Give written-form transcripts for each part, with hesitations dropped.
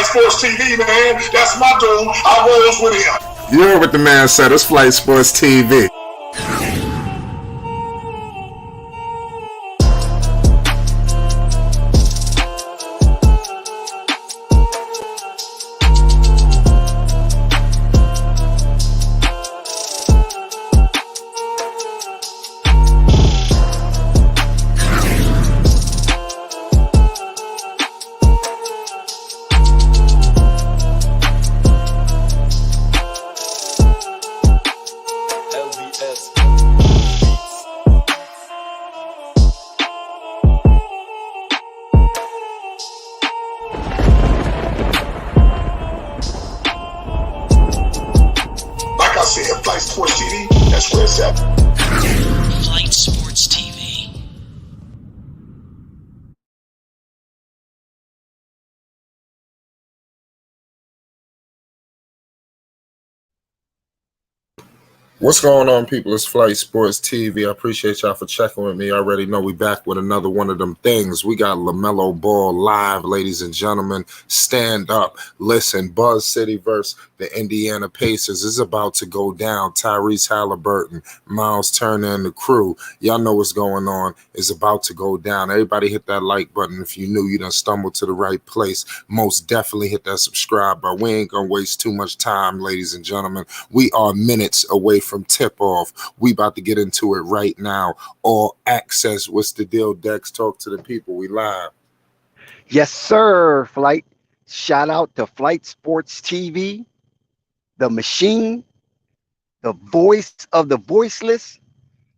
Sports TV, man. That's my dude. I rolls with him. You heard what the man said. It's Flight Sports TV. Flight Sports TV, that's where it's at. Flight Sports TV. What's going on, people? It's Flight Sports TV. I appreciate y'all for checking with me. I already know we back with another one of them things. We got Lamelo Ball live, ladies and gentlemen. Stand up. Listen, Buzz City versus the Indiana Pacers is about to go down. Tyreese, Haliburton, Miles Turner, and the crew. Y'all know what's going on. Is about to go down. Everybody hit that like button if you knew you done stumbled to the right place. Most definitely hit that subscribe button. We ain't gonna waste too much time, ladies and gentlemen. We are minutes away from tip off. We about to get into it right now. All access. What's the deal, Dex? Talk to the people. We live. Yes, sir. Flight. Shout out to Flight Sports TV, the machine, the voice of the voiceless,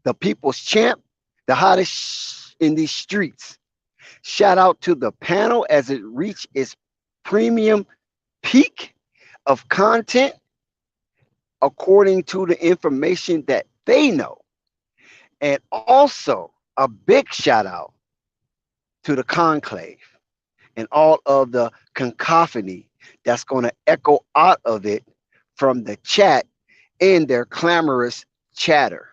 the people's champ, the hottest in these streets. Shout out to the panel as it reached its premium peak of content according to the information that they know. And also a big shout out to the conclave and all of the cacophony that's going to echo out of it from the chat and their clamorous chatter.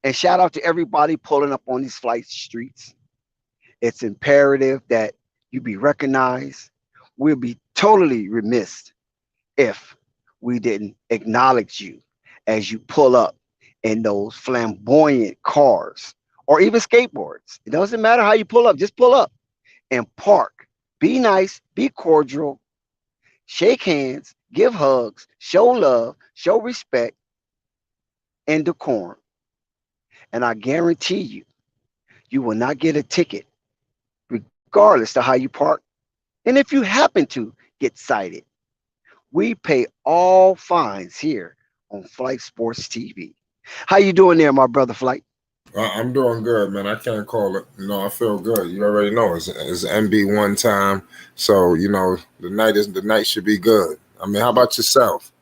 And shout out to everybody pulling up on these flight streets. It's imperative that you be recognized. We'll be totally remiss if we didn't acknowledge you as you pull up in those flamboyant cars or even skateboards. It doesn't matter how you pull up, just pull up and park. Be nice, be cordial, shake hands, give hugs, show love, show respect, and decorum. And I guarantee you, you will not get a ticket regardless of how you park. And if you happen to get cited, we pay all fines here on Flight Sports TV. How you doing there, my brother Flight? I'm doing good, man. I can't call it. You know, I feel good. You already know it's MB1 time, so you know the night should be good. I mean, how about yourself?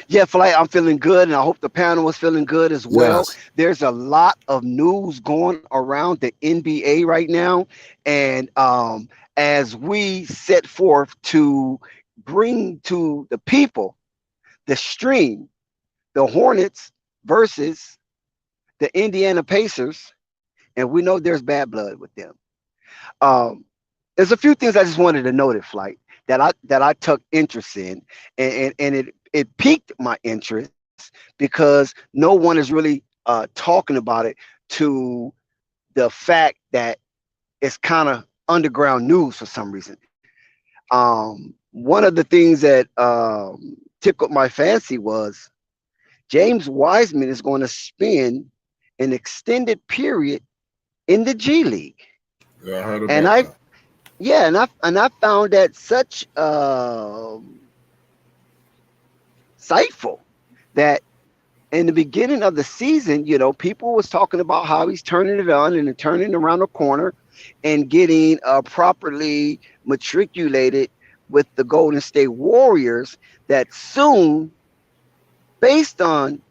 Yeah, Flight, I'm feeling good, and I hope the panel is feeling good as well. Yes. There's a lot of news going around the NBA right now, and as we set forth to bring to the people the stream, the Hornets versus the Indiana Pacers, and we know there's bad blood with them. There's a few things I just wanted to note at Flight that I took interest in, and it piqued my interest because no one is really talking about it to the fact that it's kind of underground news for some reason. One of the things that tickled my fancy was James Wiseman is going to spend an extended period in the G League. Yeah, I heard about that. And I found that such insightful that in the beginning of the season, you know, people was talking about how he's turning it on and turning around the corner and getting properly matriculated with the Golden State Warriors, that soon, based on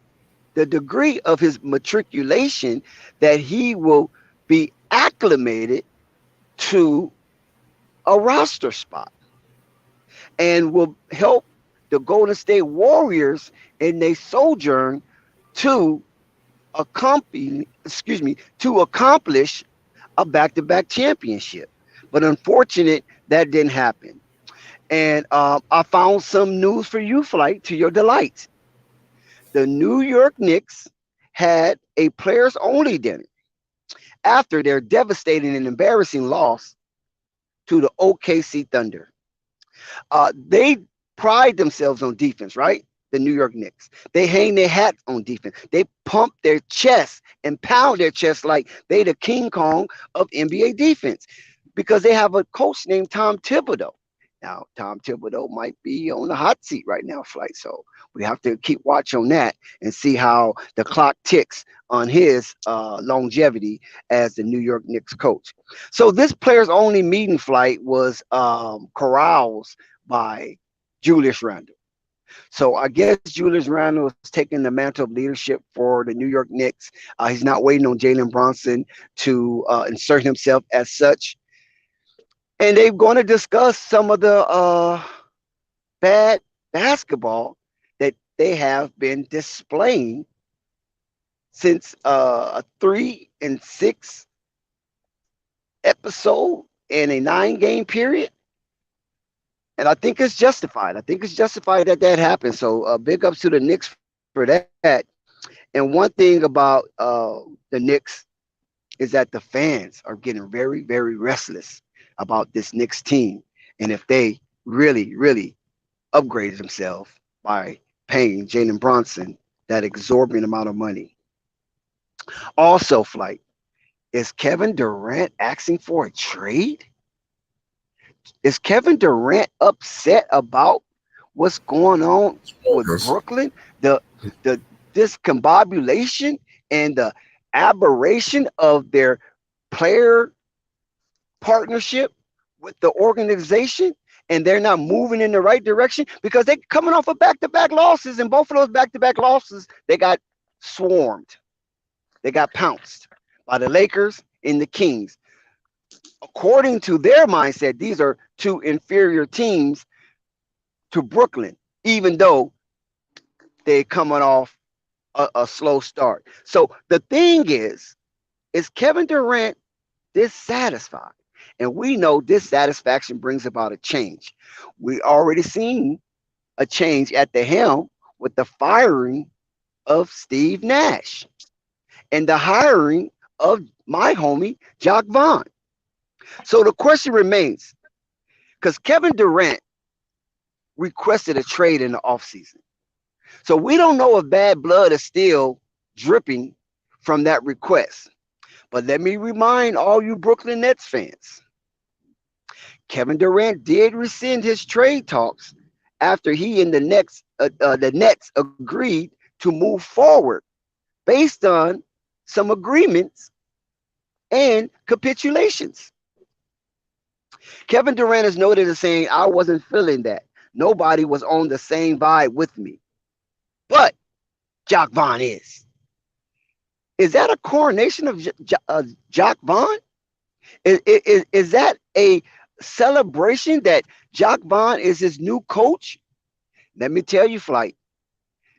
the degree of his matriculation, that he will be acclimated to a roster spot and will help the Golden State Warriors in their sojourn to accomplish a back-to-back championship. But unfortunate that didn't happen. And I found some news for you, Flight, to your delight. The New York Knicks had a players only dinner after their devastating and embarrassing loss to the OKC Thunder. They pride themselves on defense, right? The New York Knicks. They hang their hats on defense. They pump their chest and pound their chest like they the King Kong of NBA defense because they have a coach named Tom Thibodeau. Now, Tom Thibodeau might be on the hot seat right now, Flight. So we have to keep watch on that and see how the clock ticks on his longevity as the New York Knicks coach. So this players only meeting, Flight, was caroused by Julius Randle. So I guess Julius Randle is taking the mantle of leadership for the New York Knicks. He's not waiting on Jalen Brunson to insert himself as such. And they're going to discuss some of the bad basketball that they have been displaying since a 3-6 episode in a 9-game period. And I think it's justified. I think it's justified that that happened. So big ups to the Knicks for that. And one thing about the Knicks is that the fans are getting very, very restless about this Knicks team. And if they really, really upgraded themselves by paying Jalen Brunson that exorbitant amount of money. Also, Flight, is Kevin Durant asking for a trade? Is Kevin Durant upset about what's going on with Brooklyn? The discombobulation and the aberration of their player partnership with the organization, and they're not moving in the right direction because they're coming off of back-to-back losses, and both of those back-to-back losses, they got swarmed. They got pounced by the Lakers and the Kings. According to their mindset, these are two inferior teams to Brooklyn, even though they're coming off a slow start. So the thing is Kevin Durant dissatisfied? And we know dissatisfaction brings about a change. We already seen a change at the helm with the firing of Steve Nash and the hiring of my homie, Jock Vaughn. So the question remains, because Kevin Durant requested a trade in the offseason. So we don't know if bad blood is still dripping from that request. But let me remind all you Brooklyn Nets fans, Kevin Durant did rescind his trade talks after he and the Nets agreed to move forward based on some agreements and capitulations. Kevin Durant is noted as saying, I wasn't feeling that. Nobody was on the same vibe with me. But Jock Vaughn is. Is that a coronation of Jock Vaughn? Is that a celebration that Jock Vaughn is his new coach? Let me tell you, Flight,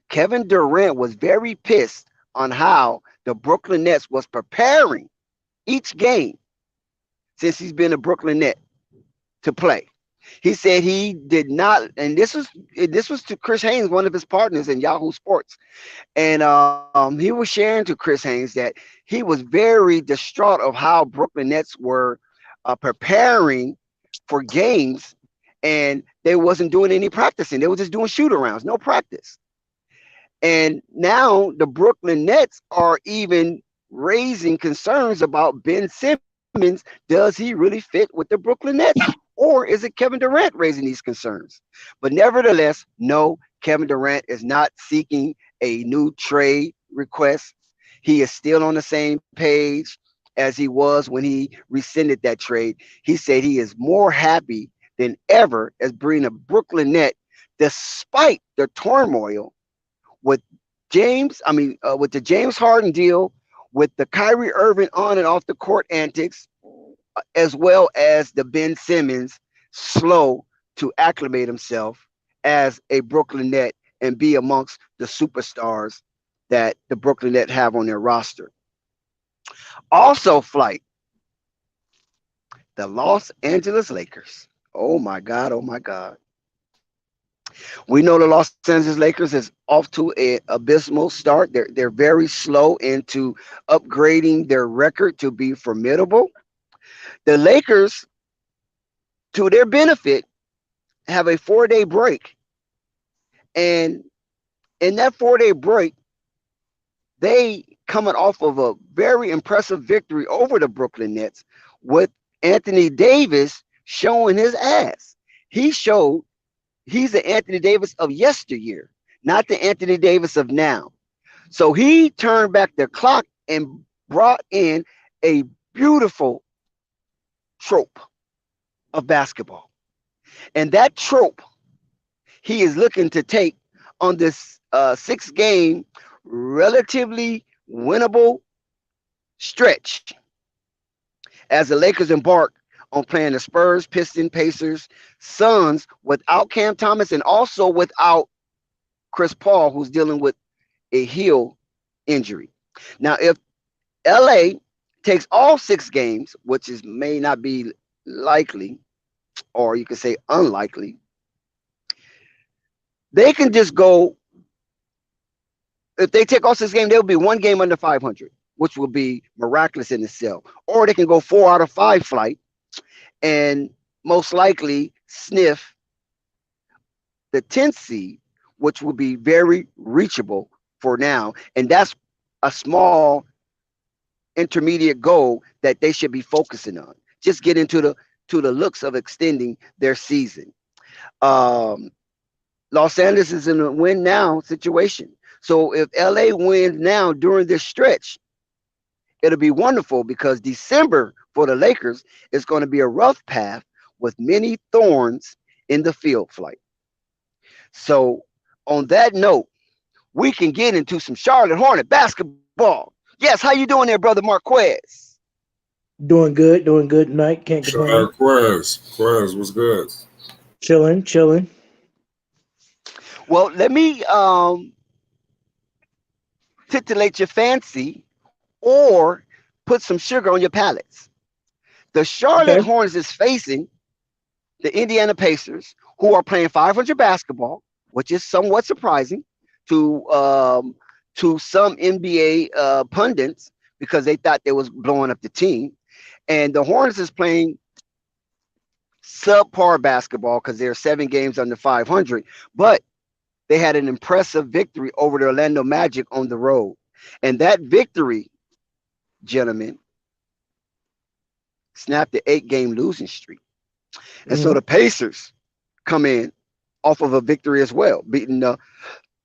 Kevin Durant was very pissed on how the Brooklyn Nets was preparing each game since he's been a Brooklyn Net to play. He said he did not, and this was to Chris Haynes, one of his partners in Yahoo Sports. And he was sharing to Chris Haynes that he was very distraught of how Brooklyn Nets were preparing for games, and they wasn't doing any practicing. They were just doing shoot-arounds, no practice. And now the Brooklyn Nets are even raising concerns about Ben Simmons. Does he really fit with the Brooklyn Nets? Or is it Kevin Durant raising these concerns? But nevertheless, no, Kevin Durant is not seeking a new trade request. He is still on the same page as he was when he rescinded that trade. He said he is more happy than ever as being a Brooklyn Net, despite the turmoil with with the James Harden deal, with the Kyrie Irving on and off the court antics, as well as the Ben Simmons slow to acclimate himself as a Brooklyn Net and be amongst the superstars that the Brooklyn Nets have on their roster. Also, Flight, the Los Angeles Lakers. Oh my God. Oh my God. We know the Los Angeles Lakers is off to an abysmal start. They're very slow into upgrading their record to be formidable. The Lakers, to their benefit, have a 4-day break. And in that 4-day break, they coming off of a very impressive victory over the Brooklyn Nets with Anthony Davis showing his ass. He showed he's the Anthony Davis of yesteryear, not the Anthony Davis of now. So he turned back the clock and brought in a beautiful trope of basketball. And that trope he is looking to take on this 6-game, relatively winnable stretch as the Lakers embark on playing the Spurs, Pistons, Pacers, Suns without Cam Thomas and also without Chris Paul, who's dealing with a heel injury. Now, if LA takes all 6 games, which is may not be likely, or you could say unlikely, they can just go. If they take all 6 games, there will be 1 game under 500, which will be miraculous in itself. Or they can go 4 out of 5 flight and most likely sniff the 10th seed, which will be very reachable for now. And that's a small intermediate goal that they should be focusing on. Just get into the looks of extending their season. Los Angeles is in a win now situation. So if LA wins now during this stretch, it'll be wonderful because December for the Lakers is going to be a rough path with many thorns in the field flight. So on that note, we can get into some Charlotte Hornet basketball. Yes, how you doing there, brother Marquez? Doing good tonight. Can't complain. Quez was good. Chilling. Well, let me titillate your fancy or put some sugar on your palates. The Charlotte Hornets is facing the Indiana Pacers, who are playing 500 basketball, which is somewhat surprising to some NBA pundits because they thought they was blowing up the team. And the Hornets is playing subpar basketball because they're 7 games under 500, but they had an impressive victory over the Orlando Magic on the road. And that victory, gentlemen, snapped the 8-game losing streak. And so the Pacers come in off of a victory as well, beating the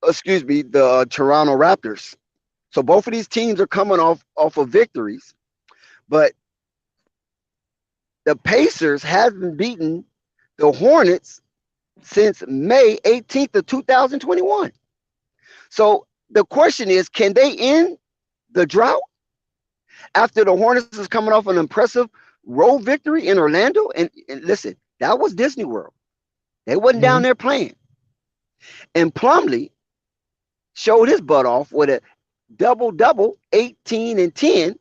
Toronto Raptors. So both of these teams are coming off of victories, but the Pacers haven't beaten the Hornets since May 18th of 2021. So the question is, can they end the drought after the Hornets is coming off an impressive road victory in Orlando? And listen, that was Disney World. They wasn't down there playing. And Plumlee showed his butt off with a double-double, 18 and 10.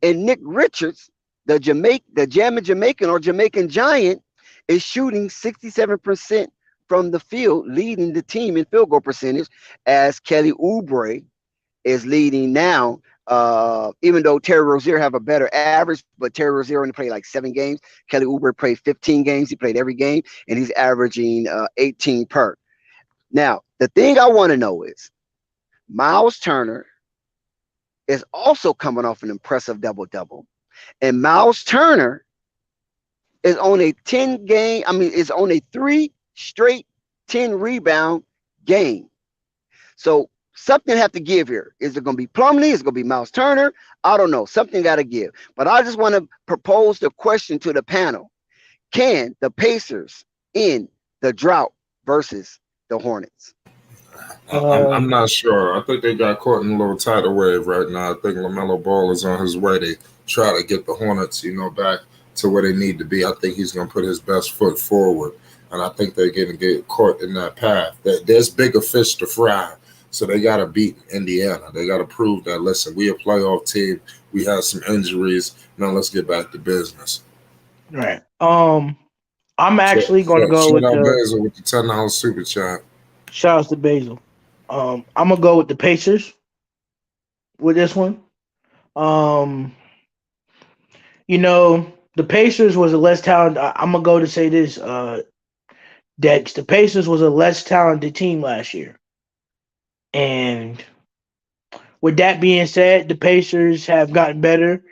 And Nick Richards, the Jamaican or Jamaican Giant, is shooting 67% from the field, leading the team in field goal percentage, as Kelly Oubre is leading now. Even though Terry Rozier have a better average, but Terry Rozier only played like 7 games. Kelly Oubre played 15 games. He played every game, and he's averaging 18 per. Now, the thing I want to know is Miles Turner is also coming off an impressive double-double. And Miles Turner is on a 3 straight 10 rebound game. So something have to give here. Is it going to be Plumlee? Is it going to be Miles Turner? I don't know. Something got to give. But I just want to propose the question to the panel. Can the Pacers end the drought versus the Hornets? I'm not sure. I think they got caught in a little tidal wave right now. I think Lamelo Ball is on his way to try to get the Hornets, back to where they need to be. I think he's going to put his best foot forward, and I think they're going to get caught in that path. There's bigger fish to fry, so they got to beat Indiana. They got to prove that, listen, we a playoff team. We had some injuries. Now let's get back to business. Right. I'm actually going to go Shout with out the Basil with the $10 super chat. shout outs to Basil. I'm gonna go with the Pacers with this one. Um, the Pacers was a less talented. I'm gonna go to say this. Dex, the Pacers was a less talented team last year, and with that being said, the Pacers have gotten better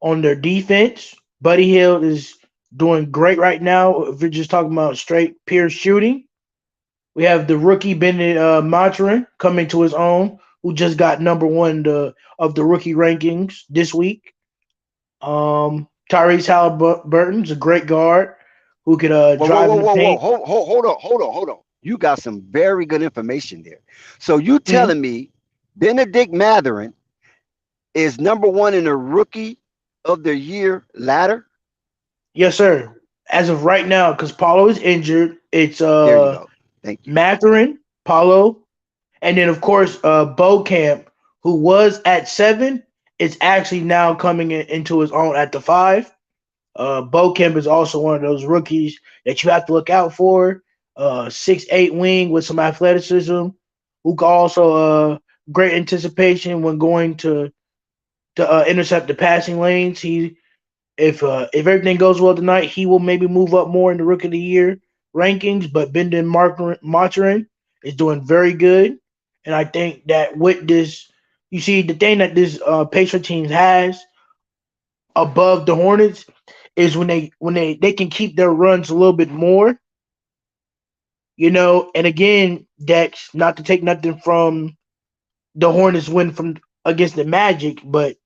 on their defense. Buddy Hield is doing great right now. If we're just talking about straight pure shooting, we have the rookie Bennett Mathurin coming to his own, who just got number one of the rookie rankings this week. Tyreese Haliburton's a great guard who could Whoa, whoa, drive whoa, in the whoa, whoa. paint. Hold on. You got some very good information there. So you Mhm. telling me Benedict Mathurin is number one in the rookie of the year ladder? Yes, sir. As of right now, because Paulo is injured, it's There you go. Thank you. Mathurin, Paulo, and then of course Camp, who was at 7, is actually now coming into his own at the 5. Camp is also one of those rookies that you have to look out for. 6'8" wing with some athleticism, who can also great anticipation when going to intercept the passing lanes. If everything goes well tonight, he will maybe move up more in the Rookie of the Year rankings. But Brendan Martin is doing very good, and I think that with this, you see the thing that this Pacer team has above the Hornets is when they can keep their runs a little bit more, And again, Dex, not to take nothing from the Hornets win from against the Magic, but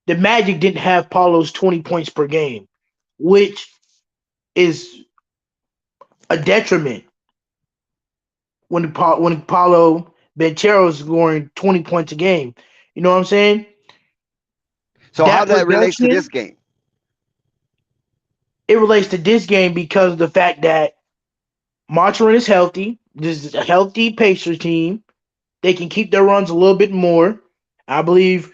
the Magic didn't have Paulo's 20 points per game, which is a detriment when Paulo Banchero is scoring 20 points a game. You know what I'm saying? So how That that relates to this production, game? it relates to this game because of the fact that Monterey is healthy. This is a healthy Pacers team. They can keep their runs a little bit more. I believe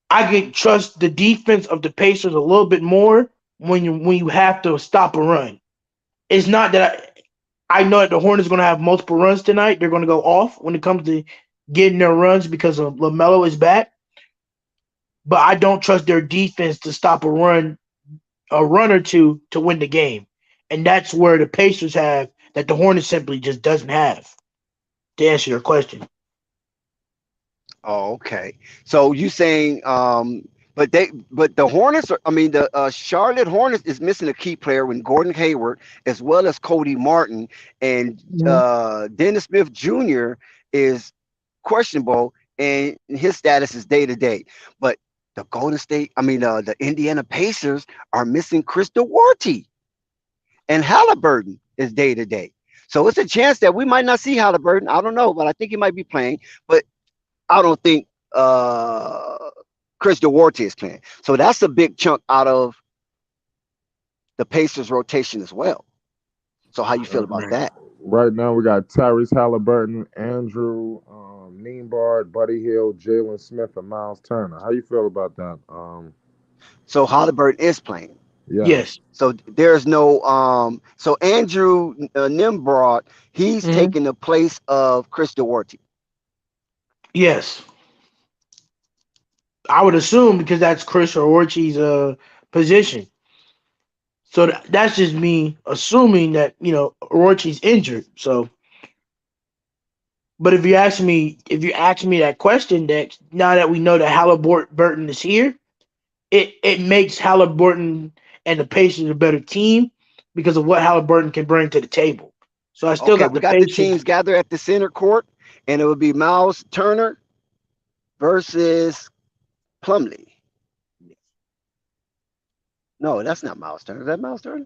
I can trust the defense of the Pacers a little bit more when you have to stop a run. It's not that I know that the Hornets are going to have multiple runs tonight. They're going to go off when it comes to getting their runs because of Lamelo is back. But I don't trust their defense to stop a run or two to win the game, and that's where the Pacers have that the Hornets simply just doesn't have. To answer your question, Oh, okay. So you saying but the Hornets are, I mean the Charlotte Hornets is missing a key player when Gordon Hayward as well as Cody Martin and Mhm. Dennis Smith Jr. is questionable and his status is day to day. But the Golden State, I mean the Indiana Pacers are missing Chris Duarte and Halliburton is day to day. So it's a chance that we might not see Halliburton. I don't know, but I think he might be playing. But I don't think Chris Duarte is playing. So that's a big chunk out of the Pacers rotation as well. So how you feel about that? Right now, we got Tyrese Haliburton, Andrew Nembhard, Buddy Hield, Jalen Smith, and Miles Turner. How you feel about that? So Halliburton is playing. Yes. yes, So there's no so Andrew Nimbrod, he's hmm taking the place of Chris Duarte. yes, I would assume because that's Chris Orchi's position. So that's just me assuming that Orchi's injured. So, but if you ask me that question, that now that we know that Halliburton is here, it makes Halliburton and the Pacers a better team because of what Halliburton can bring to the table. So I still Okay, got we the got the Pacers. teams gathered at the center court, and it would be Miles Turner versus Plumlee. No, that's not Miles Turner. Is that Miles Turner?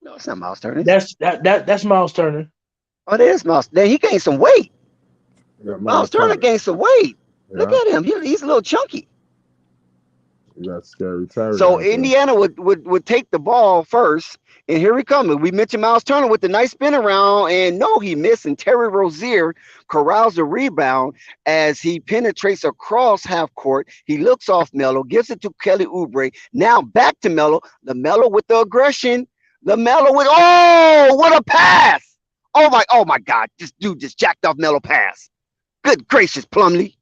No, it's not Miles Turner. Is it? That's Miles Turner. Oh, there's Miles. Then he gained some weight. You got Miles Miles Turner Turner. gained some weight. Look Yeah. at him. He's a little chunky. You got Scary Terry So out there. Indiana would take the ball first. And here we come. We mentioned Miles Turner with the nice spin around. And no, he missed. And Terry Rozier corrals the rebound as he penetrates across half court. He looks off Melo, gives it to Kelly Oubre. Now back to Melo. The Melo with the aggression. Lamelo with what a pass! Oh my God! This dude just jacked off Melo pass. Good gracious, Plumlee.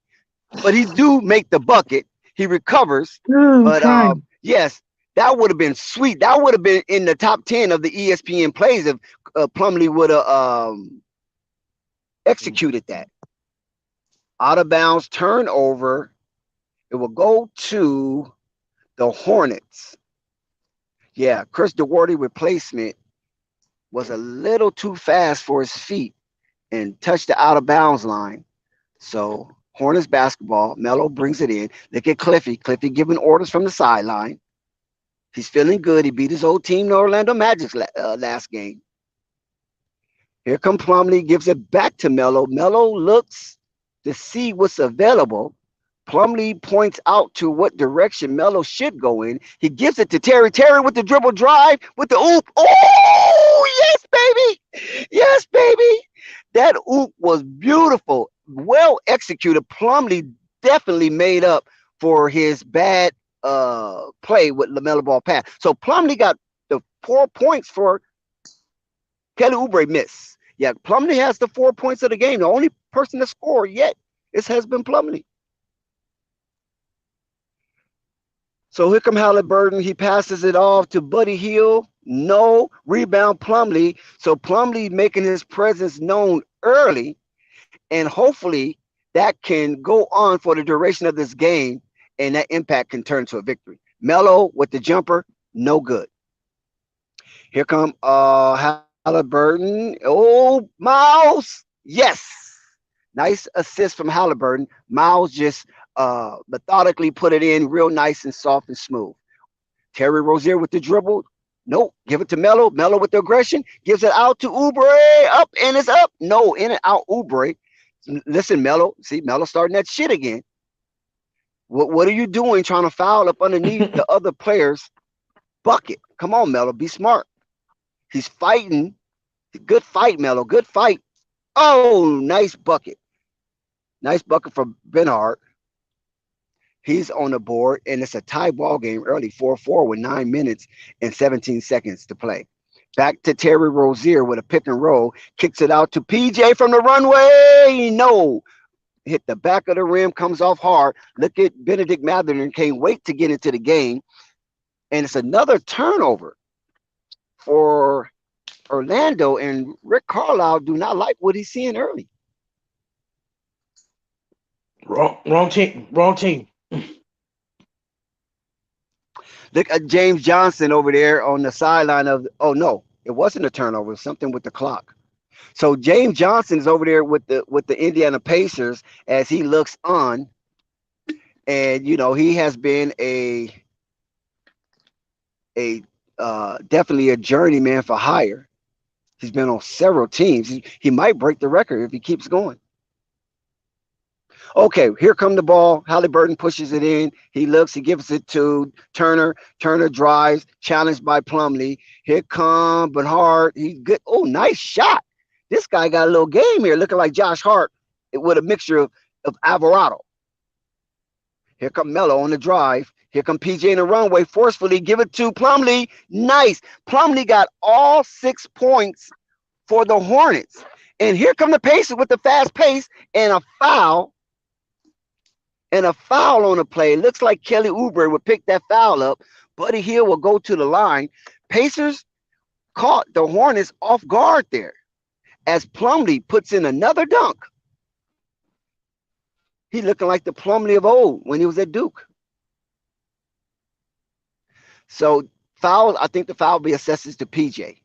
But he do make the bucket. He recovers. Ooh, I'm But crying. yes, that would have been sweet. That would have been in the top 10 of the ESPN plays if Plumlee would have executed that. Out of bounds turnover. It will go to the Hornets. Yeah, Chris Duarte replacement was a little too fast for his feet and touched the out of bounds line. So Hornets basketball. Melo brings it in. Look at Cliffy. Cliffy giving orders from the sideline. He's feeling good. He beat his old team, the Orlando Magic's last game. Here comes Plumlee, gives it back to Melo. Melo looks to see what's available. Plumlee points out to what direction Melo should go in. He gives it to Terry. Terry with the dribble drive, with the oop. Oh, yes, baby. Yes, baby. That oop was beautiful. Well executed. Plumlee definitely made up for his bad play with LaMelo Ball pass. So Plumlee got the 4 points for Kelly Oubre miss. Yeah, Plumlee has the 4 points of the game. The only person to score yet has been Plumlee. So here come Haliburton. He passes it off to Buddy Hield. No rebound Plumlee. So Plumlee making his presence known early, and hopefully that can go on for the duration of this game, and that impact can turn to a victory. Melo with the jumper, no good. Here come Haliburton. Oh, Miles. Yes. Nice assist from Haliburton. Miles just methodically put it in real nice and soft and smooth. Terry Rozier with the dribble. Nope. Give it to Melo. Melo with the aggression. Gives it out to Oubre. Up and it's up. No, in and out Oubre. Listen, Melo. See, Melo starting that shit again. What are you doing trying to foul up underneath the other player's bucket? Come on, Melo. Be smart. He's fighting. Good fight, Melo. Good fight. Oh, nice bucket. Nice bucket from Benhart. He's on the board, and it's a tie ball game early, 4-4 with 9 minutes and 17 seconds to play. Back to Terry Rozier with a pick and roll. Kicks it out to PJ from the runway. No. Hit the back of the rim, comes off hard. Look at Benedict Mathurin. Can't wait to get into the game. And it's another turnover for Orlando, and Rick Carlisle do not like what he's seeing early. Wrong team. Wrong team. Look at James Johnson over there on the sideline of. Oh no, it wasn't a turnover. It was something with the clock. So James Johnson is over there with the Indiana Pacers as he looks on, and you know he has been a definitely a journeyman for hire. He's been on several teams. He might break the record if he keeps going. Okay, here come the ball. Haliburton pushes it in. He looks. He gives it to Turner. Turner drives. Challenged by Plumlee. Here come Benhart. He's good. Oh, nice shot. This guy got a little game here, looking like Josh Hart with a mixture of Alvarado. Here come Melo on the drive. Here come PJ in the runway. Forcefully give it to Plumlee. Nice. Plumlee got all 6 points for the Hornets. And here come the Pacers with the fast pace and a foul. And a foul on the play. Looks like Kelly Oubre would pick that foul up. Buddy Hield will go to the line. Pacers caught the Hornets off guard there as Plumlee puts in another dunk. He looking like the Plumlee of old when he was at Duke. So foul, I think the foul will be assessed to PJ.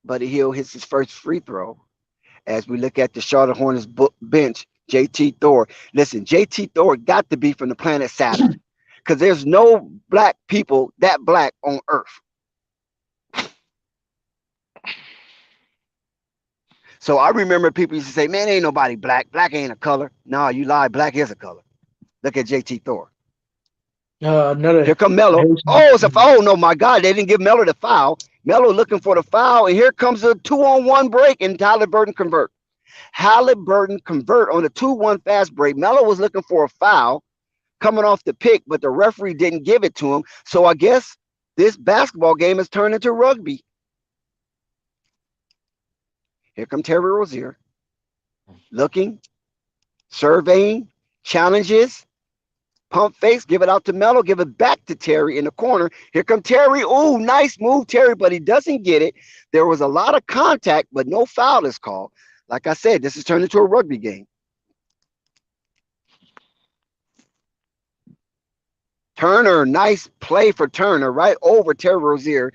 Buddy Hield hits his first free throw as we look at the Charlotte Hornets bench. JT Thor. Listen, JT Thor got to be from the planet Saturn because there's no black people that black on Earth. So I remember people used to say, man, ain't nobody black. Black ain't a color. No, you lie. Black is a color. Look at JT Thor. Here come Melo. Oh, it's a foul. Oh, no, my God. They didn't give Melo the foul. Melo looking for the foul. And here comes a 2-on-1 break and Haliburton convert. Haliburton convert on a 2-1 fast break. Melo was looking for a foul coming off the pick, but the referee didn't give it to him. So I guess This basketball game has turned into rugby. Here come Terry Rozier, looking, surveying, challenges, pump face, give it out to Melo, give it back to Terry in the corner. Here come Terry. Ooh, nice move, Terry, but he doesn't get it. There was a lot of contact, but no foul is called. Like I said, this is turned into a rugby game. Turner, nice play for Turner, right over Terry Rozier.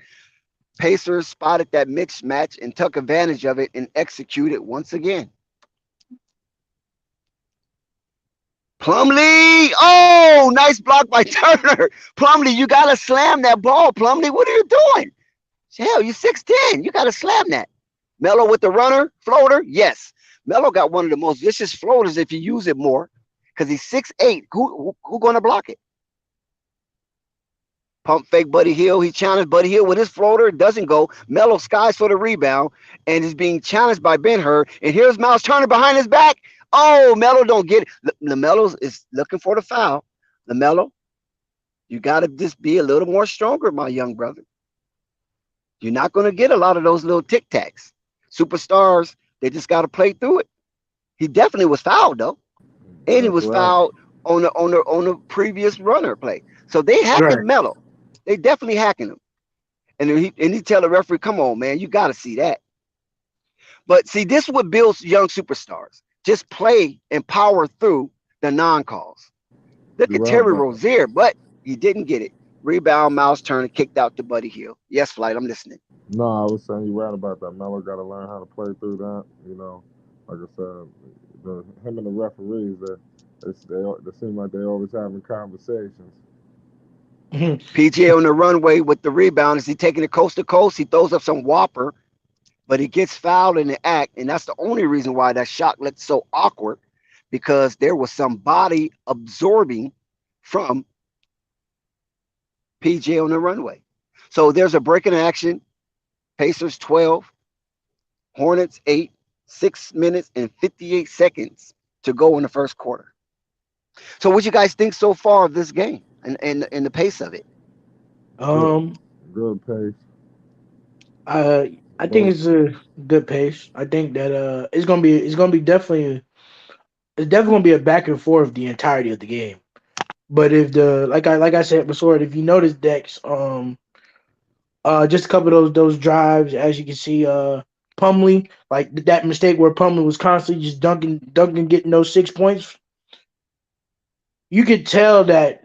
Pacers spotted that mismatch and took advantage of it and executed once again. Plumlee. Oh, nice block by Turner. Plumlee, you got to slam that ball. Plumlee, what are you doing? Hell, you're 6'10". You got to slam that. Melo with the runner, floater. Yes. Melo got one of the most vicious floaters if you use it more because he's 6'8". Who going to block it? Pump fake Buddy Hield. He challenged Buddy Hield with his floater. It doesn't go. Melo skies for the rebound and is being challenged by Ben-Hur. And here's Miles Turner behind his back. Oh, Melo don't get it. LaMelo is looking for the foul. LaMelo, you got to just be a little more stronger, my young brother. You're not going to get a lot of those little tic-tacs. Superstars, they just got to play through it. He definitely was fouled, though. And he was fouled on the previous runner play. So they hacking Melo. They definitely hacking him. And he tell the referee, come on, man, you got to see that. But see, this is what builds young superstars. Just play and power through the non-calls. Look at Terry Rozier, but he didn't get it. Rebound, Miles Turner kicked out to Buddy Hield. Yes, Flight, I'm listening. No, I was saying you're right about that. Melo got to learn how to play through that. You know, like I said, him and the referees, they seem like they always having conversations. PJ on the runway with the rebound. Is he taking it coast to coast? He throws up some whopper, but he gets fouled in the act. And that's the only reason why that shot looked so awkward, because there was some body absorbing from PJ on the runway. So there's a break in action. Pacers 12, Hornets 8, 6 minutes and 58 seconds to go in the first quarter. So what you guys think so far of this game and the pace of it? Good pace. I think it's a good pace. I think that it's gonna be definitely gonna be a back and forth the entirety of the game. But if like I said before, if you notice Dex, just a couple of those drives, as you can see, Plumlee, like that mistake where Plumlee was constantly just dunking, getting those 6 points. You could tell that,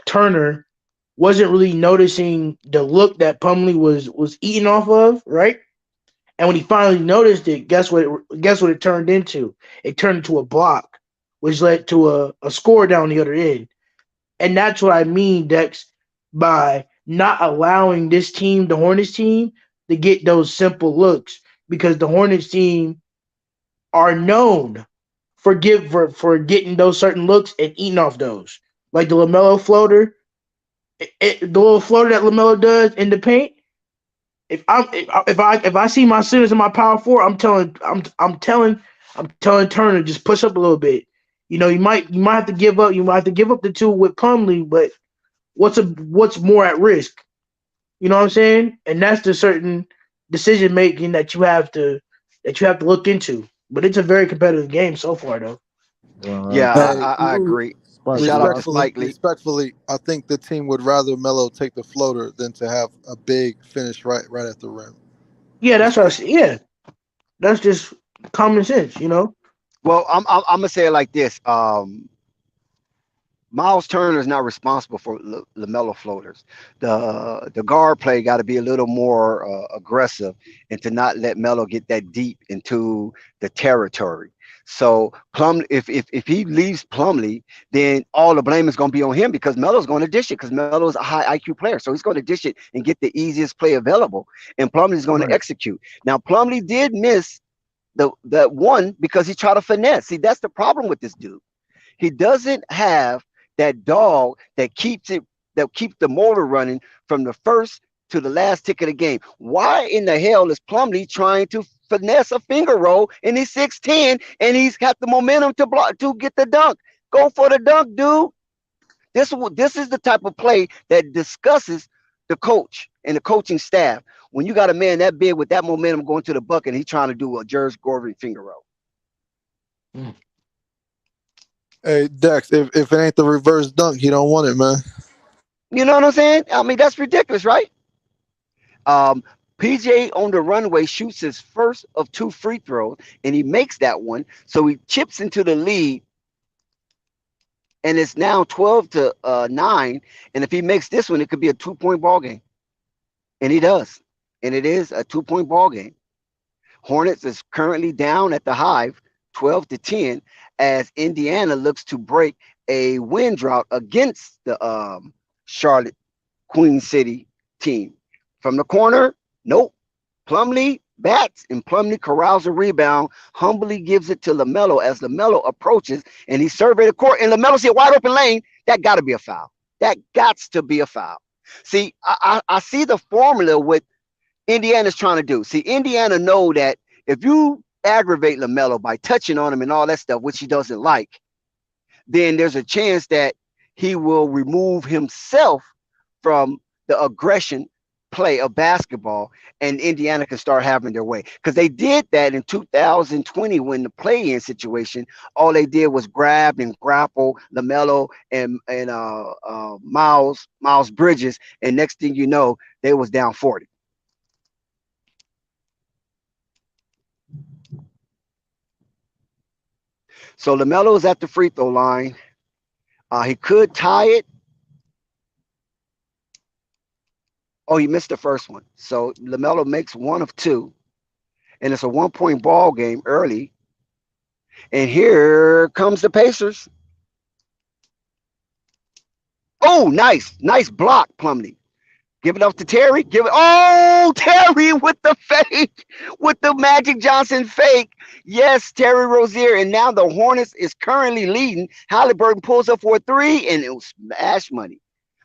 Turner wasn't really noticing the look that Plumlee was eating off of, right? And when he finally noticed it, guess what it turned into? It turned into a block, which led to a score down the other end. And that's what I mean, Dex, by not allowing this team, the Hornets team, to get those simple looks, because the Hornets team are known for getting those certain looks and eating off those. Like the LaMelo floater, the little floater that LaMelo does in the paint. If I see my centers in my power forward, I'm telling Turner, just push up a little bit. You might have to give up. You might have to give up the two with Plumlee, but what's more at risk? You know what I'm saying? And that's the certain decision making that you have to look into. But it's a very competitive game so far, though. Yeah, I agree. Shout out to Spike Lee. Respectfully, I think the team would rather Melo take the floater than to have a big finish right at the rim. Yeah, that's what I see. Yeah, that's just common sense, Well, I'm gonna say it like this. Miles Turner is not responsible for LaMelo floaters. The guard play got to be a little more aggressive and to not let Melo get that deep into the territory. So if he leaves Plumlee, then all the blame is going to be on him, because Melo's going to dish it, because Melo's a high IQ player. So he's going to dish it and get the easiest play available, and Plumlee's going to execute. Now, Plumlee did miss that one because he tried to finesse. See, that's the problem with this dude. He doesn't have that dog that keeps the motor running from the first to the last tick of the game. Why in the hell is Plumlee trying to finesse a finger roll, and he's 6'10", and he's got the momentum to block to get the dunk? Go for the dunk, dude. This is the type of play that discusses the coach and the coaching staff when you got a man that big with that momentum going to the bucket and he's trying to do a Jerz Gorvin finger roll. Hey, Dex, if it ain't the reverse dunk, he don't want it, man. You know what I'm saying? I mean, that's ridiculous, right? PJ on the runway shoots his first of 2 free throws, and he makes that one. So he chips into the lead, and it's now 12-9. And if he makes this one, it could be a 2-point ball game. And he does. And it is a 2-point ball game. Hornets is currently down at the Hive, 12-10, as Indiana looks to break a win drought against the Charlotte Queen City team. From the corner, nope. Plumlee bats, and Plumlee corrals a rebound, humbly gives it to Lamelo as Lamelo approaches, and he surveyed the court, and Lamelo see a wide open lane. That got to be a foul. That gots to be a foul. See, I see the formula what Indiana's trying to do. See, Indiana know that if you aggravate Lamelo by touching on him and all that stuff, which he doesn't like, then there's a chance that he will remove himself from the aggression play of basketball, and Indiana can start having their way. Because they did that in 2020 when the play-in situation, all they did was grab and grapple Lamelo and Miles Bridges, and next thing you know, they was down 40. So Lamelo is at the free throw line. He could tie it. Oh, he missed the first one. So Lamelo makes 1 of 2. And it's a 1-point ball game early. And here comes the Pacers. Oh, nice. Nice block, Plumlee. Give it up to Terry. Give it. Oh, Terry with the fake. With the Magic Johnson fake. Yes, Terry Rozier. And now the Hornets is currently leading. Haliburton pulls up for a 3, and it was smash money.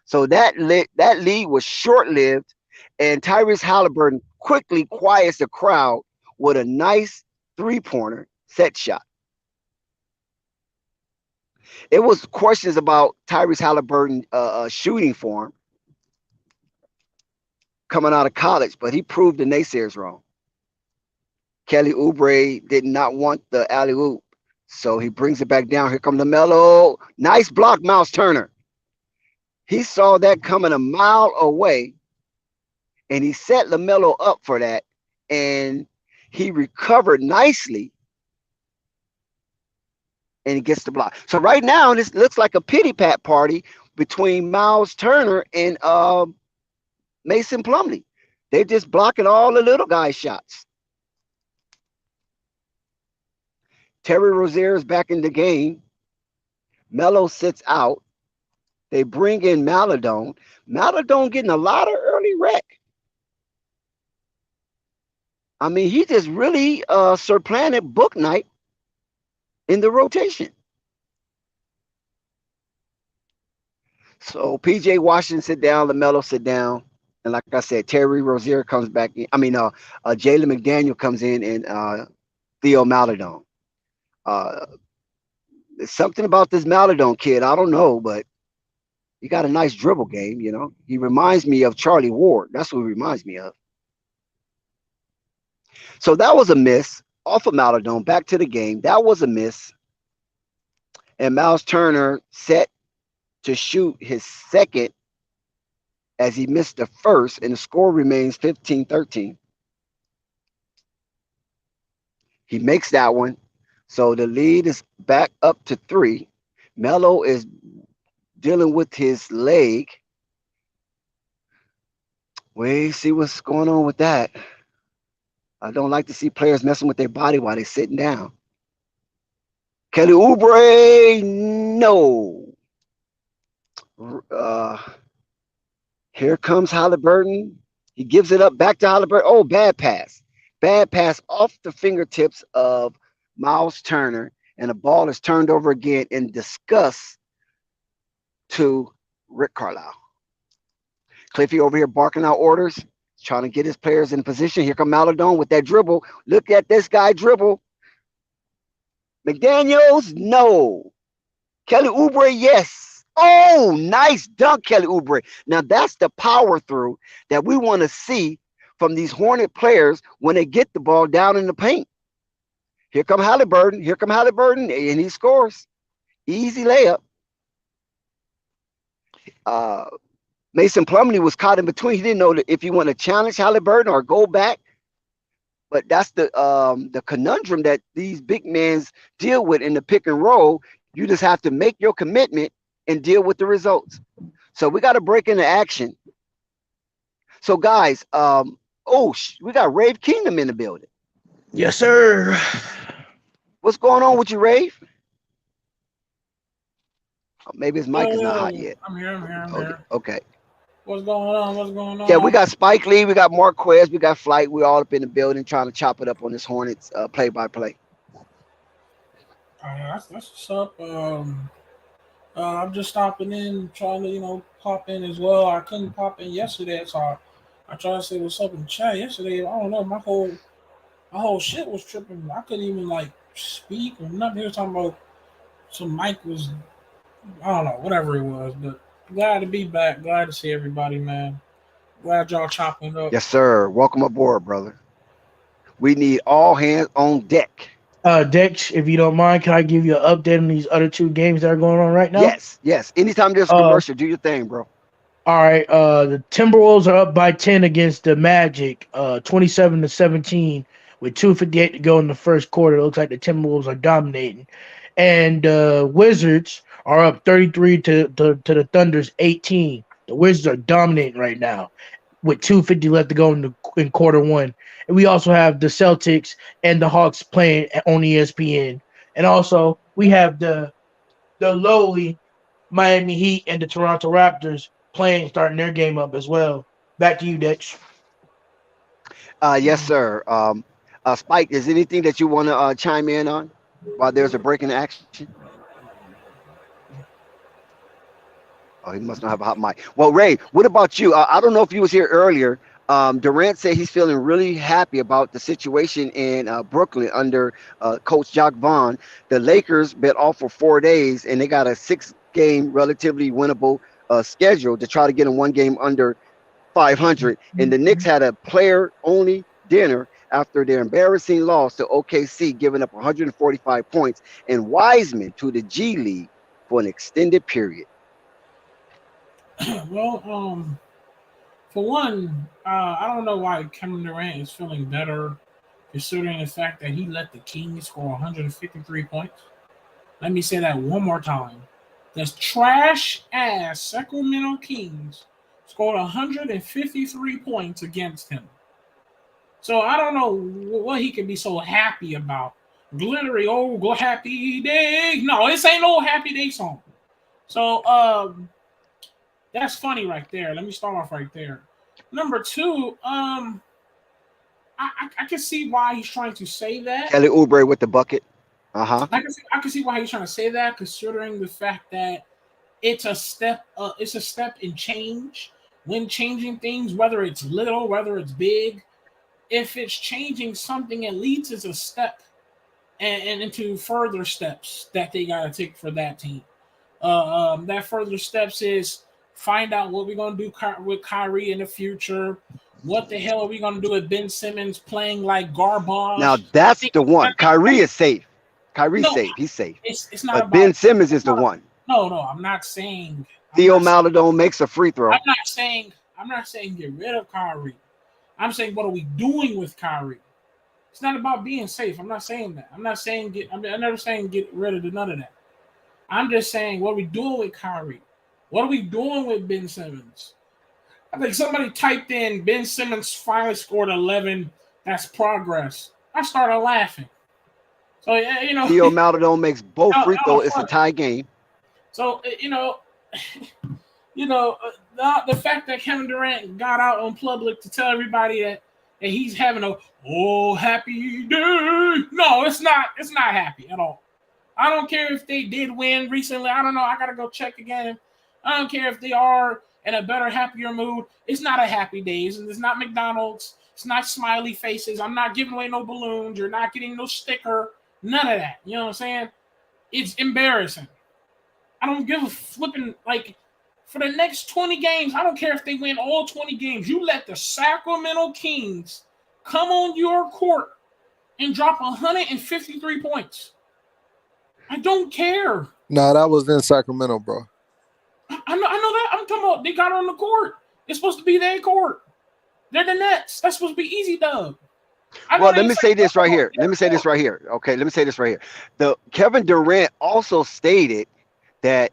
So that lead was short-lived, and Tyreese Haliburton quickly quiets the crowd with a nice 3-pointer set shot. It was questions about Tyreese Haliburton shooting form coming out of college, but he proved the naysayers wrong. Kelly Oubre did not want the alley-oop, so he brings it back down. Here comes Lamelo. Nice block, Miles Turner. He saw that coming a mile away, and he set Lamelo up for that, and he recovered nicely, and he gets the block. So right now, this looks like a pity-pat party between Miles Turner and Mason Plumlee. They're just blocking all the little guy shots. Terry Rozier is back in the game. Melo sits out. They bring in Maladon. Maladon getting a lot of early rec. I mean, he just really supplanted Book Night in the rotation. So PJ Washington sit down, LaMelo sit down. And like I said, Terry Rozier comes back in. I mean, Jalen McDaniel comes in, and Theo Maladon. There's something about this Maladon kid. I don't know, but he got a nice dribble game, you know. He reminds me of Charlie Ward. That's what he reminds me of. So that was a miss off of Maladon. Back to the game. That was a miss. And Miles Turner set to shoot his second as he missed the first, and the score remains 15-13. He makes that one. So the lead is back up to 3. Melo is dealing with his leg. We see what's going on with that. I don't like to see players messing with their body while they're sitting down. Kelly Oubre, no. Here comes Haliburton. He gives it up back to Haliburton. Oh, bad pass. Bad pass off the fingertips of Miles Turner, and the ball is turned over again in disgust to Rick Carlisle. Cliffy over here barking out orders, trying to get his players in position. Here come Maladon with that dribble. Look at this guy dribble. McDaniels, no. Kelly Oubre, yes. Oh, nice dunk, Kelly Oubre. Now that's the power through that we want to see from these Hornet players when they get the ball down in the paint. Here come Haliburton. Here come Haliburton, and he scores. Easy layup. Mason Plumlee was caught in between. He didn't know that if you want to challenge Haliburton or go back. But that's the conundrum that these big men deal with in the pick and roll. You just have to make your commitment and deal with the results. So we got to break into action. So guys, we got Rave Kingdom in the building. Yes, sir. What's going on with you, Rave? Oh, maybe his mic is not hot yet. I'm here. Okay. What's going on? Yeah, we got Spike Lee, we got Marquez, we got Flight. We're all up in the building trying to chop it up on this Hornets play-by-play. That's what's up. I'm just stopping in, trying to, pop in as well. I couldn't pop in yesterday, so I tried to say what's up in chat yesterday. I don't know, my whole shit was tripping. I couldn't even speak or nothing. He was talking about some mic was, I don't know, whatever it was, but glad to be back. Glad to see everybody, man. Glad y'all chopping up. Yes, sir. Welcome aboard, brother. We need all hands on deck. Dex, if you don't mind, can I give you an update on these other two games that are going on right now? Yes. Anytime there's a commercial, do your thing, bro. All right. The Timberwolves are up by 10 against the Magic, 27-17, with 2:58 to go in the first quarter. It looks like the Timberwolves are dominating. And Wizards are up 33 to the Thunder's 18. The Wizards are dominating right now with 2:50 left to go in quarter one. And we also have the Celtics and the Hawks playing on ESPN. And also we have the lowly Miami Heat and the Toronto Raptors starting their game up as well. Back to you, Dex. Yes, sir. Spike, is anything that you want to chime in on while there's a break in action? Oh, he must not have a hot mic. Well, Ray, what about you? I don't know if you was here earlier. Durant said he's feeling really happy about the situation in Brooklyn under Coach Jacques Vaughn. The Lakers been off for 4 days, and they got a 6-game relatively winnable schedule to try to get in one game under 500. And the Knicks had a player-only dinner after their embarrassing loss to OKC, giving up 145 points, and Wiseman to the G League for an extended period. Well, for one, I don't know why Kevin Durant is feeling better, considering the fact that he let the Kings score 153 points. Let me say that one more time. The trash-ass Sacramento Kings scored 153 points against him. So I don't know what he could be so happy about. Glittery, go happy day. No, this ain't no happy day song. So, that's funny right there. Let me start off right there. Number two, I can see why he's trying to say that. Kelly Oubre with the bucket. I can see why he's trying to say that, considering the fact that it's a step in change. When changing things, whether it's little, whether it's big, if it's changing something, at least it's a step and into further steps that they gotta take for that team. That further steps is find out what we're going to do with Kyrie in the future. What the hell are we going to do with Ben Simmons playing like garbage? Now, that's the one. Kyrie is safe. Kyrie's safe. He's safe. It's not but about, Ben Simmons is the one. No, I'm not saying. Theo Maledon makes a free throw. I'm not saying get rid of Kyrie. I'm saying what are we doing with Kyrie? It's not about being safe. I'm not saying that. I'm never saying get rid of none of that. I'm just saying what are we doing with Kyrie? What are we doing with Ben Simmons? I think somebody typed in Ben Simmons finally scored 11. That's progress. I started laughing. So, Theo Maledon makes both free throws. It's a tie game. So, the fact that Kevin Durant got out on public to tell everybody that he's having a happy day. No, it's not. It's not happy at all. I don't care if they did win recently. I don't know. I got to go check again. I don't care if they are in a better, happier mood. It's not a happy day. It's not McDonald's. It's not smiley faces. I'm not giving away no balloons. You're not getting no sticker. None of that. You know what I'm saying? It's embarrassing. I don't give a flipping like for the next 20 games. I don't care if they win all 20 games. You let the Sacramento Kings come on your court and drop 153 points. I don't care. Nah, that was in Sacramento, bro. I know that. I'm talking about they got on the court. It's supposed to be their court. They're the Nets. That's supposed to be easy, dub. Well, let me say this right here. Let me say this right here. Okay, let me say this right here. The Kevin Durant also stated that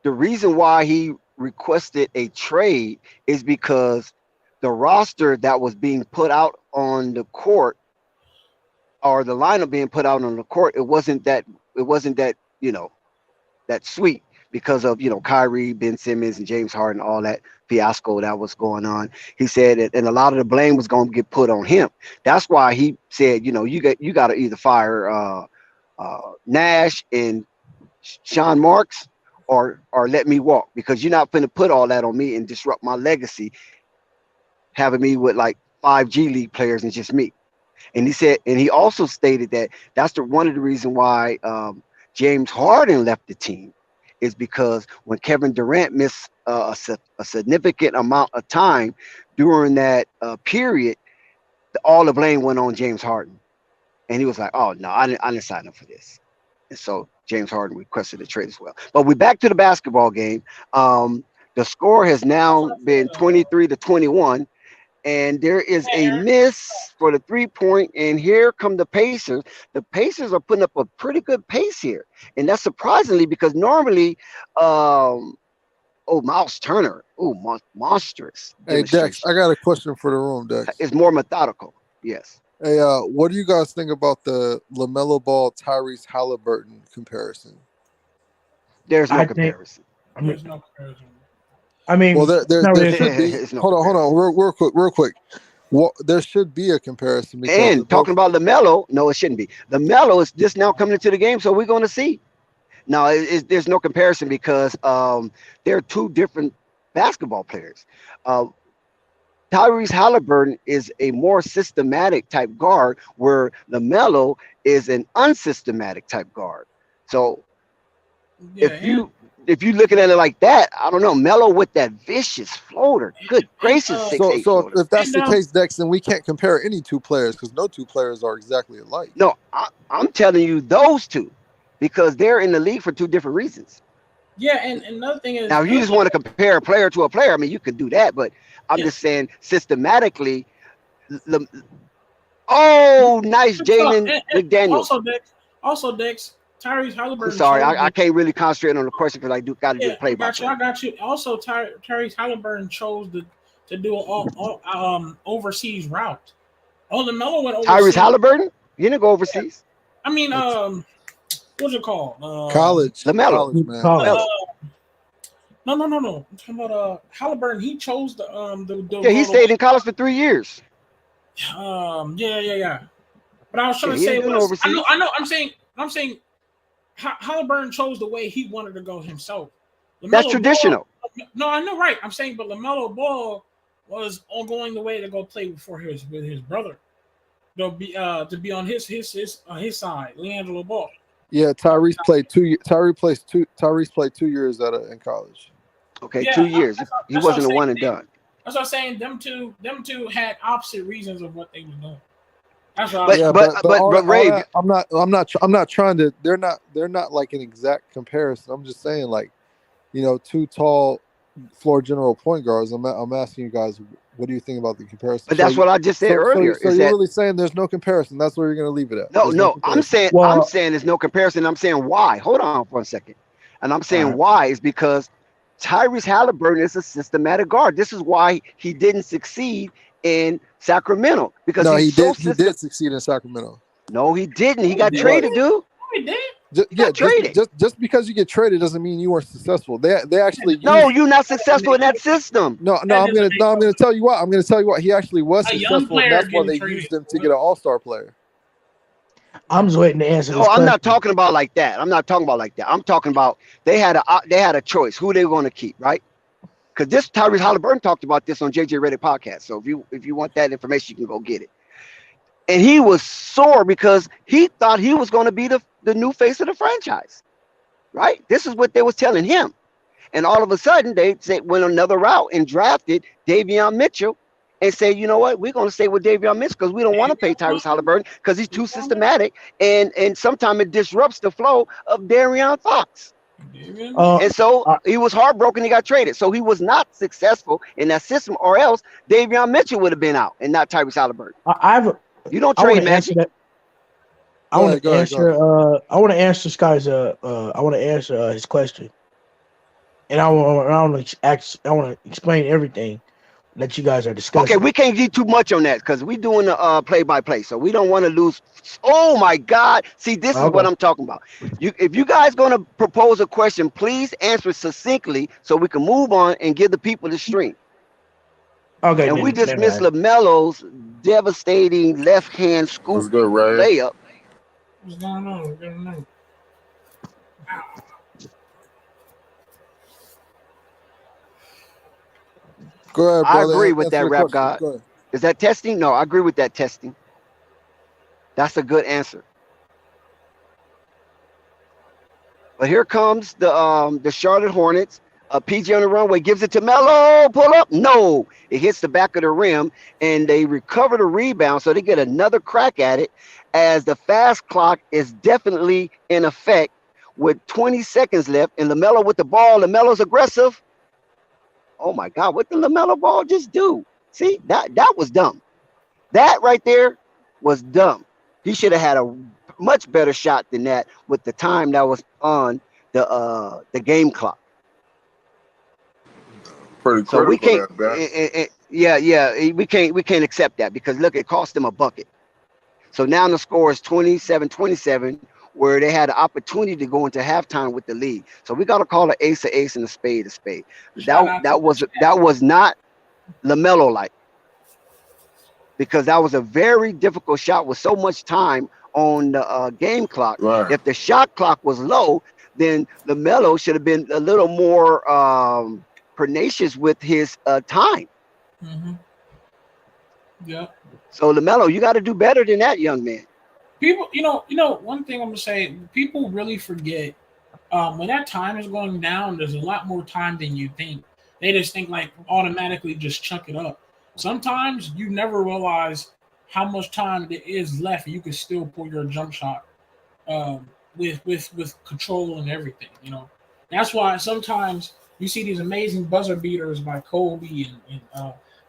the reason why he requested a trade is because the roster that was being put out on the court, or the lineup being put out on the court, it wasn't that that sweet because of Kyrie, Ben Simmons, and James Harden, all that fiasco that was going on. He said that, and a lot of the blame was going to get put on him. That's why he said, you got to either fire Nash and Sean Marks or let me walk, because you're not going to put all that on me and disrupt my legacy, having me with like 5 G League players and just me. And he said, and he also stated that that's one of the reasons why James Harden left the team, is because when Kevin Durant missed a significant amount of time during that period, all the blame went on James Harden. And he was like, oh, no, I didn't sign up for this. And so James Harden requested a trade as well. But we're back to the basketball game. The score has now been 23-21. And there is a miss for the 3-point, and here come the Pacers. The Pacers are putting up a pretty good pace here, and that's surprisingly because normally, Miles Turner, monstrous. Hey, Dex, I got a question for the room, Dex. It's more methodical, yes. Hey, what do you guys think about the Lamelo Ball Tyreese Haliburton comparison? There's no comparison. There's no comparison. I mean, well, there should be. Hold on, real quick. Well, there should be a comparison. And talking about Lamelo, no, it shouldn't be. Lamelo is just now coming into the game, so we're going to see. No, there's no comparison because they're two different basketball players. Tyrese Haliburton is a more systematic type guard, where Lamelo is an unsystematic type guard. So if you're looking at it like that, I don't know. Melo with that vicious floater. Good gracious. So if that's the case, Dex, then we can't compare any two players because no two players are exactly alike. No, I'm telling you those two because they're in the league for two different reasons. Yeah, and another thing is, now, if you just want to compare a player to a player, I mean, you could do that, but I'm just saying systematically. Nice, Jalen McDaniels. Also, Dex. Tyrese Haliburton. Sorry, I can't really concentrate on the question because I got to do play by play. I got you. Also, Tyrese Haliburton chose to do an overseas route. Lamelo went overseas. Tyrese Haliburton? You didn't go overseas. Yeah. I mean, what's it called? College. Lamelo. College. No. I'm talking about Haliburton. He chose the he stayed in college for 3 years. Yeah. But I was trying to say, I know. I'm saying. Haliburton chose the way he wanted to go himself. That's traditional. No, I know, right? I'm saying, but LaMelo Ball was going the way to go play with his brother. To be on his side, Leandro Ball. Yeah, Tyreese played 2 years. Tyreese played 2 years in college. Okay, 2 years. He wasn't a one and done. That's what I'm saying. Them two had opposite reasons of what they were doing. But Ray, I'm not trying to. They're not like an exact comparison. I'm just saying, like, two tall floor general point guards. I'm asking you guys, what do you think about the comparison? But that's what I just said earlier. So you're really saying there's no comparison? That's where you're going to leave it at? No. I'm saying there's no comparison. I'm saying why. Hold on for a second. And I'm saying why is because Tyrese Haliburton is a systematic guard. This is why he didn't succeed in Sacramento, because he did succeed in Sacramento. No, he didn't. He got traded, dude. He did. Traded. Just because you get traded doesn't mean you weren't successful. They actually you're not successful in that system. No, I'm gonna tell you what. He actually was successful, and that's why they used him to get an all-star player. I'm just waiting to answer this. No, I'm not talking about like that. I'm talking about they had a choice who they were going to keep, right? Because this Tyrese Haliburton talked about this on JJ Redick podcast. So if you want that information, you can go get it. And he was sore because he thought he was going to be the new face of the franchise. right? This is what they was telling him. And all of a sudden, they went another route and drafted Davion Mitchell and say, you know what, we're going to stay with Davion Mitchell because we don't want to pay Tyrese Haliburton because he's too systematic, and sometimes it disrupts the flow of Darion Fox. And so he was heartbroken. He got traded. So he was not successful in that system, or else Davion Mitchell would have been out and not Tyrese Haliburton. You don't trade Magic. I want to answer. I want to answer this guy's. I want to answer his question, and I want to explain everything that you guys are discussing. Okay, we can't get too much on that because we're doing the play-by-play, so we don't want to lose. Oh my God! See, this is what I'm talking about. If you guys gonna propose a question, please answer succinctly so we can move on and give the people the stream. Okay, and we just missed Lamelo's devastating left-hand scoop layup. What's going on? Go ahead, brother. I agree with that, Rap God. Is that testing? No, I agree with that testing. That's a good answer. But here comes the Charlotte Hornets. PG on the runway gives it to Melo. Pull up. No, it hits the back of the rim, and they recover the rebound, so they get another crack at it as the fast clock is definitely in effect with 20 seconds left, and LaMelo with the ball. LaMelo's aggressive. Oh my God, what did LaMelo ball just do? See, that was dumb. That right there was dumb. He should have had a much better shot than that with the time that was on the game clock. Pretty so we can't. We can't accept that because look, it cost them a bucket. So now the score is 27-27, where they had an opportunity to go into halftime with the lead. So we got to call an ace and a spade a spade. That was not LaMelo like, because that was a very difficult shot with so much time on the game clock. Right. If the shot clock was low, then LaMelo should have been a little more pernicious with his time. Mm-hmm. Yeah. So LaMelo, you got to do better than that, young man. People, you know, one thing I'm gonna say, people really forget when that time is going down. There's a lot more time than you think. They just think like automatically just chuck it up. Sometimes you never realize how much time there is left. You can still pull your jump shot with control and everything. You know, that's why sometimes you see these amazing buzzer beaters by Kobe and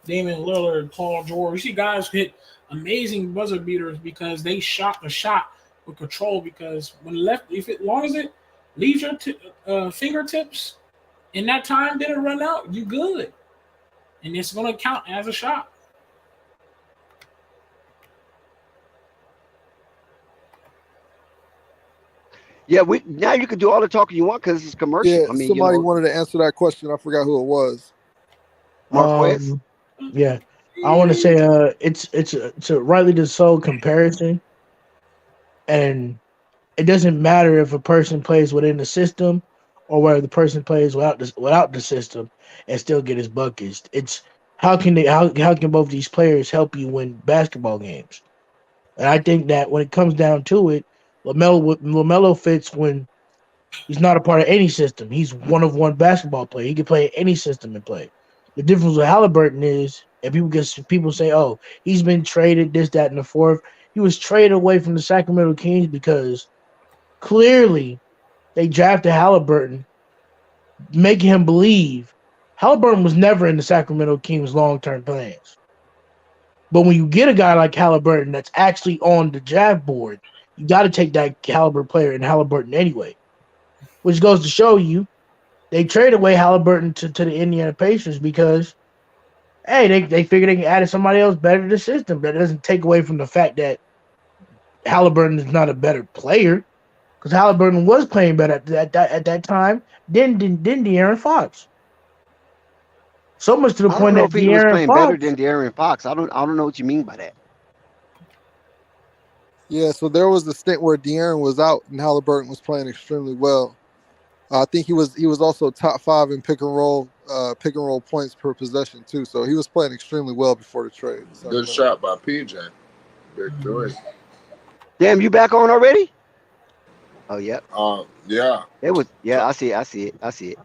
Damian Lillard, Paul George. You see guys hit amazing buzzer beaters because they shot the shot with control. Because when long as it leaves your fingertips and that time didn't run out, you good, and it's gonna count as a shot. Yeah, now you can do all the talking you want because it's commercial. Yeah, I mean, somebody wanted to answer that question. I forgot who it was. Marquez. Yeah, I want to say it's a rightly so comparison, and it doesn't matter if a person plays within the system or whether the person plays without the system and still get his buckets. It's how can both these players help you win basketball games? And I think that when it comes down to it, LaMelo fits when he's not a part of any system. He's one basketball player. He can play any system and play. The difference with Haliburton is, and people say, oh, he's been traded, this, that, and the fourth. He was traded away from the Sacramento Kings because clearly they drafted Haliburton, making him believe Haliburton was never in the Sacramento Kings' long-term plans. But when you get a guy like Haliburton that's actually on the draft board, you got to take that caliber player in Haliburton anyway, which goes to show you they traded away Haliburton to the Indiana Pacers because, hey, they figured they can add somebody else better to the system. That doesn't take away from the fact that Haliburton is not a better player, because Haliburton was playing better at that time than De'Aaron Fox. So much to the point that he was playing better than De'Aaron Fox. I don't know what you mean by that. Yeah, so there was a stint where De'Aaron was out and Haliburton was playing extremely well. I think he was also top 5 in pick and roll points per possession too. So he was playing extremely well before the trade. Good shot by PJ. Big three. Damn, you back on already? Oh, yep. Yeah. It was. Yeah, So, I see it.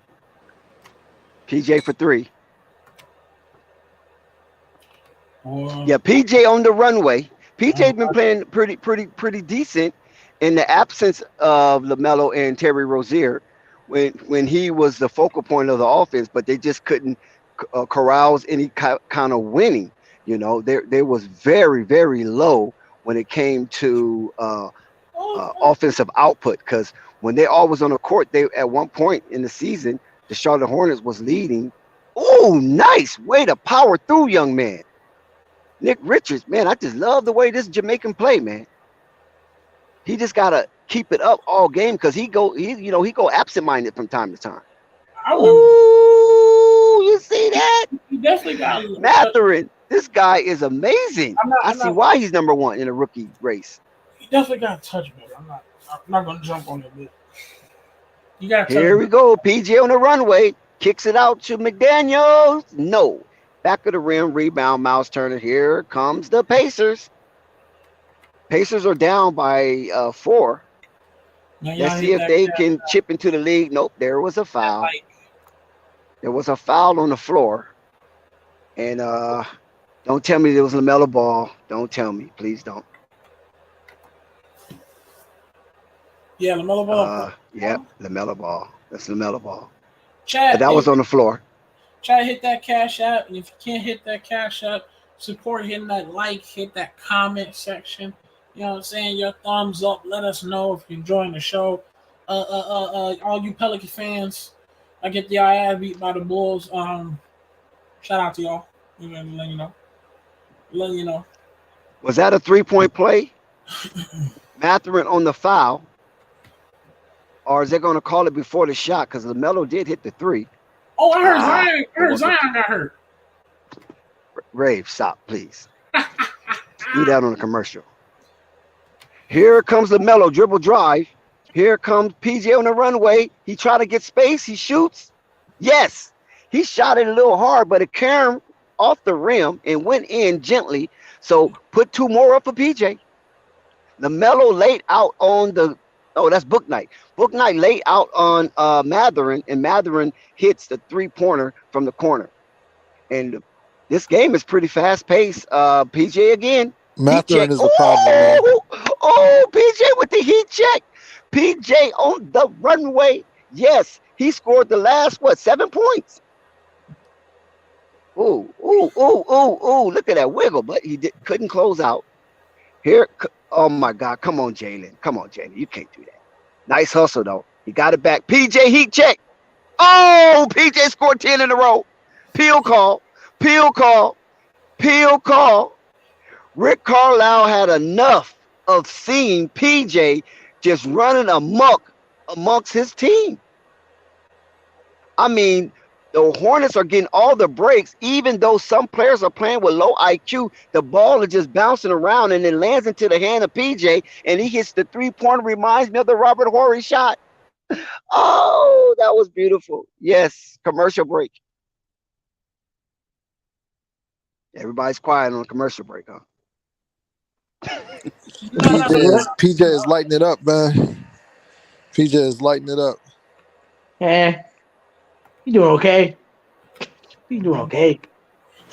PJ for 3. Yeah, PJ on the runway. PJ been playing pretty decent in the absence of Lamelo and Terry Rozier when he was the focal point of the offense, but they just couldn't carouse any kind of winning. You know, they was very low when it came to offensive output, because when they all was on the court, they at one point in the season, the Charlotte Hornets was leading. Oh, nice way to power through, young man. Nick Richards, man, I just love the way this Jamaican play, man. He just gotta keep it up all game, because he go absent-minded from time to time. Ooh, you see that? He definitely got Mathurin. This guy is amazing. I see why he's number 1 in a rookie race. He definitely got a touch better. I'm not gonna jump on it, but you got. Here we go. PJ on the runway, kicks it out to McDaniels. No. Back of the rim, rebound, Miles Turner. Here comes the Pacers. Pacers are down by 4. Let's see if they can chip into the league. Nope, there was a foul. There was a foul on the floor. And don't tell me there was Lamelo Ball. Don't tell me. Please don't. Yeah, Lamelo Ball. Yeah, Lamelo Ball. That's Lamelo Ball. Chad, but that was on the floor. Try to hit that cash app, and if you can't hit that cash app, support hitting that like, hit that comment section. You know what I'm saying? Your thumbs up. Let us know if you're enjoying the show. All you Pelican fans, I get the ass beat by the Bulls. Shout out to y'all. Letting you know. Was that a 3-point play? Mathurin on the foul, or is they going to call it before the shot? Because Lamelo did hit the 3. Oh, I heard Zion. Zion got hurt. Rave, stop, please. Do that on a commercial. Here comes Lamelo, dribble drive. Here comes PJ on the runway. He tried to get space. He shoots. Yes, he shot it a little hard, but it came off the rim and went in gently. So put 2 more up for PJ. Lamelo laid out on the. Oh, that's Book Night. Book Night laid out on Mathurin, and Mathurin hits the 3-pointer from the corner. And this game is pretty fast-paced. PJ again. Mathurin is the problem, man. Oh, PJ with the heat check. PJ on the runway. Yes, he scored the last, 7 points? Ooh. Look at that wiggle, but he couldn't close out. Here, oh my God, come on, Jalen. You can't do that. Nice hustle, though. He got it back. PJ heat check. Oh, PJ scored 10 in a row. Peel call. Rick Carlisle had enough of seeing PJ just running amok amongst his team. I mean, the Hornets are getting all the breaks, even though some players are playing with low IQ. The ball is just bouncing around and then lands into the hand of PJ, and he hits the 3-pointer. Reminds me of the Robert Horry shot. Oh, that was beautiful. Yes, commercial break. Everybody's quiet on a commercial break, huh? PJ is lighting it up, man. PJ is lighting it up. You doing okay? You doing okay?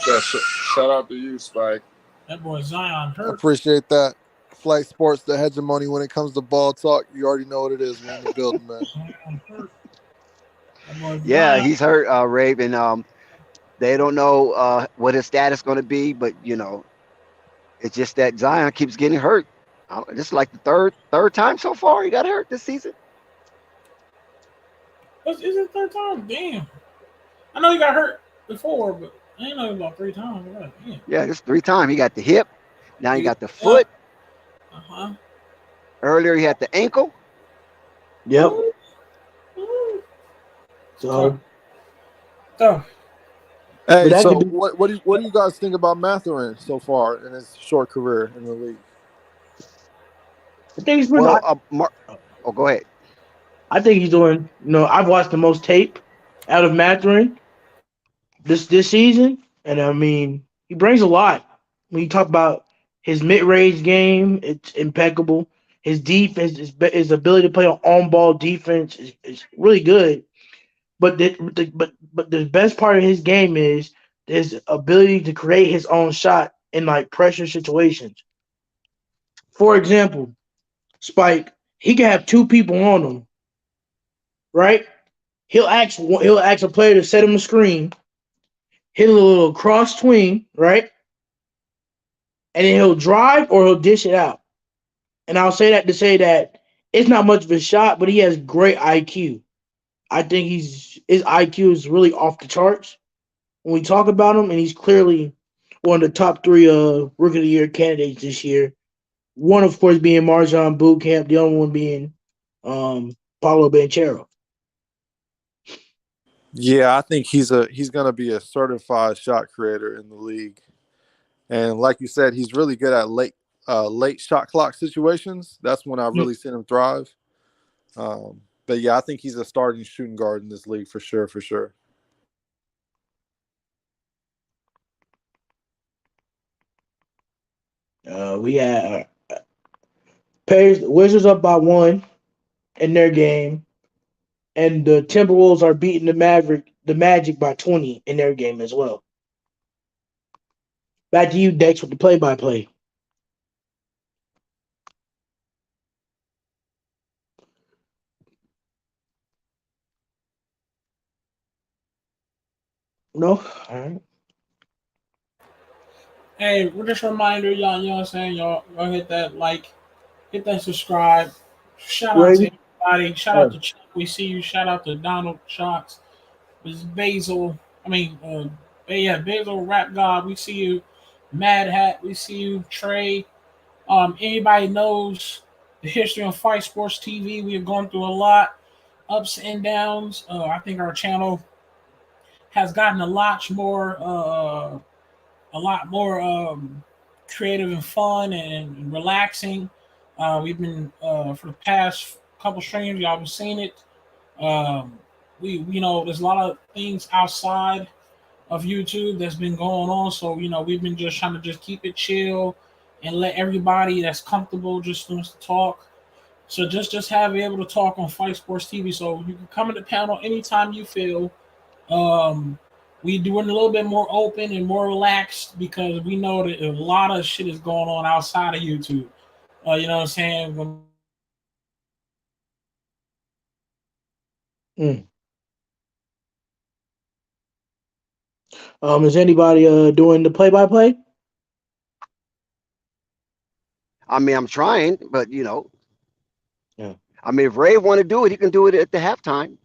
Yeah, shout out to you, Spike. That boy Zion hurt. Appreciate that. Flight Sports, the hegemony when it comes to ball talk. You already know what it is. We're in the building, man. Yeah, he's hurt, Rabe, and they don't know what his status is going to be, but it's just that Zion keeps getting hurt. This is like the third time so far he got hurt this season. Is it 3rd time? Damn. I know he got hurt before, but I ain't know about 3 times. Yeah, this 3 times. He got the hip. Now he got the foot. Earlier he had the ankle. Yep. So. Hey, so what do you guys think about Mathurin so far in his short career in the league? I think he's pretty. Go ahead. I think he's doing. I've watched the most tape out of Mathurin this season, and I mean, he brings a lot. When you talk about his mid-range game, it's impeccable. His defense, his ability to play on ball defense is really good. But the best part of his game is his ability to create his own shot in like pressure situations. For example, Spike, he can have two people on him, right? He'll ask a player to set him a screen, hit a little cross swing, right? And then he'll drive or he'll dish it out. And I'll say that to say that it's not much of a shot, but he has great IQ. I think his IQ is really off the charts when we talk about him, and he's clearly one of the top three rookie of the year candidates this year. One, of course, being Marjon Bootcamp, the other one being Paulo Banchero. Yeah, I think he's gonna be a certified shot creator in the league. And like you said, he's really good at late shot clock situations. That's when I really seen him thrive. But yeah, I think he's a starting shooting guard in this league for sure, for sure. We had Wizards up by 1 in their game, and the Timberwolves are beating the Magic by 20 in their game as well. Back to you, Dex, with the play-by-play. No? All right. Hey, just a reminder, y'all, you know what I'm saying? Y'all go hit that like, hit that subscribe. Shout out to Ready? everybody. Shout out to Chuck. We see you. Shout out to Donald Shots. This is Basil. Basil Rap God. We see you. Mad Hat. We see you. Trey. Anybody knows the history of Fight Sports TV? We have gone through a lot, ups and downs. I think our channel has gotten a lot more creative and fun and relaxing. We've been for the past couple streams, y'all been seeing it. There's a lot of things outside of YouTube that's been going on, so we've been just trying to just keep it chill and let everybody that's comfortable just wants to talk. So just have be able to talk on Fight Sports TV. So you can come in the panel anytime you feel. We doing a little bit more open and more relaxed because we know that a lot of shit is going on outside of YouTube. You know what I'm saying? Is anybody doing the play-by-play? I mean, I'm trying, but Yeah. I mean, if Ray want to do it, he can do it at the halftime.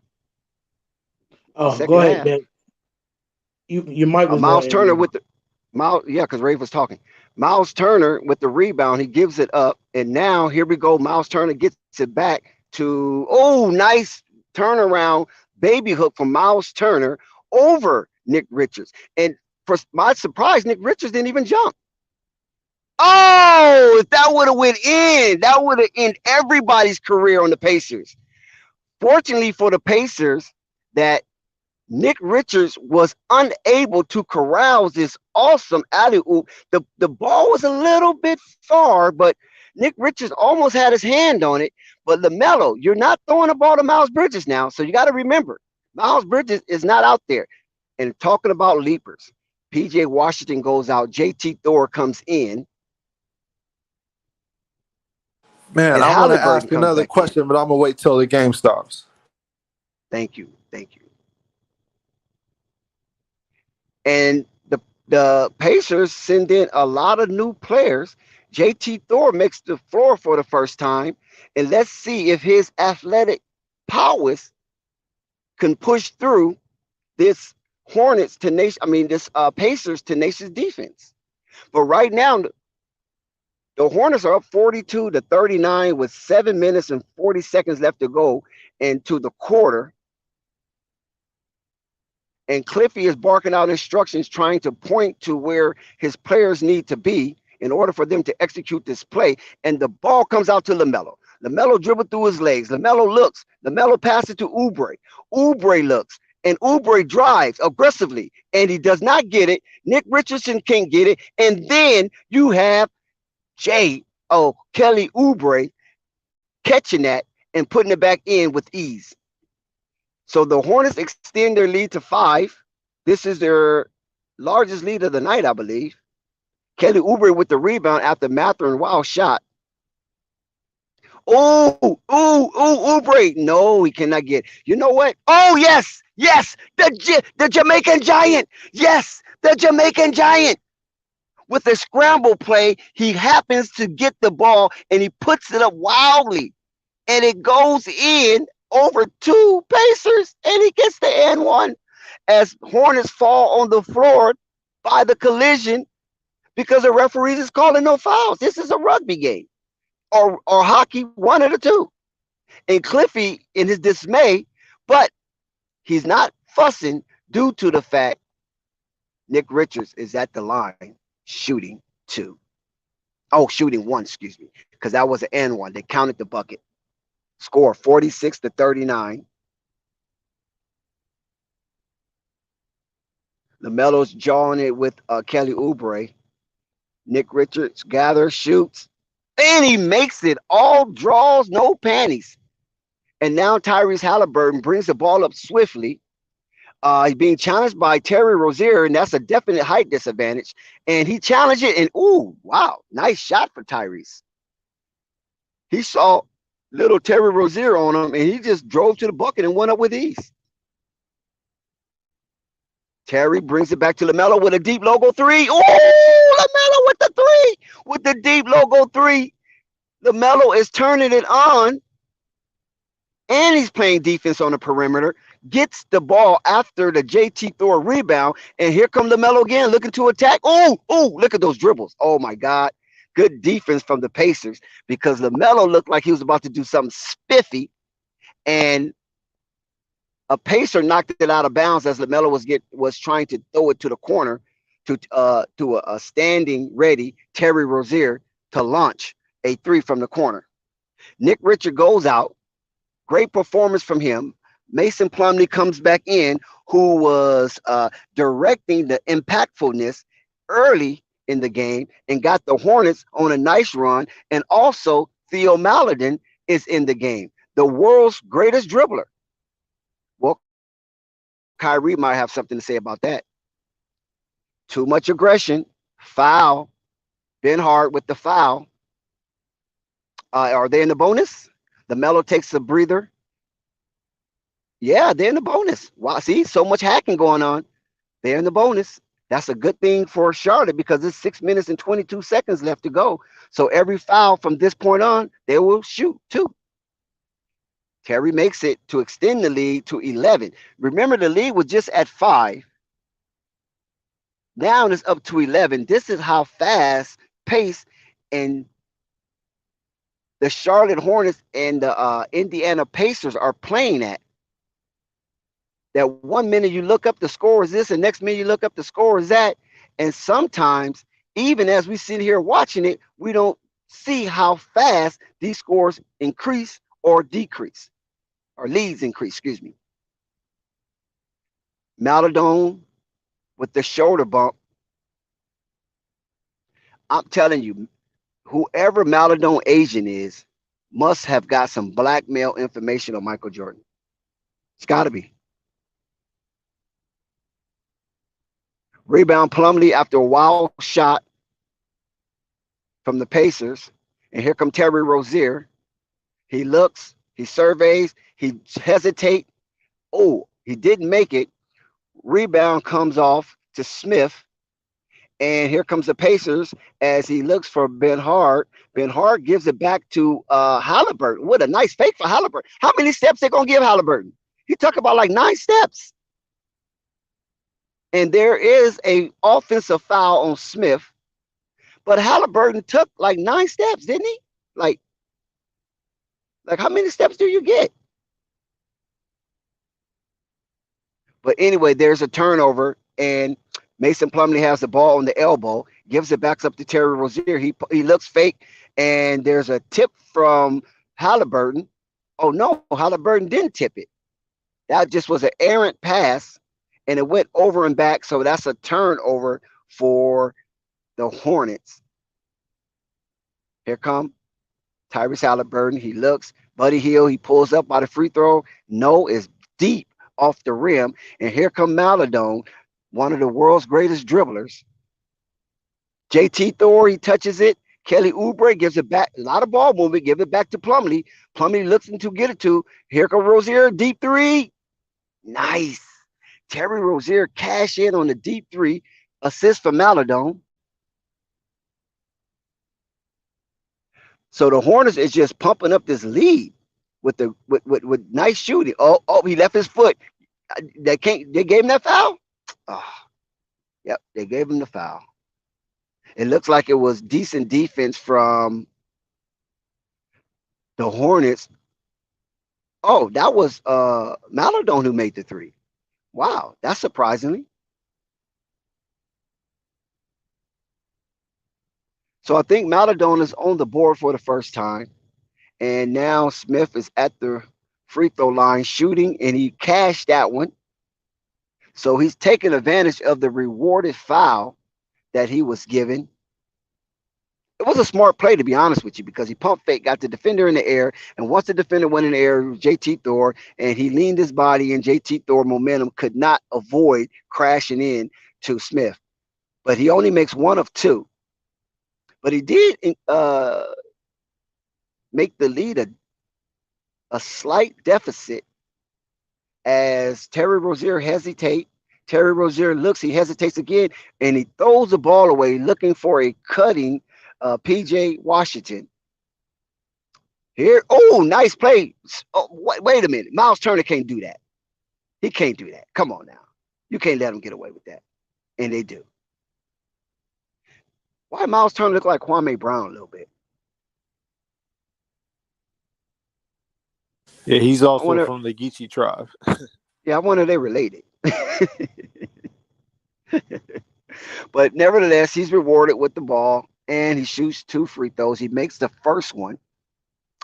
Oh, Second go ahead, half. man. Your mic was Miles going. Turner with the because Ray was talking. Miles Turner with the rebound, he gives it up, and now here we go. Miles Turner gets it back to nice turnaround baby hook from Miles Turner over Nick Richards, and for my surprise, Nick Richards didn't even jump. Oh, if that would have went in, that would have ended everybody's career on the Pacers. Fortunately for the Pacers, that Nick Richards was unable to corral this awesome alley-oop. The ball was a little bit far, but Nick Richards almost had his hand on it. But Lamelo, you're not throwing the ball to Miles Bridges now, so you got to remember, Miles Bridges is not out there. And talking about leapers, P.J. Washington goes out, J.T. Thor comes in. Man, I want to ask another question, but I'm going to wait till the game stops. Thank you. And the Pacers send in a lot of new players. J.T. Thor makes the floor for the first time. And let's see if his athletic prowess can push through this Pacers tenacious defense. But right now, the Hornets are up 42-39 with 7 minutes and 40 seconds left to go into the quarter. And Cliffy is barking out instructions, trying to point to where his players need to be in order for them to execute this play. And the ball comes out to Lamelo. Lamelo dribbled through his legs. Lamelo looks. Lamelo passes to Oubre. Oubre looks. And Oubre drives aggressively. And he does not get it. Nick Richardson can't get it. And then you have Kelly Oubre catching that and putting it back in with ease. So the Hornets extend their lead to 5. This is their largest lead of the night, I believe. Kelly Oubre with the rebound after Mathurin wild shot. Oubre. No, he cannot get. You know what? Oh, yes. The Jamaican Giant. Yes, the Jamaican Giant. With a scramble play, he happens to get the ball and he puts it up wildly. And it goes in over 2 Pacers and he gets the and one as Hornets fall on the floor by the collision because the referees is calling no fouls. This is a rugby game or hockey, one of the two. And Cliffy in his dismay, but he's not fussing due to the fact Nick Richards is at the line shooting 2. Oh, shooting 1, excuse me, because that was an and one. They counted the bucket. Score 46-39. Lamelo's jawing it with Kelly Oubre. Nick Richards gathers, shoots, and he makes it. All draws, no panties. And now Tyreese Haliburton brings the ball up swiftly. He's being challenged by Terry Rozier, and that's a definite height disadvantage. And he challenged it, and ooh, wow, nice shot for Tyreese. He saw little Terry Rozier on him, and he just drove to the bucket and went up with ease. Terry brings it back to Lamelo with a deep logo 3. Oh, Lamelo with the 3. With the deep logo 3. Lamelo is turning it on. And he's playing defense on the perimeter. Gets the ball after the JT Thor rebound. And here comes Lamelo again looking to attack. Oh, look at those dribbles. Oh, my God. Good defense from the Pacers because Lamelo looked like he was about to do something spiffy. And a Pacer knocked it out of bounds as Lamelo was trying to throw it to the corner to a standing ready Terry Rozier to launch a 3 from the corner. Nick Richards goes out. Great performance from him. Mason Plumlee comes back in, who was directing the impactfulness early in the game and got the Hornets on a nice run. And also Theo Maledon is in the game, the world's greatest dribbler. Well, Kyrie might have something to say about that. Too much aggression, foul. Ben Hart with the foul. Are they in the bonus? Lamelo takes a breather. Yeah, they're in the bonus. Wow, see, so much hacking going on. They're in the bonus. That's a good thing for Charlotte because it's 6 minutes and 22 seconds left to go. So every foul from this point on, they will shoot 2. Terry makes it to extend the lead to 11. Remember, the lead was just at 5. Now it's up to 11. This is how fast pace and the Charlotte Hornets and the Indiana Pacers are playing at. That 1 minute you look up the score is this, and next minute you look up the score is that. And sometimes, even as we sit here watching it, we don't see how fast these scores increase or decrease, or leads increase, excuse me. Maledon with the shoulder bump. I'm telling you, whoever Maledon agent is must have got some blackmail information on Michael Jordan. It's got to be. Rebound Plumlee after a wild shot from the Pacers. And here comes Terry Rozier. He looks, he surveys, he hesitates. Oh, he didn't make it. Rebound comes off to Smith. And here comes the Pacers as he looks for Ben Hart. Ben Hart gives it back to Haliburton. What a nice fake for Haliburton. How many steps they going to give Haliburton? He talked about like 9 steps. And there is a offensive foul on Smith. But Haliburton took like 9 steps, didn't he? Like how many steps do you get? But anyway, there's a turnover, and Mason Plumlee has the ball on the elbow, gives it back up to Terry Rozier. He looks fake, and there's a tip from Haliburton. Oh, no, Haliburton didn't tip it. That just was an errant pass, and it went over and back, so that's a turnover for the Hornets. Here come Tyreese Haliburton, he looks. Buddy Hield, he pulls up by the free throw. No, it's deep off the rim. And here come Maladone, one of the world's greatest dribblers. JT Thor, he touches it. Kelly Oubre gives it back. A lot of ball movement. Give it back to Plumlee. Plumlee looks into get it to. Here comes Rozier. Deep three. Nice. Terry Rozier cash in on the deep three. Assist for Maladone. So the Hornets is just pumping up this lead with nice shooting. Oh, he left his foot. They gave him that foul? Oh, yep, they gave him the foul. It looks like it was decent defense from the Hornets. Oh, that was Maladone who made the three. Wow, that's surprisingly. So I think Maladone is on the board for the first time. And now Smith is at the free throw line shooting, and he cashed that one. So he's taking advantage of the rewarded foul that he was given. It was a smart play, to be honest with you, because he pump fake, got the defender in the air, and once the defender went in the air, it was JT Thor, and he leaned his body, and JT Thor momentum could not avoid crashing in to Smith. But he only makes one of two. But he did make the lead a slight deficit as Terry Rozier hesitates. Terry Rozier looks, he hesitates again, and he throws the ball away looking for a cutting PJ Washington. Here, oh, nice play. Oh, wait a minute. Miles Turner can't do that. He can't do that. Come on now. You can't let him get away with that. And they do. Why Miles Turner look like Kwame Brown a little bit? Yeah, he's also from the Geechee tribe. Yeah, I wonder if they related. But nevertheless, he's rewarded with the ball, and he shoots 2 free throws. He makes the first one,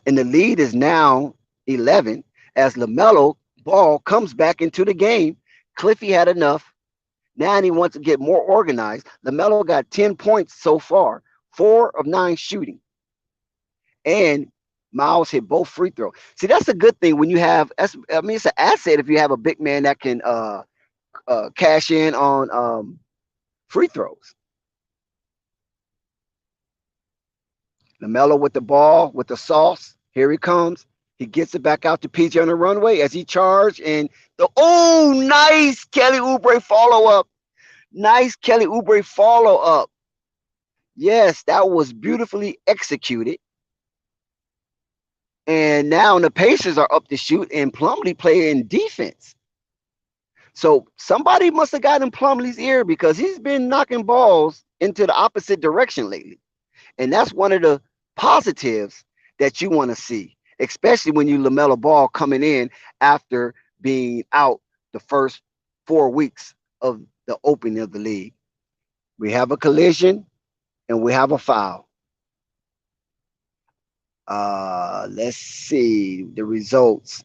and the lead is now 11 as Lamelo Ball comes back into the game. Cliffy had enough. Now he wants to get more organized. Lamelo got 10 points so far, 4 of 9 shooting. And Miles hit both free throws. See, that's a good thing when you have, it's an asset if you have a big man that can cash in on free throws. Lamelo with the ball, with the sauce. Here he comes. He gets it back out to PJ on the runway as he charged. And nice Kelly Oubre follow-up. Nice Kelly Oubre follow-up. Yes, that was beautifully executed. And now the Pacers are up to shoot, and Plumlee playing defense. So somebody must have gotten Plumlee's ear because he's been knocking balls into the opposite direction lately. And that's one of the positives that you want to see, especially when you Lamelo Ball coming in after being out the first 4 weeks of the opening of the league. We have a collision and we have a foul. Let's see the results,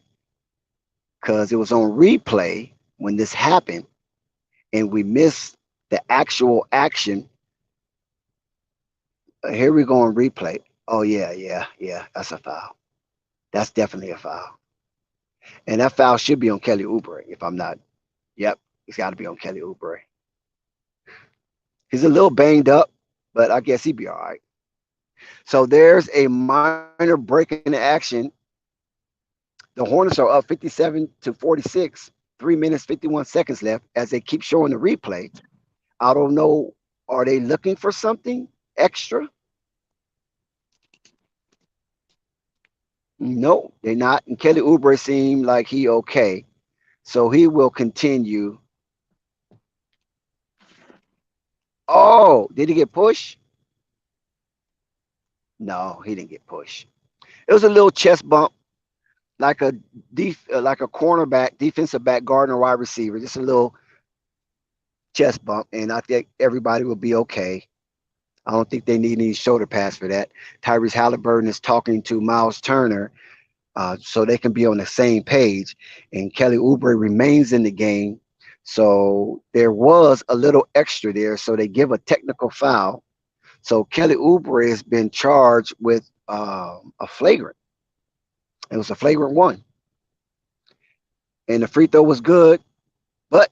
because it was on replay when this happened and we missed the actual action. Here we go on replay. Oh, yeah. That's a foul. That's definitely a foul. And that foul should be on Kelly Oubre, if I'm not. Yep, it's got to be on Kelly Oubre. He's a little banged up, but I guess he'd be all right. So there's a minor break in action. The Hornets are up 57-46, 3 minutes, 51 seconds left as they keep showing the replay. I don't know. Are they looking for something extra? No, they're not. And Kelly Oubre seemed like he okay. So he will continue. Oh, did he get pushed? No, he didn't get pushed. It was a little chest bump, like a cornerback, defensive back, guard, or wide receiver. Just a little chest bump, and I think everybody will be okay. I don't think they need any shoulder pads for that. Tyreese Haliburton is talking to Miles Turner so they can be on the same page, and Kelly Oubre remains in the game. So there was a little extra there, so they give a technical foul. So Kelly Oubre has been charged with a flagrant. It was a flagrant one, and the free throw was good, but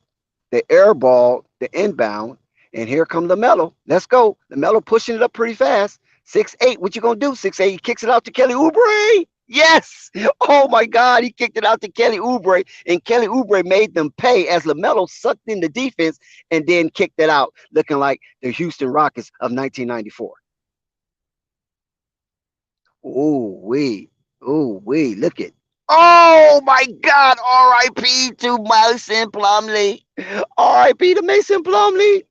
the air ball, the inbound, and here come Lamelo. Let's go. Lamelo pushing it up pretty fast. 6'8". What you gonna do? 6'8". He kicks it out to Kelly Oubre. Yes. Oh my God. He kicked it out to Kelly Oubre, and Kelly Oubre made them pay as Lamelo sucked in the defense and then kicked it out, looking like the Houston Rockets of 1994. Ooh wee. Ooh wee. Look at. Oh my God. R.I.P. to Mason Plumlee. R.I.P. to Mason Plumlee.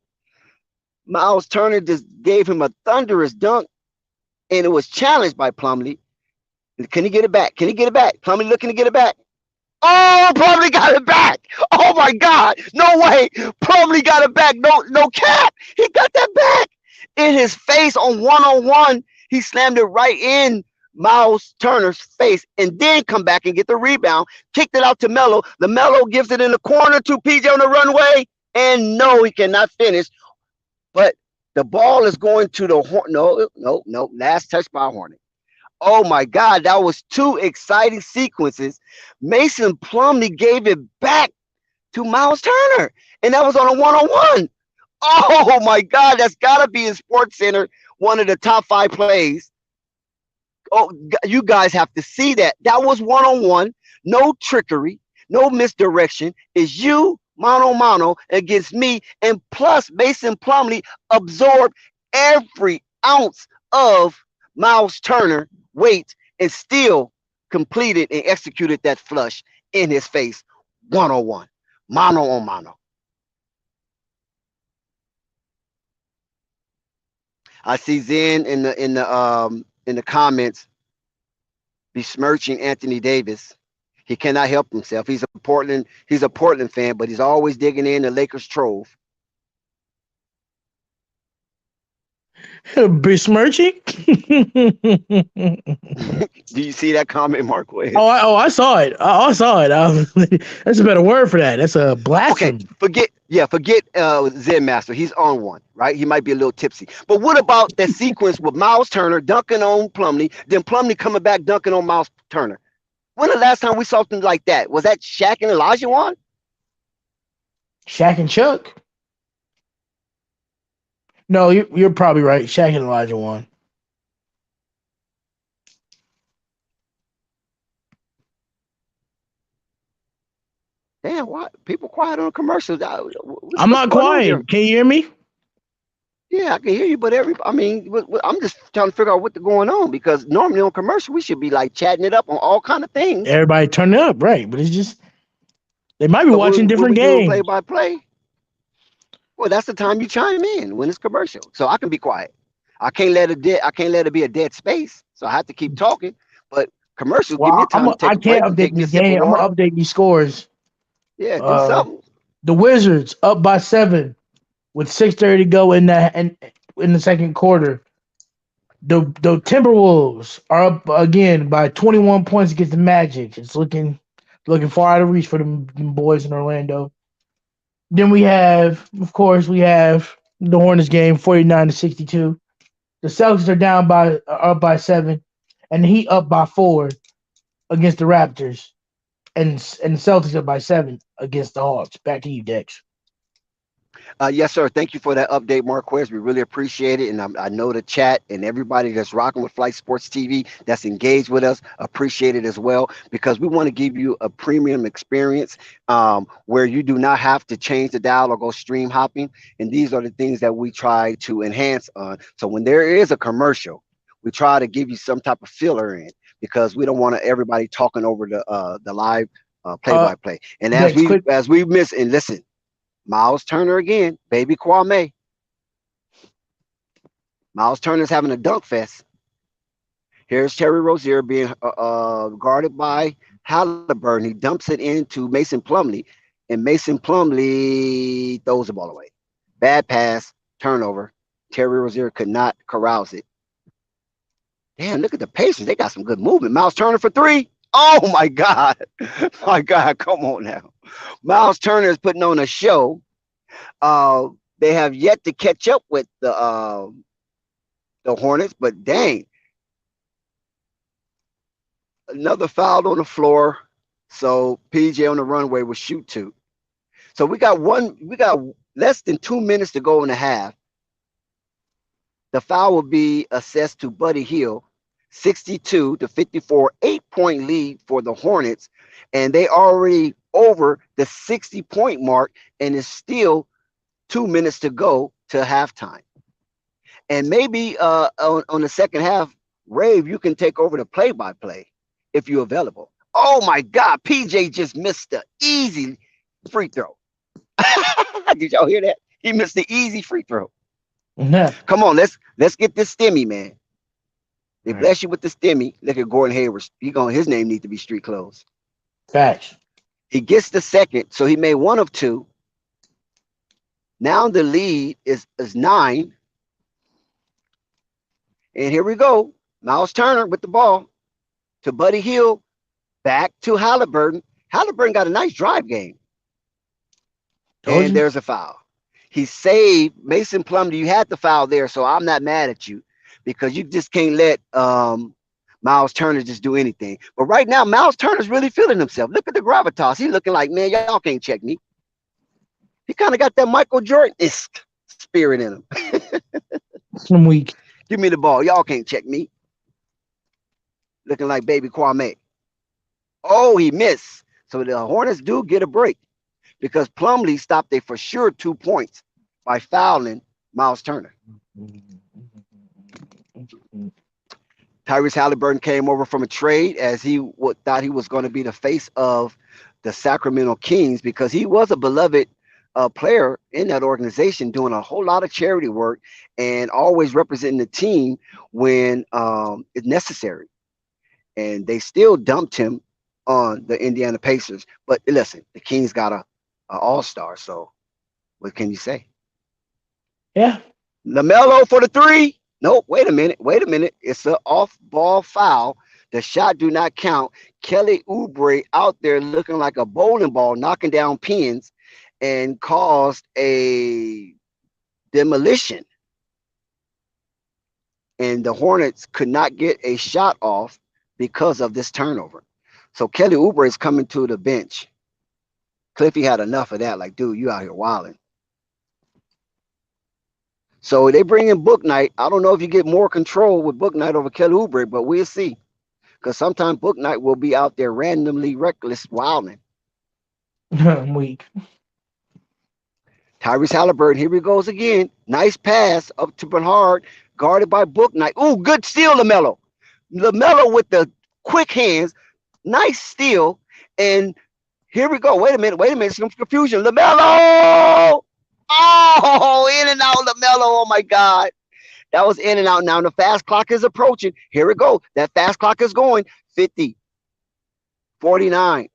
Miles Turner just gave him a thunderous dunk, and it was challenged by Plumlee. Can he get it back? Can he get it back? Plumlee looking to get it back. Oh, Plumlee got it back. Oh my God. No way. Plumlee got it back. No cap. He got that back. In his face on one-on-one. He slammed it right in Miles Turner's face and then come back and get the rebound. Kicked it out to Melo. Lamelo gives it in the corner to PJ on the runway. And no, he cannot finish. But the ball is going to the no. Last touch by Hornet. Oh my God, that was two exciting sequences. Mason Plumlee gave it back to Miles Turner, and that was on a one-on-one. Oh my God, that's got to be in Sports Center, one of the top 5 plays. Oh, you guys have to see that. That was one-on-one, no trickery, no misdirection. It's you mano against me, and plus Mason Plumlee absorbed every ounce of Miles Turner weight and still completed and executed that flush in his face, one-on-one, mano on mano. I see Zen in the comments besmirching Anthony Davis. He cannot help himself. He's a Portland fan, but he's always digging in the Lakers trove. Besmirching? Do you see that comment, Marquez? I saw it. I saw it. That's a better word for that. That's a blasphemy. Okay, forget Zen Master. He's on one, right? He might be a little tipsy. But what about that sequence with Miles Turner dunking on Plumlee, then Plumlee coming back dunking on Miles Turner? When the last time we saw something like that? Was that Shaq and Olajuwon? Shaq and Chuck? No, you're probably right. Shaq and Olajuwon. Damn, what? People quiet on commercials. I'm not quiet. Can you hear me? Yeah, I can hear you, but I'm just trying to figure out what's going on, because normally on commercial we should be like chatting it up on all kind of things. Everybody turn it up, right? But it's just they might be watching different games. Play by play. Well, that's the time you chime in when it's commercial, so I can be quiet. I can't let it be a dead space, so I have to keep talking. But commercials give me time to take a break. I can't update this game. I'm gonna update these scores. Yeah, do something. The Wizards up by 7 with 6:30 to go in the second quarter. The Timberwolves are up again by 21 points against the Magic. It's looking far out of reach for them boys in Orlando. Then we have the Hornets game 49-62. The Celtics are up by 7, and the Heat up by 4 against the Raptors, and the Celtics up by 7 against the Hawks. Back to you, Dex. Yes, sir. Thank you for that update, Marquez. We really appreciate it. And I know the chat and everybody that's rocking with Flight Sports TV that's engaged with us appreciate it as well, because we want to give you a premium experience where you do not have to change the dial or go stream hopping. And these are the things that we try to enhance on. So when there is a commercial, we try to give you some type of filler in, because we don't want everybody talking over the live play-by-play. And as we miss, and listen, Miles Turner again, baby Kwame. Miles Turner's having a dunk fest. Here's Terry Rozier being guarded by Haliburton. He dumps it into Mason Plumlee, and Mason Plumlee throws the ball away. Bad pass, turnover. Terry Rozier could not carouse it. Damn, look at the Pacers. They got some good movement. Miles Turner for 3. Oh, my God. My God, come on now. Miles Turner is putting on a show. They have yet to catch up with the the Hornets, but dang, another foul on the floor. So PJ on the runway will shoot two. So we got less than 2 minutes to go in the half. The foul will be assessed to Buddy Hield, 62-54, 8-point lead for the Hornets, and they already over the 60-point mark, and it's still 2 minutes to go to halftime. And maybe on the second half, Rave, you can take over the play-by-play if you're available. Oh my God, PJ just missed the easy free throw. Did y'all hear that? He missed the easy free throw. Yeah. Come on, let's get this stimmy, man. They Right. bless you with the stimmy. Look at Gordon Hayward. His name needs to be street clothes. Facts. He gets the second, so he made one of two. Now the lead is 9. And here we go. Miles Turner with the ball to Buddy Hield. Back to Haliburton. Haliburton got a nice drive game. And there's a foul. He saved Mason Plumlee. You had the foul there, so I'm not mad at you because you just can't let Miles Turner just do anything. But right now, Miles Turner's really feeling himself. Look at the gravitas. He's looking like, man, y'all can't check me. He kind of got that Michael Jordan-esque spirit in him. I'm weak. Give me the ball. Y'all can't check me. Looking like baby Kwame. Oh, he missed. So the Hornets do get a break because Plumlee stopped a for sure 2 points by fouling Miles Turner. Tyreese Haliburton came over from a trade as he thought he was going to be the face of the Sacramento Kings because he was a beloved player in that organization doing a whole lot of charity work and always representing the team when it's necessary. And they still dumped him on the Indiana Pacers. But listen, the Kings got a all-star, so what can you say? Yeah. Lamelo for the three. No, wait a minute. It's an off-ball foul. The shot do not count. Kelly Oubre out there looking like a bowling ball, knocking down pins and caused a demolition. And the Hornets could not get a shot off because of this turnover. So Kelly Oubre is coming to the bench. Cliffy had enough of that. Like, dude, you out here wilding. So they bring in Book Knight. I don't know if you get more control with Book Knight over Kelly Oubre, but we'll see. Because sometimes Book Knight will be out there randomly reckless wilding. I'm weak. Tyrese Haliburton, here he goes again. Nice pass up to Bernard, guarded by Book Knight. Ooh, good steal, Lamelo. Lamelo with the quick hands. Nice steal. And here we go. Wait a minute. Some confusion. Lamelo! Oh, in and out, Lamelo. Oh, my God. That was in and out. Now the fast clock is approaching. Here we go. That fast clock is going. 50, 49.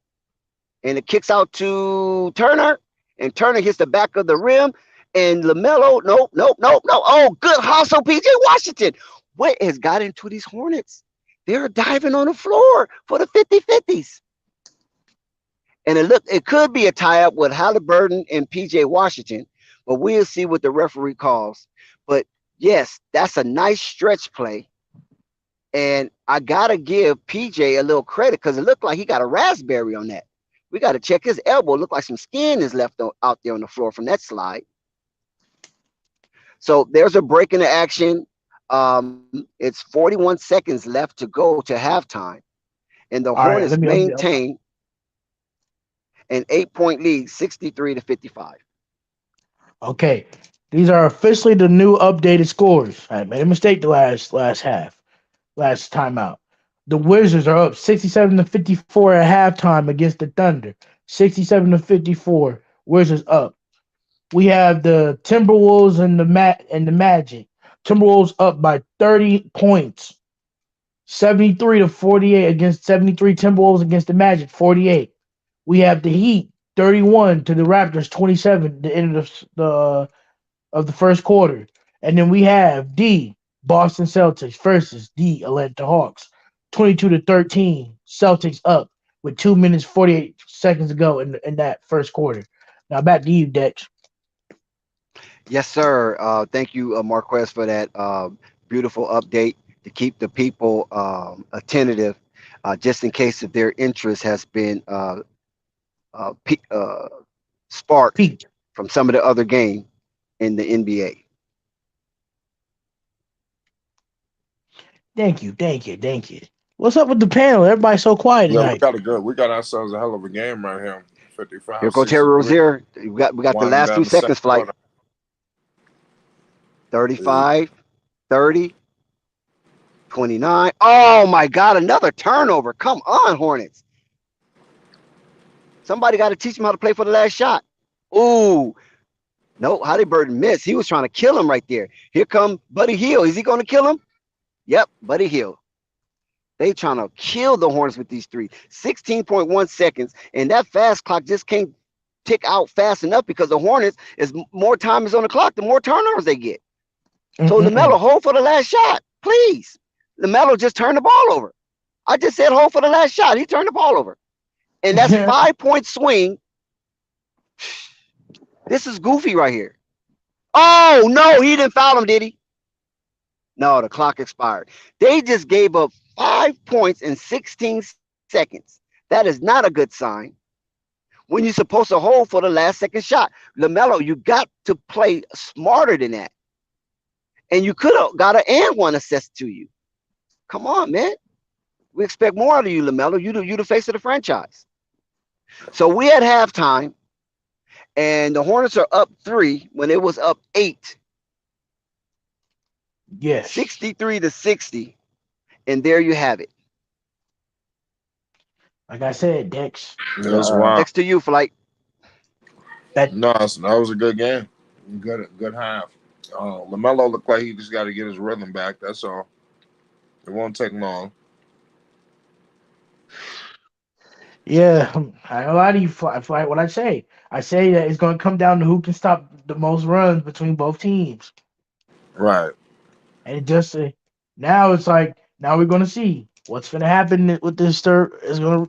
And it kicks out to Turner. And Turner hits the back of the rim. And Lamelo, nope. Oh, good hustle, PJ Washington. What has got into these Hornets? They're diving on the floor for the 50-50s. And it could be a tie-up with Haliburton and PJ Washington, but we'll see what the referee calls. But yes, that's a nice stretch play. And I got to give PJ a little credit because it looked like he got a raspberry on that. We got to check his elbow. It looked like some skin is left out there on the floor from that slide. So there's a break in the action. It's 41 seconds left to go to halftime. And the Hornets maintain an 8-point lead, 63-55. Okay. These are officially the new updated scores. I made a mistake the last timeout. The Wizards are up 67-54 at halftime against the Thunder. 67-54. Wizards up. We have the Timberwolves and the Magic. Timberwolves up by 30 points. 73-48 against 73. Timberwolves against the Magic, 48. We have the Heat 31 to the Raptors 27 the end of the first quarter. And then we have the Boston Celtics versus the Atlanta Hawks 22-13. Celtics up with 2 minutes 48 seconds to go in that first quarter. Now back to you, Dex. Yes, sir. Thank you, Marquez, for that beautiful update to keep the people attentive, just in case if their interest has been sparked Peaked. from some of the other game in the NBA. Thank you. What's up with the panel? Everybody's so quiet Yeah, tonight. we got ourselves a hell of a game right here. 55, Here goes Terry 63. Rozier. We got the Winding last down 2 the second seconds, Flight. quarter. 35, 30, 29. Oh my God, another turnover. Come on, Hornets. Somebody got to teach him how to play for the last shot. Ooh. No, Haliburton missed. He was trying to kill him right there. Here come Buddy Hield. Is he going to kill him? Yep, Buddy Hield. They trying to kill the Hornets with these threes. 16.1 seconds, and that fast clock just can't tick out fast enough because the Hornets, is more time is on the clock, the more turnovers they get. So Lamelo, hold for the last shot, please. Lamelo just turned the ball over. I just said hold for the last shot. He turned the ball over. And that's 5-point swing. This is goofy right here. Oh, no, he didn't foul him, did he? No, the clock expired. They just gave up 5 points in 16 seconds. That is not a good sign when you're supposed to hold for the last second shot. Lamelo, you got to play smarter than that. And you could have got an and one assist to you. Come on, man. We expect more out of you, Lamelo. You the face of the franchise. So we had halftime, and the Hornets are up 3 when it was up 8. Yes. 63-60. And there you have it. Like I said, Dex. That's wild. Next to you, Flight. That was a good game. Good half. Lamelo looked like he just got to get his rhythm back. That's all. It won't take long. Yeah, I don't lie to you, Flight. What I say that it's going to come down to who can stop the most runs between both teams. Right. And it just now it's like now we're going to see what's going to happen with this third.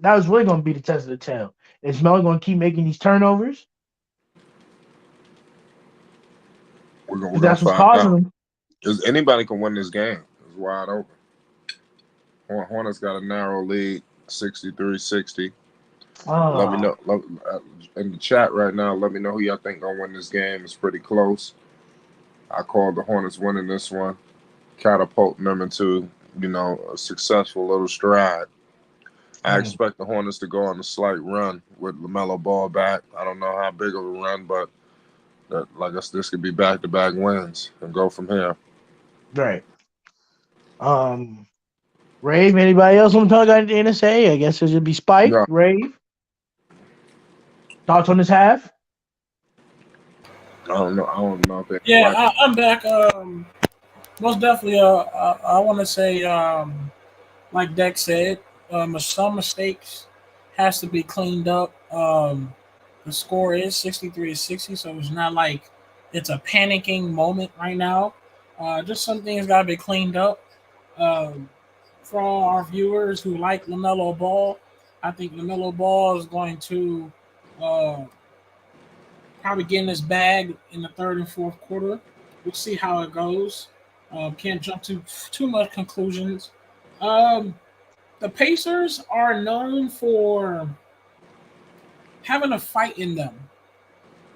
Now it's really going to be the test of the tail. Is Melo going to keep making these turnovers? We're That's gonna what's causing them. Because anybody can win this game. It's wide open. Hornets got a narrow lead, 63-60. Let me know in the chat right now. Let me know who y'all think gonna win this game. It's pretty close. I called the Hornets winning this one, catapulting them into a successful little stride. I expect the Hornets to go on a slight run with LaMelo Ball back. I don't know how big of a run, but this could be back-to-back wins and go from here. Right. Rave, anybody else want to talk about the NSA? I guess it should be Spike. Yeah. Rave. Thoughts on this half? I don't know. Yeah, I'm back. Most definitely. I want to say, like Dex said, some mistakes has to be cleaned up. The score is 63-60, so it's not like it's a panicking moment right now. Just some things got to be cleaned up. For all our viewers who like LaMelo Ball, I think LaMelo Ball is going to probably get in his bag in the third and fourth quarter. We'll see how it goes. Can't jump to too much conclusions. The Pacers are known for having a fight in them,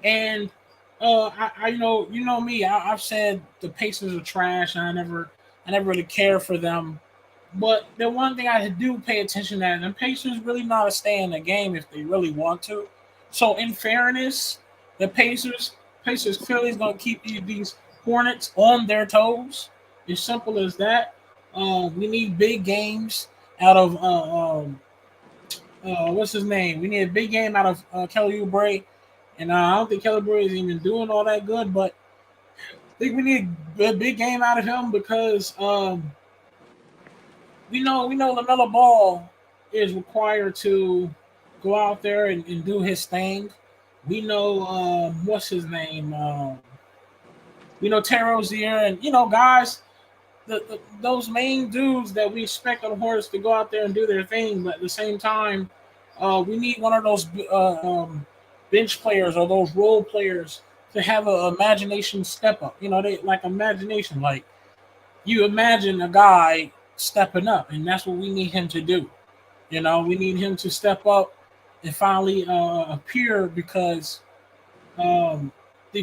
and I you know me. I've said the Pacers are trash, and I never really care for them. But the one thing I do pay attention to, the Pacers really know how to stay in the game if they really want to. So in fairness, the Pacers clearly is going to keep these Hornets on their toes. As simple as that. We need big games out of what's his name? We need a big game out of Kelly Oubre, and I don't think Kelly Oubre is even doing all that good. But I think we need a big game out of him because we know LaMelo Ball is required to go out there and do his thing. We know what's his name. We know Terry Rozier, and guys, those main dudes that we expect on the Hornets to go out there and do their thing. But at the same time, we need one of those bench players or those role players to have an imagination step up. They like imagination, like you imagine a guy stepping up, and that's what we need him to do. We need him to step up and finally appear because the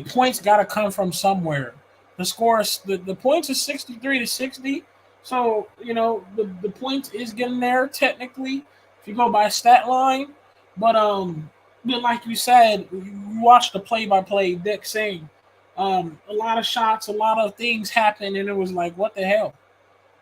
points got to come from somewhere. The score is the points is 63-60. So, the points is getting there technically if you go by stat line. But like you said, you watched the play-by-play, Dick saying a lot of shots, a lot of things happened, and it was like, what the hell?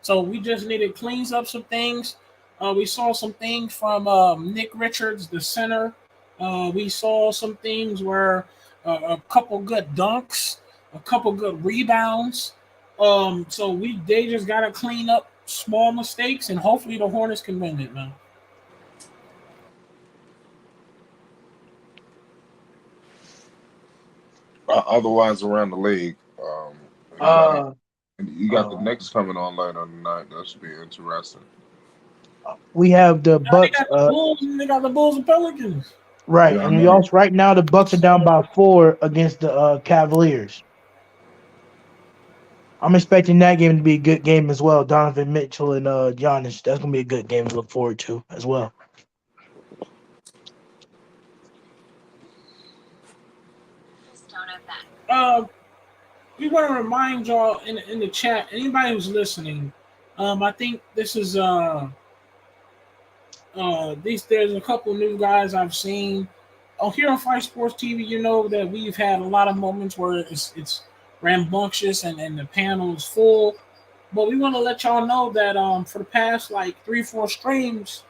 So we just needed cleans up some things. We saw some things from Nick Richards, the center. We saw some things where a couple good dunks, a couple good rebounds. So they just gotta clean up small mistakes, and hopefully the Hornets can win it, man. Otherwise, around the league, you got the Knicks coming on later tonight. That should be interesting. We have the Bucks. They got the Bulls and Pelicans. Right, and we also right now the Bucks are down by 4 against the Cavaliers. I'm expecting that game to be a good game as well. Donovan Mitchell and Giannis. That's gonna be a good game to look forward to as well. We want to remind y'all in the chat, anybody who's listening, I think this is there's a couple new guys I've seen. Here on Fight Sports TV, you know that we've had a lot of moments where it's rambunctious and the panel is full. But we want to let y'all know that for the past like 3-4 streams,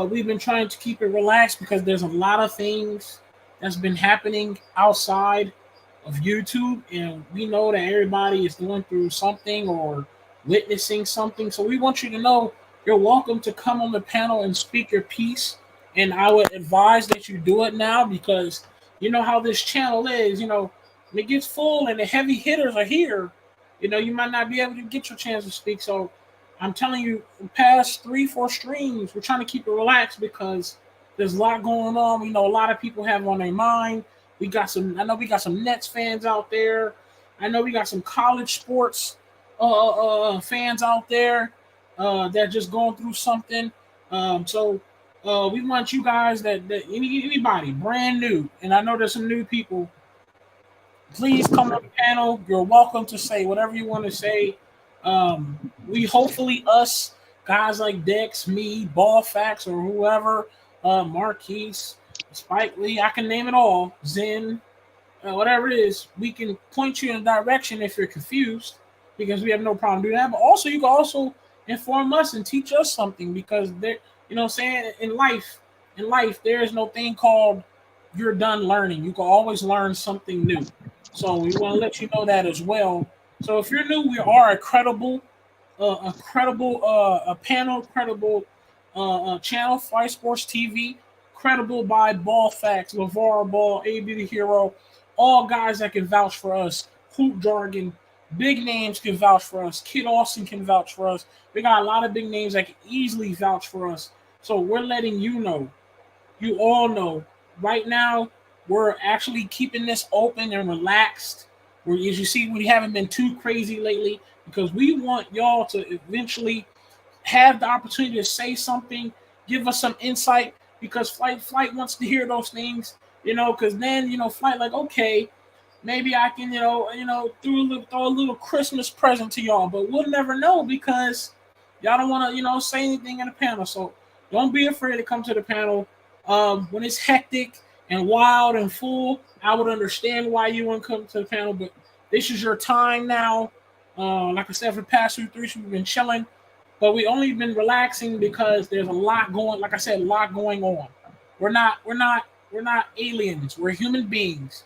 we've been trying to keep it relaxed because there's a lot of things that's been happening outside of YouTube, and we know that everybody is going through something or witnessing something. So we want you to know you're welcome to come on the panel and speak your piece. And I would advise that you do it now because you know how this channel is. When it gets full and the heavy hitters are here, you might not be able to get your chance to speak. So I'm telling you, the past 3-4 streams, we're trying to keep it relaxed because there's a lot going on. We know a lot of people have on their mind. I know we got some Nets fans out there. I know we got some college sports fans out there that just going through something. So we want you guys that anybody brand new, and I know there's some new people. Please come on the panel. You're welcome to say whatever you want to say. We hopefully us guys like Dex, me, Ball Facts, or whoever, Marquise, Spike Lee, I can name it all, Zen, whatever it is, we can point you in a direction if you're confused because we have no problem doing that. But also, you can also inform us and teach us something because there, saying in life, there is no thing called you're done learning. You can always learn something new. So we want to let you know that as well. So if you're new, we are a credible panel, credible channel, Fight Sports TV. Credible by Ball Facts, LeVar Ball, AB the Hero, all guys that can vouch for us. Hoop Jargon, big names can vouch for us. Kid Austin can vouch for us. We got a lot of big names that can easily vouch for us. So we're letting you know, you all know, right now we're actually keeping this open and relaxed. As you see, we haven't been too crazy lately because we want y'all to eventually have the opportunity to say something, give us some insight. Because Flight wants to hear those things, because then, Flight like, okay, maybe I can, throw a little Christmas present to y'all, but we'll never know because y'all don't want to, say anything in the panel. So don't be afraid to come to the panel. When it's hectic and wild and full, I would understand why you wouldn't come to the panel, but this is your time now. Like I said, for the past 2 3 we've been chilling. But we only been relaxing because there's a lot going. Like I said, a lot going on. We're not aliens. We're human beings.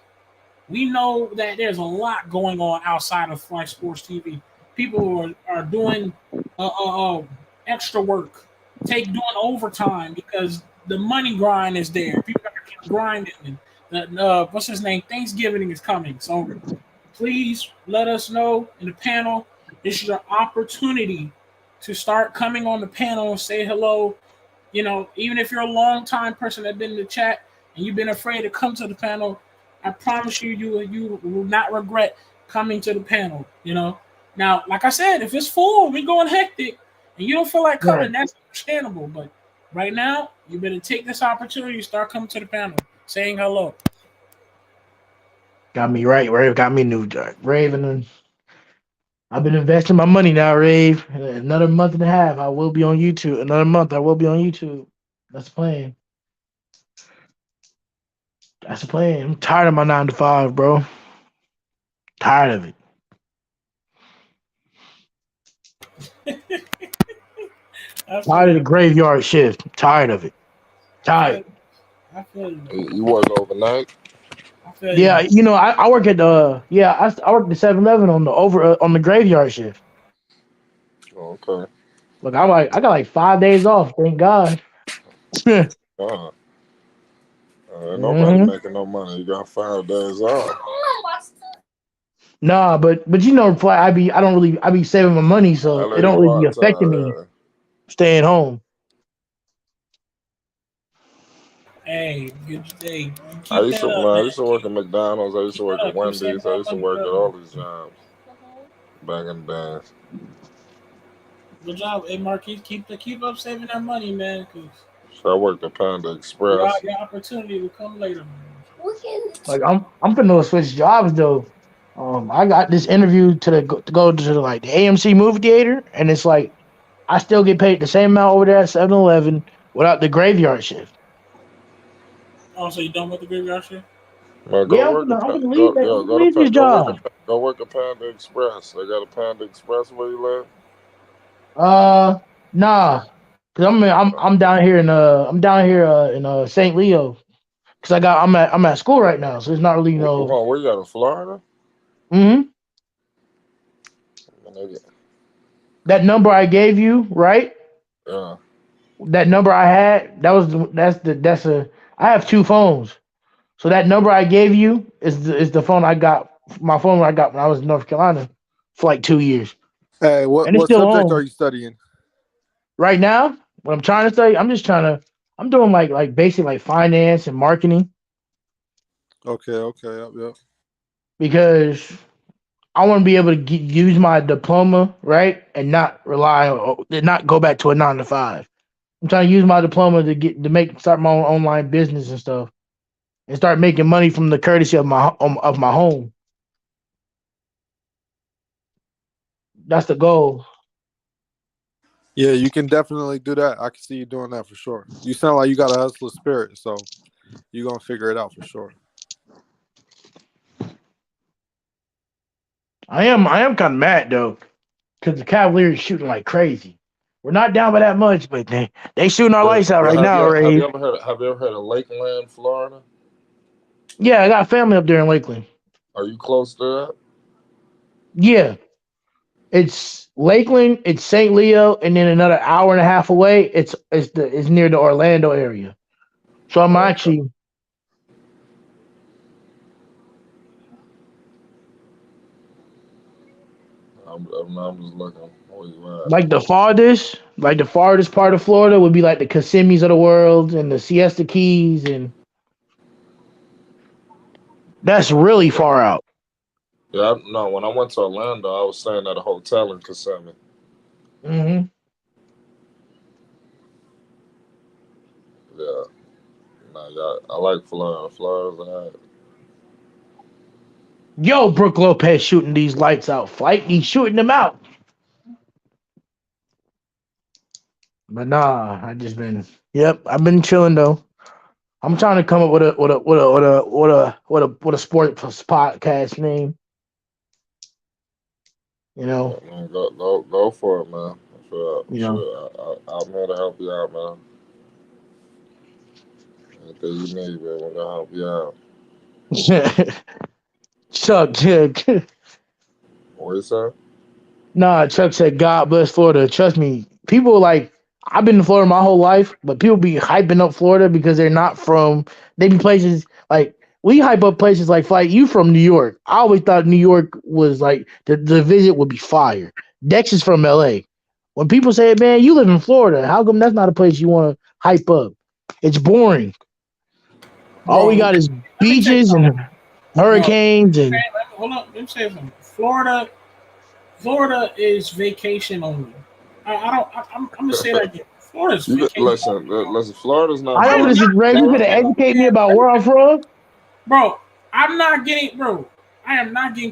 We know that there's a lot going on outside of Fight Sports TV. People are doing extra work, doing overtime because the money grind is there. People are keep grinding. And what's his name? Thanksgiving is coming. So please let us know in the panel. This is your opportunity to start coming on the panel and say hello. Even if you're a long-time person that's been in the chat and you've been afraid to come to the panel, I promise you will not regret coming to the panel. Now, like I said, if it's full, we going hectic, and you don't feel like coming, that's understandable. But right now, you better take this opportunity to start coming to the panel, saying hello. Got me right. Rave got me new job. Rave, and I've been investing my money now, Rave. Another month and a half, I will be on YouTube. Another month, I will be on YouTube. That's the plan. That's the plan. I'm tired of my 9 to 5, bro. Tired of it. Tired of the graveyard shift. Tired of it. Tired. I feel you. You work overnight? Yeah, you know, I work at the I work at the 7-Eleven on the on the graveyard shift. Okay. Look, I got like 5 days off. Thank God. Nobody making no money. You got 5 days off. Nah, but you know, I be saving my money, so it don't really be affecting me staying home. Hey, good day. I used to work at McDonald's. I used to work at Wendy's. I used to work at all these jobs back in the days. Good job, hey Marquis. Keep up saving that money, man. So I worked at Panda Express. Your opportunity will come later, man. Like I'm finna switch jobs though. I got this interview to go to like the AMC movie theater, and it's like I still get paid the same amount over there at 7-Eleven without the graveyard shift. Oh, so you done with the graveyard shift? Well, I'm gonna leave this job. Go work at Panda Express. They got a Panda Express where you live? Nah, cause I'm down here in St. Leo, cause I'm at school right now, so it's not really Where you at in Florida? Mm-hmm. That number I gave you, right? Yeah. That number I had, I have 2 phones. So that number I gave you is the phone I got, my phone I got when I was in North Carolina for like 2 years. Hey, what subject are you studying? Right now, what I'm trying to study, I'm doing like basic like finance and marketing. Okay, yep. Because I want to be able to use my diploma, right, and not not go back to a 9 to 5. I'm trying to use my diploma to start my own online business and stuff, and start making money from the courtesy of my home. That's the goal. Yeah, you can definitely do that. I can see you doing that for sure. You sound like you got a hustler spirit, so you're gonna figure it out for sure. I am kind of mad though, because the Cavaliers shooting like crazy. We're not down by that much, but they shooting our lights out right now, Ray. Have you ever heard of Lakeland, Florida? Yeah, I got family up there in Lakeland. Are you close to that? Yeah. It's Lakeland, it's St. Leo, and then another hour and a half away, it's near the Orlando area. So I'm actually I'm just looking. Where you at? like the farthest part of Florida would be like the Kissimmees of the world and the Siesta Keys, and that's really far out. Yeah, no. When I went to Orlando, I was staying at a hotel in Kissimmee. Mm-hmm. Yeah. No, I like Florida. Florida's alright. Yo, Brooke Lopez shooting these lights out. Flight, he's shooting them out. But nah, I've been chilling though. I'm trying to come up with a sports podcast name. You know. Yeah, man, go for it, man. I'm here to help you out, man. Anything you need, man, we're gonna help you out. Chuck, What you say? Nah, Chuck said, God bless Florida. Trust me, people I've been to Florida my whole life, but people be hyping up Florida because they're not from, they be places like, we hype up places like you from New York. I always thought New York was like, the visit would be fire. Dex is from LA. When people say, man, you live in Florida, how come that's not a place you want to hype up? It's boring. Bro, all we got is beaches and hurricanes and. Hold on, let me say something. Florida Florida is vacation only. I'm gonna say that again. Florida's vacation. Listen. Florida's not I don't going. listen, Ray. You better educate me about where I'm from, bro. I am not getting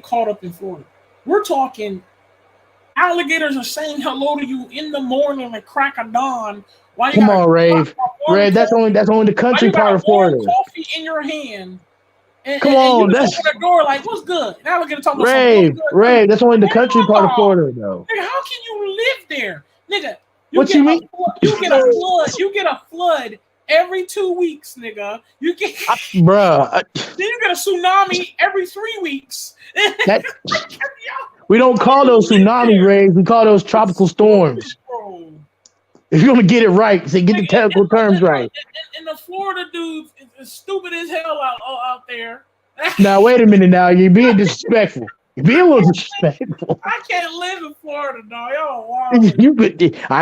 caught up in Florida. We're talking alligators are saying hello to you in the morning at crack of dawn. Why you come on, Ray. Ray, that's only the country part of Florida. Coffee in your hand. Come on, you that's open the door like, what's good? Now we're gonna talk about Ray, that's only the country part of Florida, though. Nigga, how can you live there, nigga? What you mean? You get a flood. You get a flood every 2 weeks, nigga. You get, bruh. Then you get a tsunami every 3 weeks. We don't call those tsunami rays. We call those tropical storms. Bro. If you want to get it right, say get the technical terms right. And the Florida dudes is stupid as hell out there. Now wait a minute. Now you're being disrespectful. You're being a little disrespectful. I can't live in Florida, dog. Y'all wild. I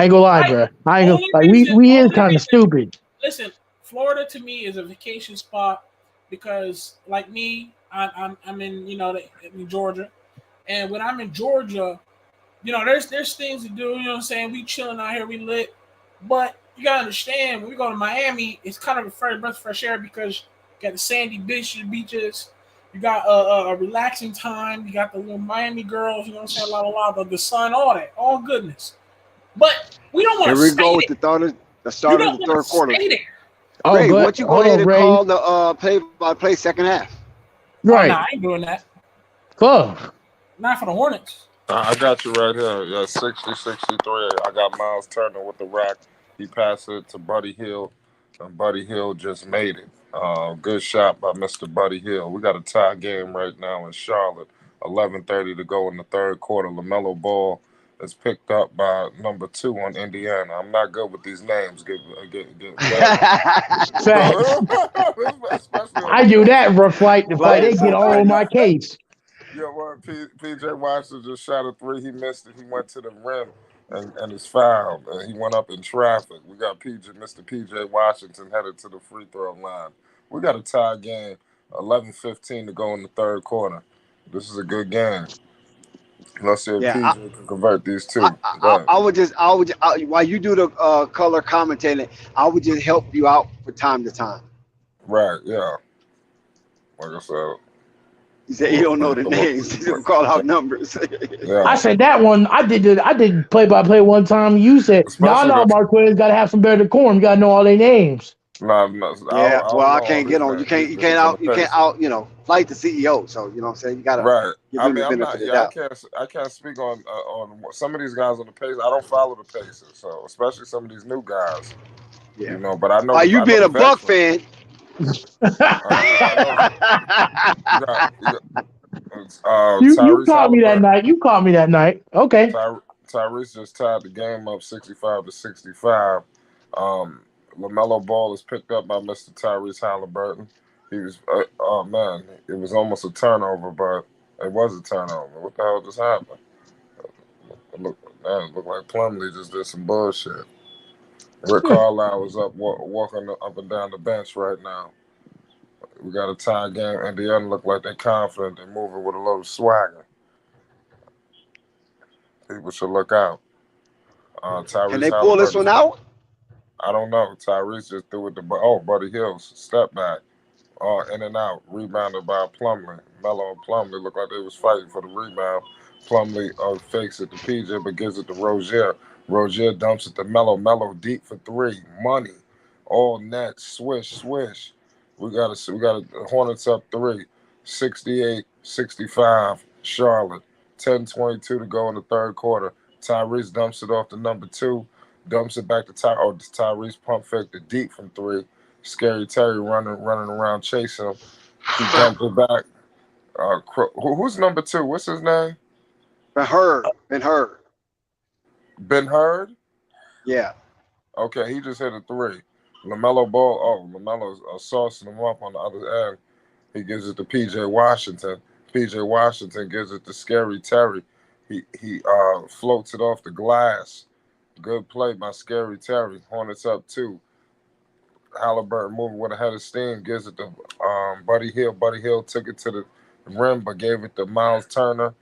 ain't gonna lie, bro. I ain't gonna we is kind of stupid. Listen, Florida to me is a vacation spot because, like me, I'm in in Georgia, and when I'm in Georgia, there's things to do. You know what I'm saying? We chilling out here, we lit, but you gotta understand when we go to Miami, it's kind of a fresh breath of fresh air because you got the sandy beaches. You got a relaxing time. You got the little Miami girls. You know what I'm saying? A lot of the sun, all that, all goodness. But we don't want to. Here we go with the start of the third quarter. Oh, Ray, what you go ahead and call the play-by-play second half? Right. Oh, nah, I ain't doing that. Cool. Not for the Hornets. I got you right here. Yeah, 60-63. I got Miles Turner with the rack. He passed it to Buddy Hield, and Buddy Hield just made it. Good shot by Mr. Buddy Hield. We got a tie game right now in Charlotte. 11:30 to go in the third quarter. Lamelo Ball is picked up by number 2 on Indiana. I'm not good with these names. I do that rough flight. They get all on my case. Yeah, well, PJ Washington just shot a 3. He missed it. He went to the rim and is fouled. He went up in traffic. We got Mr. PJ Washington headed to the free throw line. We got a tie game. 11:15 to go in the third quarter. This is a good game. Let's see if PJ can convert these two. I would while you do the color commentating, I would just help you out from time to time. Right, yeah. Like I said. He said he don't know the names. He's gonna call out numbers. Yeah. I said that one. I did play-by-play one time. You said, no, Marquez got to have some better decorum. You got to know all their names. No. Yeah, I can't get on. You can't flight the CEO. So you know what I'm saying. You gotta. Right. Give him the benefit of the doubt. I can't speak on some of these guys on the Pacers. I don't follow the Pacers, so especially some of these new guys. Yeah. But I know. Are you being a Buck fan? You called me that night. You called me that night. Okay. Tyreese just tied the game up 65-65. LaMelo Ball is picked up by Mr. Tyreese Haliburton. He was, it was almost a turnover, but it was a turnover. What the hell just happened? It looked like Plumlee just did some bullshit. Rick Carlisle was up walking up and down the bench right now. We got a tie game, and the other look like they're confident. They're moving with a little swagger. People should look out. Can they pull this one out? I don't know. Tyreese just threw it to Buddy Hield. Step back. In and out. Rebounded by Plumlee. Melo and Plumlee looked like they was fighting for the rebound. Plumlee fakes it to PJ, but gives it to Rozier. Rozier dumps it to Melo. Melo deep for 3. Money. All net. Swish. We got a Hornets up 3. 68-65. Charlotte. 10:22 to go in the third quarter. Tyreese dumps it off to number 2. Dumps it back to Tyreese pump fake the deep from 3. Scary Terry running around chasing him. He dumped it back. Who's number 2? What's his name? Ben Hurd. Ben Hurd? Yeah. Okay, he just hit a 3. LaMelo Ball. LaMelo's saucing him up on the other end. He gives it to PJ Washington. PJ Washington gives it to Scary Terry. He floats it off the glass. Good play by Scary Terry. Hornets up 2. Haliburton moving with a head of steam. Gives it to Buddy Hield. Buddy Hield took it to the rim, but gave it to Miles Turner.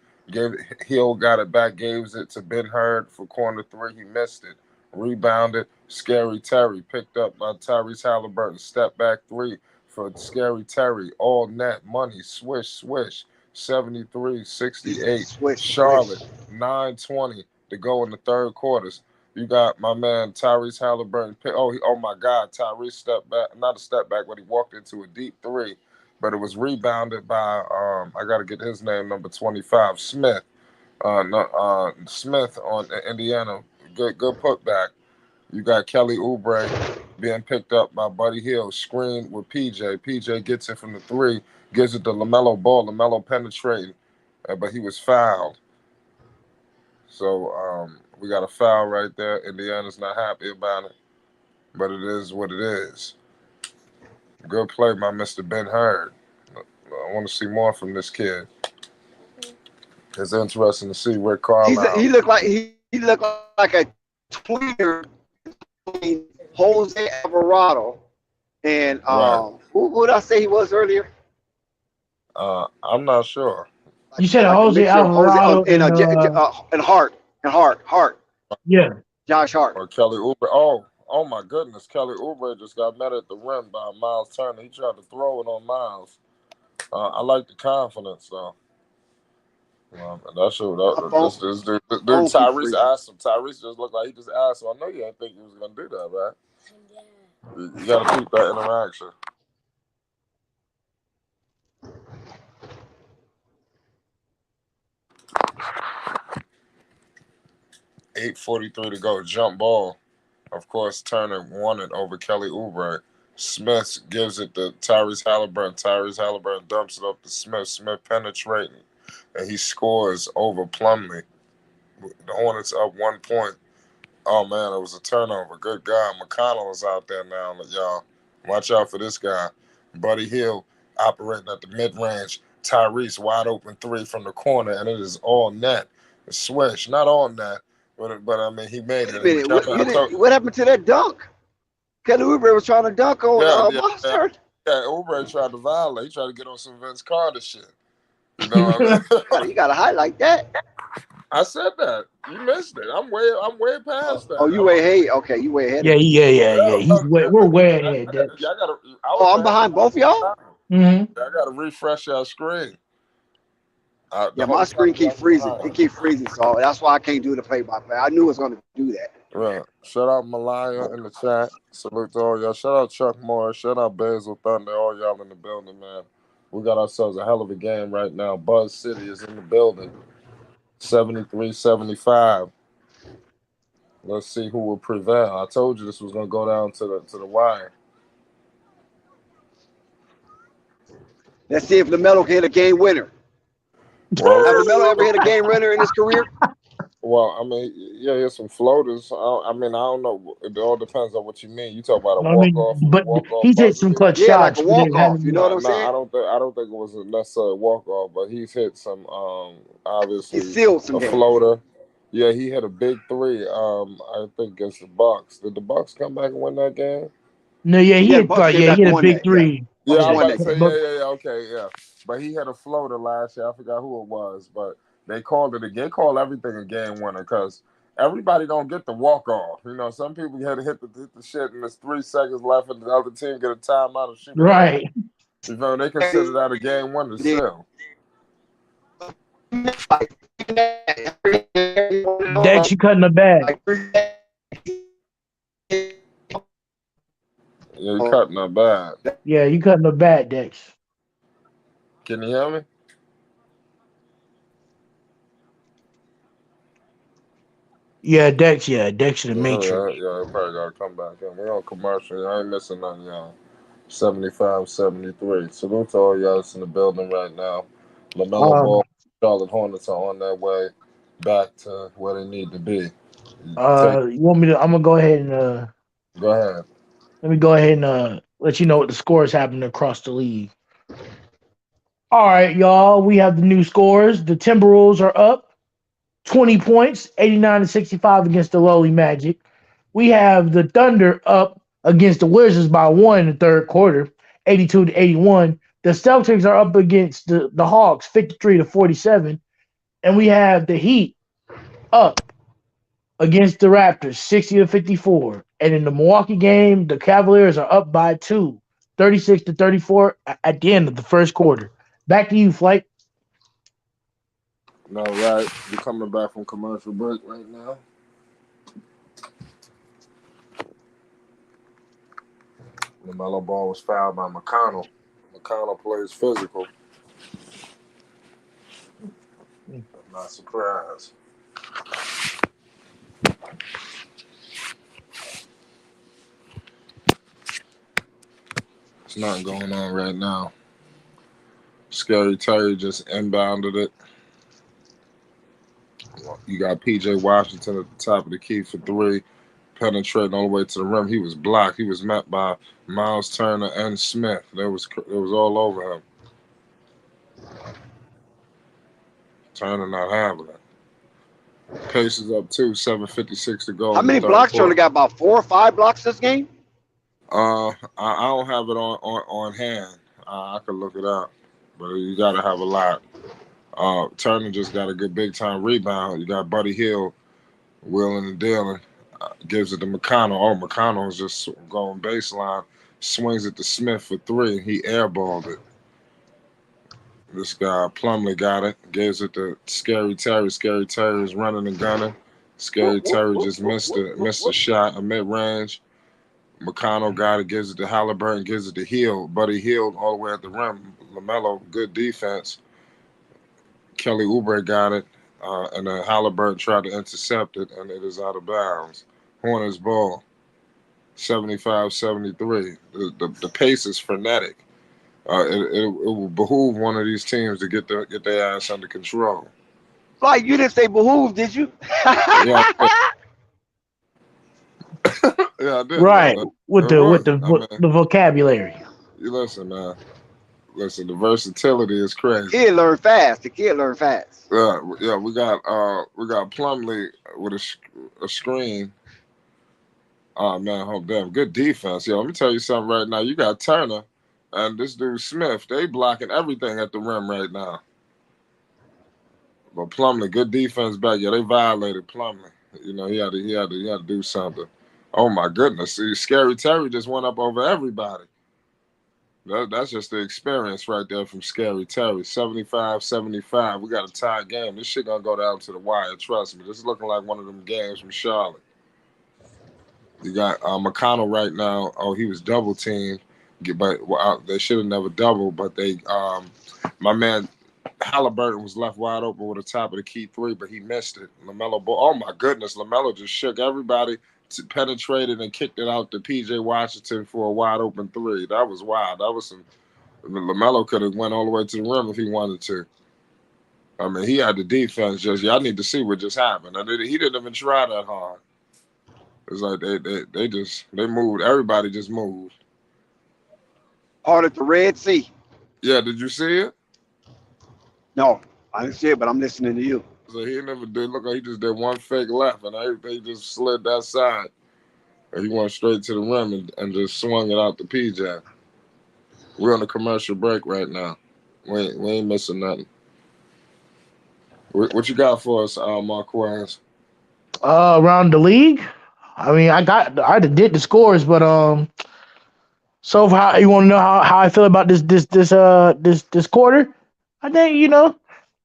Hill got it back, gave it to Ben Hurd for corner three. He missed it. Rebounded. Scary Terry picked up by Tyreese Haliburton. Step back three for Scary Terry. All net money. Swish, swish. 73-68. Charlotte. 9:20 to go in the third quarters. You got my man Tyreese Haliburton. Oh my God. Tyreese stepped back. Not a step back, but he walked into a deep three. But it was rebounded by I got to get his name, number 25, Smith. Smith on Indiana. Good putback. You got Kelly Oubre being picked up by Buddy Hield. Screen with PJ. PJ gets it from the three, gives it to Lamelo Ball. Lamelo penetrating, but he was fouled. So we got a foul right there. Indiana's not happy about it, but it is what it is. Good play by Mr. Ben Hurd. I want to see more from this kid. It's interesting to see Rick Carlisle. He looked like a tweener between Jose Alvarado and who did I say he was earlier? I'm not sure. You said Jose Alvarado and Hart. Yeah, Josh Hart. Or Kelly Oubre. Oh my goodness, Kelly Oubre just got met at the rim by Miles Turner. He tried to throw it on Miles. I like the confidence though. That's dude Tyreese asked him. Tyreese just looked like he just asked him. I know you didn't think he was gonna do that, right? You gotta keep that interaction. $8:43 to go. Jump ball. Of course, Turner won it over Kelly Oubre. Smith gives it to Tyreese Haliburton. Tyreese Haliburton dumps it up to Smith. Smith penetrating, and he scores over Plumlee. The Hornets up 1 point. Oh, man, it was a turnover. Good God. McConnell is out there now, y'all. Watch out for this guy. Buddy Hield operating at the mid-range. Tyreese wide open three from the corner, and it is all net. A swish. Not all net, but I mean, he made it. What happened to that dunk? Kelly Oubre was trying to dunk on Monster. Yeah, Oubre tried to violate. He tried to get on some Vince Carter shit. You know what I mean? You got to highlight that. I said that. You missed it. I'm way past that. Oh, you way ahead. Okay, you way ahead. Yeah. We're way ahead. I'm behind both of y'all? Mm-hmm. I got to refresh your screen. My screen keep freezing. It keep freezing, so that's why I can't do the play-by-play. I knew it was going to do that. Right. Shout out Malaya in the chat. Salute to all y'all. Shout out Chuck Morris. Shout out Basil Thunder. All y'all in the building, man. We got ourselves a hell of a game right now. Buzz City is in the building. 73-75. Let's see who will prevail. I told you this was going to go down to the wire. Let's see if Lamelo can hit a game winner. Well, have Lamelo ever hit a game winner in his career? Well, I mean, yeah, there's some floaters. I don't know. It all depends on what you mean. You talk about a walk-off. But he's hit some clutch shots. Like a walk-off. You know what I'm saying? I don't think it was necessarily a walk-off, but he's hit some, obviously, he sealed some floater. Yeah, he hit a big three, I think, against the Bucks. Did the Bucks come back and win that game? No, yeah, he hit a big three. Yeah, I was about to say, okay, yeah. But he had a floater last year. I forgot who it was, but they called it again. They call everything a game winner because everybody don't get the walk off. You know, some people had to hit the shit and there's 3 seconds left and the other team get a timeout and shoot. Right. You know, they consider that a game winner still. Dex, you cutting the bag. Yeah, you cutting the bag. Yeah, you cutting the bag, Dex. Can you hear me? Yeah, Dex to the Matrix. Yeah, probably got to come back in. We're on commercial. I ain't missing nothing, y'all. 75-73. Salute to all y'all that's in the building right now. Lamelo Ball, Charlotte Hornets are on their way back to where they need to be. You want me to? I'm gonna go ahead and go ahead. Let me go ahead and let you know what the scores happening across the league. All right, y'all. We have the new scores. The Timberwolves are up 20 points, 89-65 against the lowly Magic. We have the Thunder up against the Wizards by 1 in the third quarter, 82-81. The Celtics are up against the Hawks, 53-47. And we have the Heat up against the Raptors, 60-54. And in the Milwaukee game, the Cavaliers are up by 2, 36-34 at the end of the first quarter. Back to you, Flight. No, right. We're coming back from commercial break right now. LaMelo Ball was fouled by McConnell. McConnell plays physical. I'm not surprised. There's nothing going on right now. Scary Terry just inbounded it. You got P.J. Washington at the top of the key for 3, penetrating all the way to the rim. He was blocked. He was met by Miles Turner and Smith. It was all over him. Turner not having it. Pacers up 2, 7:56 to go. How many blocks? Turner got about 4 or 5 blocks this game? I don't have it on hand. I could look it up, but you got to have a lot. Turner just got a good big time rebound. You got Buddy Hield wheeling and dealing. Gives it to McConnell. Oh, McConnell is just going baseline. Swings it to Smith for 3. He airballed it. This guy Plumlee got it. Gives it to Scary Terry. Scary Terry is running and gunning. Scary Terry just missed a shot, a mid range. McConnell got it. Gives it to Haliburton. Gives it to Hield. Buddy Hield all the way at the rim. Lamelo, good defense. Kelly Oubre got it, and then Haliburton tried to intercept it, and it is out of bounds. Hornets ball, 75-73. The pace is frenetic. It will behoove one of these teams to get their ass under control. Like, you didn't say behoove, did you? Yeah, I did. Right, with the vocabulary. You listen, man. Listen, the versatility is crazy. Kid learn fast. The kid learn fast. Yeah, we got Plumlee with a screen. Oh man, damn, good defense. Yo, let me tell you something right now. You got Turner and this dude Smith. They blocking everything at the rim right now. But Plumlee, good defense back. Yeah, they violated Plumlee. You know, he had to do something. Oh my goodness. See, Scary Terry just went up over everybody. That's just the experience right there from Scary Terry. 75-75. We got a tie game. This shit gonna go down to the wire. Trust me. This is looking like one of them games from Charlotte. You got McConnell right now. Oh, he was double teamed, but they should have never doubled. But they, my man Haliburton was left wide open with the top of the key 3, but he missed it. Lamelo Ball. Oh my goodness, Lamelo just shook everybody. Penetrated and kicked it out to P.J. Washington for a wide open 3. That was wild. That was some. Lamelo could have went all the way to the rim if he wanted to. I mean, he had the defense. I need to see what just happened. He didn't even try that hard. It's like they moved. Everybody just moved. Hard at the Red Sea. Yeah, did you see it? No, I didn't see it, but I'm listening to you. So he never did. Look like he just did one fake left, and everything just slid that side. And he went straight to the rim and just swung it out to PJ. We're on a commercial break right now. We ain't missing nothing. What you got for us, Marquez? Around the league, I mean, I did the scores, but so far, you want to know how I feel about this quarter? I think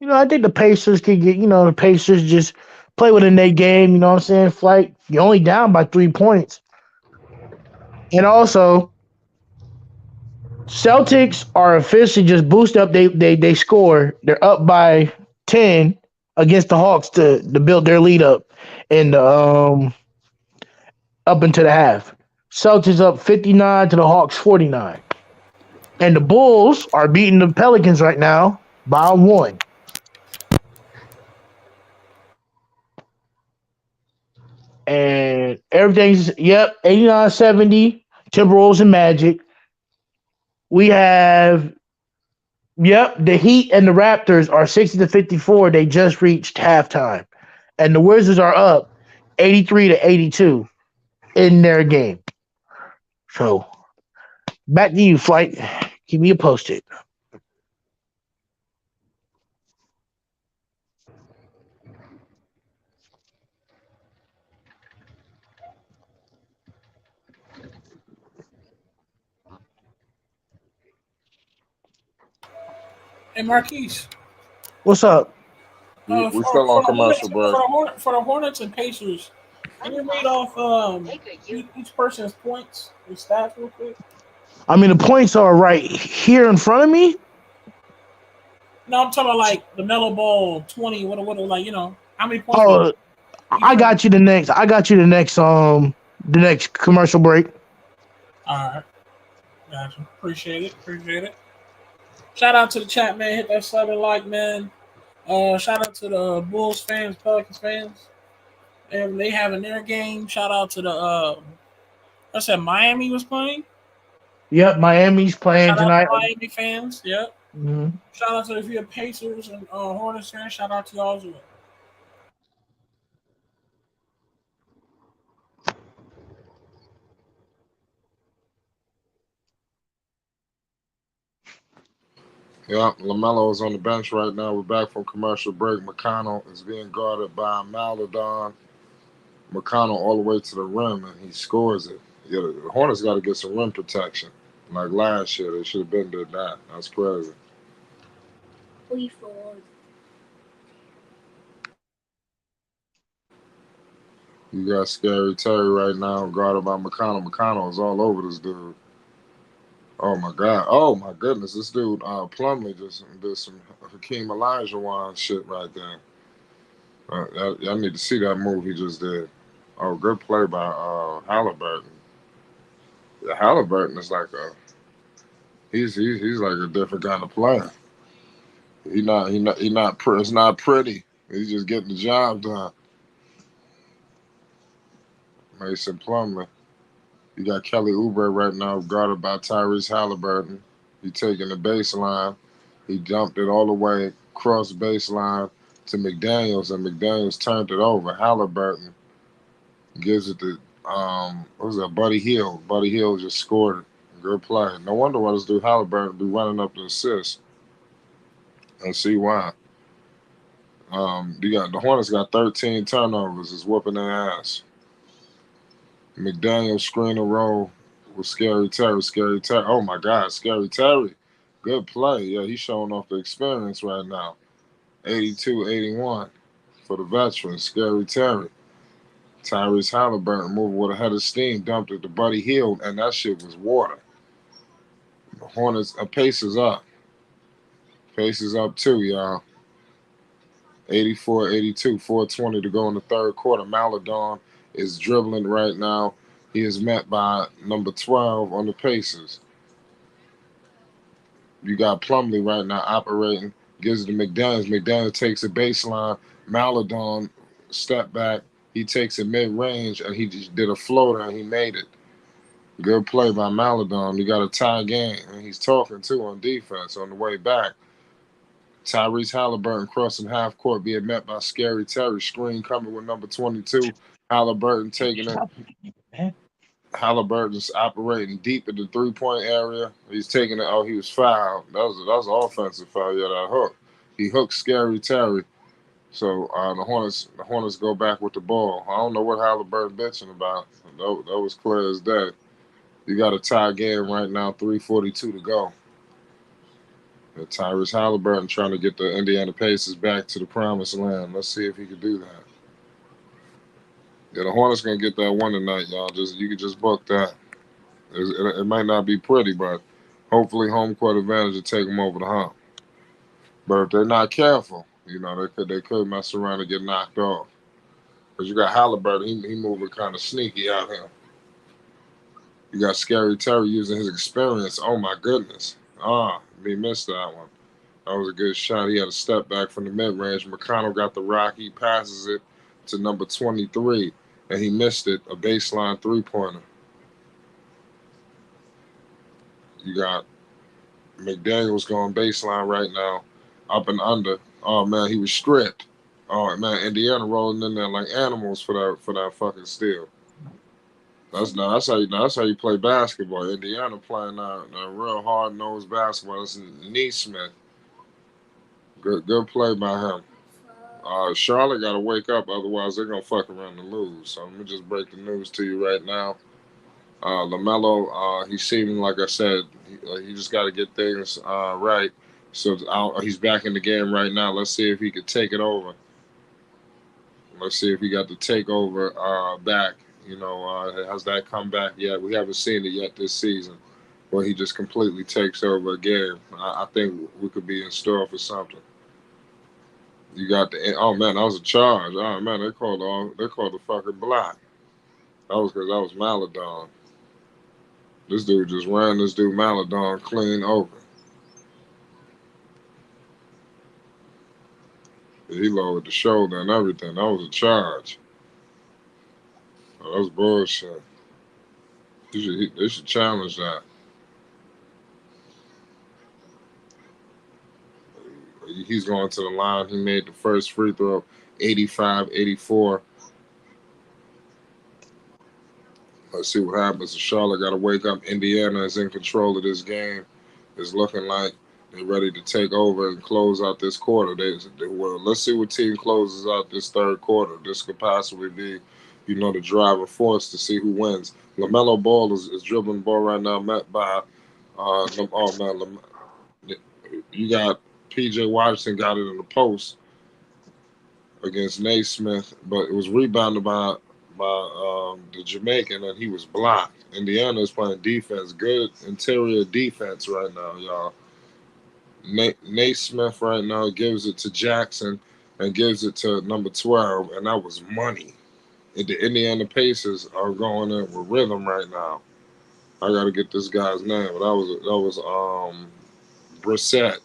I think the Pacers can get, the Pacers just play within their game, you know what I'm saying? Flight, you're only down by 3 points. And also, Celtics are officially just boosted up. They score. They're up by 10 against the Hawks to build their lead up and up into the half. Celtics up 59 to the Hawks 49. And the Bulls are beating the Pelicans right now by 1. And everything's 89-70, Timberwolves and Magic. We have the Heat and the Raptors are 60-54. They just reached halftime. And the Wizards are up 83-82 in their game. So back to you, Flight. Keep me posted. Hey, Marquise. What's up? We still on commercial break. For the Hornets and Pacers, can you read off each person's points and stats real quick? I mean, the points are right here in front of me. No, I'm talking about like the Lamelo Ball 20. What like how many points? Oh, I got you the next. The next commercial break. All right, gotcha. Appreciate it. Shout out to the chat, man. Hit that sub and like, man. Shout out to the Bulls fans, Pelicans fans. They having their game. Shout out to the I said Miami was playing. Yep, Miami's playing tonight. Miami fans. Yep. Mm-hmm. Shout out to the Pacers and Hornets fans. Shout out to y'all as well. Yeah, Lamelo is on the bench right now. We're back from commercial break. McConnell is being guarded by Maladon. McConnell all the way to the rim, and he scores it. Yeah, the Hornets got to get some rim protection. Like last year, they should have been did that. That's crazy. Please, Lord. You got Scary Terry right now, guarded by McConnell. McConnell is all over this dude. Oh my God! Oh my goodness! This dude Plumlee just did some Hakeem Olajuwon shit right there. I need to see that move he just did. Oh, good play by Haliburton. Yeah, Haliburton is like he's like a different kind of player. It's not pretty. He's just getting the job done. Mason Plumlee. You got Kelly Oubre right now guarded by Tyreese Haliburton. He taking the baseline. He dumped it all the way across baseline to McDaniels, and McDaniels turned it over. Haliburton gives it to what was that? Buddy Hield. Buddy Hield just scored it. Good play. No wonder why this dude Haliburton be running up the assist. And see why. The Hornets got 13 turnovers. It's whooping their ass. McDaniel screen and roll with Scary Terry. Scary Terry. Oh my God, Scary Terry. Good play. Yeah, he's showing off the experience right now. 82-81 for the veteran, Scary Terry. Tyrese Haliburton moving with a head of steam, dumped it to Buddy Hield, and that shit was water. The Hornets, Pacers up. Pacers up too, y'all. 84-82, 4:20 to go in the third quarter. Maladon is dribbling right now. He is met by number 12 on the Pacers. You got Plumlee right now operating. Gives it to McDaniels. McDaniels takes a baseline. Maladon step back. He takes it mid-range, and he just did a floater, and he made it. Good play by Maladon. You got a tie game, and he's talking, too, on defense on the way back. Tyrese Haliburton crossing half court, being met by Scary Terry. Screen coming with number 22. Haliburton taking it. Haliburton's operating deep in the three-point area. He's taking it. Oh, he was fouled. That was an offensive foul. Yeah, that hook. He hooked Scary Terry. So the Hornets go back with the ball. I don't know what Haliburton bitching about. That was clear as day. You got a tie game right now, 3:42 to go. And Tyrese Haliburton trying to get the Indiana Pacers back to the promised land. Let's see if he can do that. Yeah, the Hornets gonna get that one tonight, y'all. You can just book that. It might not be pretty, but hopefully home court advantage will take them over the hump. But if they're not careful, they could mess around and get knocked off. Because you got Haliburton, he moving kind of sneaky out here. You got Scary Terry using his experience. Oh my goodness. He missed that one. That was a good shot. He had a step back from the mid-range. McConnell got the rock. He passes it to number 23, and he missed it, a baseline three-pointer. You got McDaniels going baseline right now, up and under. Oh, man, he was stripped. Oh, man, Indiana rolling in there like animals for that fucking steal. That's how you play basketball. Indiana playing that real hard-nosed basketball. That's Neesmith. Good play by him. Charlotte got to wake up, otherwise they're going to fuck around and lose. So let me just break the news to you right now. Lamelo, he's seeming, like I said, he just got to get things right. So he's back in the game right now. Let's see if he could take it over. Let's see if he got the takeover back. Has that come back yet? We haven't seen it yet this season, where he just completely takes over a game. I think we could be in store for something. You got oh man, that was a charge. Oh man, they called the fucking block. That was because that was Maladon. This dude just ran this dude Maladon clean over. He lowered the shoulder and everything. That was a charge. Oh, that's bullshit. They should challenge that. He's going to the line. He made the first free throw, 85-84. Let's see what happens. Charlotte got to wake up. Indiana is in control of this game. It's looking like they're ready to take over and close out this quarter. Let's see what team closes out this third quarter. This could possibly be, the driving force to see who wins. Lamelo Ball is dribbling the ball right now, met by, you got P.J. Washington got it in the post against Naismith, but it was rebounded by the Jamaican, and he was blocked. Indiana is playing defense, good interior defense right now, y'all. Naismith right now gives it to Jackson and gives it to number 12, and that was money. The Indiana Pacers are going in with rhythm right now. I got to get this guy's name, but that was Brissett.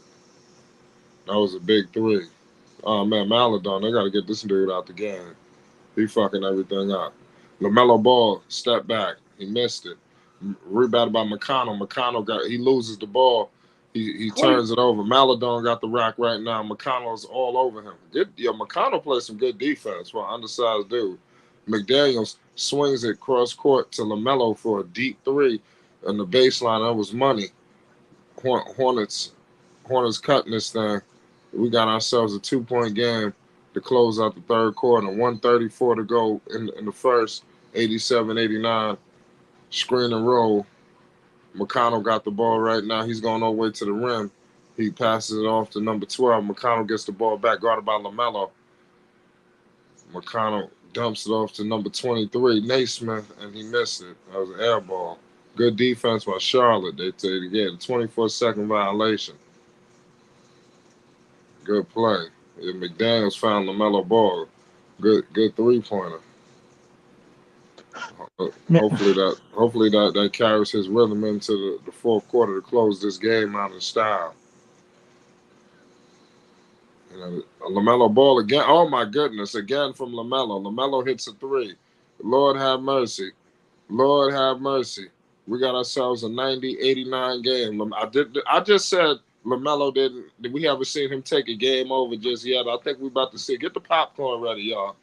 That was a big three. Oh man, Maladon, they got to get this dude out the game. He fucking everything up. LaMelo Ball stepped back. He missed it. Rebounded by McConnell. He loses the ball. He turns it over. Maladon got the rock right now. McConnell's all over him. McConnell plays some good defense for an undersized dude. McDaniels swings it cross court to LaMelo for a deep three on the baseline. That was money. Hornets cutting this thing. We got ourselves a 2-point game to close out the third quarter. 1:34 to go in the first. 87-89. Screen and roll. McConnell got the ball right now. He's going all the way to the rim. He passes it off to number 12. McConnell gets the ball back, guarded by LaMelo. McConnell dumps it off to number 23, Naismith, and he missed it. That was an air ball. Good defense by Charlotte. They take it again. 24-second violation. Good play. McDaniels found LaMelo Ball. Good three-pointer. Hopefully that carries his rhythm into the fourth quarter to close this game out in style. LaMelo Ball again. Oh my goodness! Again from LaMelo. LaMelo hits a three. Lord have mercy. Lord have mercy. We got ourselves a 90-89 game. I just said LaMelo didn't. We haven't seen him take a game over just yet. I think we're about to see. Get the popcorn ready, y'all.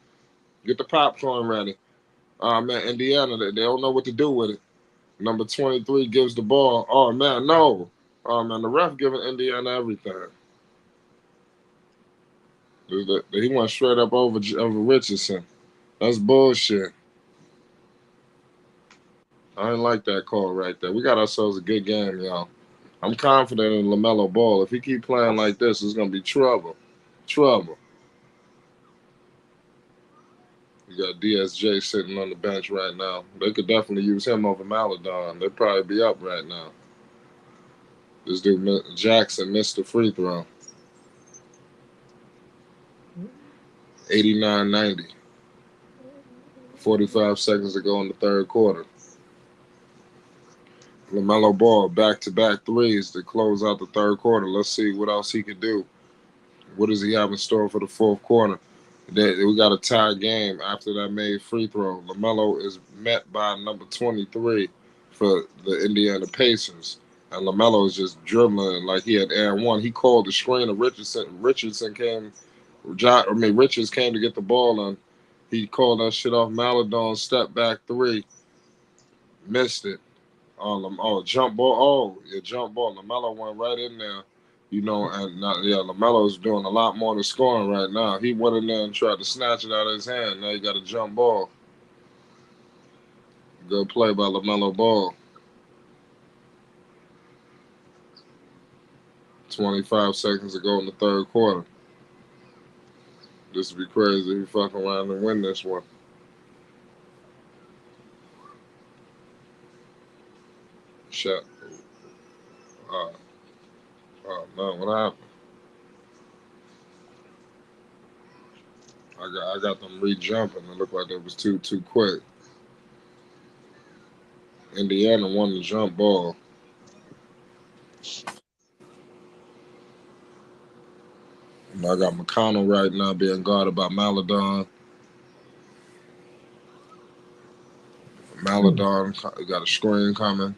Get the popcorn ready. Man, Indiana, they don't know what to do with it. Number 23 gives the ball. Oh, man, no. Oh, man, the ref giving Indiana everything. He went straight up over Richardson. That's bullshit. I didn't like that call right there. We got ourselves a good game, y'all. I'm confident in LaMelo Ball. If he keep playing like this, it's going to be trouble. Trouble. You got DSJ sitting on the bench right now. They could definitely use him over Maladon. They'd probably be up right now. This dude, Jackson, missed the free throw. 89-90. 45 seconds to go in the third quarter. LaMelo Ball, back-to-back threes to close out the third quarter. Let's see what else he can do. What does he have in store for the fourth quarter? We got a tie game after that made free throw. LaMelo is met by number 23 for the Indiana Pacers. And LaMelo is just dribbling like he had air one. He called the screen of Richardson. Richards came to get the ball, and he called that shit off. Maladon step back three. Missed it. Jump ball. Jump ball. LaMelo went right in there. LaMelo's doing a lot more than scoring right now. He went in there and tried to snatch it out of his hand. Now he got a jump ball. Good play by LaMelo Ball. 25 seconds to go in the third quarter. This would be crazy if you fuck around and win this one. Shut. Oh no, what happened? I got them re-jumping. It looked like it was too quick. Indiana won the jump ball. And I got McConnell right now being guarded by Maladon. Maladon got a screen coming.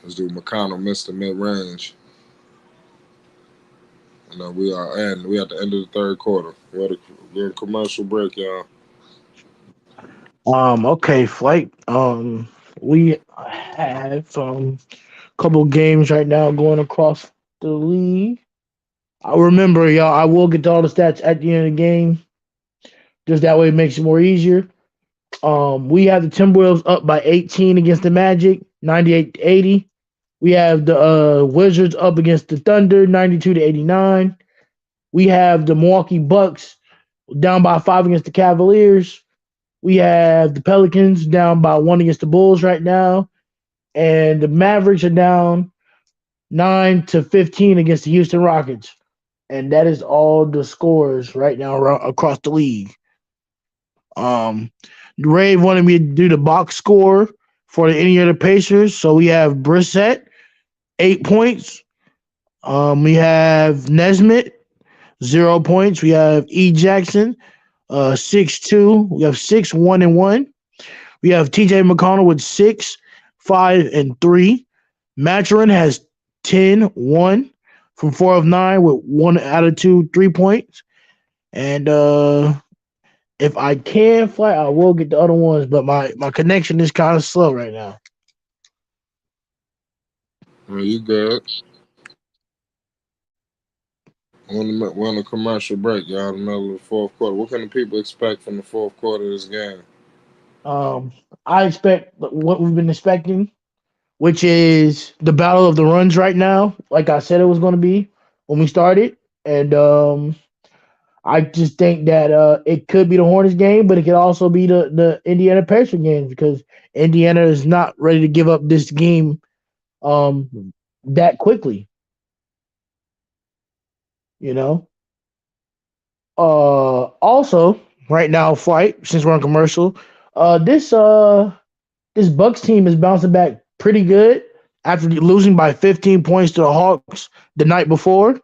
This dude McConnell missed the mid-range. And we at the end of the third quarter. We're in commercial break, y'all. Okay, Flight. We have a couple games right now going across the league. I remember, y'all. I will get to all the stats at the end of the game. Just that way, it makes it more easier. We have the Timberwolves up by 18 against the Magic, 98-80. We have the Wizards up against the Thunder, 92-89. We have the Milwaukee Bucks down by 5 against the Cavaliers. We have the Pelicans down by 1 against the Bulls right now. And the Mavericks are down 9-15 against the Houston Rockets. And that is all the scores right now across the league. Ray wanted me to do the box score for the Indiana Pacers. So we have Brissett, 8 points. We have Nesmith, 0 points. We have E. Jackson, 6-2. We have 6-1-1. We have TJ McConnell with 6, 5, and 3. Maturin has 10-1 from 4 of 9 with 1 out of 2 3 points. And if I can fly, I will get the other ones, but my connection is kind of slow right now. Well, you good. We're on a commercial break, y'all, in the middle of the fourth quarter. What can the people expect from the fourth quarter of this game? I expect what we've been expecting, which is the battle of the runs right now, like I said it was going to be when we started. And I just think that it could be the Hornets game, but it could also be the Indiana Pacers game because Indiana is not ready to give up this game that quickly. You know. Also, right now, Flight, since we're on commercial, this Bucks team is bouncing back pretty good after losing by 15 points to the Hawks the night before.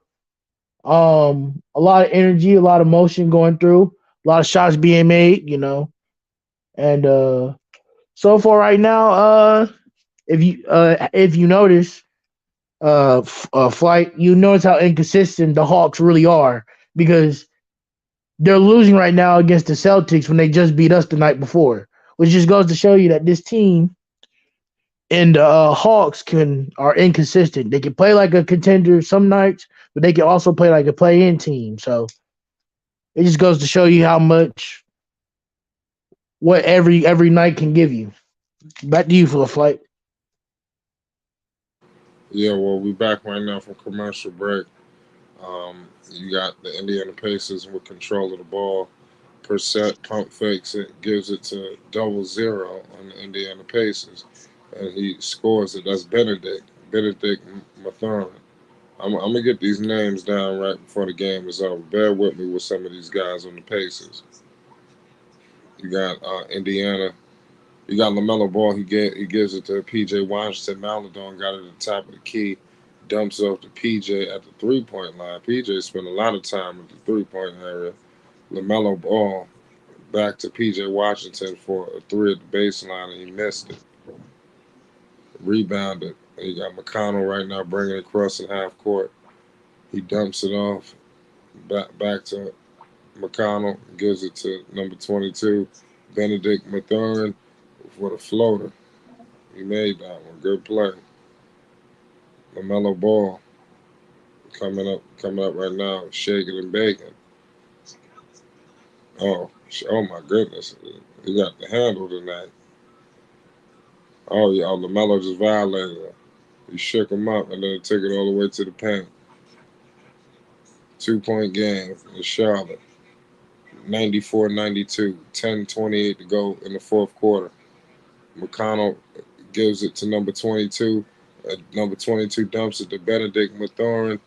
A lot of energy, a lot of motion going through, a lot of shots being made, and so far right now, if you notice, Flight, you notice how inconsistent the Hawks really are because they're losing right now against the Celtics when they just beat us the night before, which just goes to show you that this team and the Hawks are inconsistent. They can play like a contender some nights, but they can also play like a play-in team. So it just goes to show you how much what every night can give you. Back to you for the Flight. Yeah, well, we're back right now from commercial break. You got the Indiana Pacers with control of the ball. Percent pump fakes it, gives it to 0-0 on the Indiana Pacers. And he scores it. That's Benedict Mathurin. I'm going to get these names down right before the game is over. Bear with me with some of these guys on the Pacers. You got Indiana. You got Lamelo Ball. He gives it to P.J. Washington. Maladon got it at the top of the key. Dumps off to P.J. at the three-point line. P.J. spent a lot of time at the three-point area. Lamelo Ball back to P.J. Washington for a 3 at the baseline, and he missed it. Rebounded. And you got McConnell right now bringing it across in half court. He dumps it off back to McConnell. Gives it to number 22, Benedict Mathurin, for the floater. He made that one. Good play. LaMelo Ball coming up right now, shaking and baking. Oh my goodness. He got the handle tonight. Oh, yeah, LaMelo just violated him. He shook him up and then took it all the way to the paint. 2-point game in Charlotte. 94-92. 10:28 to go in the fourth quarter. McConnell gives it to number 22. Number 22 dumps it to Benedict Mathurin,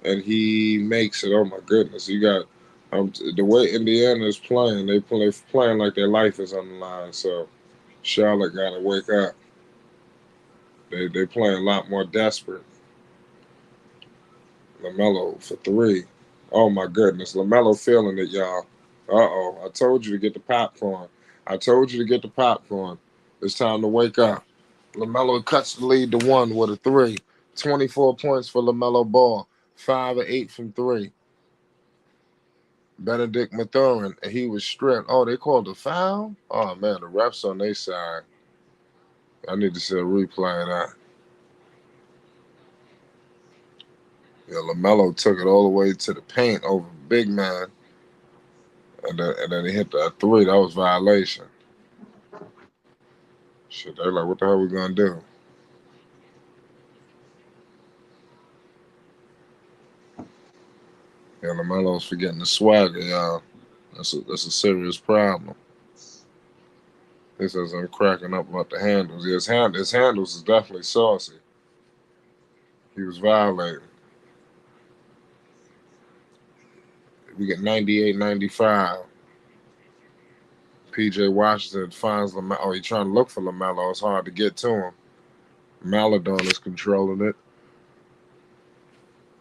and he makes it. Oh my goodness! You got the way Indiana is playing. They're playing like their life is on the line. So Charlotte got to wake up. They playing a lot more desperate. Lamelo for 3. Oh my goodness! Lamelo feeling it, y'all. I told you to get the popcorn. I told you to get the popcorn. It's time to wake up. Lamelo cuts the lead to 1 with a 3. 24 points for Lamelo Ball. 5 of 8 from 3. Benedict Mathurin, he was stripped. Oh, they called a foul? Oh, man, the refs on their side. I need to see a replay of that. Yeah, Lamelo took it all the way to the paint over big man. And then he hit that 3. That was violation. Shit, they're like, what the hell we going to do? Yeah, Lamelo's forgetting the swagger, y'all. That's a serious problem. He says I'm cracking up about the handles. Yeah, his handles is definitely saucy. He was violating. We get 98-95. P.J. Washington finds Lamelo. Oh, he's trying to look for Lamelo. It's hard to get to him. Maladon is controlling it.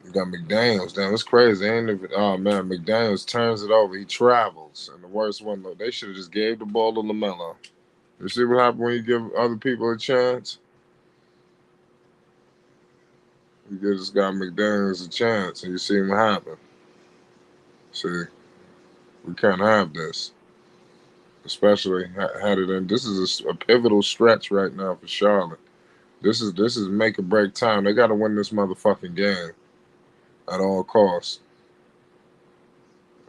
You got McDaniels. Damn, it's crazy. Oh, man, McDaniels turns it over. He travels. And the worst one, though, they should have just gave the ball to Lamelo. You see what happens when you give other people a chance? You give this guy McDaniels a chance, and you see what happened. See, we can't have this. Especially had it in. This is a pivotal stretch right now for Charlotte. This is make or break time. They got to win this motherfucking game at all costs.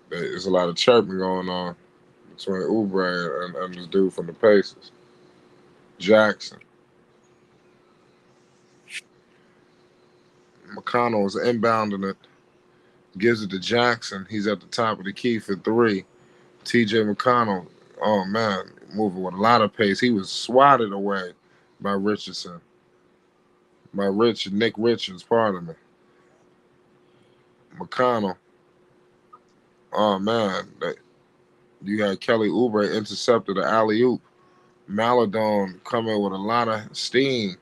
There's a lot of chirping going on between Oubre and this dude from the Pacers, Jackson. McConnell is inbounding it, gives it to Jackson. He's at the top of the key for 3. T.J. McConnell, oh man, moving with a lot of pace. He was swatted away by Richardson. Nick Richards, pardon me. McConnell. Oh man, you had Kelly Oubre intercepted the alley-oop. Maladon coming with a lot of steam.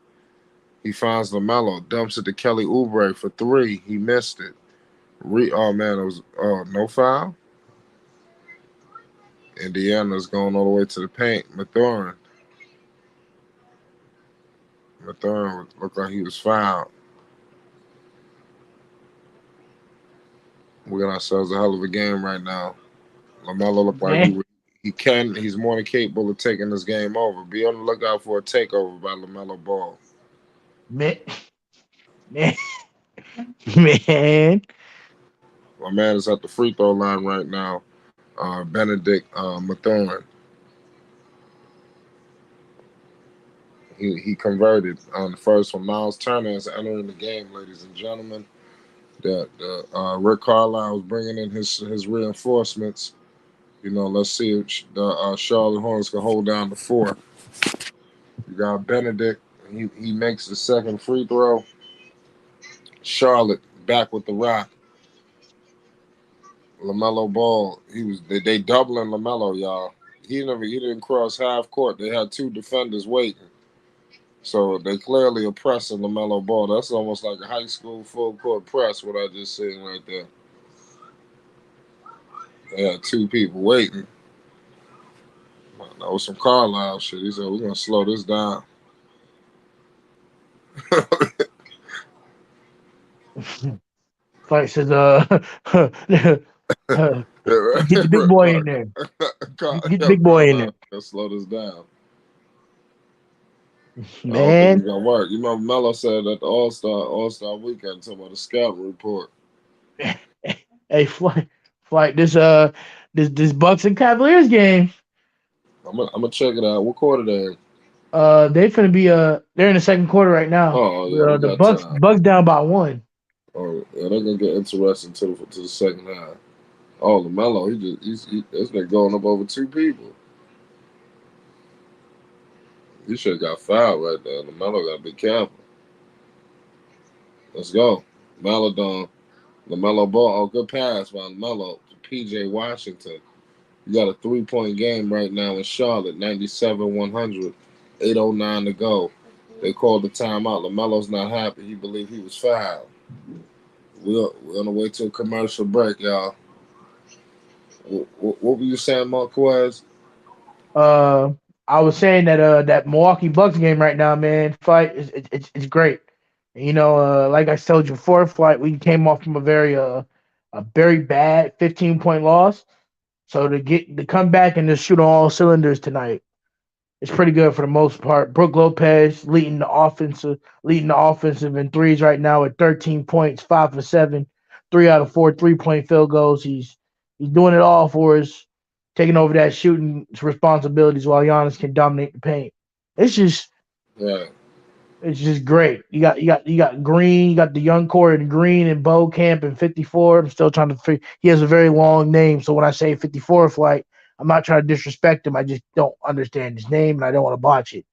He finds Lamelo, dumps it to Kelly Oubre for 3. He missed it. Oh man, it was no foul. Indiana's going all the way to the paint. Mathurin looked like he was fouled. We got ourselves a hell of a game right now. Lamelo looked like he's more than capable of taking this game over. Be on the lookout for a takeover by Lamelo Ball. Man. My man is at the free throw line right now. Benedict Mathurin. He converted on the first one. Miles Turner is entering the game, ladies and gentlemen. Rick Carlisle is bringing in his reinforcements. You know, let's see if the Charlotte Hornets can hold down the 4. You got Benedict. He makes the second free throw. Charlotte back with the rock. Lamelo Ball. They doubling Lamelo, y'all. He didn't cross half court. They had 2 defenders waiting. So they clearly oppressing Lamelo Ball. That's almost like a high school full court press, what I just seen right there. They had 2 people waiting. That was some Carlisle shit. He said, we're going to slow this down. Fight says, get the big boy in there. Get the big boy in there. Let's slow this down. Man. It's gonna work. You know, Melo said at the All-Star weekend, talking about the scout report. Hey, Flight, this Bucks and Cavaliers game. I'm gonna check it out. What quarter they in? They finna be they're in the second quarter right now. Oh yeah, we The got Bucks time. down by 1. Oh yeah, they're gonna get interesting to the second half. Oh, Lamelo, he's been going up over 2 people. He should have got fouled right there. Lamelo got to be careful. Let's go. Melodon. LaMelo Ball. Oh, good pass by LaMelo to P.J. Washington. You got a 3-point game right now in Charlotte, 97-100, 8:09 to go. They called the timeout. LaMelo's not happy. He believed he was fouled. We're on the way to a commercial break, y'all. What were you saying, Marquez? I was saying that that Milwaukee Bucks game right now, man, fight it's great. And, like I told you before, flight we came off from a very bad 15-point loss. So to come back and just shoot on all cylinders tonight, it's pretty good for the most part. Brook Lopez leading the offensive in threes right now at 13 points, 5 for 7, 3 out of 4 3-point field goals. He's doing it all for us, taking over that shooting responsibilities while Giannis can dominate the paint. It's just Right. it's just great. You got Green, you got the young core and Green and Bo Camp and 54. I'm still trying to figure. He has a very long name, so when I say 54 flight, I'm not trying to disrespect him. I just don't understand his name and I don't want to botch it.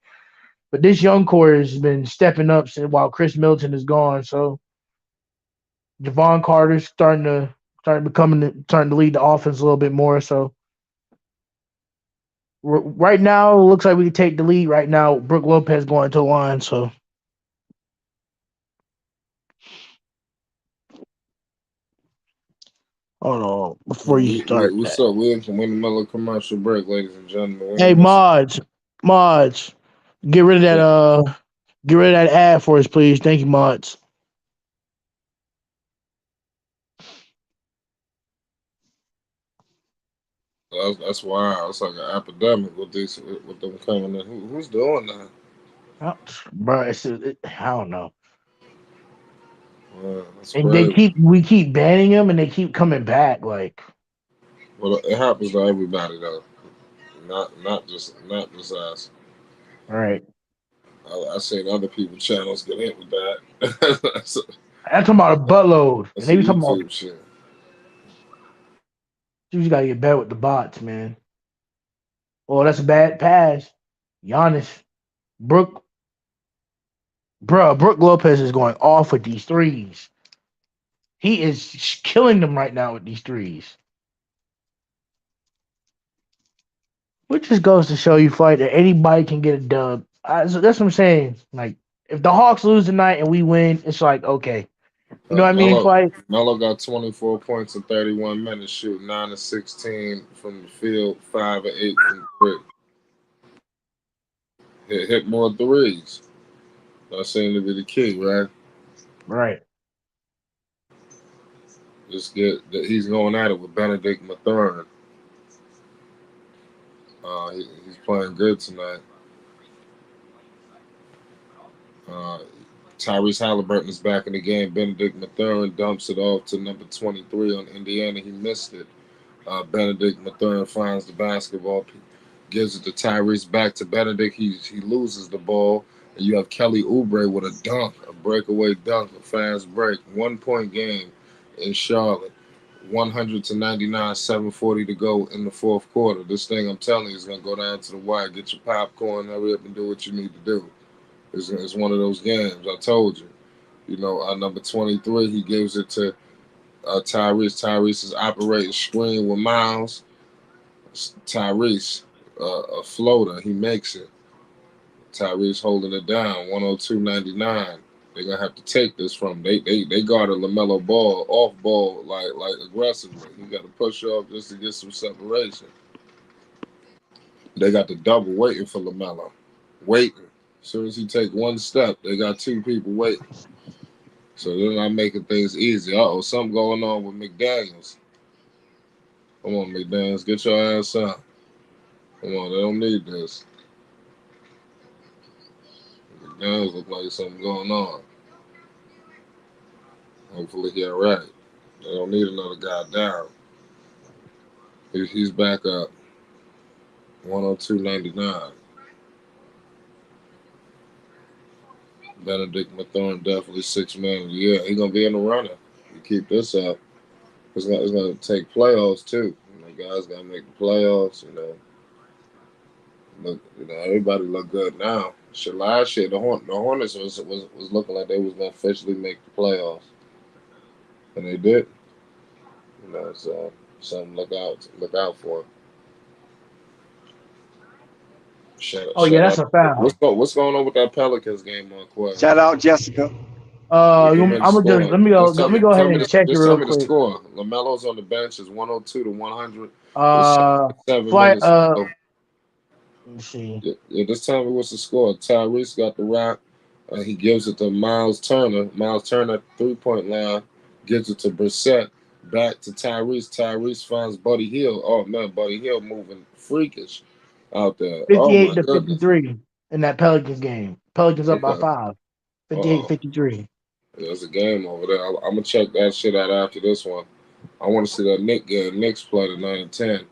But this young core has been stepping up since while Chris Middleton is gone. So Javon Carter's starting to lead the offense a little bit more. So right now, it looks like we can take the lead. Right now, Brook Lopez going to the line. So. Hold on, before you start What's that. up? We're in the middle of commercial break, ladies and gentlemen. Hey, mods, get rid of that ad for us, please. Thank you, mods. That's wild. It's like an epidemic with them coming in. Who's doing that? Bro, I don't know. That's And crazy. we keep banning them, and they keep coming back. Like, Well, it happens to everybody though. Not just us. all right, I seen other people's channels get hit with that. I'm talking about a buttload, and That's a they be talking about YouTube shit. you just gotta get better with the bots, man. Oh, that's a bad pass. Giannis, Brook, Brook Lopez is going off with these threes. He is killing them right now with these threes. Which just goes to show you, fight that anybody can get a dub. So that's what I'm saying. Like, if the Hawks lose tonight and we win, it's like, okay. You know what I mean, fight? Melo got 24 points in 31 minutes, shooting 9 of 16 from the field, 5 of 8 from 3. Hit more threes. That seemed to be the key, right? Right. Just get that he's going at it with Benedict Mathurin. He's playing good tonight. Tyreese Haliburton is back in the game. Benedict Mathurin dumps it off to number 23 on Indiana. He missed it. Benedict Mathurin finds the basketball, gives it to Tyreese, back to Benedict. He loses the ball. And you have Kelly Oubre with a dunk, a breakaway dunk, a fast break. 1-point game in Charlotte. 100-99, 7:40 to go in the fourth quarter. This thing, I'm telling you, is going to go down to the wire. Get your popcorn, hurry up and do what you need to do. It's one of those games. I told you. Number 23, he gives it to Tyreese. Tyreese is operating screen with Miles. Tyreese, a floater. He makes it. Tyreese holding it down. 102-99. They're gonna have to take this from him. They guarded Lamelo Ball off ball like aggressively. He got to push off just to get some separation. They got the double waiting for Lamelo. Waiting. As soon as he take one step, they got 2 people waiting. So they're not making things easy. Something going on with McDaniels. Come on, McDaniels, get your ass up. Come on, they don't need this. McDaniels look like something going on. Hopefully he's all right. They don't need another guy down. He's back up. 102-99. Benedict Mathurin definitely 6 man. Yeah, he's gonna be in the running. You keep this up. It's gonna take playoffs too. Guys gotta make the playoffs. Everybody look good now. Shit, last year the Hornets was looking like they was gonna officially make the playoffs, and they did. So something look out for. Shout that's out. a foul. What's going on with that Pelicans game on Quest? Shout out Jessica. I'm gonna just let me go ahead and check it real tell me the quick. score. Lamelo's on the bench is 102 to 100. Flight. Minutes ago. Let me see. Yeah, this time what's the score? Tyreese got the rock. He gives it to Miles Turner. Miles Turner 3-point line gives it to Brissett. Back to Tyreese. Tyreese finds Buddy Hield. Oh man, Buddy Hield moving freakish out there. 58 to 53 in that Pelicans game. Pelicans up by 5. 58-53. Yeah, there's a game over there. I'm gonna check that shit out after this one. I want to see that Knicks play tonight at 10.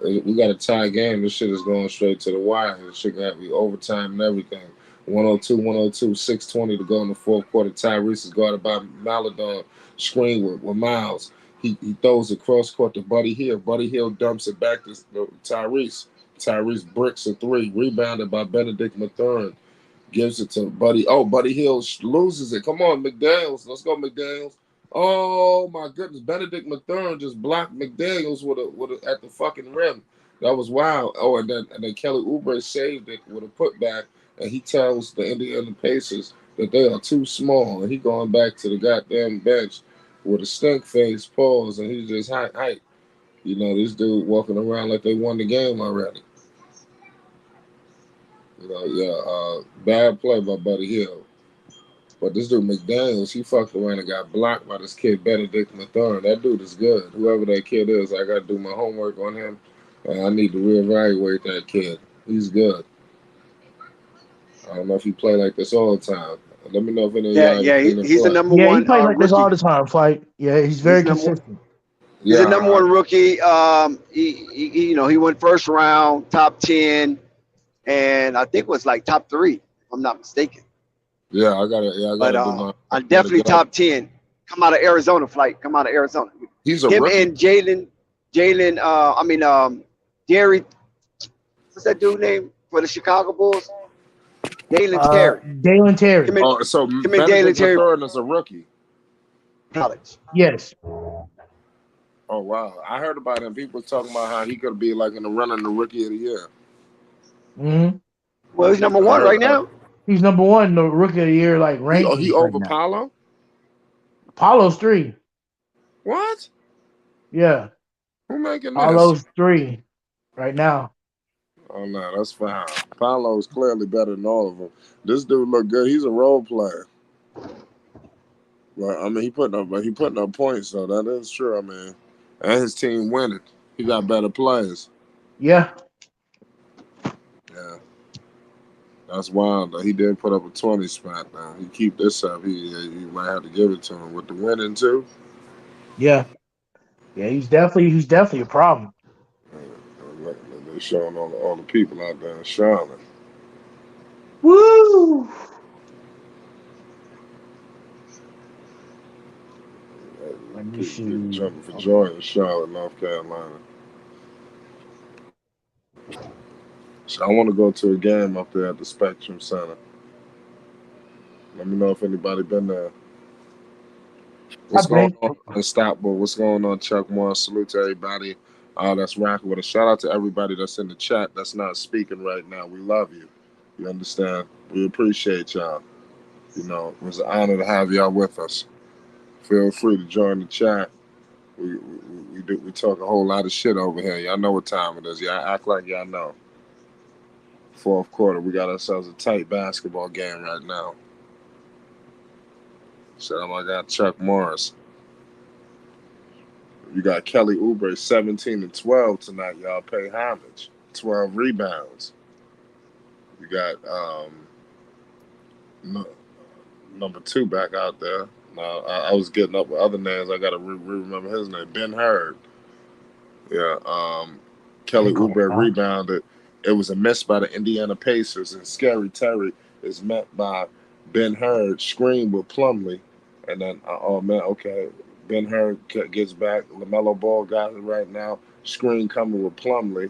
We got a tie game. This shit is going straight to the wire. This shit got to be overtime and everything. 102, 6:20 to go in the fourth quarter. Tyreese is guarded by Maladon. Screen with Miles. He throws it cross court to Buddy Hield. Buddy Hield dumps it back to Tyreese. Tyreese bricks a 3. Rebounded by Benedict Mathurin. Gives it to Buddy. Oh, Buddy Hield loses it. Come on, McDaniels. Let's go, McDaniels. Oh my goodness, Benedict Mathurin just blocked McDaniels at the fucking rim. That was wild. Oh, and then Kelly Oubre saved it with a putback, and he tells the Indiana Pacers that they are too small, and he going back to the goddamn bench with a stink face, pause, and he's just hype. This dude walking around like they won the game already. Bad play by Buddy Hield. But this dude McDaniels, he fucked around and got blocked by this kid Benedict Mathurin. That dude is good. Whoever that kid is, I got to do my homework on him. I need to reevaluate that kid. He's good. I don't know if he play like this all the time. Let me know if any of y'all. He's the number one. Yeah, he plays like rookie. this all the time. Flight. Yeah, he's very consistent. He's the number one rookie. He went first round, top 10, and I think was like top 3, if I'm not mistaken. Yeah, I gotta do my. I'm definitely top 10. Come out of Arizona, Flight. Come out of Arizona. He's a rookie. And Jalen. Gary. What's that dude name for the Chicago Bulls? Dalen Terry. Dalen Terry. So Benedict Mathurin is a rookie. College. Yes. Oh wow, I heard about him. People talking about how he could be like in the running the rookie of the year. Mm-hmm. Well, he's number 1 right now. He's number 1, the rookie of the year, like rankings. He over Paolo? Paolo's 3. What? Yeah. Who making this? Paolo's 3 right now. Oh no, that's fine. Paolo's clearly better than all of them. This dude look good. He's a role player. Well, he putting up points, so that is true. And his team winning. He got better players. Yeah. Yeah. That's wild, though. He did put up a 20 spot now. He keep this up. He might have to give it to him with the winning too. Yeah. Yeah, he's definitely a problem. They're showing all the people out there in Charlotte. Woo! Let me see. Jumping for joy in Charlotte, North Carolina. So I want to go to a game up there at the Spectrum Center. Let me know if anybody been there. What's going on? Unstoppable. What's going on, Chuck Moore? Salute to everybody that's rocking with us. Shout out to everybody that's in the chat that's not speaking right now. We love you. You understand? We appreciate y'all. It was an honor to have y'all with us. Feel free to join the chat. We talk a whole lot of shit over here. Y'all know what time it is. Y'all act like y'all know. Fourth quarter, we got ourselves a tight basketball game right now. So I got Chuck Morris. You got Kelly Oubre, 17 and 12 tonight. Y'all pay homage. 12 rebounds. You got number 2 back out there. Now I was getting up with other names. I got to remember his name. Ben Hurd. Yeah. Kelly Oubre rebounded. It was a miss by the Indiana Pacers, and Scary Terry is met by Ben Hurd, screen with Plumlee, and then oh man, okay, Ben Hurd gets back. LaMelo Ball got it right now. Screen coming with Plumlee,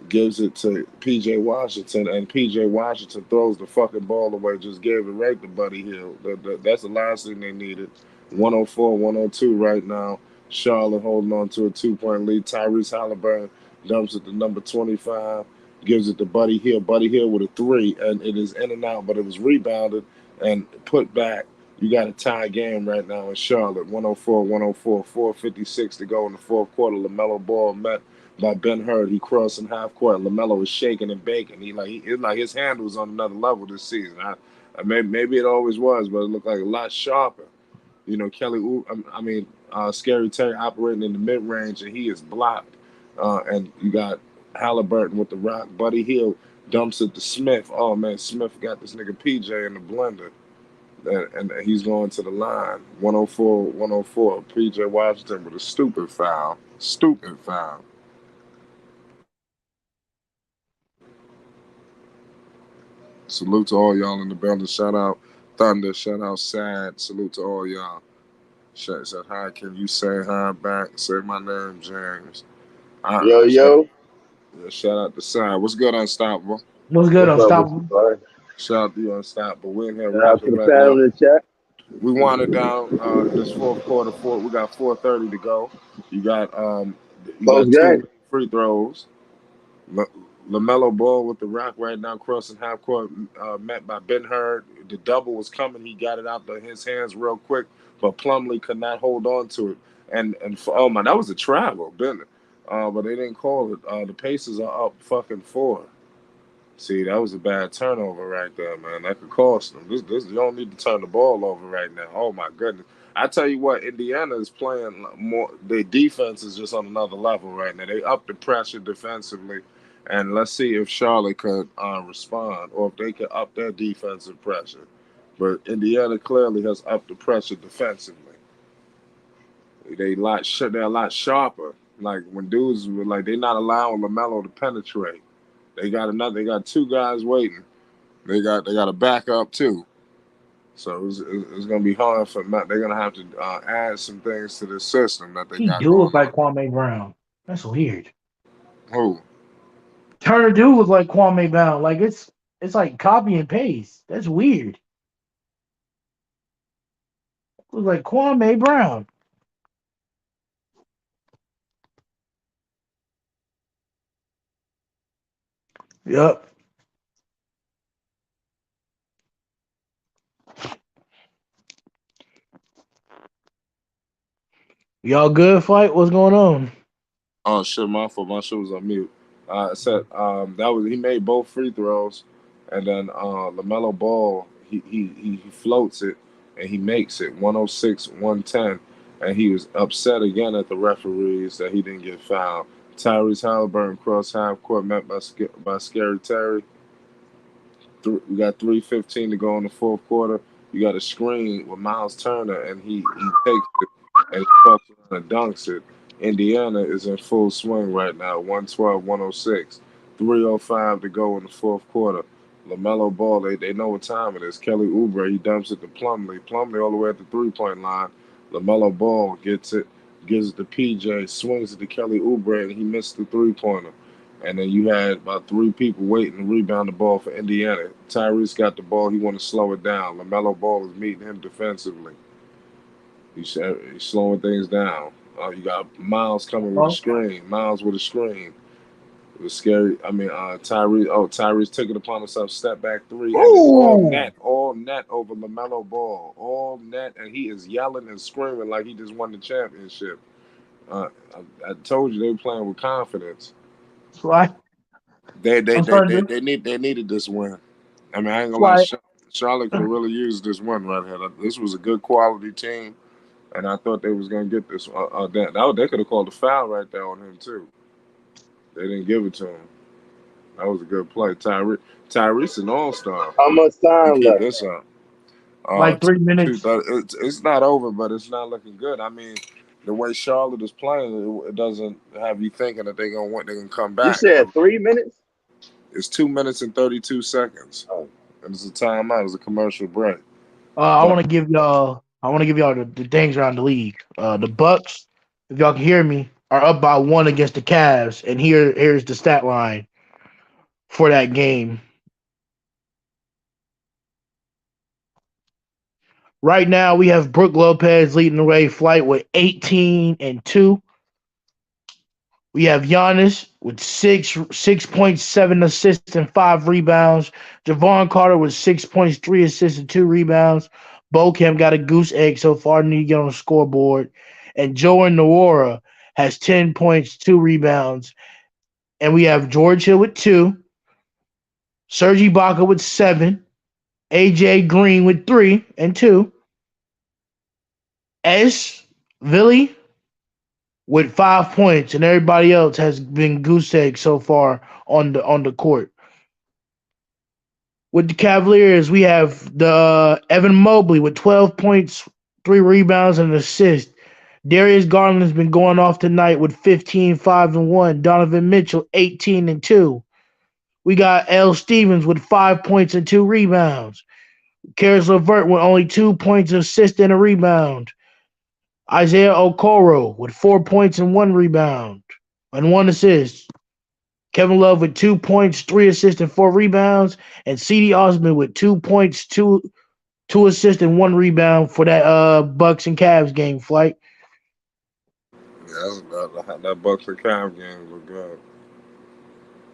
gives it to P.J. Washington, and P.J. Washington throws the fucking ball away. Just gave it right to Buddy Hield. That's the last thing they needed. 104-102 right now. Charlotte holding on to a 2-point lead. Tyreese Haliburton dumps it to number 25. Gives it to Buddy Hield. Buddy Hield with a 3, and it is in and out, but it was rebounded and put back. You got a tie game right now in Charlotte. 104-104, 4:56 to go in the fourth quarter. LaMelo Ball met by Ben Hurd. He crossed in half court. LaMelo is shaking and baking. It's like his hand was on another level this season. Maybe it always was, but it looked like a lot sharper. You know, Scary Terry operating in the mid range, and he is blocked. And you got Haliburton with the rock. Buddy Hield dumps it to Smith. Oh man, Smith got this nigga PJ in the blender. And he's going to the line. 104-104. PJ Washington with a stupid foul. Stupid foul. Salute to all y'all in the building. Shout out Thunder. Shout out Sad. Salute to all y'all. Said hi. Can you say hi back? Say my name, James. Yo. Shout out to Sad. What's good, Unstoppable? What's good, Unstoppable? Shout out to you, Unstoppable. We in here Shout out to the right fan now. in the chat. We winded down this fourth quarter. We got 4:30 to go. You got 2 free throws. LaMelo Ball with the rock right now, crossing half court, met by Ben Hurd. The double was coming. He got it out of his hands real quick, but Plumlee could not hold on to it. And oh my, that was a travel, didn't it? But they didn't call it. The Pacers are up fucking 4. See, that was a bad turnover right there, man. That could cost them. This you don't need to turn the ball over right now. Oh my goodness. I tell you what, Indiana is playing more. Their defense is just on another level right now. They up the pressure defensively. And let's see if Charlotte could respond or if they could up their defensive pressure. But Indiana clearly has upped the pressure defensively. They're a lot sharper. Like when dudes were like, they're not allowing LaMelo to penetrate. They got 2 guys waiting. They got a backup too. So it's gonna be hard for Matt. They're gonna have to add some things to the system that they got. He do look like Kwame Brown. That's weird. Who? Turner do look like Kwame Brown. Like it's like copy and paste. That's weird. Look like Kwame Brown. Yep. Y'all good, Flight? What's going on? Oh shit, my fault. My shit was on mute. I said he made both free throws, and then LaMelo Ball he floats it and he makes it 106-110, and he was upset again at the referees that he didn't get fouled. Tyreese Haliburton cross half court met by Scary Terry. We got 3:15 to go in the fourth quarter. You got a screen with Miles Turner, and he takes it and he fucks around and dunks it. Indiana is in full swing right now, 112-106. 3:05 to go in the fourth quarter. LaMelo Ball, they know what time it is. Kelly Oubre, he dumps it to Plumlee. Plumlee all the way at the 3-point line. LaMelo Ball gets it, gives it to PJ, swings it to Kelly Oubre, and he missed the 3-pointer. And then you had about 3 people waiting to rebound the ball for Indiana. Tyreese got the ball. He want to slow it down. LaMelo Ball is meeting him defensively. He's slowing things down. You got Miles coming with a screen. Miles with a screen. It was scary. Tyreese. Oh, Tyreese took it upon himself. Step back 3. And it's all net over LaMelo Ball. All net. And he is yelling and screaming like he just won the championship. I told you they were playing with confidence. Right. They needed this win. I mean, I ain't gonna lie. Charlotte could have really used this win right here. This was a good quality team, and I thought they was gonna get this. They could have called a foul right there on him too. They didn't give it to him. That was a good play. Tyreese an all-star. How much time left? This up. Like 3 minutes. It's not over, but it's not looking good. I mean, the way Charlotte is playing, it doesn't have you thinking that they're gonna come back. You said 3 minutes? It's 2 minutes and 32 seconds. And it's a timeout. It's a commercial break. I want to give y'all the things around the league. The Bucks, if y'all can hear me, are up by 1 against the Cavs, and here's the stat line for that game. Right now, we have Brook Lopez leading the way, Flight with 18 and 2. We have Giannis with 6.7 assists and 5 rebounds. Javon Carter with 6 points, 3 assists and 2 rebounds. Bokem got a goose egg so far, need to get on the scoreboard. And Joe Nwora has 10 points, 2 rebounds. And we have George Hill with 2. Serge Ibaka with 7. AJ Green with 3 and 2. S. Villy with 5 points, and everybody else has been goose egg so far on the court. With the Cavaliers, we have the Evan Mobley with 12 points, 3 rebounds, and an assist. Darius Garland has been going off tonight with 15, 5, and 1. Donovan Mitchell, 18 and 2. We got L. Stevens with 5 points and 2 rebounds. Karis LeVert with only 2 points, an assist, and a rebound. Isaiah Okoro with 4 points and 1 rebound and 1 assist. Kevin Love with 2 points, 3 assists, and 4 rebounds. And C.D. Osman with 2 points, 2 assists, and 1 rebound for that Bucks and Cavs game, Flight. Yeah, that Bucks and Cavs game was good.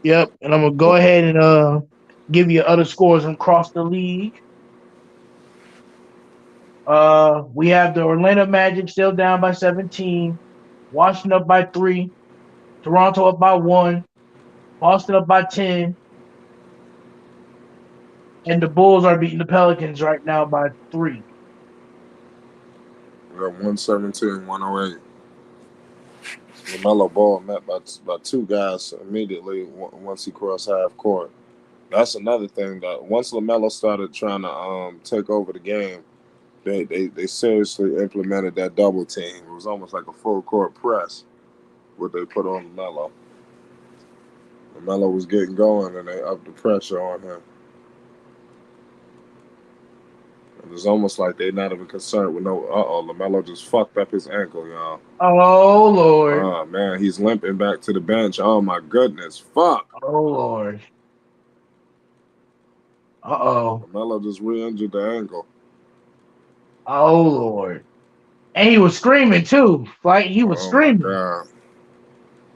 Yep, and I'm going to go ahead and give you other scores across the league. We have the Orlando Magic still down by 17, Washington up by 3, Toronto up by 1, Boston up by 10, and the Bulls are beating the Pelicans right now by 3. We got 117, 108. Lamelo Ball met by 2 guys immediately once he crossed half court. That's another thing that once Lamelo started trying to take over the game, they seriously implemented that double team. It was almost like a full court press, what they put on Lamelo. Lamelo was getting going, and they upped the pressure on him. It was almost like they're not even concerned with Lamelo just fucked up his ankle, y'all. Oh, Lord. Oh, man, he's limping back to the bench. Oh, my goodness. Fuck. Oh, Lord. Uh-oh. Lamelo just re-injured the ankle. Oh, Lord. And he was screaming, too. Like, he was screaming. My God.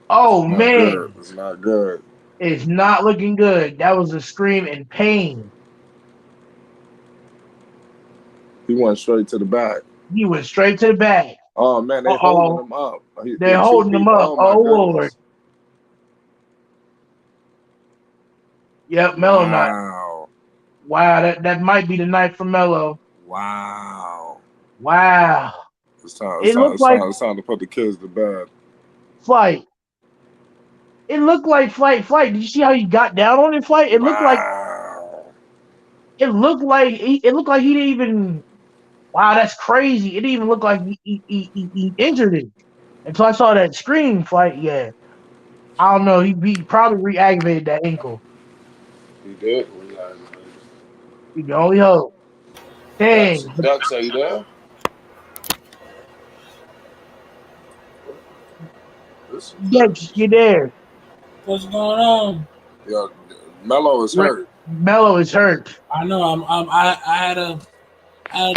Oh, man. It's not good. It's not looking good. That was a scream in pain. He went straight to the back. He went straight to the back. Oh, man, they're holding him up. They're holding him up. Oh, Lord. Yep, Melo night. Wow, that might be the night for Melo. Wow. It's time to put the kids to bed. Flight. It looked like Flight. Did you see how he got down on it, Flight? It looked like he didn't even. Wow, that's crazy. It didn't even look like he injured it until I saw that screen, Flight. Yeah, I don't know. He probably re-aggravated that ankle. He did. You can only hope. Dang. Ducks, are you there? Ducks, you there? What's going on? Yeah, Melo is hurt. Melo is hurt. I know. I had to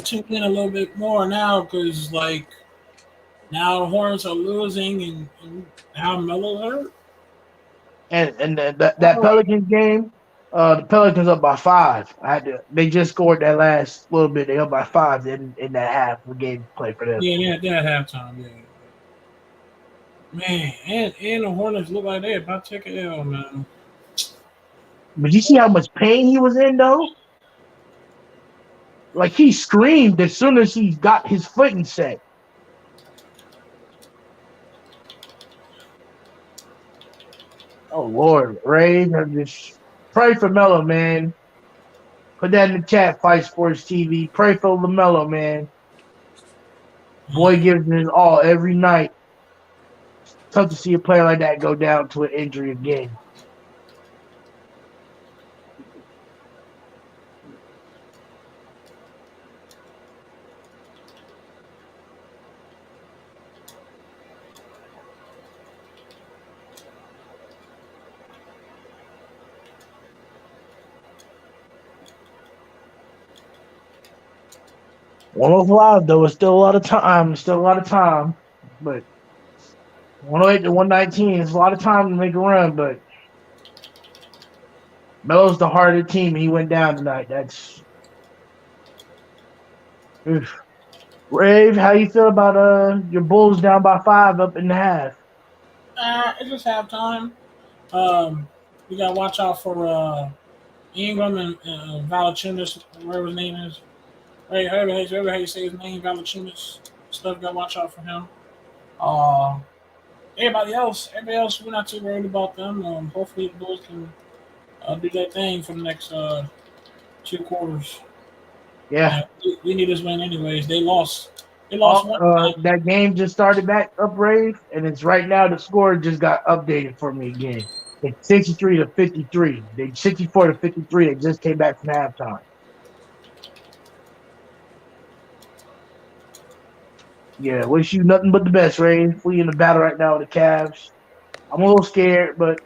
tune in a little bit more now because like now the Hornets are losing and now Melo's hurt. And that Pelicans game, the Pelicans up by 5. They just scored that last little bit. They up by 5 in that half of the game play for them. Yeah, that halftime. Yeah. Man, and the Hornets look like they're about to take an L, man. But you see how much pain he was in, though? Like, he screamed as soon as he got his footing set. Oh, Lord. Ray, just pray for Melo, man. Put that in the chat, Fight Sports TV. Pray for LaMelo, man. Boy gives it his all every night. Tough to see a player like that go down to an injury again. 105 though is still a lot of time. Still a lot of time, but 108 to 119 is a lot of time to make a run. But Melo's the heart of the team. He went down tonight. That's oof. Rave. How you feel about your Bulls down by 5 up in the half? It's just halftime. You gotta watch out for Ingram and Valanciunas, whatever his name is. Hey, however how you say his name, Valanciunas. Stuff, gotta watch out for him. Everybody else, we're not too worried about them. Hopefully the Bulls can do their thing for the next 2 quarters. Yeah. We need this win anyways. They lost. They lost one. That game just started back up, Rave, and it's right now the score just got updated for me again. It's 63 to 53. They 64 to 53. They just came back from halftime. Yeah, wish you nothing but the best, Rave. We in the battle right now with the Cavs. I'm a little scared, but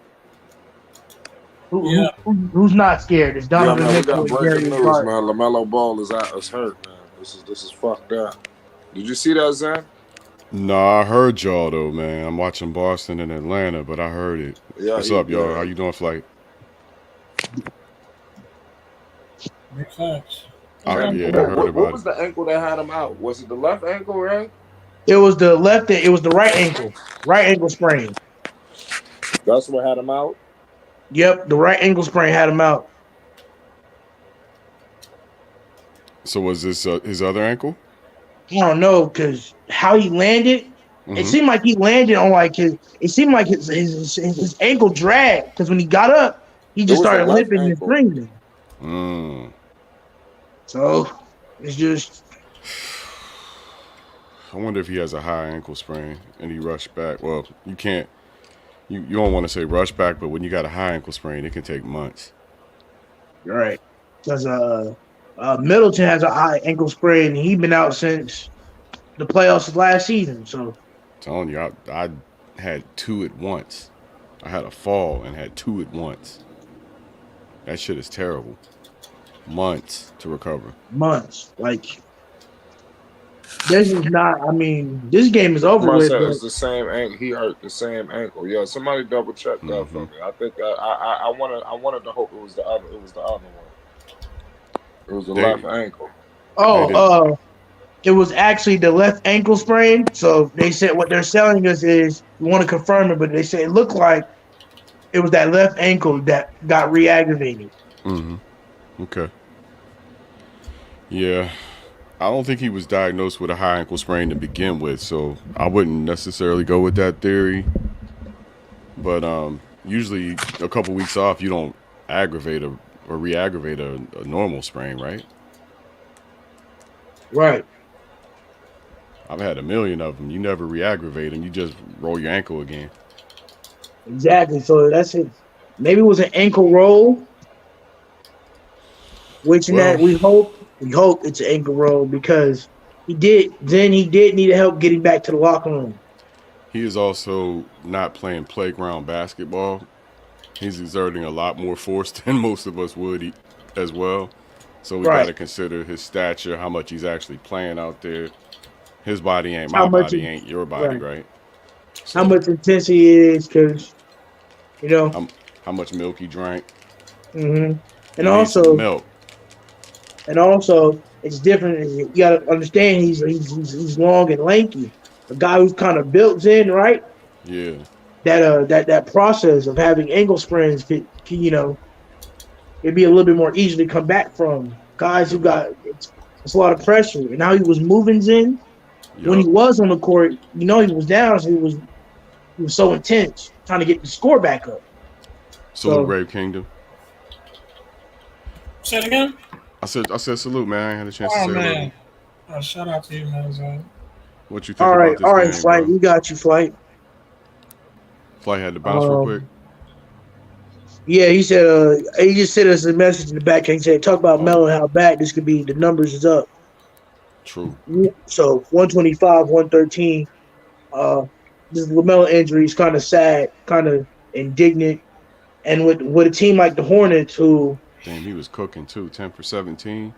who's not scared? It's Donovan Mitchell and Gary news, Clark. man. Lamelo Ball is hurt, man. This is fucked up. Did you see that, Zan? No, I heard y'all though, man. I'm watching Boston and Atlanta, but I heard it. Yeah, what's up, y'all? How you doing, Flight? Big facts. I heard about it. What was the ankle that had him out? Was it the left ankle, right? It was the left. It was the right ankle. Right ankle sprain. That's what had him out? Yep, the right ankle sprain had him out. So was this his other ankle? I don't know, because how he landed, it seemed like he landed on it seemed like his ankle dragged, because when he got up, he just started limping and screaming. So it's just. I wonder if he has a high ankle sprain and he rushed back. Well, you can't. You don't want to say rush back, but when you got a high ankle sprain, it can take months. Right. Because Middleton has a high ankle sprain, and he's been out since the playoffs of last season. So, I'm telling you, I had 2 at once. I had a fall and had 2 at once. That shit is terrible. Months to recover. Months. This is not. I mean, this game is over with. It's the same ankle. He hurt the same ankle. Yeah, somebody double check that for me. I think I wanted to hope it was the other. It was the other one. It was the left ankle. It was actually the left ankle sprain. So they said what they're telling us is we want to confirm it, but they say it looked like it was that left ankle that got re-aggravated. Okay. Yeah. I don't think he was diagnosed with a high ankle sprain to begin with, so I wouldn't necessarily go with that theory. But usually a couple weeks off, you don't aggravate or re-aggravate a normal sprain, right? Right. I've had a million of them. You never re-aggravate them. You just roll your ankle again. Exactly. So that's it. Maybe it was an ankle roll, which we hope it's an ankle roll because he did need help getting back to the locker room. He is also not playing playground basketball. He's exerting a lot more force than most of us would as well. So we got to consider his stature, how much he's actually playing out there. His body ain't my body, ain't your body, right? So, how much intensity it is, because, how much milk he drank. And also, milk. And also, it's different. You got to understand he's long and lanky. A guy who's kind of built in, right? Yeah. That process of having ankle sprains could it'd be a little bit more easy to come back from. Guys who got it's a lot of pressure. And now he was moving in. When he was on the court, he was down, so he was so intense trying to get the score back up. Salute, Rave Kingdom. Say it again. I said salute, man. I ain't had a chance to say man. Shout out to you, man. What you think about this game? All right, Flight. Bro? We got you, Flight. Flight had to bounce real quick. Yeah, he said he just sent us a message in the back. He said, talk about Melo and how bad this could be. The numbers is up. True. So 125, 113. This Lamelo injury is kind of sad, kind of indignant. And with a team like the Hornets, who damn, he was cooking too, 10 for 17.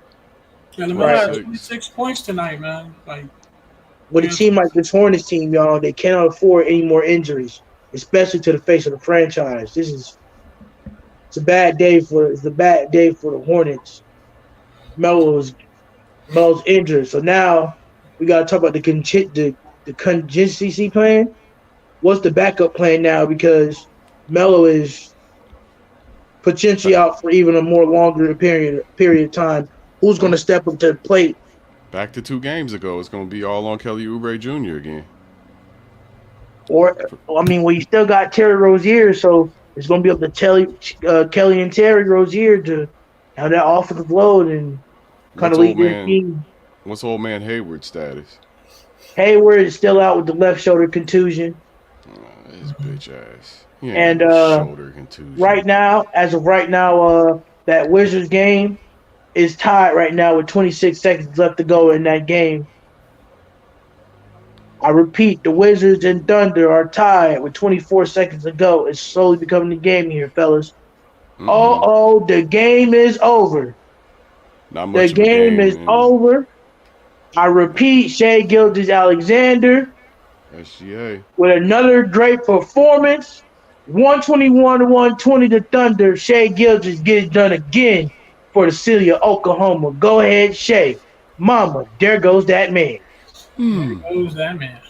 Yeah, Lamelo had 26 points tonight, man. Like, with a team like this Hornets team, y'all, they cannot afford any more injuries, especially to the face of the franchise. It's a bad day for the Hornets. Melo's injured, so now we got to talk about the contingency plan. What's the backup plan now? Because Melo is potentially out for even a more longer period of time. Who's going to step up to the plate? Back to 2 games ago, it's going to be all on Kelly Oubre Jr. again. You still got Terry Rozier, so it's going to be up to Kelly and Terry Rozier to have that offensive load and kind of lead their team. What's old man Hayward's status? Hayward is still out with the left shoulder contusion. His bitch ass. And shoulder contusion. As of right now, that Wizards game is tied right now with 26 seconds left to go in that game. I repeat, the Wizards and Thunder are tied with 24 seconds to go. It's slowly becoming the game here, fellas. Mm-hmm. The game is over. Not much the game is over. I repeat, Shai Gilgeous-Alexander SGA with another great performance. 121-120 to Thunder. Shai Gilgeous gets it done again for the city of Oklahoma. Go ahead, Shai. Mama, there goes that man. There goes that man.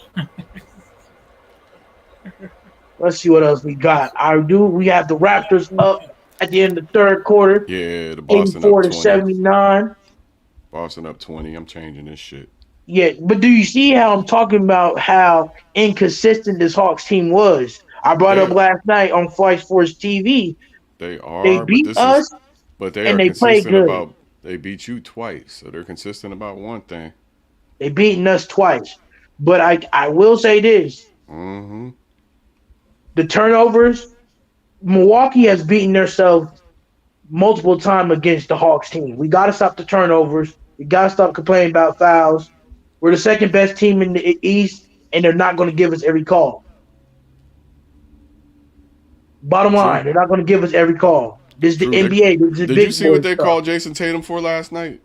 Let's see what else we got. We have the Raptors up at the end of the third quarter. Yeah, the Boston 84 up 20. to 79. Boston up 20. I'm changing this shit. Yeah, but do you see how I'm talking about how inconsistent this Hawks team was? I brought up last night on Flight Sports TV. They beat us, but they and are they played consistent good. They beat you twice, so they're consistent about one thing. They beaten us twice. But I will say this. Mm-hmm. The turnovers, Milwaukee has beaten themselves multiple times against the Hawks team. We got to stop the turnovers. We got to stop complaining about fouls. We're the second best team in the East, and they're not going to give us every call. Bottom line, they're not going to give us every call. This is the NBA. This is Did you see what they called Jason Tatum for last night?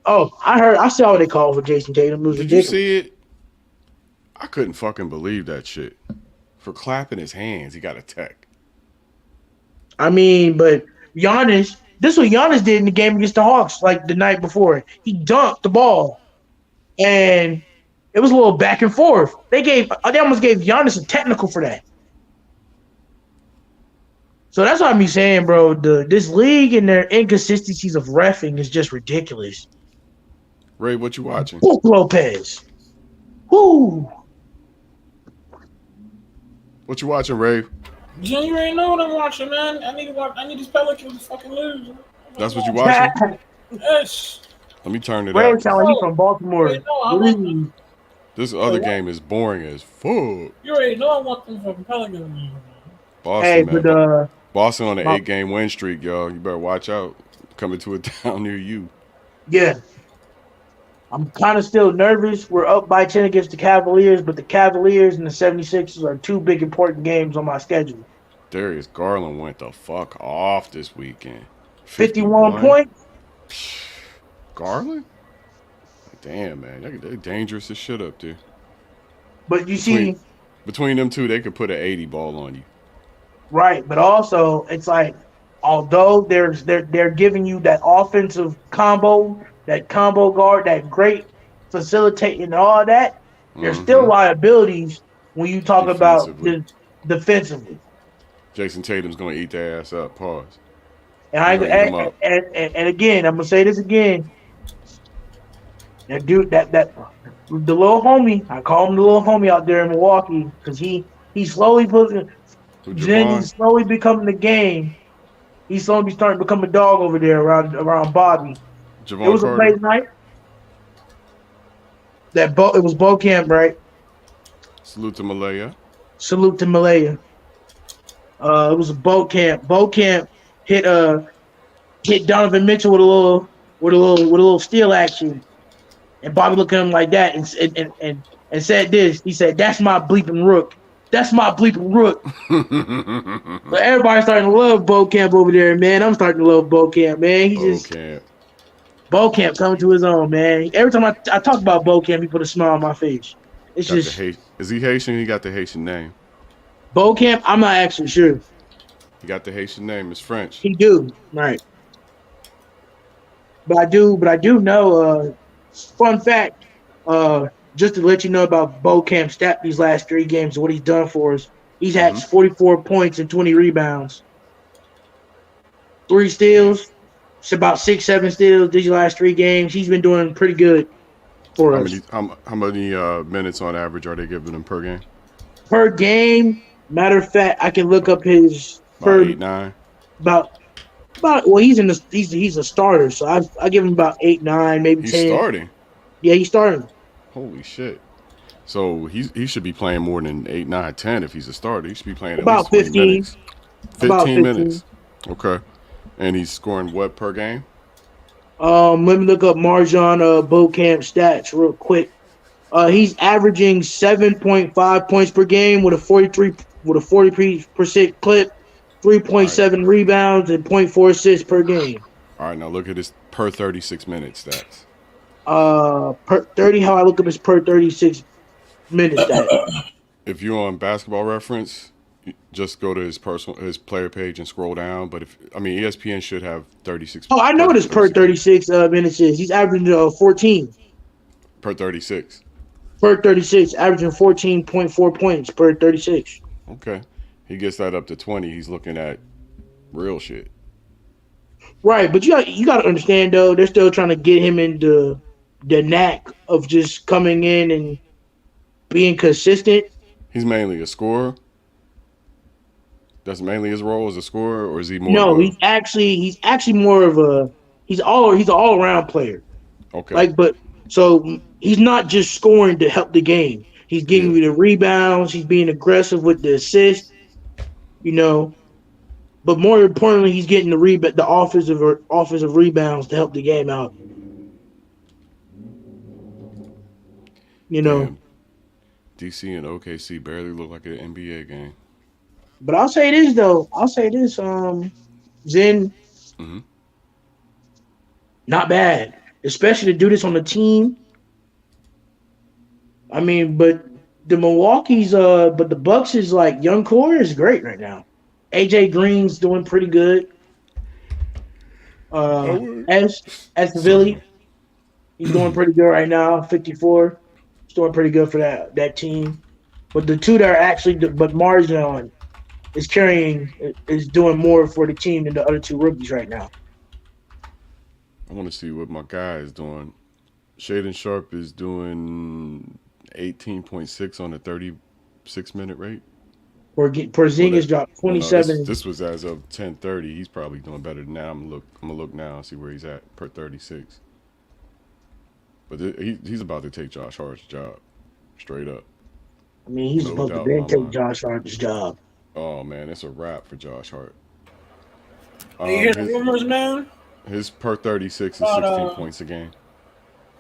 Oh, I saw what they called for Jason Tatum. It was ridiculous. Did you see it? I couldn't fucking believe that shit. For clapping his hands, he got a tech. I mean, but Giannis, this is what Giannis did in the game against the Hawks like the night before. He dunked the ball, and it was a little back and forth. They almost gave Giannis a technical for that. So that's what I'm saying, bro. This league and their inconsistencies of reffing is just ridiculous. Ray, what you watching? Brook Lopez. Woo. What you watching, Ray? You already know what I'm watching, man. I need these Pelicans to fucking lose. That's what you watching? Yes. Let me turn it Ray up. sound like he's from Baltimore. This other game is boring as fuck. You already know I want them fucking Pelicans. Boston, Boston on an 8-game win streak, y'all. You better watch out. Coming to a town near you. Yeah. I'm kind of still nervous. We're up by 10 against the Cavaliers, but the Cavaliers and the 76ers are 2 big important games on my schedule. Darius Garland went the fuck off this weekend. 51 points. Garland? Damn, man. They're dangerous as shit up there. But you see... Between them two, they could put an 80 ball on you. Right, but also, it's like, although they're giving you that offensive combo, that combo guard, that great facilitating and all that, there's still liabilities when you talk about defensively. Jason Tatum's going to eat their ass up. Pause. And again, I'm going to say this again. That dude, the little homie, I call him the little homie out there in Milwaukee because he's slowly putting, then he's slowly becoming the game. He's slowly starting to become a dog over there around Bobby. Javon It was Carter. a play tonight. It was Bokamp, right? Salute to Malaya. Salute to Malaya. It was a Bokamp. Bokamp hit Donovan Mitchell with a little steal action. And Bobby looked at him like that and said this. He said, "That's my bleeping rook. That's my bleeping rook." But everybody's starting to love Bokamp over there, man. I'm starting to love Bokamp, man. Camp coming to his own, man. Every time I talk about Camp, he put a smile on my face. It's got just is he Haitian? He got the Haitian name. Camp. I'm not actually sure. He got the Haitian name. It's French. He do, right. But I do know, fun fact, just to let you know about Camp's stat these last 3 games and what he's done for us. He's had 44 points and 20 rebounds. 3 steals. It's about 6-7 steals these last 3 games. He's been doing pretty good for us. How many minutes on average are they giving him per game? Per game, matter of fact, I can look up his about 8, 9. About well, he's a starter, so I give him about 8, 9, maybe 10. He's starting. Yeah, he's starting. Holy shit! So he should be playing more than 8, 9, 10 if he's a starter. He should be playing about at least 15 minutes. 15 minutes. Okay. And he's scoring what per game? Let me look up Marjan Beaucamp stats real quick. He's averaging 7.5 points per game with a 40% clip, 3.7 rebounds, and 0.4 assists per game. All right, now look at his per 36 minute stats. Per 30, how I look up his per 36 minute stats. If you're on Basketball Reference, just go to his player page and scroll down. But ESPN should have 36. Oh, I know what his per 36 minutes is. He's averaging 14 per 36. Per 36, averaging 14.4 points per 36. Okay, he gets that up to 20. He's looking at real shit. Right, but you got to understand though, they're still trying to get him into the knack of just coming in and being consistent. He's mainly a scorer. That's mainly his role as a scorer, or is he more? No, he's actually more of a he's an all around player. Okay. So he's not just scoring to help the game. He's giving you the rebounds. He's being aggressive with the assist. But more importantly, he's getting the offensive rebounds to help the game out. Damn. DC and OKC barely look like an NBA game. But I'll say this though. Zen, not bad, especially to do this on the team. But the the Bucks is like young core is great right now. AJ Green's doing pretty good. As Philly, he's doing pretty good right now. 54, he's doing pretty good for that team. But the two that are actually, but Marjan is doing more for the team than the other 2 rookies right now. I want to see what my guy is doing. Shaden Sharp is doing 18.6 on a 36-minute rate. Porzingis dropped 27. No, this was as of 10:30. He's probably doing better than that. I'm gonna look now and see where he's at per 36. But he's about to take Josh Hart's job, straight up. He's supposed to then take Josh Hart's job. Oh man, it's a wrap for Josh Hart. You hear the rumors, man? His per 36 is 16 points a game.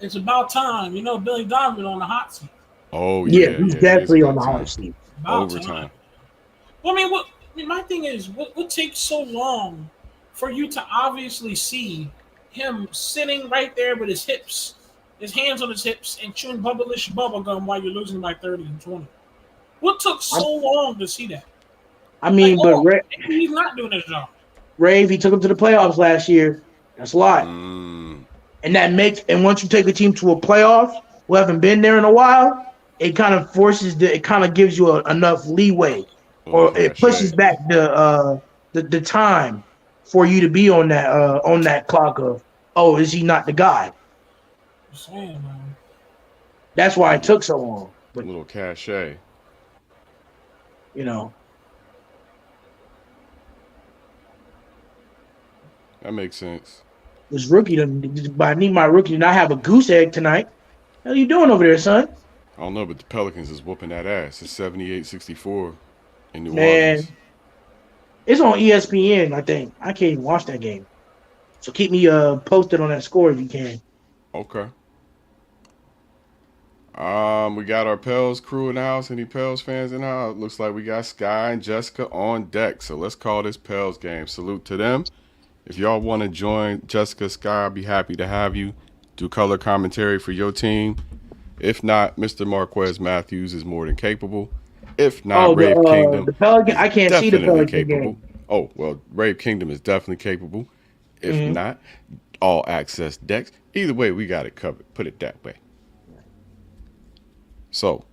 It's about time. Billy Donovan on the hot seat. Oh yeah, he's definitely on the hot seat. Overtime. Well, my thing is, what takes so long for you to obviously see him sitting right there with his hands on his hips, and chewing bubble gum while you're losing by 30 and 20? What took so long to see that? He's not doing his job. Rave, he took him to the playoffs last year. That's a lot. And once you take a team to a playoff who haven't been there in a while, it kind of gives you enough leeway, or it pushes back the time for you to be on that clock of, is he not the guy? I'm saying, man. That's why it took so long. A little cachet. That makes sense. This rookie, I need my rookie to not have a goose egg tonight. What are you doing over there, son? I don't know, but the Pelicans is whooping that ass. It's 78-64 in New Orleans. It's on ESPN, I think. I can't even watch that game. So keep me posted on that score if you can. Okay. We got our Pels crew in the house. Any Pels fans in the house? Looks like we got Sky and Jessica on deck. So let's call this Pels game. Salute to them. If y'all want to join Jessica Sky, I'd be happy to have you do color commentary for your team. If not, Mr. Marquez Matthews is more than capable. If not, Rave Kingdom the Pelican. is I can't see the definitely Pelican capable. game. Oh, well, Rave Kingdom is definitely capable. If not, all access decks. Either way, we got it covered. Put it that way. So,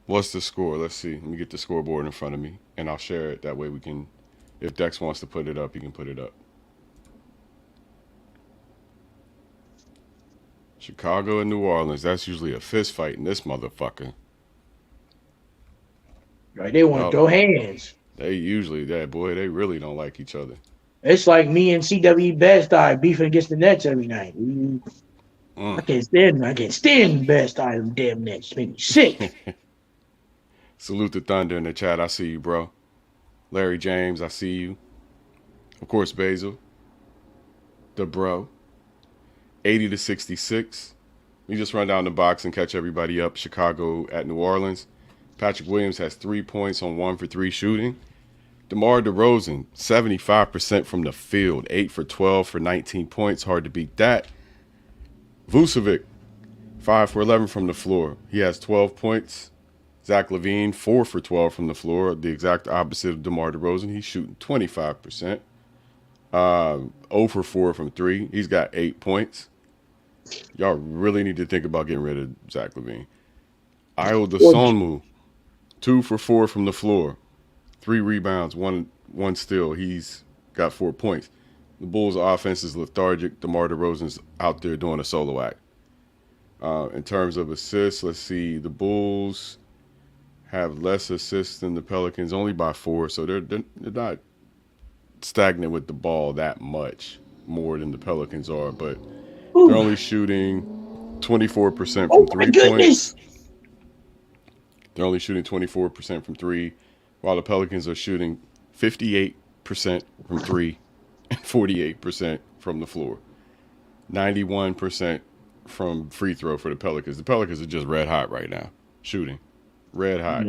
what's the score? Let's see. Let me get the scoreboard in front of me, and I'll share it. That way we can, if Dex wants to put it up, he can put it up. Chicago and New Orleans. That's usually a fist fight in this motherfucker. Right, they want to throw hands. They usually, boy, they really don't like each other. It's like me and CW Best Eye beefing against the Nets every night. I can't stand Best Eye them damn Nets. Make me sick. Salute the Thunder in the chat. I see you, bro. Larry James, I see you. Of course, Basil. The bro. 80-66. We just run down the box and catch everybody up. Chicago at New Orleans. Patrick Williams has 3 points on 1 for 3 shooting. DeMar DeRozan, 75% from the field, 8 for 12 for 19 points. Hard to beat that. Vucevic, 5 for 11 from the floor. He has 12 points. Zach LaVine, 4 for 12 from the floor, the exact opposite of DeMar DeRozan. He's shooting 25%. 0 for 4 from 3. He's got 8 points. Y'all really need to think about getting rid of Zach LaVine. Ayo Dosunmu, 2 for 4 from the floor. 3 rebounds, one steal. He's got 4 points. The Bulls' offense is lethargic. DeMar DeRozan's out there doing a solo act. In terms of assists, let's see. The Bulls have less assists than the Pelicans, only by 4. So they're not stagnant with the ball that much more than the Pelicans are. But they're only shooting 24% from 3 points. They're only shooting 24% from 3, while the Pelicans are shooting 58% from 3 and 48% from the floor. 91% from free throw for the Pelicans. The Pelicans are just red hot right now, shooting. Red hot.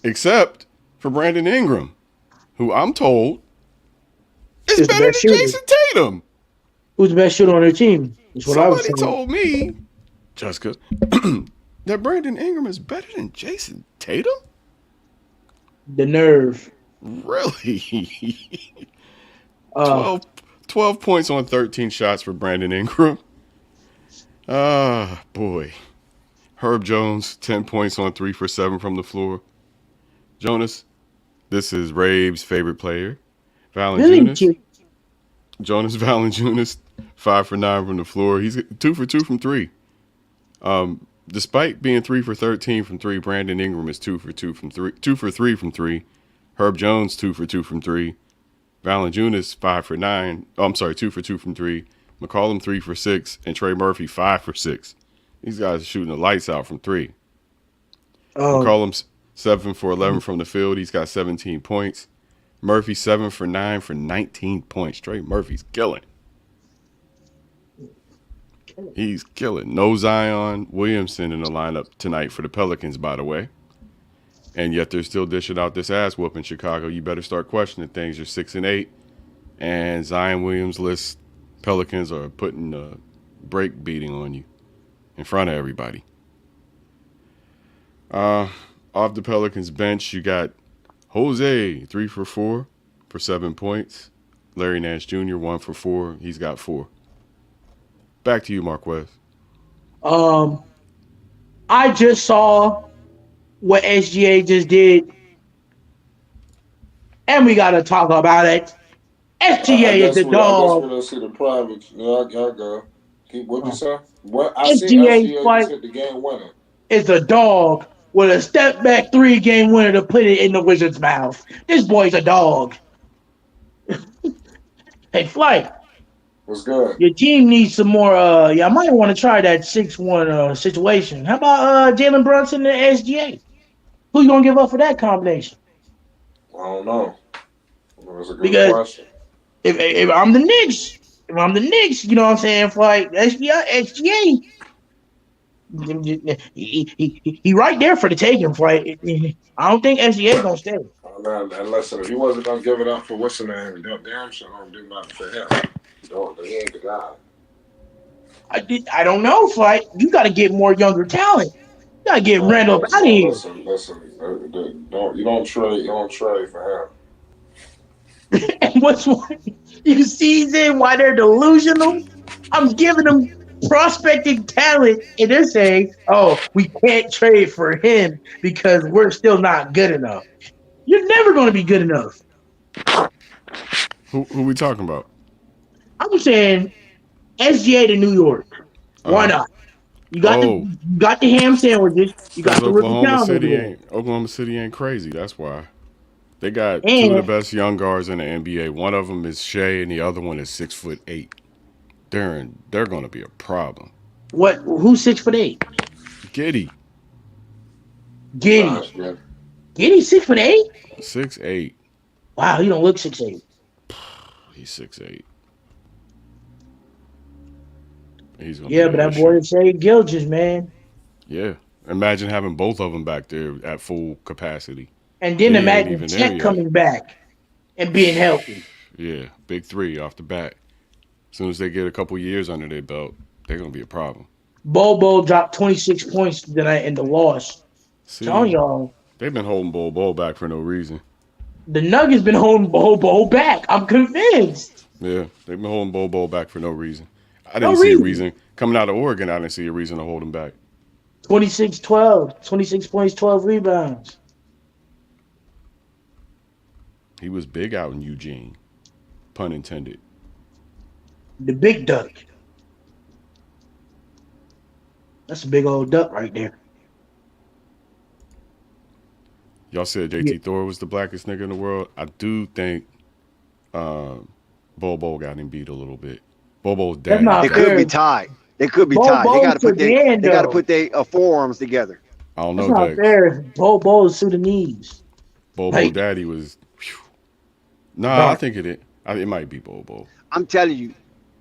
Except for Brandon Ingram, who I'm told is better than Jason Tatum. Who's the best shooter on their team? That's what Somebody told me, Jessica, that Brandon Ingram is better than Jason Tatum? The nerve. Really? 12 points on 13 shots for Brandon Ingram. Boy. Herb Jones, 10 points on 3 for 7 from the floor. Jonas, this is Rave's favorite player. Valanciunas. Jonas Valanciunas, 5 for 9 from the floor. He's 2 for 2 from 3. Despite being 3 for 13 from 3, Brandon Ingram is 2 for 2 from 3. 2 for 3 from 3. Herb Jones, 2 for 2 from 3. Valanciunas, 5 for 9. Oh, I'm sorry, 2 for 2 from 3. McCollum, 3 for 6. And Trey Murphy, 5 for 6. These guys are shooting the lights out from 3. McCollum's 7 for 11 from the field. He's got 17 points. Murphy, 7 for 9 for 19 points. Trey Murphy's killing. He's killing. No Zion Williamson in the lineup tonight for the Pelicans, by the way. And yet they're still dishing out this ass whooping Chicago. You better start questioning things. You're 6-8. And Zion Williams-less Pelicans are putting a break beating on you in front of everybody. Off the Pelicans bench, you got Jose, 3 for 4 for 7 points. Larry Nance Jr., 1 for 4. He's got 4. Back to you, Marquez. I just saw what SGA just did, and we got to talk about it. SGA is the dog. I guess we don't see the private. Y'all go. Keep what you say. What I see SGA just hit the game winner. Is a dog with a step back 3-game winner to put it in the Wizards' mouth. This boy's a dog. Hey, Flight. What's good? Your team needs some more. I might want to try that 6-1 situation. How about Jalen Brunson and SGA? Who you gonna give up for that combination? I don't know. That's a good question. If I'm the Knicks, you know what I'm saying? For like SGA, he right there for the taking. For I don't think SGA gonna stay. And listen, if he wasn't gonna give it up for what's the name, damn sure don't do nothing for him. He ain't the guy. I don't know, Flight. You got to get more younger talent. You got to get Randall out of here. Listen. You don't trade for him. And what's one? You see then why they're delusional? I'm giving them prospecting talent, and they're saying, "Oh, we can't trade for him because we're still not good enough." You're never going to be good enough. Who we talking about? I'm saying SGA to New York. Why not? You got the ham sandwiches. You got the Oklahoma City ain't crazy. That's why. They got two of the best young guards in the NBA. One of them is Shea, and the other one is 6'8". They're going to be a problem. What? Who's 6'8"? Giddey. Giddey 6'8"? 6'8". Wow, he don't look 6'8". He's 6'8". But that boy is Shea Gilgeous, man. Yeah. Imagine having both of them back there at full capacity. And then imagine Chet coming back and being healthy. Yeah, big three off the bat. As soon as they get a couple years under their belt, they're going to be a problem. Bobo dropped 26 points tonight in the loss. Telling y'all. They've been holding Bobo back for no reason. The Nuggets been holding Bobo back. I'm convinced. Yeah, they've been holding Bobo back for no reason. I didn't see a reason. Coming out of Oregon, I didn't see a reason to hold him back. 26-12. 26 points, 12 rebounds. He was big out in Eugene. Pun intended. The big duck. That's a big old duck right there. Y'all said JT Thor was the blackest nigga in the world. I do think Bobo got him beat a little bit. Bobo's dad. They could be tied. They could be tied. They got to put their forearms together. I don't know. That's not fair. Bobo is Sudanese. Bobo's daddy was. I think it might be Bobo. I'm telling you,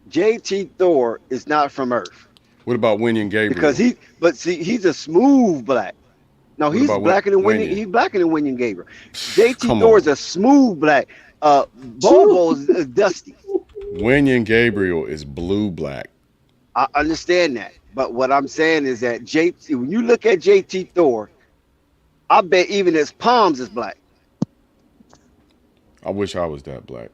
JT Thor is not from Earth. What about Wenyen Gabriel? Because he's a smooth black. No, he's blacker than Wenyen. He's blacker than Wenyen Gabriel. JT Thor is a smooth black. Bobo is dusty. Wenyen Gabriel is blue black. I understand that, but what I'm saying is that when you look at JT Thor, I bet even his palms is black. I wish I was that black.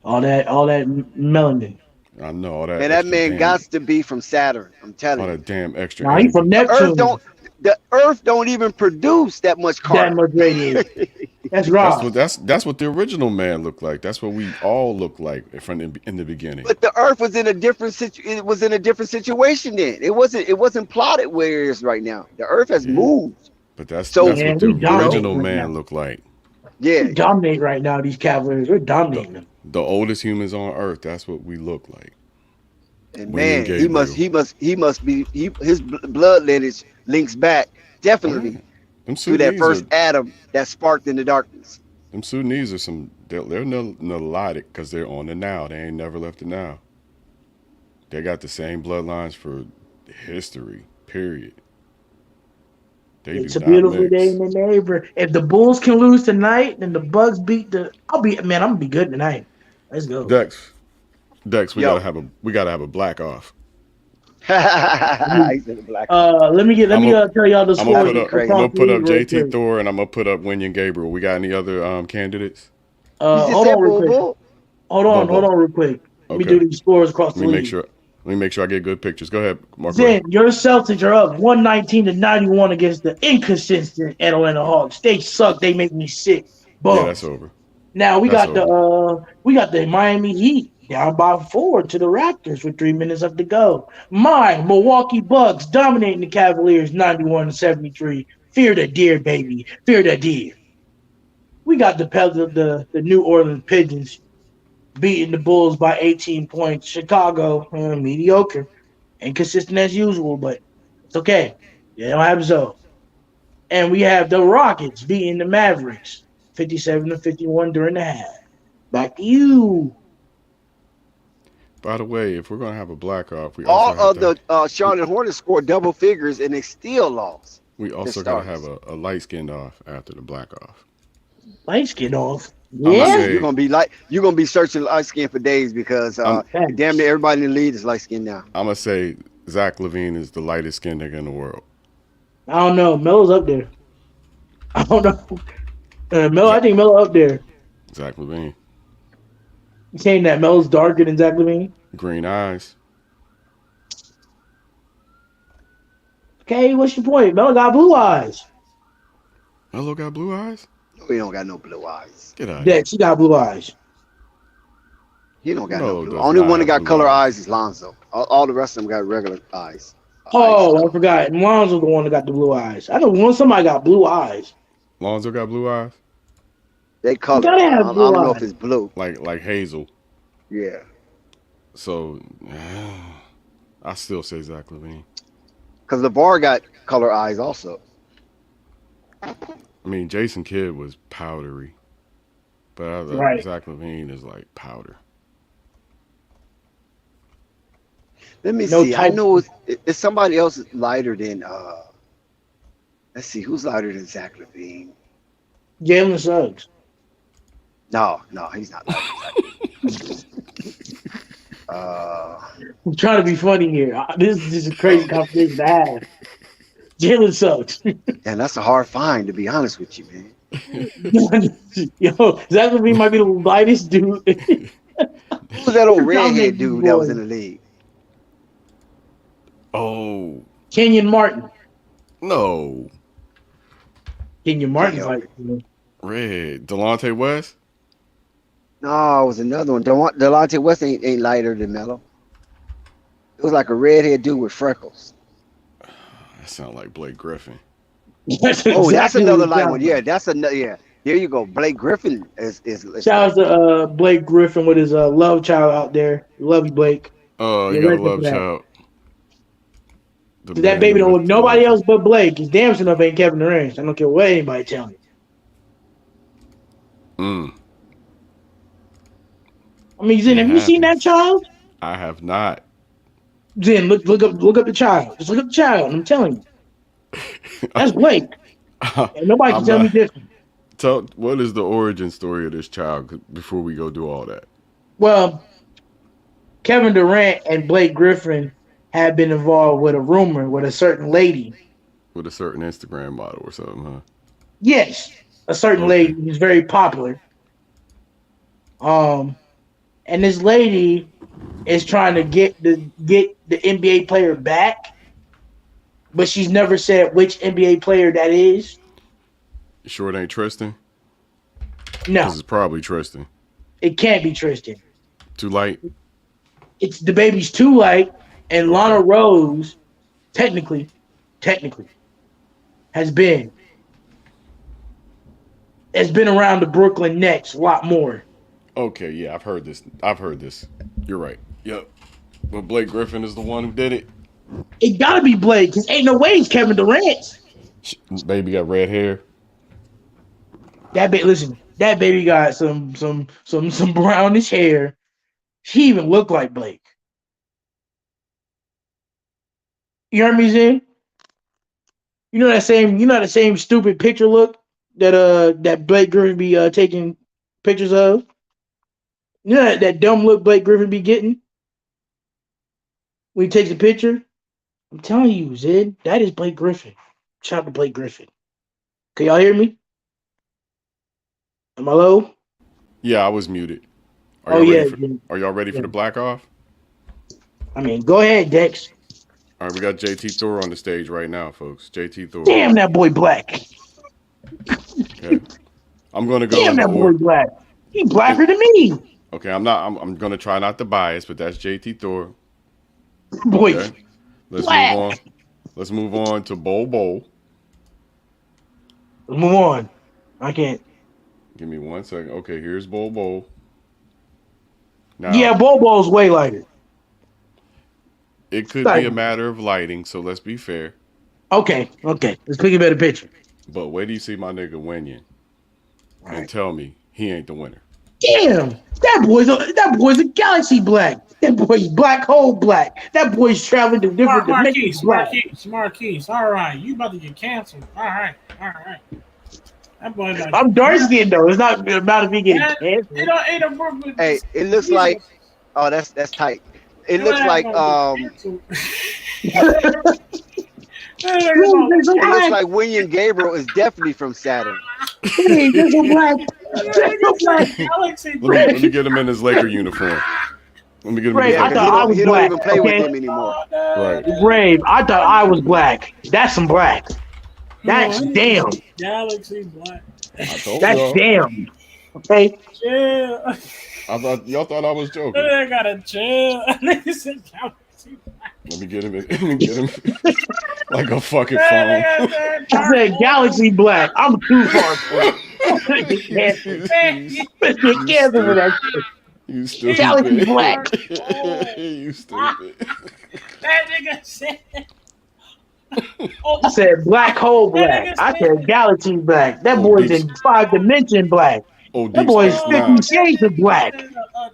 All that melanin. I know all that. And that man got to be from Saturn. I'm telling you. All that damn extra. Nah, he from Neptune. The Earth don't even produce that much carbon. That much radiation. That's right. That's what the original man looked like. That's what we all looked like in the beginning. But the Earth was in a different situation then. It wasn't plotted where it is right now. The Earth has moved. But that's what the original man looked like. Yeah, we dominate right now. These Cavaliers, we're dominating them. The oldest humans on Earth. That's what we look like. And man, he must be his blood lineage links back definitely to that first atom that sparked in the darkness. Them Sudanese are they're melodic because they're on the now. They ain't never left the now. They got the same bloodlines for history, period. It's a beautiful day in the neighbor. If the Bulls can lose tonight, then the Bucks beat I'm gonna be good tonight. Let's go. Dex, we gotta have a black off. Let me tell y'all the score. I'm gonna put up JT Thor and I'm gonna put up Wenyen Gabriel. We got any other candidates? Hold on real quick. Let me do these scores across the league. Let me make sure I get good pictures. Go ahead, Mark. Then your Celtics are up 119-91 against the inconsistent Atlanta Hawks. They suck. They make me sick. Bums. Yeah, that's over. Now we got the Miami Heat down by 4 to the Raptors with 3 minutes left to go. My Milwaukee Bucks dominating the Cavaliers 91-73. Fear the deer, baby. Fear the deer. We got the New Orleans Pigeons beating the Bulls by 18 points. Chicago, mediocre. Inconsistent as usual, but it's okay. They don't have Zoe. And we have the Rockets beating the Mavericks 57-51 during the half. Back to you. By the way, if we're going to have a black off, we all of the Charlotte Hornets scored double figures and they still lost. We also got to have a light skinned off after the black off. Light skin off. Yeah, you're gonna be searching light skin for days because damn near everybody in the league is light skin now. I'm gonna say Zach LaVine is the lightest skinned nigga in the world. I don't know. Melo's up there. I don't know. Melo, I think Melo up there. Zach LaVine. You saying that Melo's darker than Zach LaVine? Green eyes. Okay, what's your point? Melo got blue eyes. Melo got blue eyes? No, he don't got no blue eyes. Get out of here. She got blue eyes. He don't got no blue. Only one that got color eyes is Lonzo. All the rest of them got regular eyes. I forgot. Lonzo's the one that got the blue eyes. I know somebody got blue eyes. Lonzo got blue eyes? They color. I don't know if it's blue. Like hazel. Yeah. So, I still say Zach LaVine. Because LeVar got color eyes also. I mean, Jason Kidd was powdery. But Zach LaVine is like powder. Let me see. I know it's somebody else lighter than let's see, who's lighter than Zach LaVine? Jalen Suggs. No, he's not lighter. I'm trying to be funny here. This is a crazy conversation to have. Jalen Suggs. And that's a hard find, to be honest with you, man. Yo, Zach LaVine might be the lightest dude. Who was that old redhead dude that was in the league? Oh. Kenyon Martin. No. Kenyon Martin's like red. Delonte West? No, it was another one. Delonte West ain't lighter than Melo. It was like a redhead dude with freckles. That sounds like Blake Griffin. That's another light one. Yeah, that's another. Yeah, here you go. Blake Griffin is shout out to Blake Griffin with his love child out there. Love you, Blake. Oh, you got a love child. That baby don't look nobody else but Blake. His damn enough ain't Kevin Durant. I don't care what anybody tell me. I mean, Zen, have you seen that child? I have not. Zen, look up the child. Just look up the child. I'm telling you, that's Blake. And nobody can tell me different. What is the origin story of this child before we go do all that? Well, Kevin Durant and Blake Griffin have been involved with a rumor with a certain lady. With a certain Instagram model or something, huh? Yes, a certain lady who's very popular. And this lady is trying to get the NBA player back, but she's never said which NBA player that is. You sure it ain't Tristan? No. This is probably Tristan. It can't be Tristan. Too light? It's the baby's too light, and Lana Rose, technically, has been around the Brooklyn Nets a lot more. Okay, yeah, I've heard this. You're right. Yep. But Blake Griffin is the one who did it. It gotta be Blake, because ain't no way it's Kevin Durant. Baby got red hair. That baby got some brownish hair. She even looked like Blake. You heard me, Zen? You know that same stupid picture look that Blake Griffin be taking pictures of? You know that dumb look Blake Griffin be getting when he takes a picture? I'm telling you, Zed, that is Blake Griffin. Shout out to Blake Griffin. Can y'all hear me? Am I low? Yeah, I was muted. Are y'all ready for the black off? I mean, go ahead, Dex. All right, we got JT Thor on the stage right now, folks. JT Thor. Damn, that boy black. Okay. I'm going to go. Damn, that boy black. He blacker than me. Okay, I'm going to try not to bias, but that's JT Thor. Boy, okay. Let's black. move on. Let's move on to Bol. Let's move on. I can't. Give me 1 second. Okay, here's Bol. Now, yeah, Bol's way lighter. It could be a matter of lighting, so let's be fair. Okay. Let's pick a better picture. But where do you see my nigga Wenyan? Right. And tell me he ain't the winner. Damn, that boy's a galaxy black. That boy's black hole black. That boy's traveling to different dimensions. Marquise. All right, you about to get canceled. All right. I'm dark skinned though. It's not about me getting cancer. Hey, it looks like. Oh, that's tight. It looks like it looks like William Gabriel is definitely from Saturn. Hey, there's a black. Let me get him in his Laker uniform. Let me get him in his I thought I was he black. Don't even play with them anymore. Right. Brave, I thought I was black. That's some black. That's damn. Galaxy black. I told That's y'all. damn. Okay. Yeah. Y'all thought I was joking. I gotta chill. Galaxy black. Let me get him like a fucking phone. I said Galaxy Black. I'm too far for it. You can't for that shit. You stupid. Galaxy Black. You stupid. That nigga said. I said Black Hole Black. I said Galaxy Black. That boy's in 5-dimension black. That boy's 50 shades of black.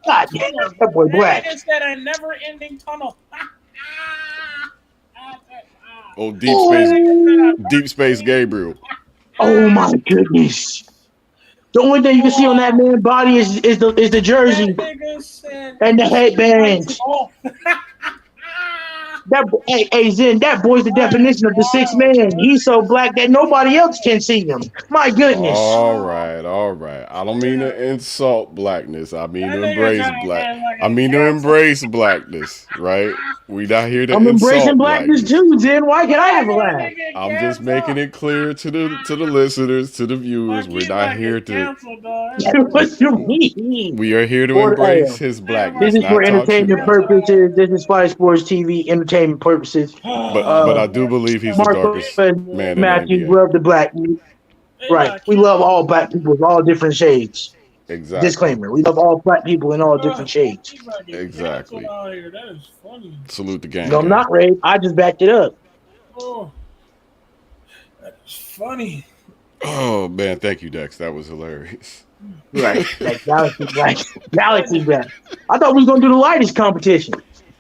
God damn, that boy black. That nigga said a never-ending tunnel. Oh, Deep Space Gabriel. Oh my goodness. The only thing you can see on that man's body is the jersey and the headband. Hey Zen, that boy's the definition of the sixth man. He's so black that nobody else can see him. My goodness. All right. I don't mean to insult blackness. I mean to embrace blackness, right? We not here to I'm insult embracing blackness too, Zen. Why can't I have a laugh? I'm just making it clear to the listeners, to the viewers. We're not here to. What you mean? We are here to embrace his blackness. This is for entertainment purposes. This is Fly Sports TV entertainment purposes. But I do believe he's the darkest man in Matthew the NBA. love the black. Right. We love all black people of all different shades. Exactly. Disclaimer. We love all black people in all different shades. Exactly. That is funny. Salute the gang. No, I'm not, Ray. I just backed it up. Oh, that's funny. Oh man, thank you, Dex. That was hilarious. Right. Like Galaxy Black. Galaxy Black. I thought we was gonna do the lightest competition.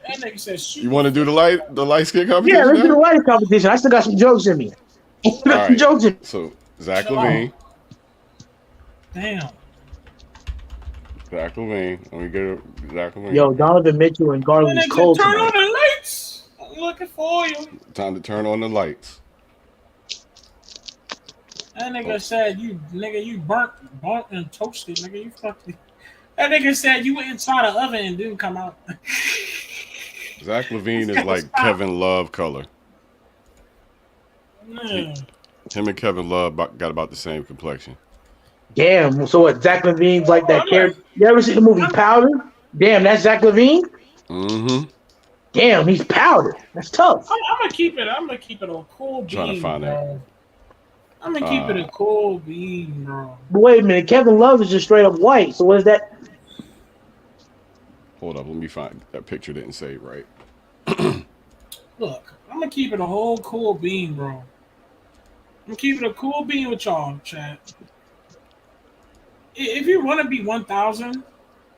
That nigga said shoot. You want to do the light skin competition? Yeah, let's do the lightest competition. I still got some jokes in me. Right. Jokes in me. So Zach LaVine. Damn. Zach LaVine. Let me get Zach LaVine. Yo, Donovan Mitchell and Garland's cold. Turn on the lights. I'm looking for you. Time to turn on the lights. That nigga said you burnt and toasted, nigga. You fucking. That nigga said you went inside the oven and didn't come out. Zach LaVine is like Kevin Love color. Yeah. Him and Kevin Love got about the same complexion. Damn. So what? Zach LaVine's like that character. You ever see the movie Powder? Damn, that's Zach LaVine. Mm-hmm. Damn, he's powder. That's tough. I'm gonna keep it a cool bean. Trying to find out. I'm gonna keep it a cool bean, bro. But wait a minute, Kevin Love is just straight up white. So what is that? Hold up, let me find that picture. Didn't say it right. Look, I'm gonna keep it a whole cool bean, bro. I'm gonna keep it a cool bean with y'all, chat. If you want to be 1,000,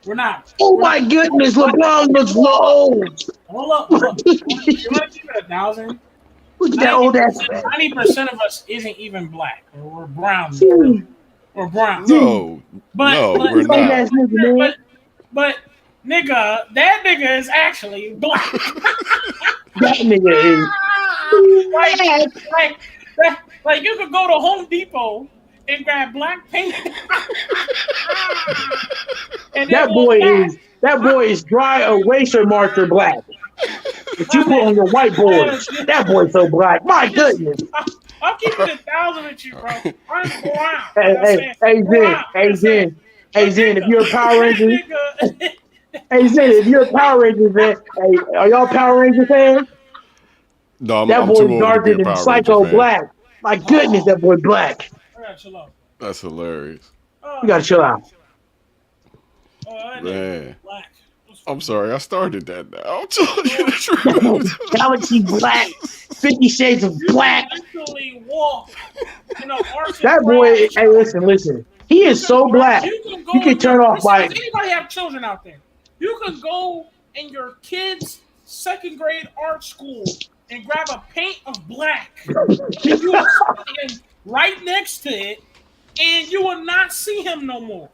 we're not. Oh my goodness, LeBron looks low. Hold up. You want to keep it 1,000? Look at that old ass. 90% of us isn't even black, or we're brown. Or brown. No, we're not. But nigga, that nigga is actually black. That nigga is. Like you could go to Home Depot and grab black paint. And that boy is dry eraser marker black. If you put on your whiteboard, that boy's so black. My goodness. I'm keeping 1,000 with you, bro. I'm brown. Hey, Zen, if you're a Power Ranger, hey, Zen, if you're a Power Ranger fan, hey, are y'all Power Ranger fans? No, that boy's darker than Psycho Black. My goodness, that boy black. That's hilarious. You gotta chill out. Man. I'm sorry, I started that now. I'm telling you the truth. Galaxy Black, 50 Shades of Black. That boy, hey, listen. He is so black. You can turn off by. Does anybody have children out there? You can go in your kid's second grade art school and grab a paint of black. And right next to it, and you will not see him no more.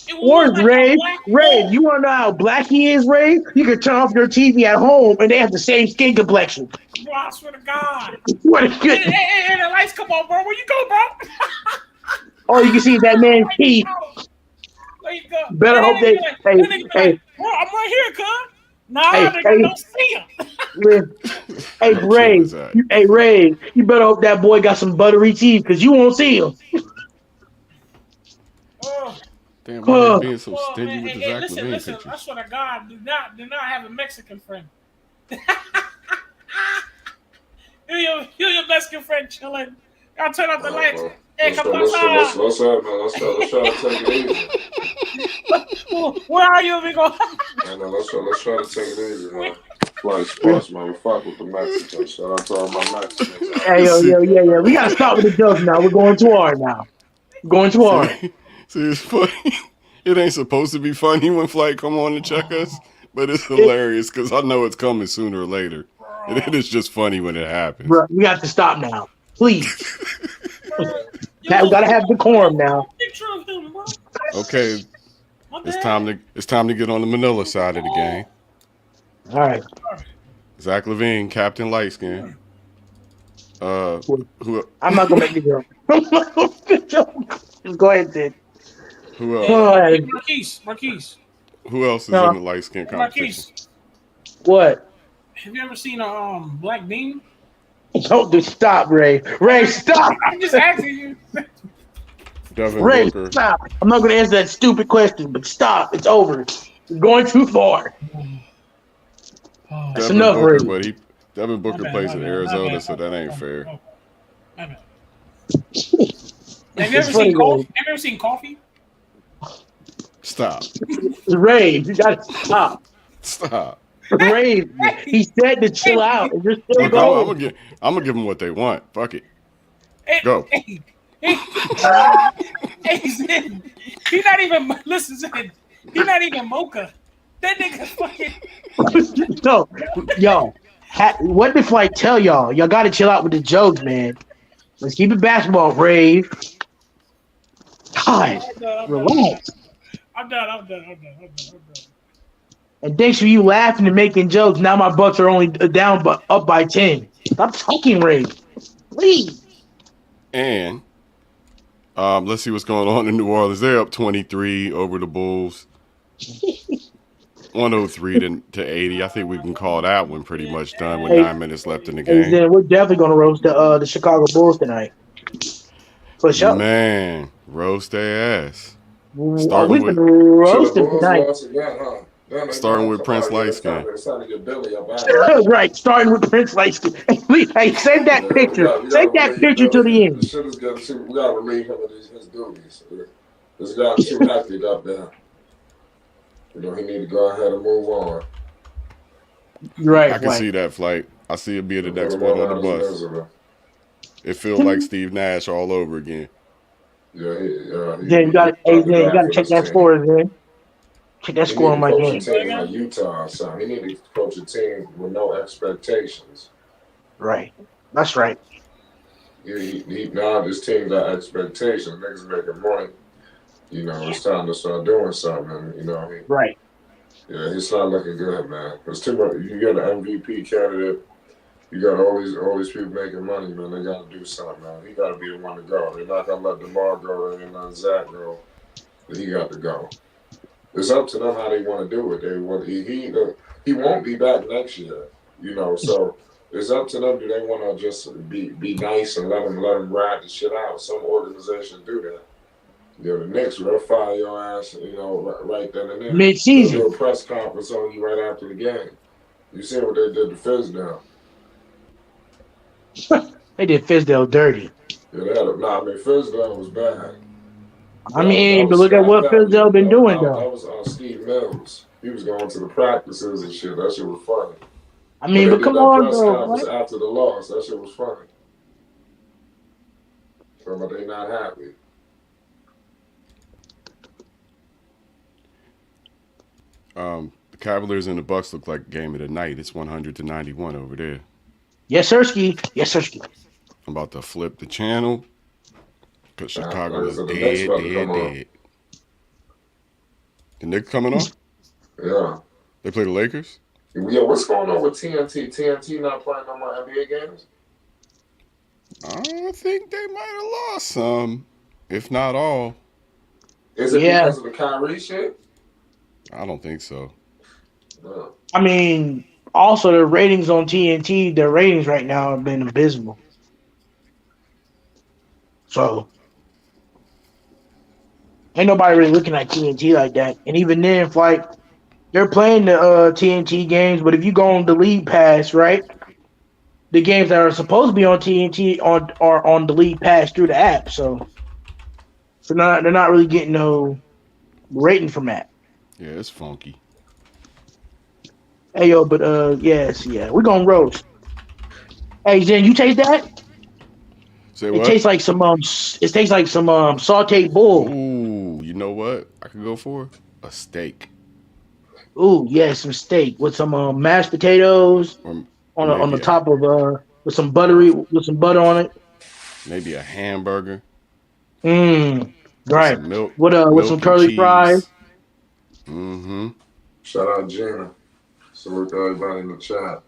It will Or look like Ray, a black Ray, hole. you want to know how black he is, Ray? You can turn off your TV at home, and they have the same skin complexion. Bro, I swear to God. What a good. Hey, the lights come on, bro. Where you go, bro? All you can see is that man's teeth. There you go. Better hope they. Like, bro, I'm right here, cuz. Nah, nigga, don't see him. Hey, Ray, you better hope that boy got some buttery teeth, because you won't see him. Damn, why are they being so stingy with the Zach listen, Levine listen. pictures? I swear to God, do not have a Mexican friend. You're your Mexican friend chilling. Y'all turn off the lights. Hey, come on, let's try to take it easy. Where are you? We go. Let's try to take it easy, man. Flight sports, man. We fuck with the Mexicans. Shout out to all my Mexicans. Hey, yeah. We gotta stop with the jokes now. We're going too hard now. See, it's funny. It ain't supposed to be funny when Flight come on to check us, but it's hilarious because I know it's coming sooner or later. And it is just funny when it happens. Bro, we have to stop now, please. We gotta have decorum now. Okay, it's time to get on the Manila side of the game. All right, Zach Levine, Captain Lightskin. Who? I'm not gonna make the joke. Just go ahead, Sid. Who else? Marquise. Who else is in the light skin competition? Marquise. What? Have you ever seen a black bean? Don't do stop, Ray. Ray, stop. I'm just asking you. Devin Ray, Booker. stop. I'm not gonna answer that stupid question, but stop. It's over. You're going too far. That's enough, Booker, Ray. but Devin Booker plays in Arizona, so that ain't fair. Have you ever seen coffee? Stop. Ray, you gotta stop. Stop. Ray, he said to chill out, and you're still going. I'm gonna give them what they want. Fuck it. Go. He's not even. Listen, Zed, he's not even mocha. That nigga fucking. No, yo, what did Flight tell y'all? Y'all gotta chill out with the jokes, man. Let's keep it basketball, Ray. God, relax. I'm done. And thanks for you laughing and making jokes. Now my Bucks are only down, but up by 10. Stop talking, Ray. Please. And let's see what's going on in New Orleans. They're up 23 over the Bulls. 103 to 80. I think we can call that one pretty much done with 9 minutes left in the game. Then we're definitely gonna roast the Chicago Bulls tonight. For sure. Man, roast their ass. Starting with roast them tonight. Starting with Prince Lightskin. Right, starting with Prince Lightskin. Hey, save that picture. Save that picture to the end. We gotta relieve him of his duties. This guy's too hectic up there. You know, he need to go ahead and move on. Right. I can see that, Flight. I see it being the next one on the bus. It feels like Steve Nash all over again. Yeah, you gotta check that score, man. Check that score on my game. Like Utah or something. He need to coach a team with no expectations. Right. That's right. Now this team got expectations. Niggas making money. You know, it's time to start doing something. You know, right. Yeah, it's not looking good, man. It's too much. You got an MVP candidate. You got all these people making money, man. They got to do something, man. He got to be the one to go. They're not gonna let DeMar go and let Zach go. But he got to go. It's up to them how they want to do it. He won't be back next year, you know. So it's up to them. Do they want to just be nice and let them ride the shit out? Some organizations do that. You know, the Knicks will fire your ass, you know, right then and there. Mid-season. They'll do a press conference on you right after the game. You see what they did to Fizdale? They did Fizdale dirty. Yeah, Fizdale was bad. But look at what Fizdale been doing, though. That was Steve Mills. He was going to the practices and shit. That shit was funny. But come on, though. After the loss, that shit was funny. But they not happy. The Cavaliers and the Bucks look like a game of the night. It's 100-91 over there. Yes, Sirski. Yes, Sirski. I'm about to flip the channel. Because Chicago is So the Knicks dead. about to come on. The Knicks coming on? Yeah. They play the Lakers? Yeah, what's going on with TNT? TNT not playing no more NBA games? I think they might have lost some, if not all. Is it because of the Kyrie shit? I don't think so. No. I mean, also the ratings on TNT, their ratings right now have been abysmal. So ain't nobody really looking at TNT like that. And even then, if like they're playing the TNT games, but if you go on the league pass, right, the games that are supposed to be on TNT are on the league pass through the app. So they're not really getting no rating from that. Yeah, it's funky. Hey yo, but yeah, we're gonna roast. Hey Jen, you taste that? Say what? It tastes like some sauteed bull. Ooh, you know what? I could go for a steak. Ooh, yeah, some steak with some mashed potatoes on the top of with some butter on it. Maybe a hamburger. Right. With With some curly cheese. fries. Mm-hmm. Shout out Gina. Salute to everybody in the chat.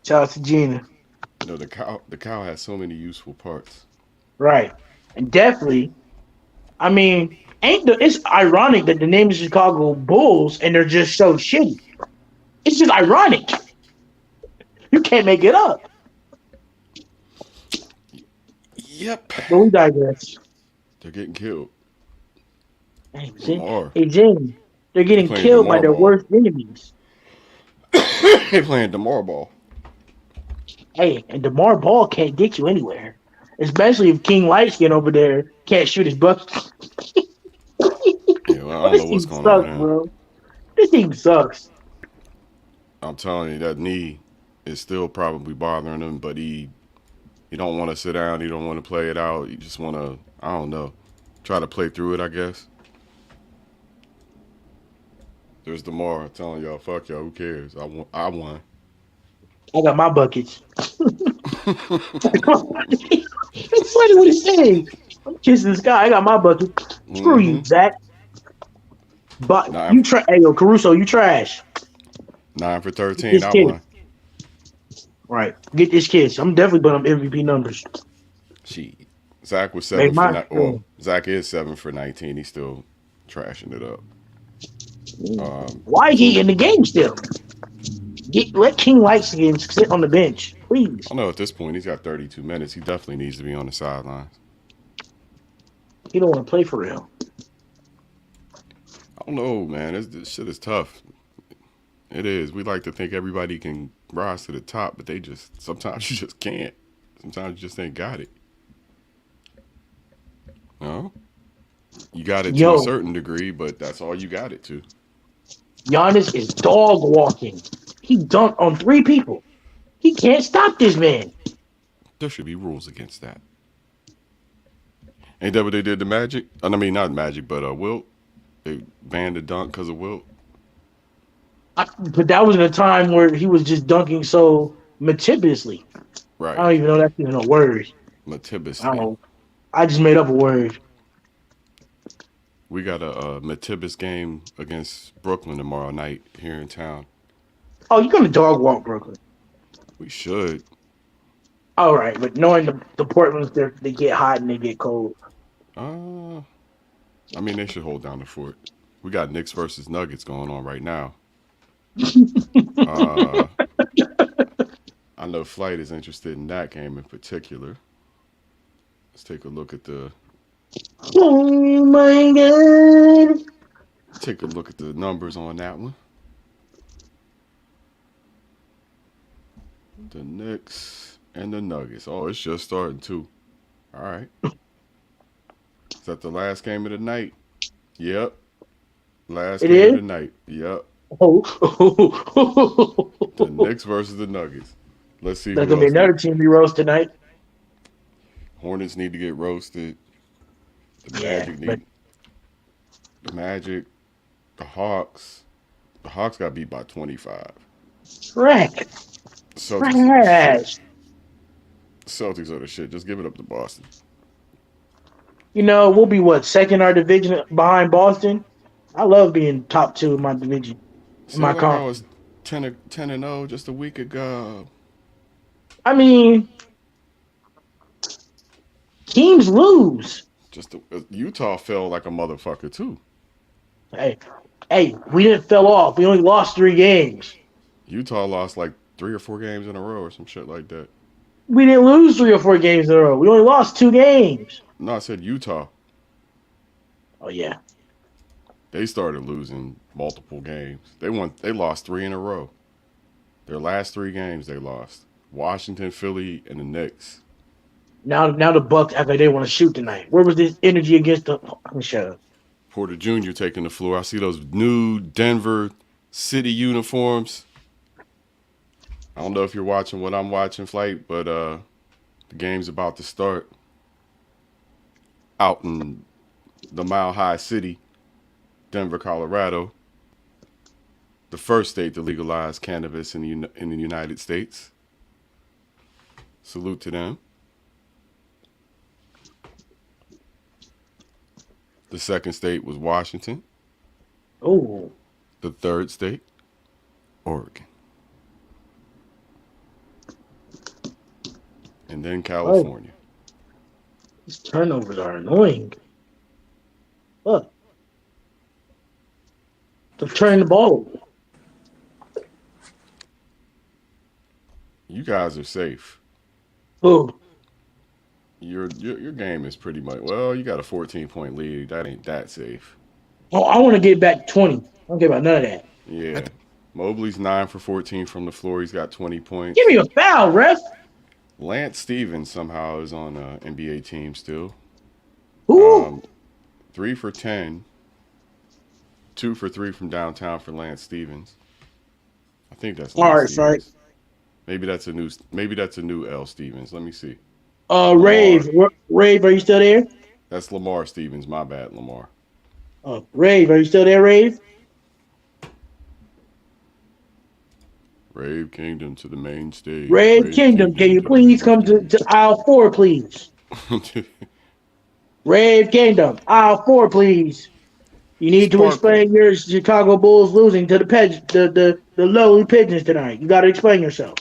Shout out to Gina. No, the cow has so many useful parts. Right. And definitely, I mean, it's ironic that the name is Chicago Bulls and they're just so shitty. It's just ironic. You can't make it up. Yep. But we digress. They're getting killed. Hey, Jen, they're getting playing killed by DeMar their ball. worst enemies. They're playing DeMar ball. Hey, and DeMar Ball can't get you anywhere. Especially if King Lightskin over there can't shoot his bucket. Yeah, well, I don't know what's going on with him. Bro. This team sucks. I'm telling you, that knee is still probably bothering him, but he don't want to sit down. He don't want to play it out. He just want to, I don't know, try to play through it, I guess. There's DeMar telling y'all, fuck y'all, who cares? I won. I got my buckets. It's funny what he's saying. I'm kissing this guy. I got my bucket. Screw you, Zach. But hey, yo, Caruso, you trash. 9 for 13. I won. Right. Get this kiss. I'm definitely putting up MVP numbers. Zach was 7 for Zach is 7 for 19. He's still trashing it up. Why is he in the game still? Let King Lightskin sit on the bench, please. I know at this point he's got 32 minutes. He definitely needs to be on the sidelines. He don't want to play for real. I don't know, man. This shit is tough. It is. We like to think everybody can rise to the top, but sometimes you just can't. Sometimes you just ain't got it. No? You got it to a certain degree, but that's all you got it to. Giannis is dog walking. He dunked on 3 people. He can't stop this man. There should be rules against that. Ain't that what they did to Magic? I mean, not Magic, but Wilt. They banned the dunk because of Wilt. But that was in a time where he was just dunking so meticulously. Right. I don't even know that's even a word. Meticulously. I don't know. I just made up a word. We got a Matibus game against Brooklyn tomorrow night here in town. Oh, you're gonna dog walk Brooklyn? We should. All right, but knowing the Portland's, they get hot and they get cold. I mean, they should hold down the fort. We got Knicks versus Nuggets going on right now. I know Flight is interested in that game in particular. Let's take a look at the. Oh my God! Take a look at the numbers on that one. The Knicks and the Nuggets. Oh, it's just starting too. All right. Is that the last game of the night? Yep. Last game of the night. Yep. Oh. The Knicks versus the Nuggets. Let's see. There's gonna be another team be roast tonight. Hornets need to get roasted. The Magic, the Hawks. The Hawks got beat by 25. Trash. Celtics are the shit. Just give it up to Boston. We'll be second our division behind Boston. I love being top 2 in my division. In my like I was 10-0 just a week ago. I mean, teams lose. Utah fell like a motherfucker too. Hey, we didn't fell off. We only lost 3 games. Utah lost like 3 or 4 games in a row or some shit like that. We didn't lose 3 or 4 games in a row. We only lost 2 games. No, I said Utah. Oh yeah. They started losing multiple games. They lost 3 in a row. Their last 3 games they lost. Washington, Philly, and the Knicks. Now the Bucks act like they want to shoot tonight. Where was this energy against the shut up. Porter Jr. taking the floor. I see those new Denver City uniforms. I don't know if you're watching what I'm watching, Flight, but the game's about to start out in the Mile High City, Denver, Colorado, the first state to legalize cannabis in the United States. Salute to them. The second state was Washington. Oh. The third state, Oregon. And then California. These turnovers are annoying. Look. They're turning the ball over. You guys are safe. Who? Your game is pretty much, well, you got a 14-point lead. That ain't that safe. Oh, I want to get back 20. I don't care about none of that. Yeah. Mobley's 9 for 14 from the floor. He's got 20 points. Give me a foul, ref. Lance Stevens somehow is on an NBA team still. Who? 3 for 10. 2 for 3 from downtown for Lance Stevens. I think that's all right, sorry. Maybe that's a new L Stevens. Let me see. Rave, are you still there? That's Lamar Stevens. My bad, Lamar. Rave, are you still there, Rave? Rave Kingdom to the main stage. Rave Kingdom, can you please come to aisle 4, please? Rave Kingdom, aisle 4, please. You need to explain your Chicago Bulls losing to the lowly Pigeons tonight. You got to explain yourself.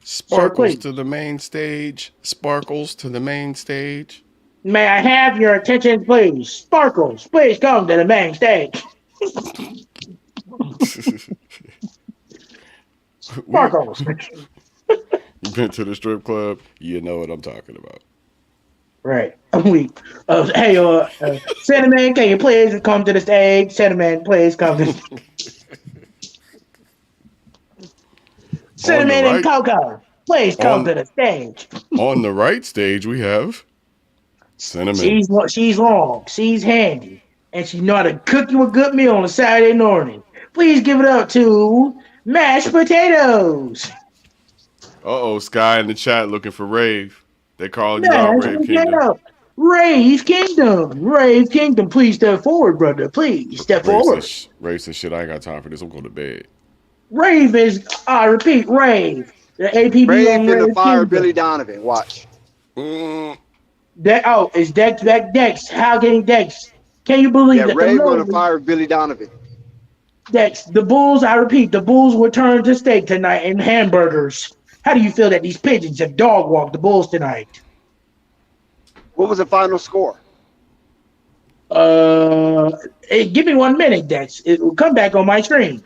Sparkles to the main stage. Sparkles to the main stage. May I have your attention, please? Sparkles, please come to the main stage. Sparkles. You been to the strip club? You know what I'm talking about. Right. I'm weak. Hey, Cinnamon, can you please come to the stage? Cinnamon, please come to the stage. Cinnamon and Cocoa, please come to the stage. On the right stage, we have Cinnamon. She's long, she's handy, and she know how to cook you a good meal on a Saturday morning. Please give it up to Mashed Potatoes. Sky in the chat looking for Rave. They calling you out, Rave Kingdom. Rave Kingdom. Rave Kingdom, please step forward, brother. Please step forward. Rave says, shit, I ain't got time for this. I'm going to bed. Rave is, I repeat, Rave. The APB Rave on in Rave the fire Kingdom. Billy Donovan. Watch. It's Dex back Dex. How can Dex? Can you believe that? Rave on the fire Billy Donovan. Dex, the Bulls, I repeat, the Bulls will turn to steak tonight and hamburgers. How do you feel that these Pigeons have dog walked the Bulls tonight? What was the final score? Give me 1 minute, Dex. It will come back on my screen.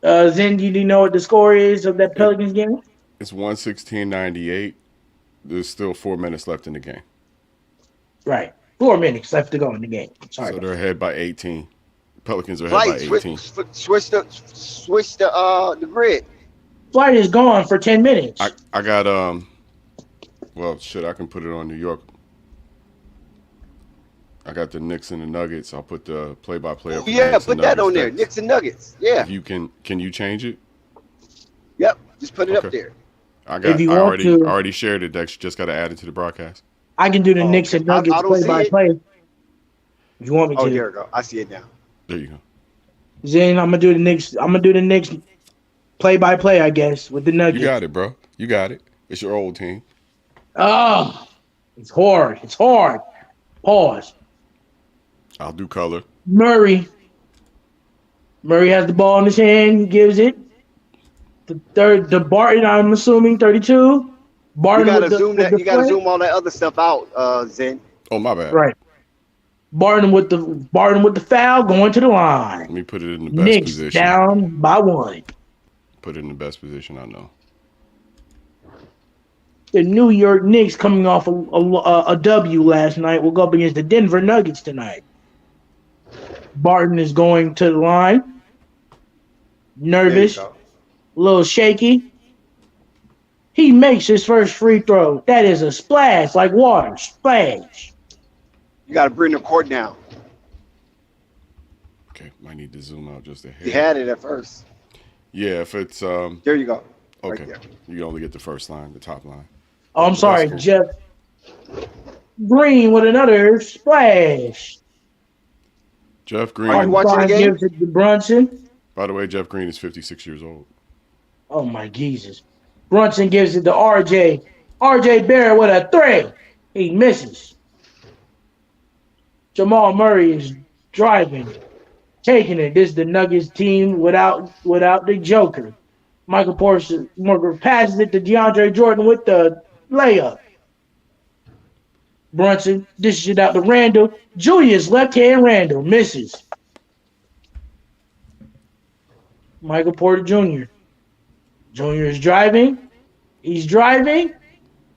Zen, do you know what the score is of that Pelicans game? It's 116-98. There's still 4 minutes left in the game. Right. 4 minutes left to go in the game. Sorry. So they're ahead by 18. Pelicans are ahead by 18. Switch the grid. Flight is gone for 10 minutes. I got well, shit, I can put it on New York. I got the Knicks and the Nuggets. I'll put the play-by-play up. Yeah, put that on there. Knicks and Nuggets. Yeah. If you can you change it? Yep. Just put it up there. I already shared it, Dex. You just got to add it to the broadcast. I can do the Knicks and Nuggets play-by-play. If you want me to. Oh, there we go. I see it now. There you go. Zen, I'm gonna do the Knicks play-by-play, I guess, with the Nuggets. You got it, bro. You got it. It's your old team. Oh, It's hard. It's hard. Pause. I'll do color. Murray has the ball in his hand. He gives it. The Barton, I'm assuming 32. Barton you gotta zoom all that other stuff out, Zen. Oh, my bad. Right. Barton with the foul going to the line. Let me put it in the best Knicks position. Down by 1. Put it in the best position I know. The New York Knicks coming off a W last night will go up against the Denver Nuggets tonight. Barton is going to the line. Nervous. A little shaky. He makes his first free throw. That is a splash, like water. Splash. You got to bring the court down. Okay, might need to zoom out just a hair. You had it at first. Yeah, if it's there you go. Okay, right you only get the first line, the top line. Oh, I'm sorry, cool. Jeff Green with another splash. Jeff Green. Are you watching the game? Gives it to Brunson. By the way, Jeff Green is 56 years old. Oh my Jesus! Brunson gives it to RJ. RJ Barrett with a 3. He misses. Jamal Murray is driving, taking it. This is the Nuggets team without the Joker. Michael Porter passes it to DeAndre Jordan with the layup. Brunson dishes it out to Randall. Julius left-hand Randall misses. Michael Porter Jr. Jr. is driving. He's driving,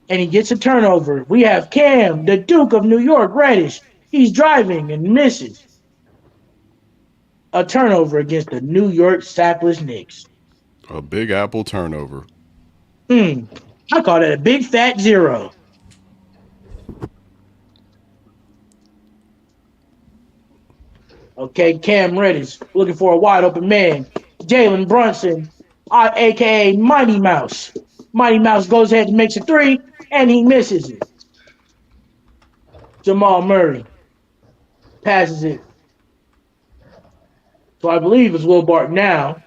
and he gets a turnover. We have Cam, the Duke of New York, Reddish. He's driving and misses. A turnover against the New York Sapless Knicks. A Big Apple turnover. I call that a big fat 0. Okay, Cam Reddish looking for a wide open man. Jalen Brunson, a.k.a. Mighty Mouse. Mighty Mouse goes ahead and makes a 3, and he misses it. Jamal Murray passes it. So I believe it's Will Barton now.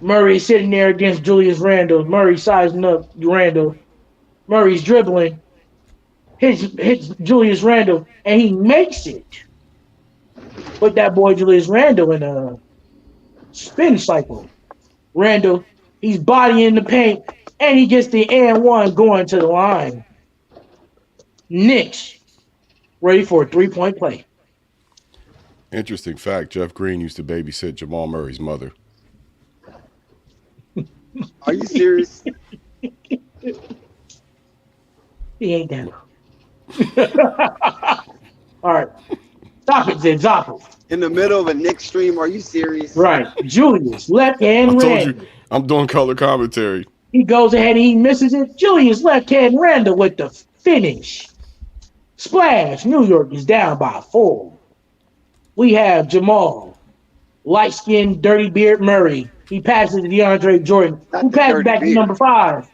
Murray sitting there against Julius Randle. Murray sizing up Randle. Murray's dribbling. Hits Julius Randle, and he makes it. Put that boy Julius Randle in a spin cycle. Randle, he's bodying the paint, and he gets the and 1 going to the line. Knicks ready for a 3-point play. Interesting fact, Jeff Green used to babysit Jamal Murray's mother. Are you serious? He ain't that. All right. Stop it, Zed. Stop it. In the middle of a Knicks stream, are you serious? Right. Julius, left hand I told Randle. you, I'm doing color commentary. He goes ahead and he misses it. Julius left hand Randle with the finish. Splash. New York is down by 4. We have Jamal, light-skinned, dirty beard Murray. He passes to DeAndre Jordan, who passes back to number 5.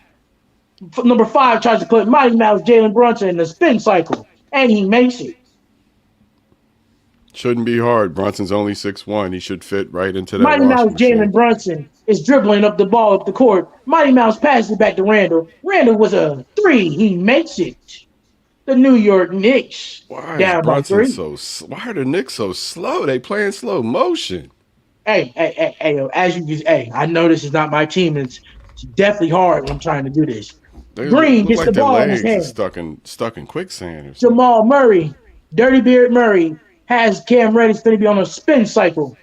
Number 5 tries to put Mighty Mouse Jalen Brunson in the spin cycle, and he makes it. Shouldn't be hard. Brunson's only 6'1". He should fit right into that. Mighty Mouse Jalen Brunson is dribbling up the ball up the court. Mighty Mouse passes it back to Randall. Randall was a 3. He makes it. The New York Knicks down by 3. Why are the Knicks so slow? They playing slow motion. Hey, as you just, I know this is not my team. It's definitely hard when I'm trying to do this. Green gets the ball in his hand. Stuck in quicksand or something. Jamal Murray, Dirty Beard Murray, has Cam Reddish going to be on a spin cycle.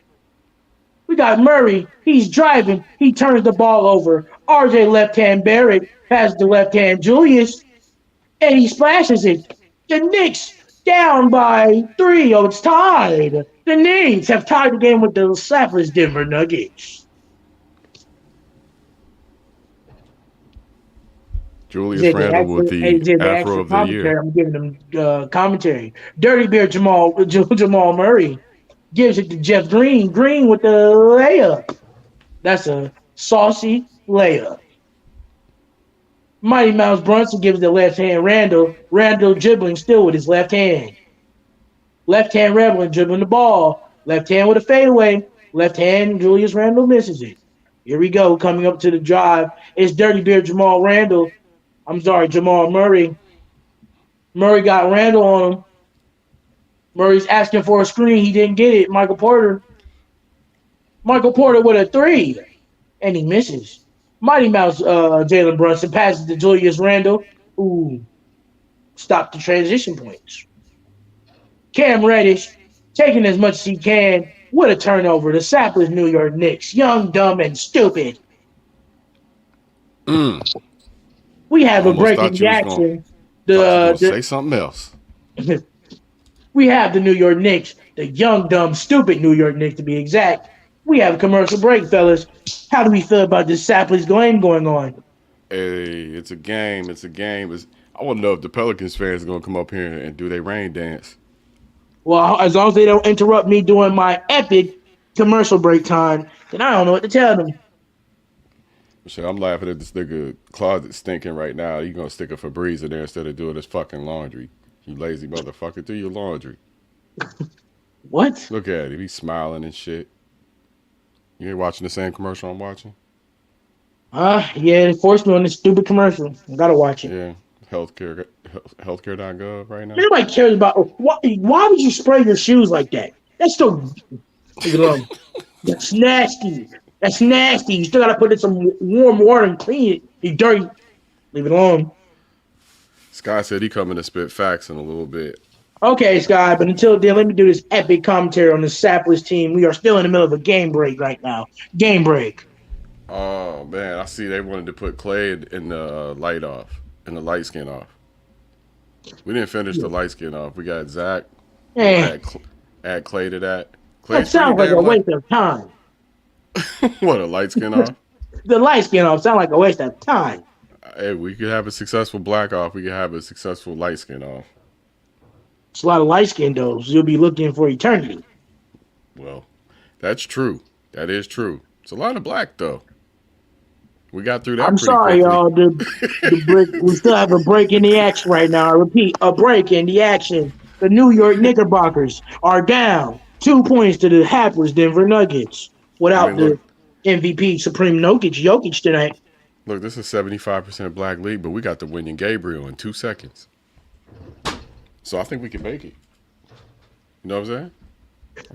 We got Murray. He's driving. He turns the ball over. RJ left-hand Barrett passes the left-hand Julius, and he splashes it. The Knicks down by 3. Oh, it's tied. The Knicks have tied the game with the Sapless Denver Nuggets. Julius Randle with the afro of the year. I'm giving them commentary. Dirty Beard Jamal Murray gives it to Jeff Green. Green with the layup. That's a saucy layup. Mighty Mouse Brunson gives the left hand Randall. Randall dribbling still with his left hand. Left hand Rebel dribbling the ball. Left hand with a fadeaway. Left hand Julius Randle misses it. Here we go. Coming up to the drive. It's Dirty Beard Jamal Murray. Murray got Randall on him. Murray's asking for a screen. He didn't get it. Michael Porter with a three, and he misses. Mighty Mouse Jalen Brunson passes to Julius Randle, who stopped the transition points. Cam Reddish taking as much as he can with a turnover. The Sappers, New York Knicks, young, dumb, and stupid. We have a break in the action. Say something else. We have the New York Knicks, the young, dumb, stupid New York Knicks to be exact. We have a commercial break, fellas. How do we feel about this Sappers game going on? Hey, it's a game. I want to know if the Pelicans fans are going to come up here and do their rain dance. Well, as long as they don't interrupt me during my epic commercial break time, then I don't know what to tell them. Shit, I'm laughing at this nigga closet stinking right now. You going to stick a Febreze in there instead of doing his fucking laundry. You lazy motherfucker. Do your laundry. What? Look at him. He's smiling and shit. You ain't watching the same commercial I'm watching? Yeah, they forced me on this stupid commercial. I gotta watch it. Yeah, healthcare.gov right now. Nobody cares about why would you spray your shoes like that? That's still that's nasty. That's nasty. You still gotta put in some warm water and clean it. You dirty. Leave it alone. Sky said he coming to spit facts in a little bit. Okay, Sky, but until then, let me do this epic commentary on the Sappers team. We are still in the middle of a game break right now. Game break. Oh, man, I see they wanted to put Clay in the light skin off. We didn't finish the light skin off. We got Zach. Add Clay to that. That sounds like a waste of time. What, a light skin off? The light skin off sounds like a waste of time. Hey, we could have a successful black off. We could have a successful light skin off. It's a lot of light skin, though. So you'll be looking for eternity. Well, that's true. That is true. It's a lot of black, though. We got through that. I'm sorry, y'all. The break, we still have a break in the action right now. I repeat, a break in the action. The New York Knickerbockers are down 2 points to the hapless Denver Nuggets without the MVP Supreme Jokic tonight. Look, this is a 75% black league, but we got the winning Gabriel in 2 seconds. So I think we can make it. You know what I'm saying?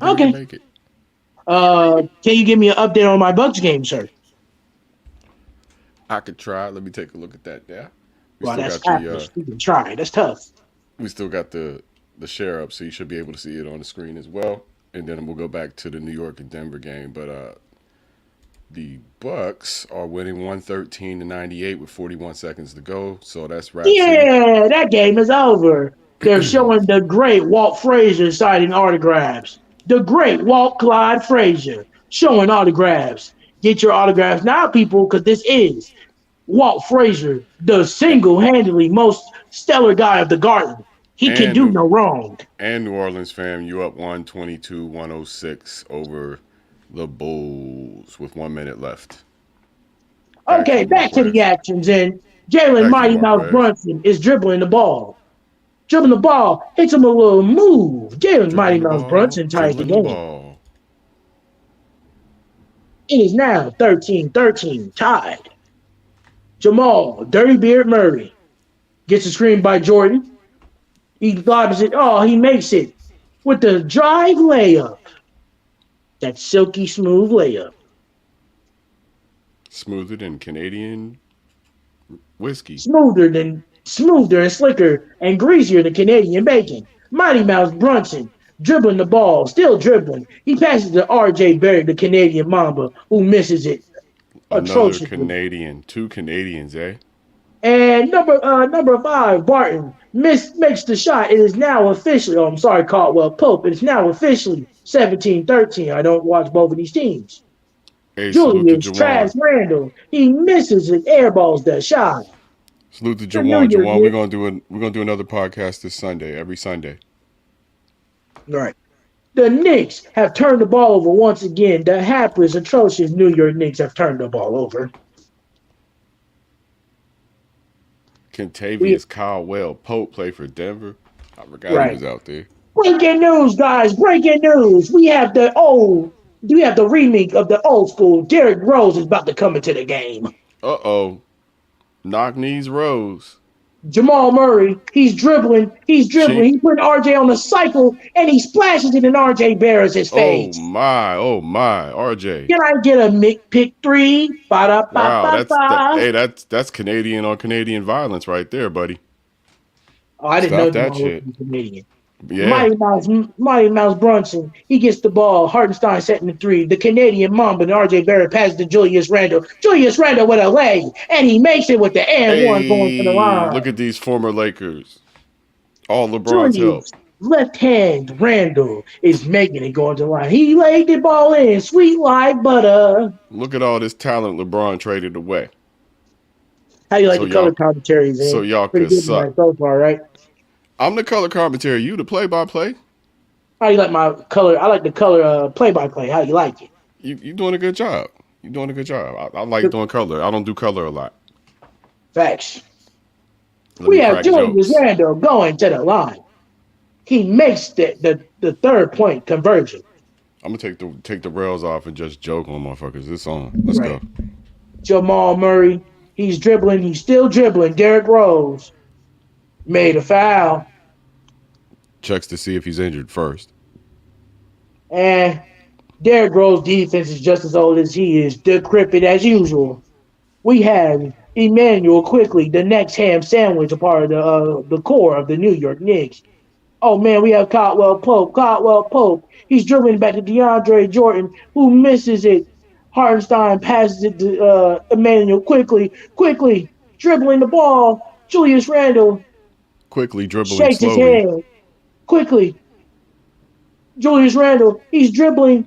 Okay. We can make it. Can you give me an update on my Bucks game, sir? I could try. Let me take a look at that now. Well, that's tough. You can try. That's tough. We still got the share up, so you should be able to see it on the screen as well. And then we'll go back to the New York and Denver game. But the Bucks are winning 113-98 with 41 seconds to go. So that's right. Yeah, that game is over. They're showing the great Walt Frazier signing autographs. The great Walt Clyde Frazier showing autographs. Get your autographs now, people, because this is Walt Frazier, the single-handedly most stellar guy of the Garden. He can do no wrong. And New Orleans fam, you up 122-106 over the Bulls with 1 minute left. Okay, back to the actions. And Jalen Mighty Mouse Brunson is dribbling the ball. Dribbling the ball, hits him a little move. Jalen Mighty Mouse Brunson ties the game. It is now 13-13, tied. Jamal, Dirty Beard Murray, gets a screen by Jordan. He lobs it. Oh, he makes it with the drive layup. That silky smooth layup. Smoother than Canadian whiskey. Smoother and slicker and greasier than Canadian bacon. Mighty Mouse Brunson dribbling the ball, still dribbling. He passes to R.J. Barry, the Canadian Mamba, who misses it. Another Canadian. 2 Canadians, eh? And number 5, Barton, makes the shot. It is now officially, I'm sorry, Caldwell Pope. It is now officially 17-13. I don't watch both of these teams. Hey, Julius Trash Randall, he misses it, airballs the shot. Salute to Jawan. Jawan, we're gonna do another podcast this Sunday, every Sunday. Right. The Knicks have turned the ball over once again. The hapless, atrocious New York Knicks have turned the ball over. Kentavious Caldwell Pope play for Denver. I forgot he was out there. Breaking news, guys! Breaking news! We have the remake of the old school. Derrick Rose is about to come into the game. Knock knees Rose. Jamal Murray, he's dribbling, he's putting RJ on a cycle, and he splashes it in RJ Barrett's face. Oh my, RJ. Can I get a pick three? Wow, that's Canadian on Canadian violence right there, buddy. Oh, I didn't Stop know that Jamal shit. was Canadian. Yeah. Mighty Mouse Brunson, he gets the ball. Hartenstein setting the three. The Canadian Mamba and RJ Barrett passes to Julius Randle. Julius Randle with a leg, and he makes it with the one going to the line. Look at these former Lakers. All LeBron's help. Left hand Randle is making it going to the line. He laid the ball in, sweet like butter. Look at all this talent LeBron traded away. How you like the color commentaries? So y'all pretty good suck so far, right? I'm the color commentator. You the play-by-play. How you like my color? I like the color play-by-play. How you like it? You doing a good job. You doing a good job. I like doing color. I don't do color a lot. Facts. We have Julius Randle going to the line. He makes the third point conversion. I'm gonna take the rails off and just joke on motherfuckers. It's on. Let's go. Jamal Murray, he's dribbling. He's still dribbling. Derrick Rose made a foul. Checks to see if he's injured first. And Derrick Rose's defense is just as old as he is, decrepit as usual. We have Emmanuel quickly, the next ham sandwich, a part of the core of the New York Knicks. Oh, man, we have Caldwell Pope. He's dribbling back to DeAndre Jordan, who misses it. Hartenstein passes it to Emmanuel quickly, dribbling the ball. Julius Randle quickly dribbling shakes slowly. His head. Quickly. Julius Randle, he's dribbling.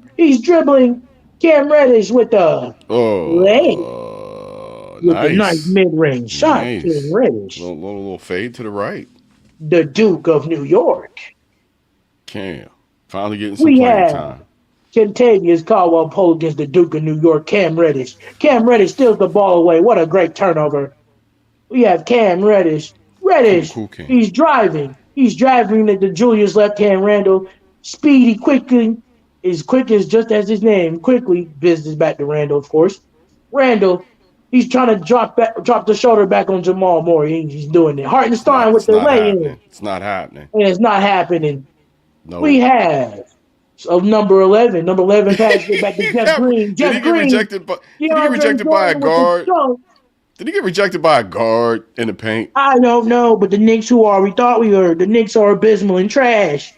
Cam Reddish with the leg. With nice. a nice mid-range shot. Nice. Cam Reddish. Little fade to the right. The Duke of New York. Cam. Finally getting some playing time. Kentavious Caldwell Pope against the Duke of New York, Cam Reddish. Cam Reddish steals the ball away. What a great turnover. We have Cam Reddish. Cool Cam. He's driving. He's driving at the Julius left-hand Randle. Speedy, quickly, as quick as just as his name. Quickly, business back to Randle, of course. Randle, he's trying to drop the shoulder back on Jamal Murray. He's doing it. Hartenstein with the lay-in. It's not happening. And it's not happening. No. We have number 11. Number 11 passes it back to Jeff Green. Did he get rejected by a guard? Did he get rejected by a guard in the paint? I don't know, but the Knicks, we thought we were. The Knicks are abysmal and trash.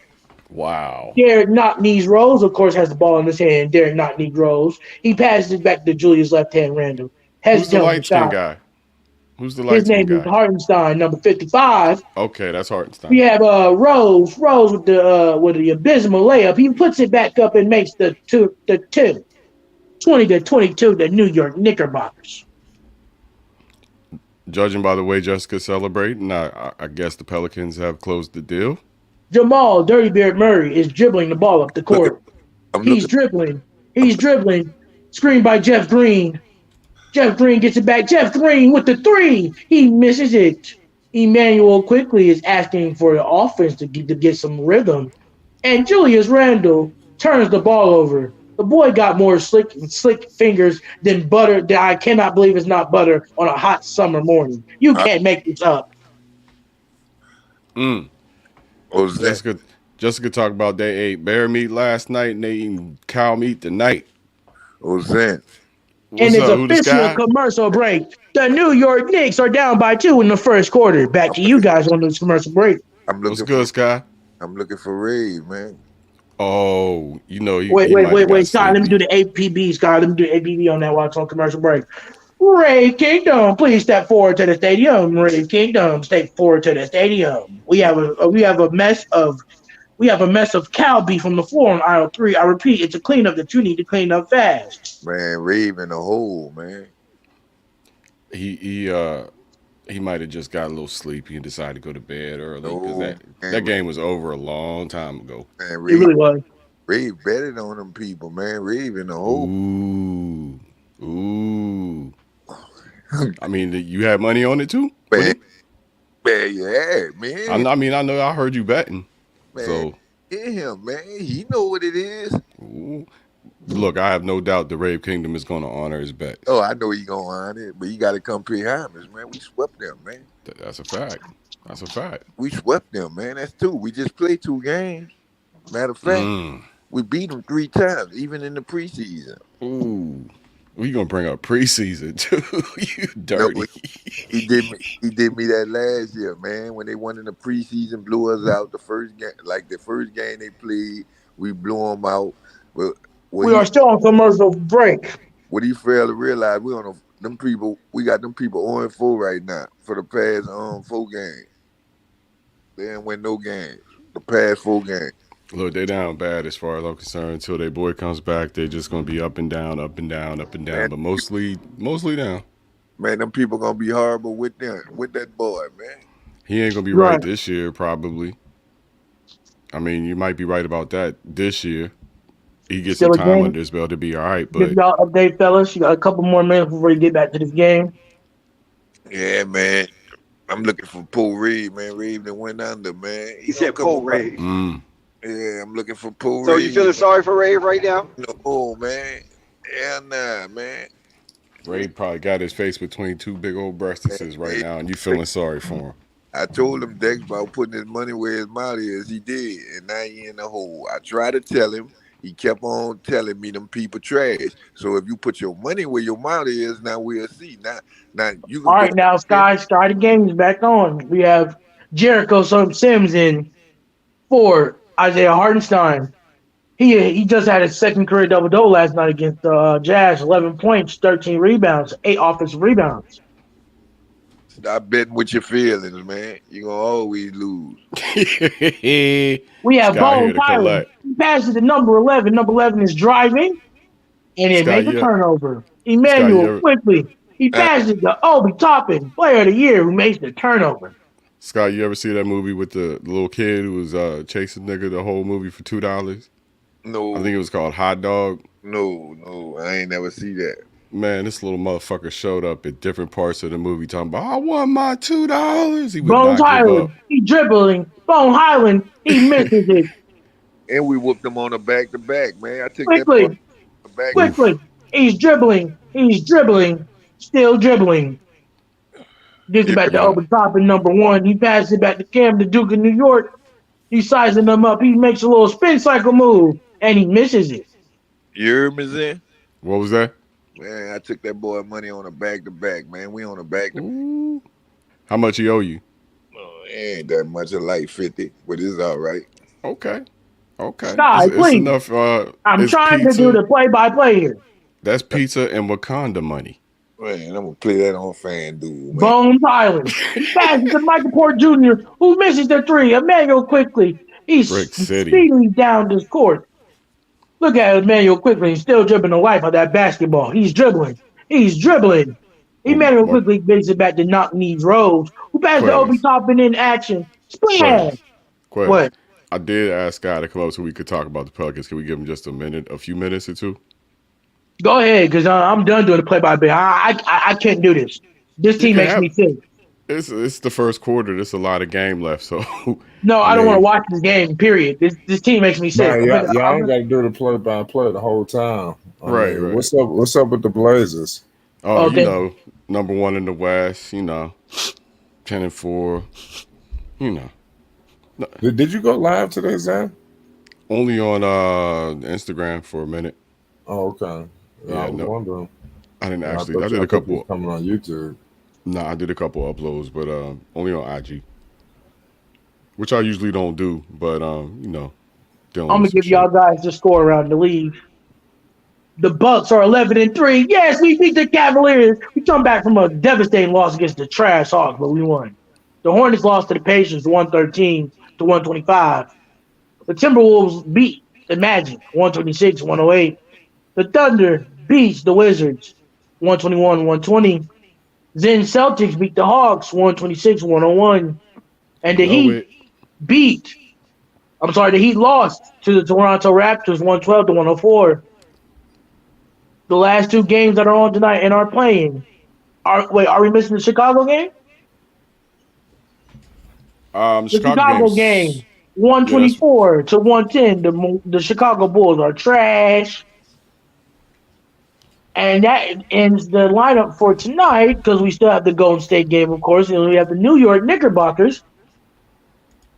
Wow. Derek Knock-Knees Rose, of course, has the ball in his hand. Derek Knock-Knees Rose. He passes it back to Julius left-hand Randle. Who's the light-skinned guy? His name is Hartenstein, number 55. Okay, that's Hartenstein. We have Rose with the abysmal layup. He puts it back up and makes the 20-22, the New York Knickerbockers. Judging by the way Jessica's celebrating, I guess the Pelicans have closed the deal. Jamal Dirty Beard Murray is dribbling the ball up the court. He's dribbling. Screened by Jeff Green. Jeff Green gets it back. Jeff Green with the three. He misses it. Emmanuel quickly is asking for the offense to get some rhythm. And Julius Randle turns the ball over. The boy got more slick fingers than butter that I cannot believe is not butter on a hot summer morning. You can't make this up. Jessica talked about they ate bear meat last night and they eating cow meat tonight. What was that? And it's official commercial break. The New York Knicks are down by 2 in the first quarter. Back to you guys on this commercial break. What's good, Sky? I'm looking for Rave, man. Oh, you know. Wait, Scott. Let me do the APB, Scott. Let me do the APB on that while it's on commercial break. Rave Kingdom, please step forward to the stadium. Rave Kingdom, step forward to the stadium. We have a mess of cow beef on the floor on aisle 3. I repeat, it's a cleanup that you need to clean up fast. Man, Rave in the hole, man. He might have just got a little sleepy and decided to go to bed early because that game was over a long time ago. Man, Rave, it really was. Rave betted on them people, man. Rave in the hole. Ooh. I mean, you had money on it too? Man, yeah, man. I know I heard you betting. Man, so get him, man. He know what it is. Ooh. Look, I have no doubt the Rave Kingdom is going to honor his bets. Oh, I know he's going to honor it, but you got to come pay homage, man. We swept them, man. That's a fact. That's a fact. We swept them, man. That's 2. We just played 2 games. Matter of fact, we beat them 3 times, even in the preseason. Ooh. We gonna bring up preseason too. You dirty. No, he did me that last year, man. When they won in the preseason, blew us out the first game. Like the first game they played, we blew them out. But we are still on commercial break. What he failed to realize, we got them people 0-4 right now for the past 4 games. They didn't win no games. The past 4 games. Look, they down bad as far as I'm concerned. Until their boy comes back, they're just gonna be up and down, up and down, up and down. Man, but mostly down. Man, them people gonna be horrible with that boy, man. He ain't gonna be right this year, probably. I mean, you might be right about that this year. He gets some time under his belt to be all right. But give y'all update, fellas. You got a couple more minutes before you get back to this game. Yeah, man. I'm looking for Paul Reed, man. Reed that went under, man. He said Paul Reed. Yeah, I'm looking for Paul So Reed. you feeling sorry for Ray right now? No, man. Hell nah, man. Ray probably got his face between 2 big old breastises right now, and you feeling sorry for him. I told him Dex about putting his money where his mouth is. He did, and now he in the hole. I tried to tell him. He kept on telling me them people trash. So if you put your money where your mouth is, now we'll see. Now you. All right, now Sky, start the game's back on. We have Jericho Sims in for Isaiah Hartenstein. He just had his second career double-double last night against the Jazz. 11 points, 13 rebounds, 8 offensive rebounds. Stop betting with your feelings, man. You're going to always lose. We have Bone Tyler. He passes to number 11. Number 11 is driving, and it makes a turnover. Emmanuel quickly. He passes to Obi Toppin, player of the year, who makes the turnover. Scott, you ever see that movie with the little kid who was chasing nigga the whole movie for $2? No. I think it was called Hot Dog. No, I ain't never see that. Man, this little motherfucker showed up at different parts of the movie talking about, I want my $2. He would Bones Highland, he dribbling. Bone Highland, he misses it. And we whooped him on a back-to-back, man. I took quickly. That back. Quickly. He's dribbling, still dribbling. Gives it back to Obi Toppin, number 1. He passes it back to Cam, the Duke of New York. He's sizing them up. He makes a little spin cycle move, and he misses it. You heard me, Zen? What was that? Man, I took that boy money on a back-to-back, man. We on a back-to-back. How much he owe you? Oh, it ain't that much, like 50, but it's all right. Okay. Sky, please. Enough, I'm trying to do the play-by-play here. That's pizza and Wakanda money. Man, I'm going to play that on FanDuel, man. Bones Island. He passes to Michael Porter Jr., who misses the 3. Emmanuel quickly. He's speeding down this court. Look at Emmanuel quickly. He's still dribbling the life of that basketball. He's dribbling. Emmanuel quickly makes it back to Knock-Knees Rose, who passes to Obi Toppin in action. Splash! What? I did ask Scott to come up so we could talk about the Pelicans. Can we give him just a few minutes or 2? Go ahead, because I'm done doing the play-by-play. I can't do this. This team makes me sick. It's the first quarter. There's a lot of game left, so. No, I don't want to watch this game, period. This team makes me sick. Man, y'all ain't got to do the play-by-play the whole time. Right. What's up with the Blazers? Oh, okay. You know, number 1 in the West, 10-4, Did you go live today, Zan? Only on Instagram for a minute. Oh, okay. Yeah, I was wondering. I didn't actually. I did a couple coming on YouTube. No, I did a couple uploads, but only on IG, which I usually don't do. But I'm gonna give y'all guys the score around the league. The Bucks are 11-3. Yes, we beat the Cavaliers. We come back from a devastating loss against the Trash Hawks, but we won. The Hornets lost to the Pacers 113-125. The Timberwolves beat the Magic 126-108. The Thunder beats the Wizards 121-120. Then Celtics beat the Hawks 126-101. And the Heat lost to the Toronto Raptors 112-104. The last 2 games that are on tonight and are playing. Are we missing the Chicago game? The Chicago game, 124-110. The Chicago Bulls are trash. And that ends the lineup for tonight because we still have the Golden State game, of course, and we have the New York Knickerbockers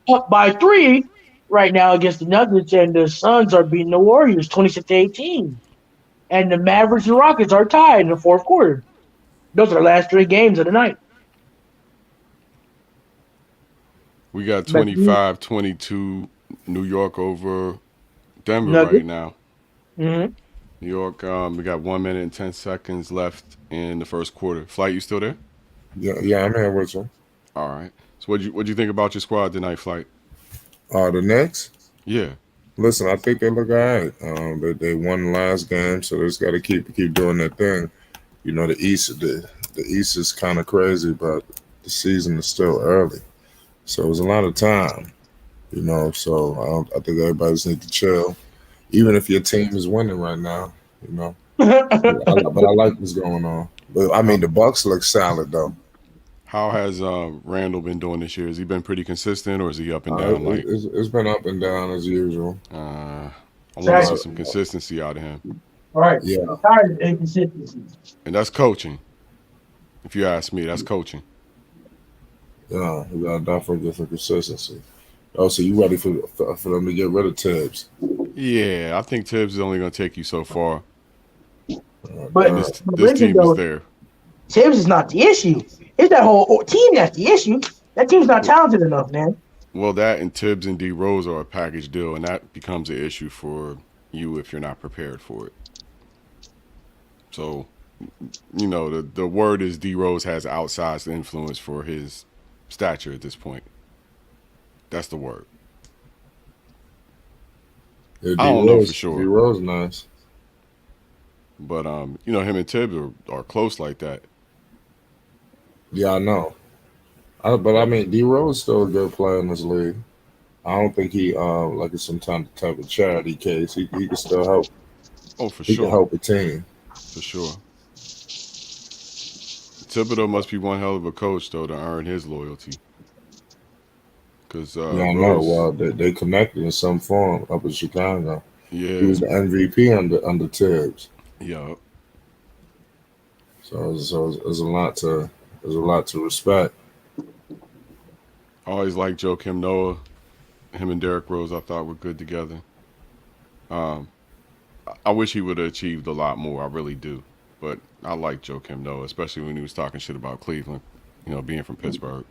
up by 3 right now against the Nuggets, and the Suns are beating the Warriors 26-18. And the Mavericks and Rockets are tied in the fourth quarter. Those are the last 3 games of the night. We got 25-22 New York over Denver Nuggets right now. Mm-hmm. New York, we got 1 minute and 10 seconds left in the first quarter. Flight, you still there? Yeah, I'm here with you. All right. So what'd you think about your squad tonight, Flight? The Knicks? Yeah. Listen, I think they look all right. They won the last game, so they just got to keep doing their thing. You know, the East is kind of crazy, but the season is still early, so it's a lot of time. You know, so I think everybody just need to chill, even if your team is winning right now. You know, but I like what's going on. But I mean, the Bucks look solid though. How has Randall been doing this year? Has he been pretty consistent, or is he up and down? It's been up and down as usual. I want to see some consistency out of him. All right. Yeah. I'm tired of inconsistency. And that's coaching. If you ask me, that's coaching. Yeah, we got to definitely get some consistency. Oh, so you ready for them to get rid of Tibbs? Yeah, I think Tibbs is only going to take you so far. But this team is there. Tibbs is not the issue. It's that whole team that's the issue. That team's not talented enough, man. Well, that and Tibbs and D Rose are a package deal, and that becomes an issue for you if you're not prepared for it. So, you know, the word is D Rose has outsized influence for his stature at this point. That's the word. Yeah, I don't know for sure. D Rose nice. But you know, him and Tibbs are close like that. Yeah, I know. But I mean, D Rose is still a good player in this league. I don't think he like it's some type of charity case. He can still help. Oh, for he sure. He can help a team. For sure. Thibodeau must be one hell of a coach though to earn his loyalty. Because yeah, I know. Well, they connected in some form up in Chicago. Yeah, he was the MVP under Tibbs. Yeah. So there's a lot to respect. I always liked Joakim Noah. Him and Derrick Rose, I thought were good together. I wish he would have achieved a lot more. I really do. But I like Joakim Noah, especially when he was talking shit about Cleveland. You know, being from Pittsburgh,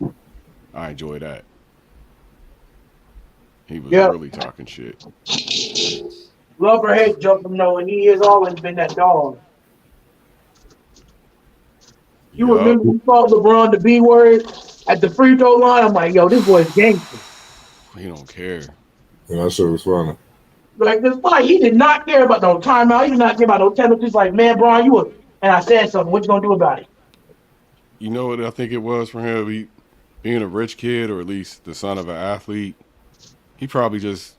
I enjoy that. He was really talking shit. Love or hate Joakim Noah, he has always been that dog. You remember we called LeBron the B word at the free throw line? I'm like, yo, this boy's gangster. He don't care. Yeah, that shit was funny. Like this fight, he did not care about no timeout. He did not care about no penalties. Like, man, Bron, you were, and I said something. What you gonna do about it? You know what I think it was for him? Being a rich kid, or at least the son of an athlete, he probably just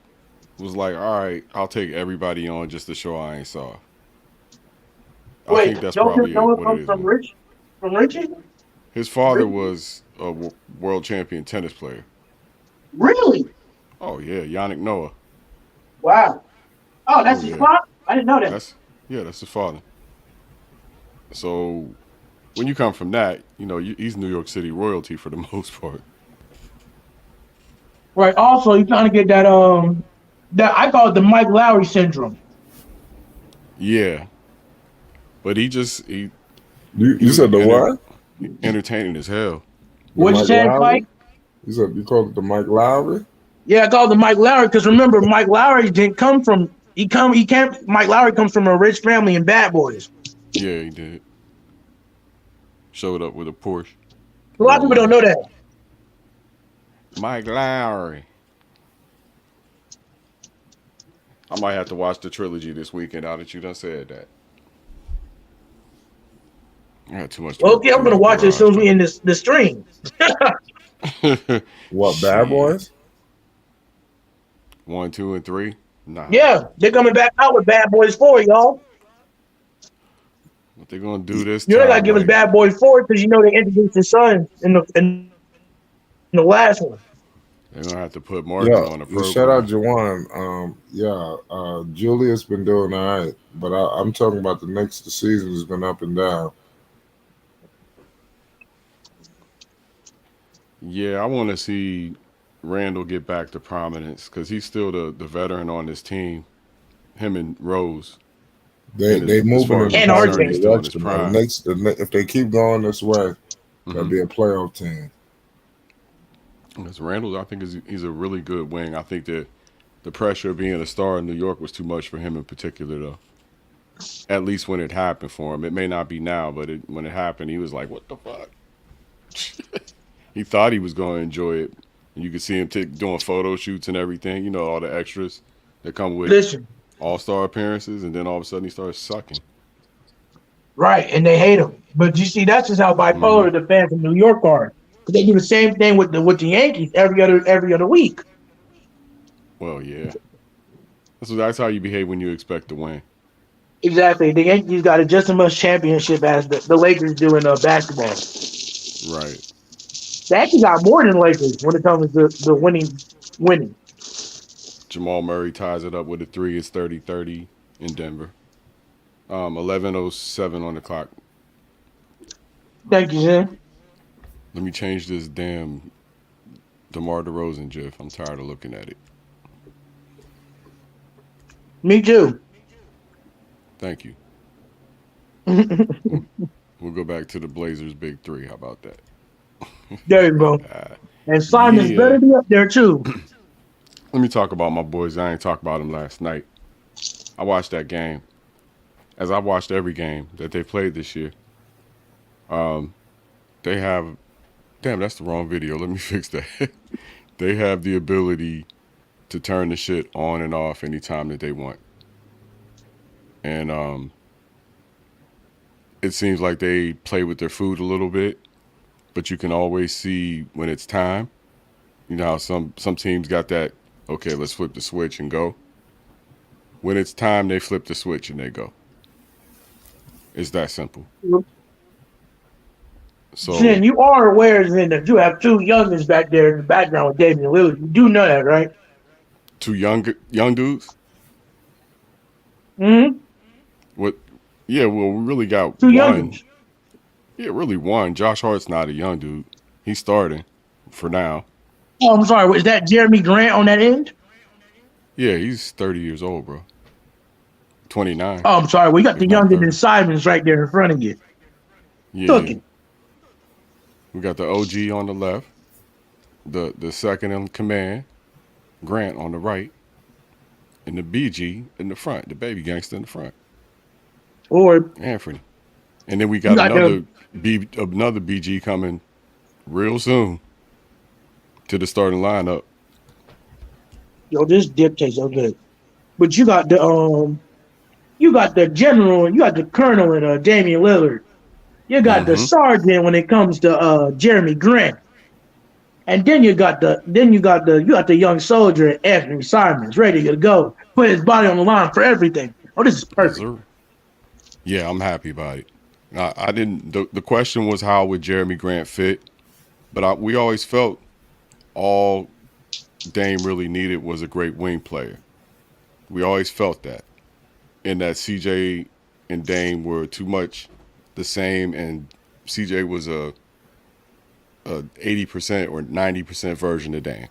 was like, all right, I'll take everybody on just to show I ain't soft. I think that's probably what it is. From Richie? His father was a world champion tennis player. Really? Oh, yeah, Yannick Noah. Wow. Oh, that's his father? I didn't know that. That's his father. So when you come from that, you know, he's New York City royalty for the most part. Right. Also, you're trying to get that I call it the Mike Lowry syndrome. Yeah. But you said the what? Entertaining as hell. What you said, Mike? You called it the Mike Lowry? Yeah, I called it Mike Lowry because remember, Mike Lowry didn't come from. Mike Lowry comes from a rich family in Bad Boys. Yeah, he did. Showed up with a Porsche. A lot of people don't know that. Mike Lowry. I might have to watch the trilogy this weekend now that you done said that. I had too much. Okay, I'm gonna watch it as soon as we end the stream. What, Bad Boys? 1, 2, and 3? Nah. Yeah, they're coming back out with Bad Boys 4, y'all. What they gonna do this? You know they gotta give us Bad Boys 4 because you know they introduced his son in the last one. They're gonna have to put marketing on the program. Shout out Jawan. Julius been doing all right, but I'm talking about the Knicks. The season has been up and down. Yeah, I want to see Randall get back to prominence because he's still the veteran on this team. Him and Rose. They moving in and RJ. the Knicks, if they keep going this way, they'll be a playoff team. Because Randall, I think he's a really good wing. I think that the pressure of being a star in New York was too much for him in particular, though. At least when it happened for him. It may not be now, but when it happened, he was like, what the fuck? He thought he was going to enjoy it. And you could see him doing photo shoots and everything, you know, all the extras that come with all-star appearances, and then all of a sudden he starts sucking. Right, and they hate him. But you see, that's just how bipolar the fans in New York are. They do the same thing with the Yankees every other week. Well, yeah. That's how you behave when you expect to win. Exactly. The Yankees got just as much championship as the Lakers do in basketball. Right. They actually got more than Lakers when it comes to the winning. Jamal Murray ties it up with a 3. It's 30-30 in Denver. 11:07 on the clock. Thank you, Zen. Let me change this damn DeMar DeRozan gif. I'm tired of looking at it. Me too. Thank you. We'll go back to the Blazers' big 3. How about that? There you go. And Simon's better be up there too. Let me talk about my boys. I ain't talk about them last night. I watched that game. As I watched every game that they played this year. They have... Damn, that's the wrong video. Let me fix that. They have the ability to turn the shit on and off anytime that they want. And it seems like they play with their food a little bit, but you can always see when it's time. You know how some teams got that, okay, let's flip the switch and go. When it's time, they flip the switch and they go. It's that simple. So, Jen, you are aware then that you have 2 youngins back there in the background with Damian Lillard. You do know that, right? 2 young dudes? Mm-hmm. What? Yeah, well, we really got 2 one. youngins. Yeah, really one. Josh Hart's not a young dude. He's starting for now. Oh, I'm sorry. Was that Jeremy Grant on that end? Yeah, he's 30 years old, bro. 29. Oh, I'm sorry. We got the younger than Simons right there in front of you. Yeah. We got the OG on the left, the second in command, Grant on the right, and the BG in the front, the baby gangster in the front. Or Anthony. And then we got another BG coming real soon to the starting lineup. Yo, this dip tastes so good. But you got the general, you got the colonel in Damian Lillard. You got the sergeant when it comes to Jeremy Grant. And then you got the young soldier Anthony Simons ready to go, put his body on the line for everything. Oh, this is perfect. Yeah, I'm happy about it. I didn't. The question was how would Jeremy Grant fit, but we always felt all Dame really needed was a great wing player. We always felt that, and that CJ and Dame were too much the same, and CJ was a 80% or 90% version of Dame,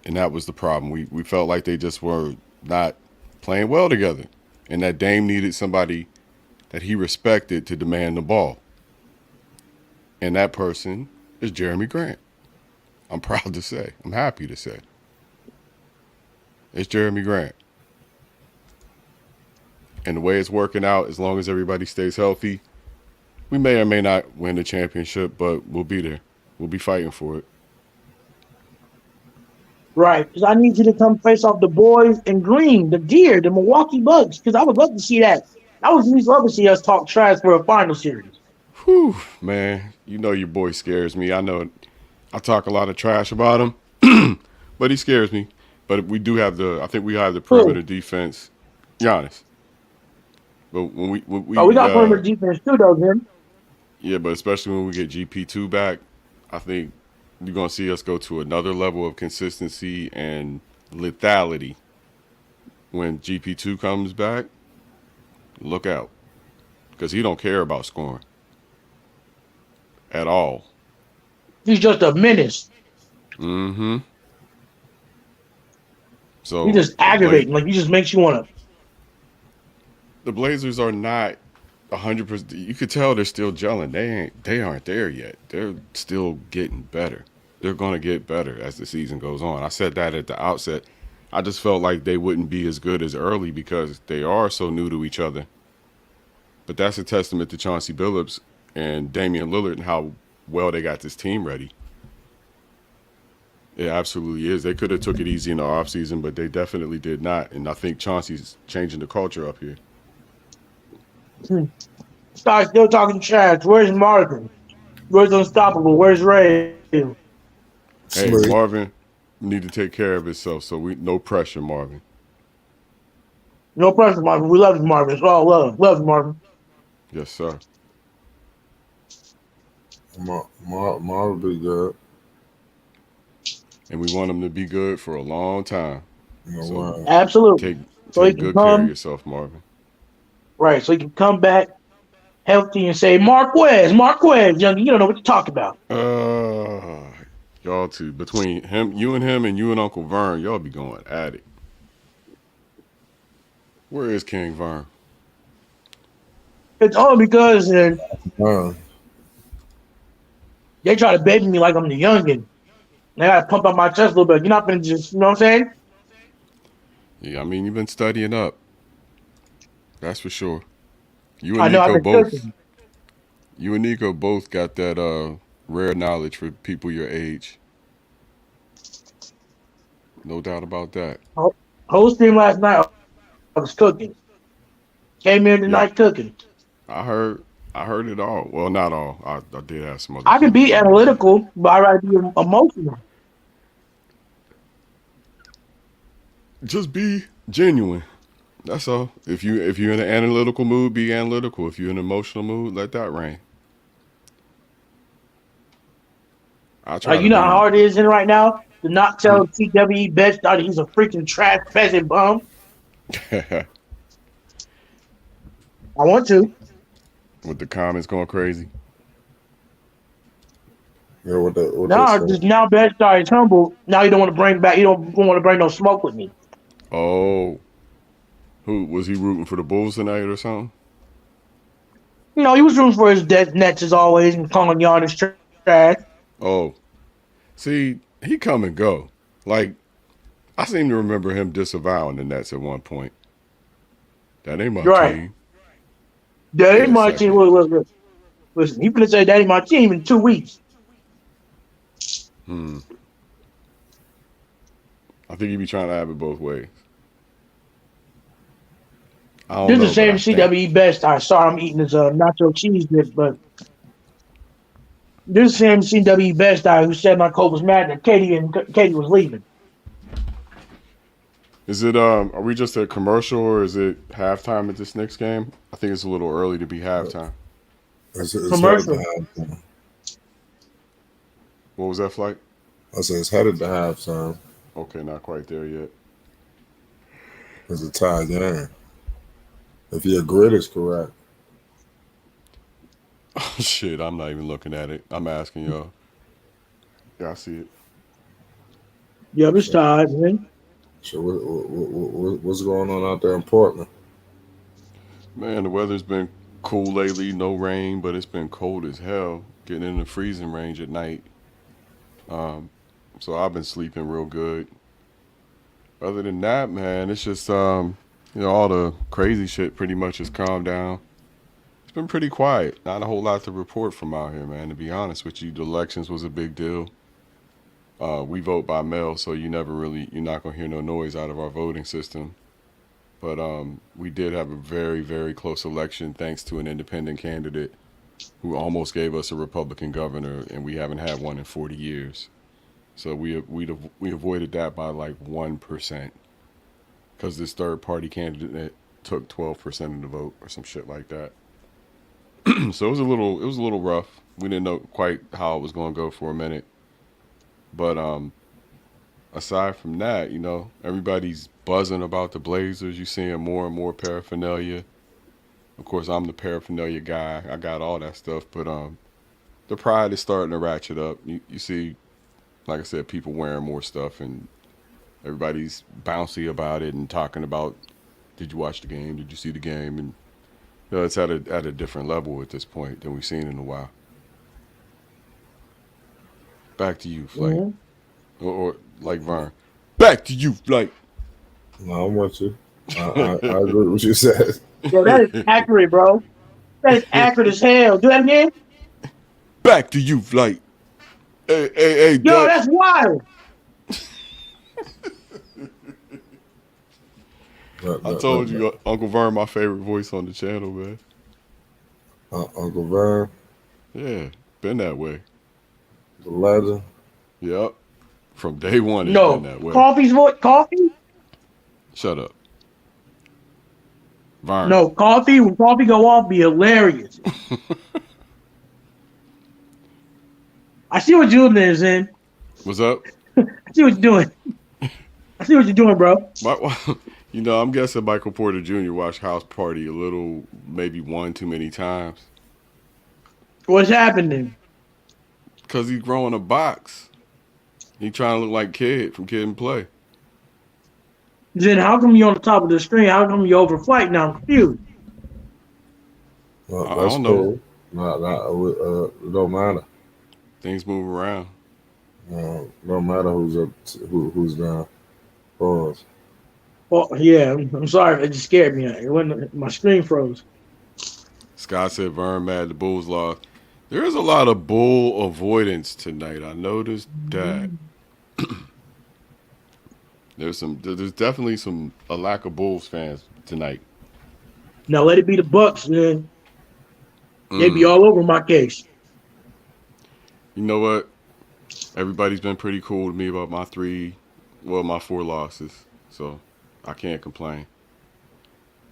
and that was the problem. We felt like they just were not playing well together, and that Dame needed somebody that he respected to demand the ball, and that person is Jeremy Grant. I'm proud to say, I'm happy to say, it's Jeremy Grant. And the way it's working out, as long as everybody stays healthy, we may or may not win the championship, but we'll be there. We'll be fighting for it. Right, because I need you to come face off the boys in green, the Deer, the Milwaukee Bucks, because I would love to see that. I would love to see us talk trash for a final series. Whew, man, you know your boy scares me. I know I talk a lot of trash about him, but he scares me. But we do have I think we have the perimeter defense, Giannis. But when we got perimeter defense too, though, Jim. Yeah, but especially when we get GP2 back, I think you're going to see us go to another level of consistency and lethality when GP2 comes back. Look out, because he don't care about scoring at all. He's just a menace. Mm-hmm. So he just aggravating. Like he just makes you want to. The Blazers are not 100%. You could tell they're still gelling. They aren't there yet. They're still getting better. They're going to get better as the season goes on. I said that at the outset. I just felt like they wouldn't be as good as early because they are so new to each other. But that's a testament to Chauncey Billups and Damian Lillard and how well they got this team ready. It absolutely is. They could have took it easy in the offseason, but they definitely did not. And I think Chauncey's changing the culture up here. Start still talking trash. Where's Marvin? Where's Unstoppable? Where's Ray? Hey, Marvin need to take care of himself, so no pressure, Marvin. No pressure, Marvin. We love you, Marvin. It's all love. Love you, Marvin. Yes, sir. Marvin be good. And we want him to be good for a long time. So absolutely. Take good care of yourself, Marvin. Right, so he can come back healthy and say, Marquez, young, you don't know what to talk about. Y'all two, between you and Uncle Vern, y'all be going at it. Where is King Vern? It's all because they try to baby me like I'm the youngin'. I gotta pump up my chest a little bit. You're not gonna just, you know what I'm saying? Yeah, I mean, you've been studying up. That's for sure. You and Nico both got that rare knowledge for people your age. No doubt about that. Whole stream last night, I was cooking. Came in tonight cooking. I heard it all. Well, not all. I did have some other. I can be analytical, but I gotta be emotional. Just be genuine. That's all. If you're in an analytical mood, be analytical. If you're in an emotional mood, let that rain. You know how hard it is in right now to not tell TWE Best that he's a freaking trash peasant bum. I want to. With the comments going crazy. Yeah, now Best Star is humble. Now you don't want to bring back. You don't want to bring no smoke with me. Oh, who was he rooting for the Bulls tonight or something? You know, he was rooting for his Nets as always and calling Giannis trash. Oh, see, he come and go. Like, I seem to remember him disavowing the Nets at one point. That ain't my team. That ain't my team. Listen, he finna say that ain't my team in 2 weeks. I think he be trying to have it both ways. This is the same CWE Best. Sorry, I'm eating this nacho cheese dip, but this is the same CWE Best who said my coach was mad that Katie was leaving. Is it are we just at commercial or is it halftime at this next game? I think it's a little early to be halftime. It's commercial. What was that, Flight? I said it's headed to halftime. Okay, not quite there yet. It's a tie game. If your grid is correct. Oh, shit, I'm not even looking at it. I'm asking y'all. Yeah, I see it. Yeah, it's tied, man. So what's going on out there in Portland? Man, the weather's been cool lately. No rain, but it's been cold as hell. Getting in the freezing range at night. So I've been sleeping real good. Other than that, man, it's just all the crazy shit pretty much has calmed down. It's been pretty quiet. Not a whole lot to report from out here, man, to be honest with you. The elections was a big deal. We vote by mail, so you're not going to hear no noise out of our voting system. But we did have a very, very close election thanks to an independent candidate who almost gave us a Republican governor, and we haven't had one in 40 years. So we avoided that by like 1% because this third-party candidate took 12% of the vote or some shit like that. So it was a little rough. We didn't know quite how it was going to go for a minute. But aside from that, everybody's buzzing about the Blazers. You're seeing more and more paraphernalia. Of course, I'm the paraphernalia guy. I got all that stuff, but the pride is starting to ratchet up. You see, like I said, people wearing more stuff, and everybody's bouncy about it and talking about, did you watch the game? Did you see the game? And it's at a different level at this point than we've seen in a while. Back to you, Flight. Mm-hmm. Or like Vern. Back to you, Flight. No, I'm with you. I agree with what you said. Yo, that is accurate, bro. That is accurate as hell. Do that again. Back to you, Flight. Hey. Yo, that's wild. I told you, Uncle Vern, my favorite voice on the channel, man. Uncle Vern? Yeah, been that way. The legend? Yep. From day one, it's been that way. Coffee's voice? Coffee? Shut up. Vern. No, coffee, when coffee go off, be hilarious. I see what you're doing, Zen. What's up? I see what you're doing. I see what you're doing, bro. I'm guessing Michael Porter Jr. watched House Party maybe one too many times. What's happening? Because he's growing a box. He trying to look like Kid from Kid and Play. Then how come you on the top of the screen? How come you over Flight now? I'm confused. Well, I don't know. It don't matter. Things move around. Don't matter who's up, who's down. Pause. Well, yeah, I'm sorry. It just scared me. It wasn't, my screen froze. Scott said Vern mad the Bulls lost. There is a lot of bull avoidance tonight. I noticed that. There's definitely a lack of Bulls fans tonight. Now let it be the Bucks, man. They be all over my case. You know what? Everybody's been pretty cool to me about my 4 losses. So I can't complain.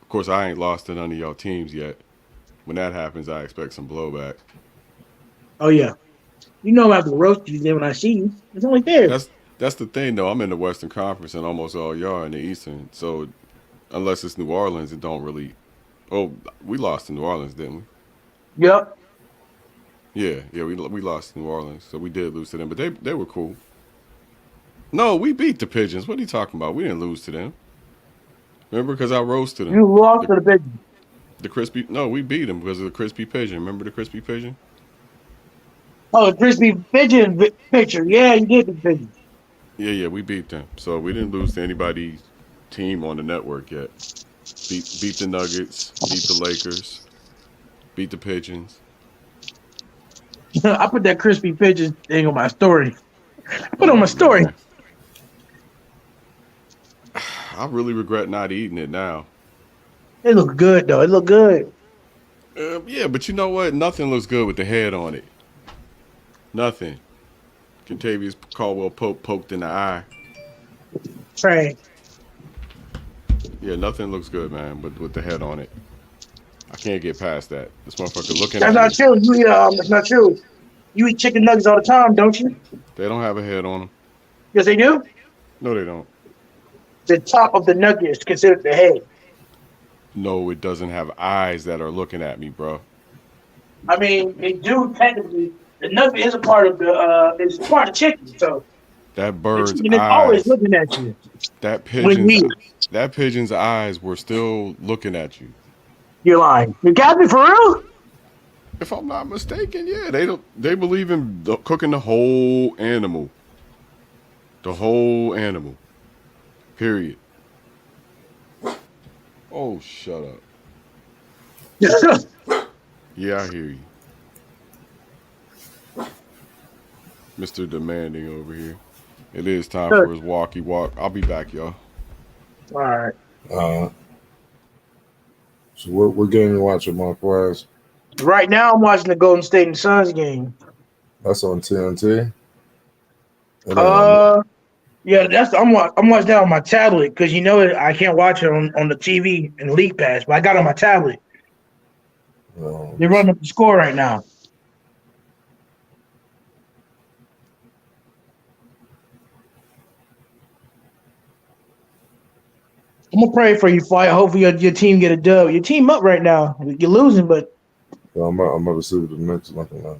Of course, I ain't lost to none of y'all teams yet. When that happens, I expect some blowback. Oh yeah. You know I have to roast you then when I see you. It's only fair. That's the thing, though. I'm in the Western Conference, and almost all y'all are in the Eastern. So, unless it's New Orleans, it don't really. Oh, we lost to New Orleans, didn't we? Yep. Yeah. We lost to New Orleans, so we did lose to them, but they were cool. No, we beat the Pigeons. What are you talking about? We didn't lose to them. Remember, because I roasted them. You lost to the Pigeons. The crispy. No, we beat them because of the crispy pigeon. Remember the crispy pigeon? Oh, the crispy pigeon picture. Yeah, you did the pigeon. Yeah, we beat them. So we didn't lose to anybody's team on the network yet. Beat the Nuggets, beat the Lakers, beat the Pigeons. I put that crispy pigeon thing on my story. Put on my story. Man. I really regret not eating it now. It look good, though. It look good. Yeah, but you know what? Nothing looks good with the head on it. Nothing. Contavious Caldwell poked in the eye. Right. Yeah, nothing looks good, man, but with the head on it. I can't get past that. This motherfucker looking That's not true. That's not true. You eat chicken nuggets all the time, don't you? They don't have a head on them. Yes, they do? No, they don't. The top of the nugget is considered the head. No, it doesn't have eyes that are looking at me, bro. I mean, they do technically. The nugget is a part of the. It's part of chicken, so. That bird's eyes. Always looking at you. That pigeon's eyes were still looking at you. You're lying. You got me for real? If I'm not mistaken, yeah, they believe in cooking the whole animal. The whole animal. Period. Oh, shut up. Yeah, I hear you. Mr. Demanding over here. It is time for his walkie walk. I'll be back, y'all. All right. So what game you watching, Mark Wise? Right now, I'm watching the Golden State and Suns game. That's on TNT. Yeah, I'm watching that on my tablet because I can't watch it on the TV and League Pass, but I got it on my tablet. They're running up the score right now. gonna pray for you, Flight. Hopefully your team get a dub. Your team up right now. You're losing, but I'm about to see what the Knicks looking like.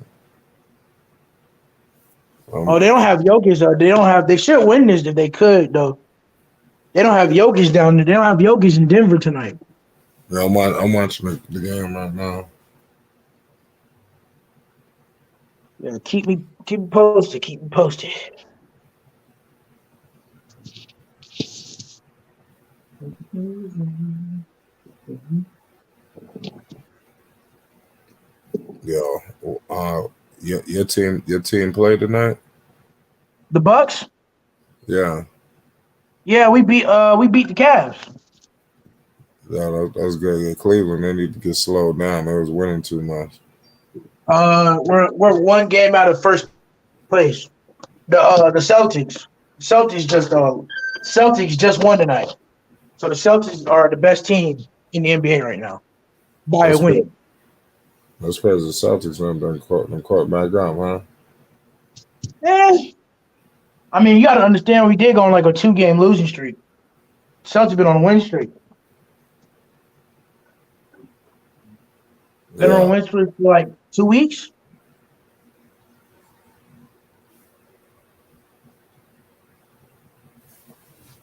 They don't have Jokic though. They should win this if they could though. They don't have Jokic down there. They don't have Jokic in Denver tonight. Yeah, I'm watching the game right now. Yeah, keep me posted. Keep me posted. Yo, your team played tonight? The Bucks? Yeah. Yeah, we beat the Cavs. Yeah, that's good. Yeah, Cleveland, they need to get slowed down. They was winning too much. We're one game out of first place. The Celtics. Celtics just won tonight. So the Celtics are the best team in the NBA right now by a win. That's because the Celtics done caught back up, huh? Yeah. I mean, you got to understand we did go on like a 2-game losing streak. Celtics been on a win streak. Been on a win streak for like 2 weeks.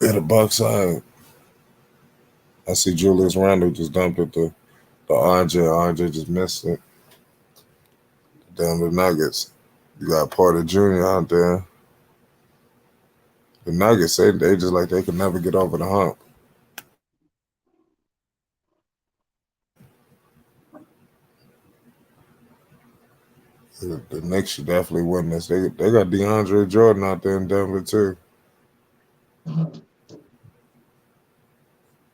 Yeah, the Bucks side. I see Julius Randle just dumped it to RJ. RJ just missed it. Damn, the Nuggets. You got Porter Jr. out there. The Nuggets, they just like they could never get over the hump. The Knicks should definitely win this. They got DeAndre Jordan out there in Denver too.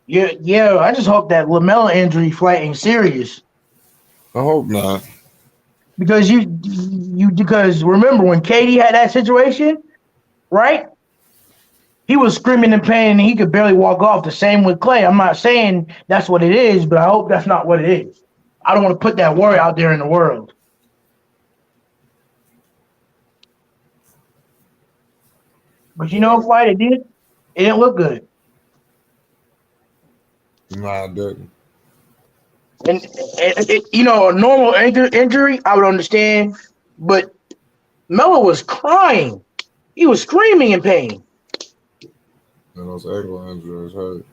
Yeah. I just hope that Lamelo injury flight ain't serious. I hope not. Because because remember when KD had that situation, right? He was screaming in pain and he could barely walk off. The same with Clay. I'm not saying that's what it is, but I hope that's not what it is. I don't want to put that worry out there in the world. But you know, Flight, it didn't look good. No, I didn't. And a normal injury, I would understand. But Melo was crying. He was screaming in pain. And those ankle injuries hurt.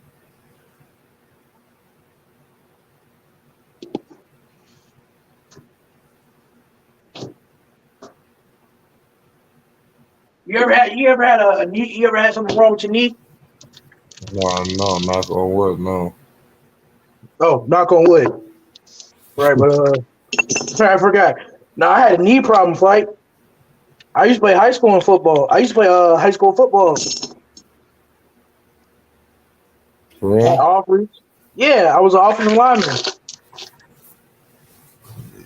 You ever had something wrong with your knee? No, knock on wood, no. Oh, knock on wood. Right, but sorry, I forgot. No, I had a knee problem, Flight. I used to play high school football. High school football. For real? Yeah, I was an offensive lineman.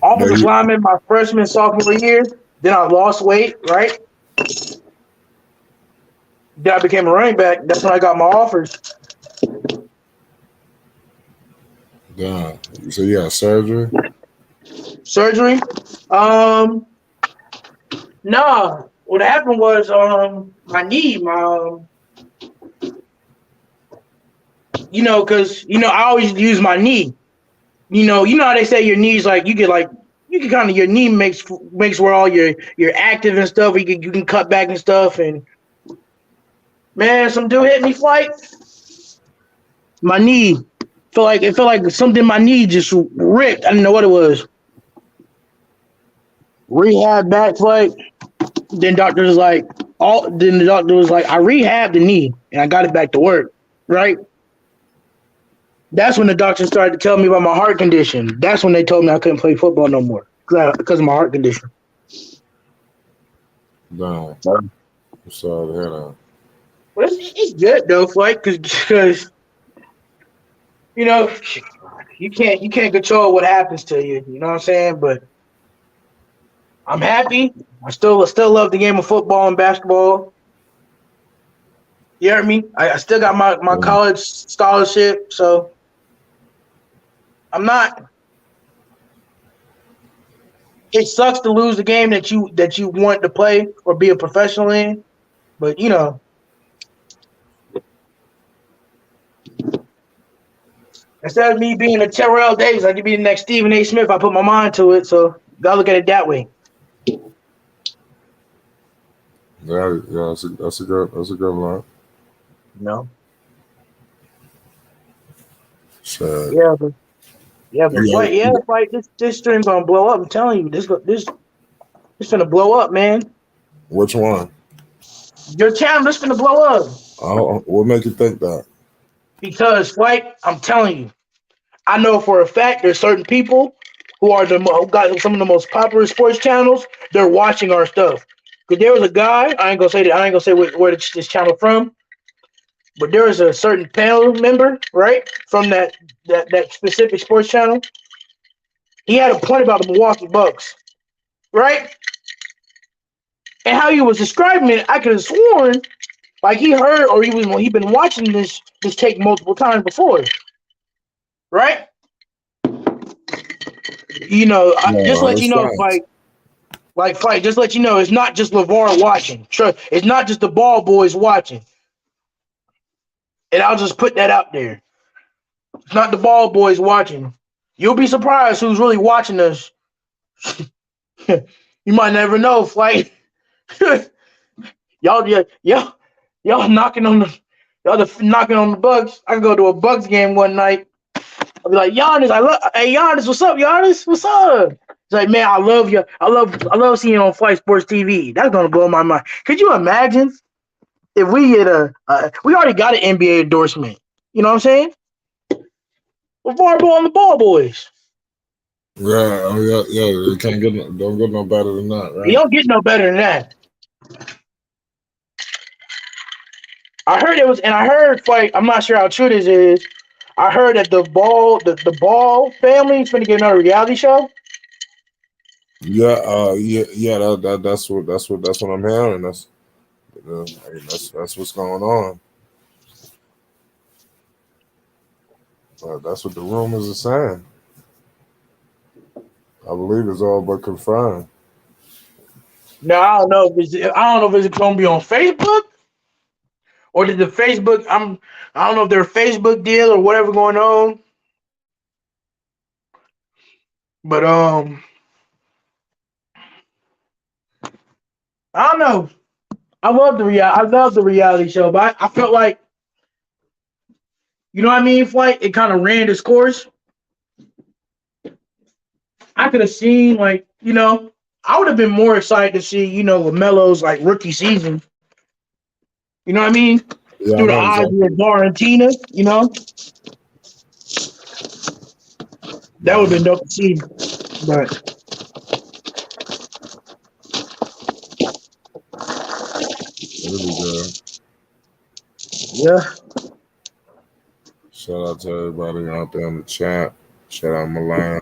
Offensive lineman my freshman, sophomore year. Then I lost weight, right? Then I became a running back. That's when I got my offers. Yeah. So you had surgery? Surgery? No. What happened was my knee, because I always use my knee. You know how they say your knees your knee makes where all you're active and stuff. You can cut back and stuff. And man, some dude hit me, Flight. My knee it felt like something in my knee just ripped. I didn't know what it was. Rehab back, Flight. Then the doctor was like, I rehabbed the knee and I got it back to work, right? That's when the doctor started to tell me about my heart condition. That's when they told me I couldn't play football no more because of my heart condition. No. I'm sorry to hear that. But it's good though, Flight, because you can't control what happens to you. You know what I'm saying? But I'm happy. I still love the game of football and basketball. You hear me? I still got my college scholarship, so I'm not. It sucks to lose the game that you want to play or be a professional in, but Instead of me being a Terrell Davis, I could be the next Stephen A. Smith. I put my mind to it, so gotta look at it that way. Yeah, that's a good line. No. So, Fight. This stream gonna blow up. I'm telling you, this finna blow up, man. Which one? Your channel, this finna blow up. Oh, what make you think that? Because Flight, I'm telling you, I know for a fact there's certain people who got some of the most popular sports channels. They're watching our stuff. Because there was a guy, I ain't gonna say where this channel from, but there was a certain panel member, right, from that specific sports channel. He had a point about the Milwaukee Bucks, right? And how he was describing it, I could have sworn like he heard or he been watching this take multiple times before, right? You know, just let you know, Fight, just let you know, it's not just LeVar watching. It's not just the ball boys watching. And I'll just put that out there. It's not the ball boys watching. You'll be surprised who's really watching us. You might never know, Flight. y'all knocking on the Bucks. I can go to a Bucks game one night. I'll be like, Giannis, hey Giannis, what's up, Giannis? What's up? It's like, man, I love you. I love seeing you on Flight Sports TV. That's gonna blow my mind. Could you imagine if we get we already got an NBA endorsement. You know what I'm saying? LeVar Ball and the Ball Boys. Yeah, You don't get no better than that, right? You don't get no better than that. I heard Fight. I'm not sure how true this is. I heard that the Ball family is going to get another reality show. Yeah, that's what I'm hearing. That's what's going on. That's what the rumors are saying. I believe it's all but confirmed. Now I don't know if it's going to be on Facebook or did the Facebook. I don't know if their Facebook deal or whatever going on. But I don't know. I love the reality show, but I felt like, you know what I mean, Flight, it kind of ran its course. I could have seen, like, you know, I would have been more excited to see, you know, Lamelo's like rookie season. You know what I mean? Yeah, through the eyes of Valentina, you know? That would have been dope to see. But yeah. Shout out to everybody out there in the chat. Shout out Milan.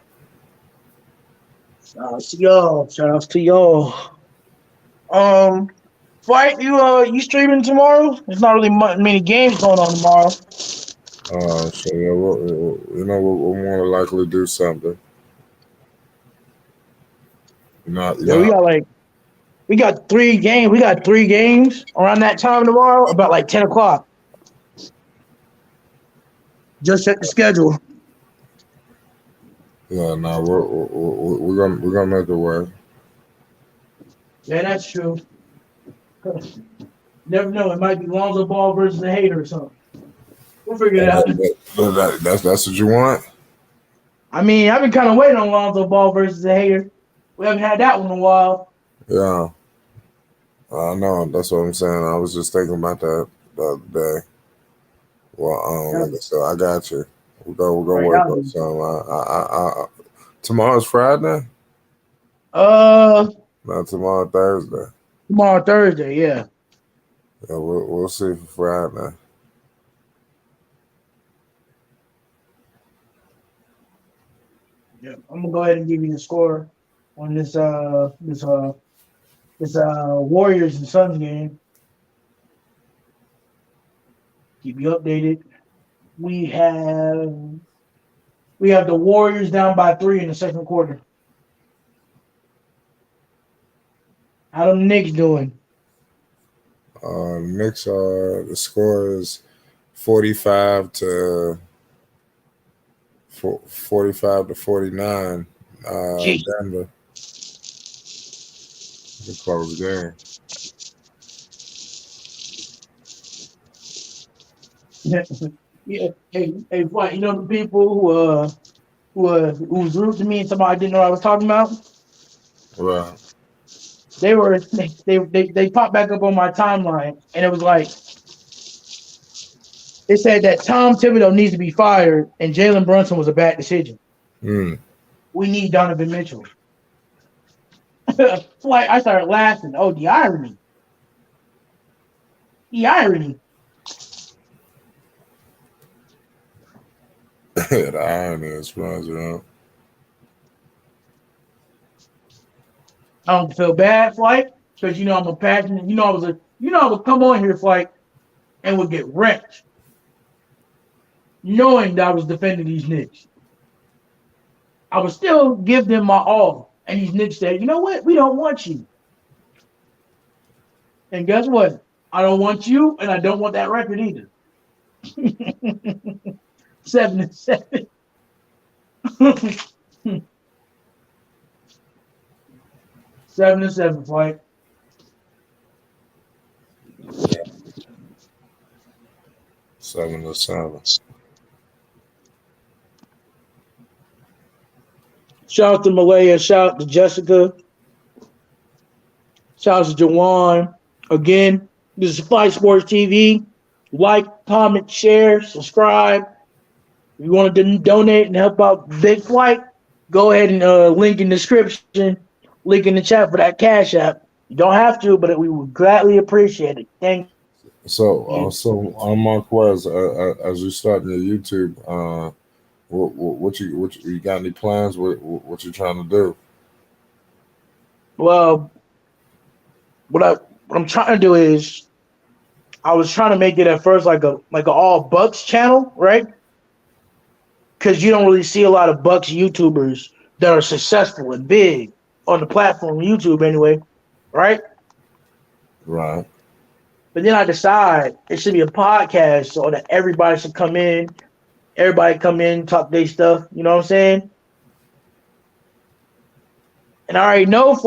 Shout out to y'all. Fight, you streaming tomorrow? There's not really many games going on tomorrow. So yeah, we'll more likely do something. We got 3 games. We got 3 games around that time tomorrow, about like 10 o'clock. Just check the schedule. Yeah, no, we're gonna make it work. Yeah, that's true. Never know. It might be Lonzo Ball versus a hater or something. We'll figure it out. That's what you want? I mean, I've been kind of waiting on Lonzo Ball versus a hater. We haven't had that one in a while. Yeah. I know. That's what I'm saying. I was just thinking about that the other day. Well, like I said, I got you. We'll go work on something. Tomorrow's Friday? No, tomorrow Thursday. Tomorrow Thursday, yeah. Yeah, we'll see for Friday. Yeah, I'm gonna go ahead and give you the score on this Warriors and Suns game. Keep you updated. We have the Warriors down by 3 in the second quarter. How the Knicks doing? Knicks the score is 45 to 45-49. Jeez. Denver. It's a close game. Yeah. Hey, what? You know the people who was rude to me and somebody I didn't know I was talking about? Right. They popped back up on my timeline, and it was like it said that Tom Thibodeau needs to be fired, and Jalen Brunson was a bad decision. Mm. We need Donovan Mitchell. Like I started laughing. Oh, the irony! The irony. The irony is runs around. I don't feel bad, Flight, because I'm a passionate. I would come on here, Flight, and would get wrecked, knowing that I was defending these Knicks. I would still give them my all, and these Knicks said, "You know what? We don't want you." And guess what? I don't want you, and I don't want that record either. 7-7. 7-7, Flight. Yeah. 7-7. Shout out to Malaya. Shout out to Jessica. Shout out to Jawan. Again, this is Flight Sports TV. Like, comment, share, subscribe. If you want to donate and help out Big Flight, go ahead and link in the description, link in the chat for that Cash App. You don't have to, but we would gladly appreciate it. Thank you. So Marquez, as you start your YouTube, what you got any plans? What you trying to do? Well, what I'm trying to do is, I was trying to make it at first like a all Bucks channel, right? Because you don't really see a lot of Bucks YouTubers that are successful and big on the platform YouTube anyway, right? Right. But then I decide it should be a podcast so that everybody should come in. Everybody come in, talk their stuff. You know what I'm saying? And I already know if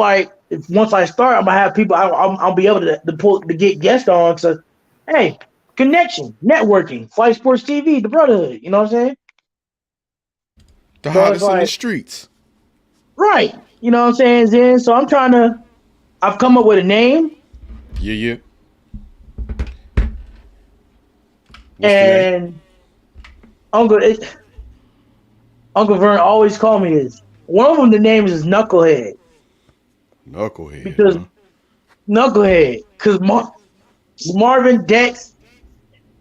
once I start, I'm gonna have people. I'll be able to get guests on. So, hey, connection, networking, Flight Sports TV, the brotherhood. You know what I'm saying? The hottest in the streets. Right. You know what I'm saying, Zen? So I've come up with a name. Yeah. And Uncle Vern always called me this. One of them, the name is Knucklehead. Knucklehead. Because Knucklehead. Because Marvin Dex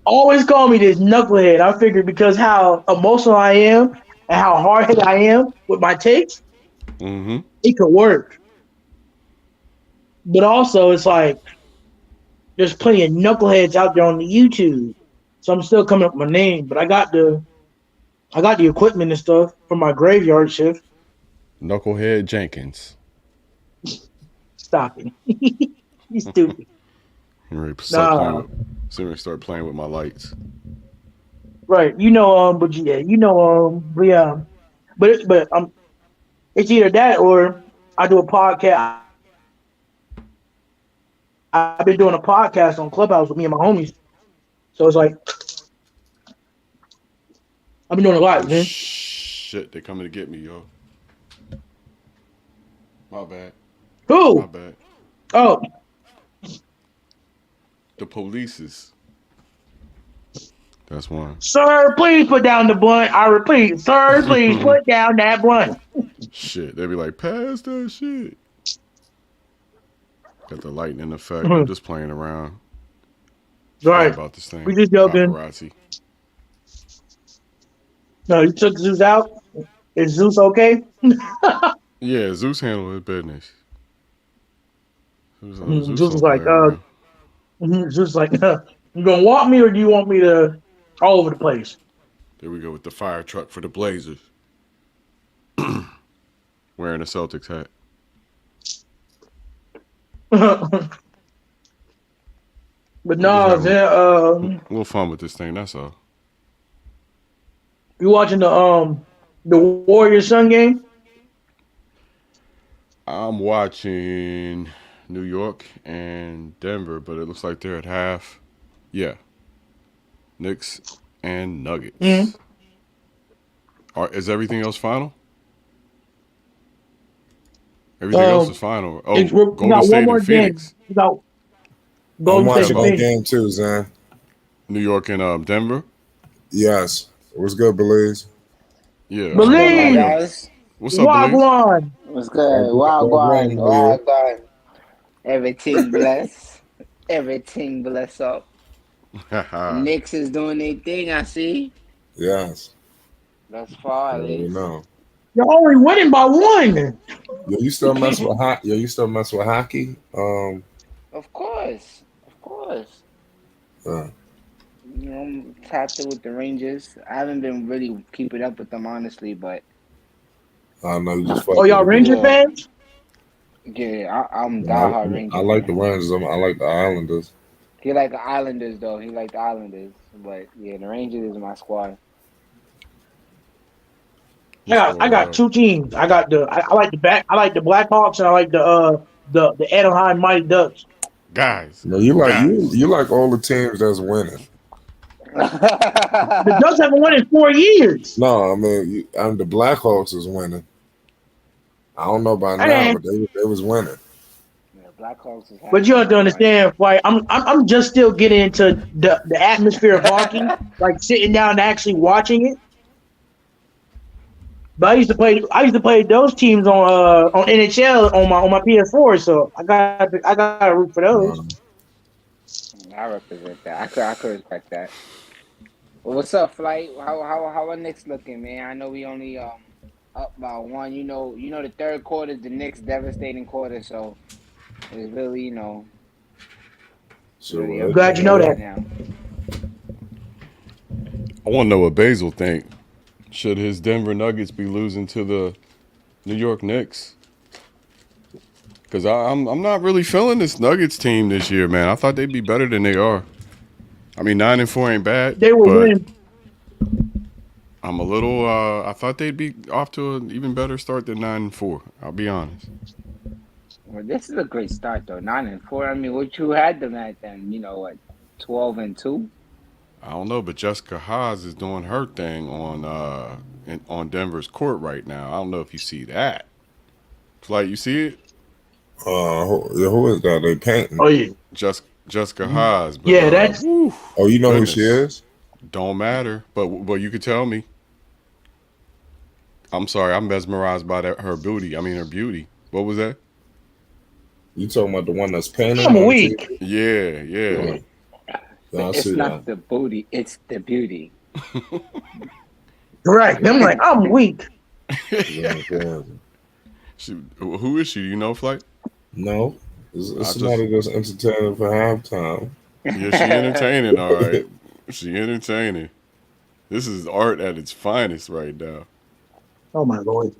always called me this Knucklehead. I figured because how emotional I am and how hard-headed I am with my takes, it could work. But also, it's like there's plenty of knuckleheads out there on the YouTube. So I'm still coming up with my name, but I got the equipment and stuff for my graveyard shift. Knucklehead Jenkins. Stop it. You stupid. Start playing with my lights. Right. But it's either that or I do a podcast. I've been doing a podcast on Clubhouse with me and my homies. So it's like I've been doing a lot, man. Shit, they're coming to get me, yo. My bad. Who? My bad. Oh. The polices. That's one. Sir, please put down the blunt. I repeat, sir, please put down that blunt. Shit, they be like, pass that shit. Got the lightning effect. I'm just playing around. Right. About this thing. We just joking. Paparazzi. No, you took Zeus out. Is Zeus okay? Yeah, Zeus handled his business. Zeus was like, you gonna walk me or do you want me to all over the place? There we go with the fire truck for the Blazers. Wearing a Celtics hat. But no, a little fun with this thing, that's all. You watching the the Warriors Sun game? I'm watching New York and Denver, but it looks like they're at half. Yeah. Knicks and Nuggets. Is everything else final? Everything else is final. Oh, Golden State and Phoenix. I'm watching that game too, Zan. New York and Denver? Yes. What's good, Belize? Yeah. Guys. What's up, Belize? What's good? Wagwan. Everything bless. Everything bless up. Knicks is doing their thing, I see. Yes. Thus far, at least. Know. You're only winning by 1. Yo, you still mess with hockey? You still mess with hockey? Of course. You know, I'm tapped in with the Rangers. I haven't been really keeping up with them, honestly, but. I know you just. Oh, y'all Ranger fans? Yeah, I'm diehard Ranger. I like the Rangers. I like the Islanders. He like the Islanders, though. But yeah, the Rangers is my squad. I got 2 teams. I like the Blackhawks, and I like the Anaheim Mighty Ducks. Guys, no, you like all the teams that's winning. The Ducks haven't won in 4 years. No, I mean, the Blackhawks is winning. I don't know about now, but they was winning. Yeah, Blackhawks is. But you have to understand, like I'm just still getting into the atmosphere of hockey, like sitting down and actually watching it. But I used to play those teams on NHL on my PS4, so I got to root for those. I represent that. I could respect that. Well, what's up, Flight? How are Knicks looking, man? I know we only up by 1. You know the third quarter is the Knicks' devastating quarter, so it's really Really I'm glad you know that. Now. I want to know what Basil think. Should his Denver Nuggets be losing to the New York Knicks? Because I'm not really feeling this Nuggets team this year, man. I thought they'd be better than they are. I mean, 9-4 ain't bad. They were winning. I'm a little. I thought they'd be off to an even better start than 9-4. I'll be honest. Well, this is a great start though. 9-4. I mean, what you had them at then? 12-2. I don't know, but Jessica Haas is doing her thing on Denver's court right now. I don't know if you see that. Flight, you see it? Who is that? They painting. Oh yeah, Jessica Haas. But, yeah, that's. Oh, you know who she is? Don't matter, but you could tell me. I'm sorry, I'm mesmerized by her beauty. Her beauty. What was that? You talking about the one that's painting? I'm weak. Yeah. It's not the booty, it's the beauty. Right. I'm weak. Who is she? Do you know, Flight? No. It's somebody that's entertaining for halftime. Yeah, she entertaining, all right. She entertaining. This is art at its finest right now. Oh my Lord.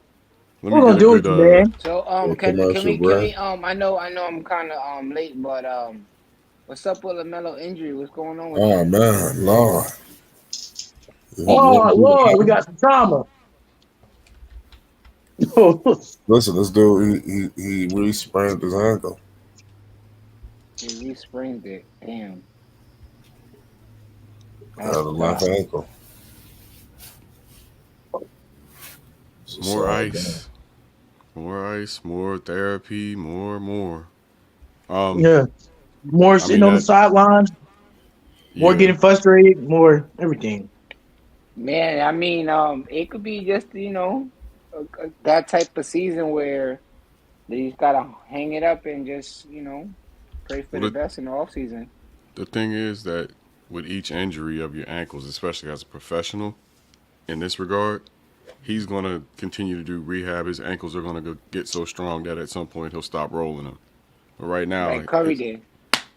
What we gonna do it, man? So can we I know I'm kind of late, but what's up with Lamelo injury? What's going on with that? Man, Lord. Oh Lord, we got some trauma. Listen, this dude he re-sprained his ankle. He re-sprained it. Damn. The left ankle. More ice. More therapy, more. Yeah. More sitting on the sidelines. More getting frustrated, more everything. Man, it could be just, that type of season where they just gotta hang it up and just, pray for the best in the off season. The thing is that with each injury of your ankles, especially as a professional, in this regard, he's gonna continue to do rehab. His ankles are gonna get so strong that at some point he'll stop rolling them. But right now, like Curry did.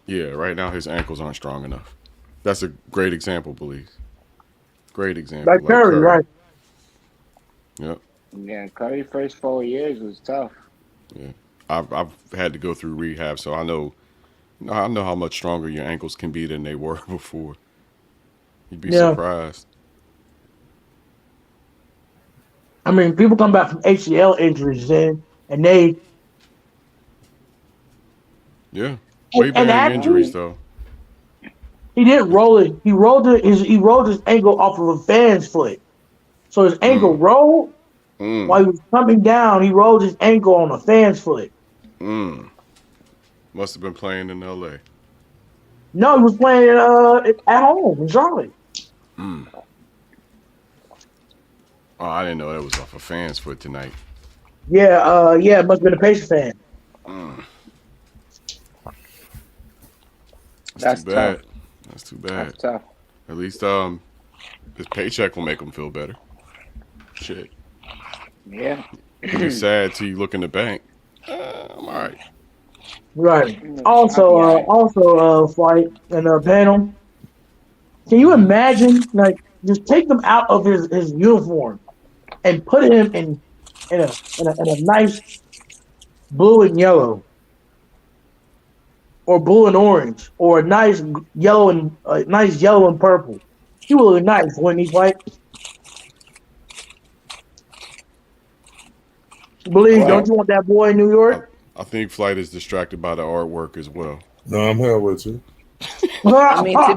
Yeah, right now his ankles aren't strong enough. That's a great example, Belize. Great example. Like Curry, right? Yep. Yeah, Curry first 4 years was tough. Yeah, I've had to go through rehab, so I know how much stronger your ankles can be than they were before. You'd be surprised. I mean, people come back from ACL injuries, and they weight bearing actually, injuries though. he didn't roll it. He rolled his ankle off of a fan's foot, so his ankle rolled while he was coming down. He rolled his ankle on a fan's foot. Must have been playing in LA. No, he was playing at home in Charlotte. Oh, I didn't know that was off a fan's foot tonight. Yeah, it must have been a Pacers fan. That's too bad. Tough. That's too bad. That's tough. At least his paycheck will make him feel better. Shit. Yeah. You're sad till you look in the bank. I'm all right. Right. Also, Flight and panel. Can you imagine, like, just take them out of his uniform and put him in a nice blue and yellow, or blue and orange, or a nice yellow and purple? He will look nice when he's white. Believe, don't you want that boy in New York? I think Flight is distracted by the artwork as well. No, I'm here with you. I mean, to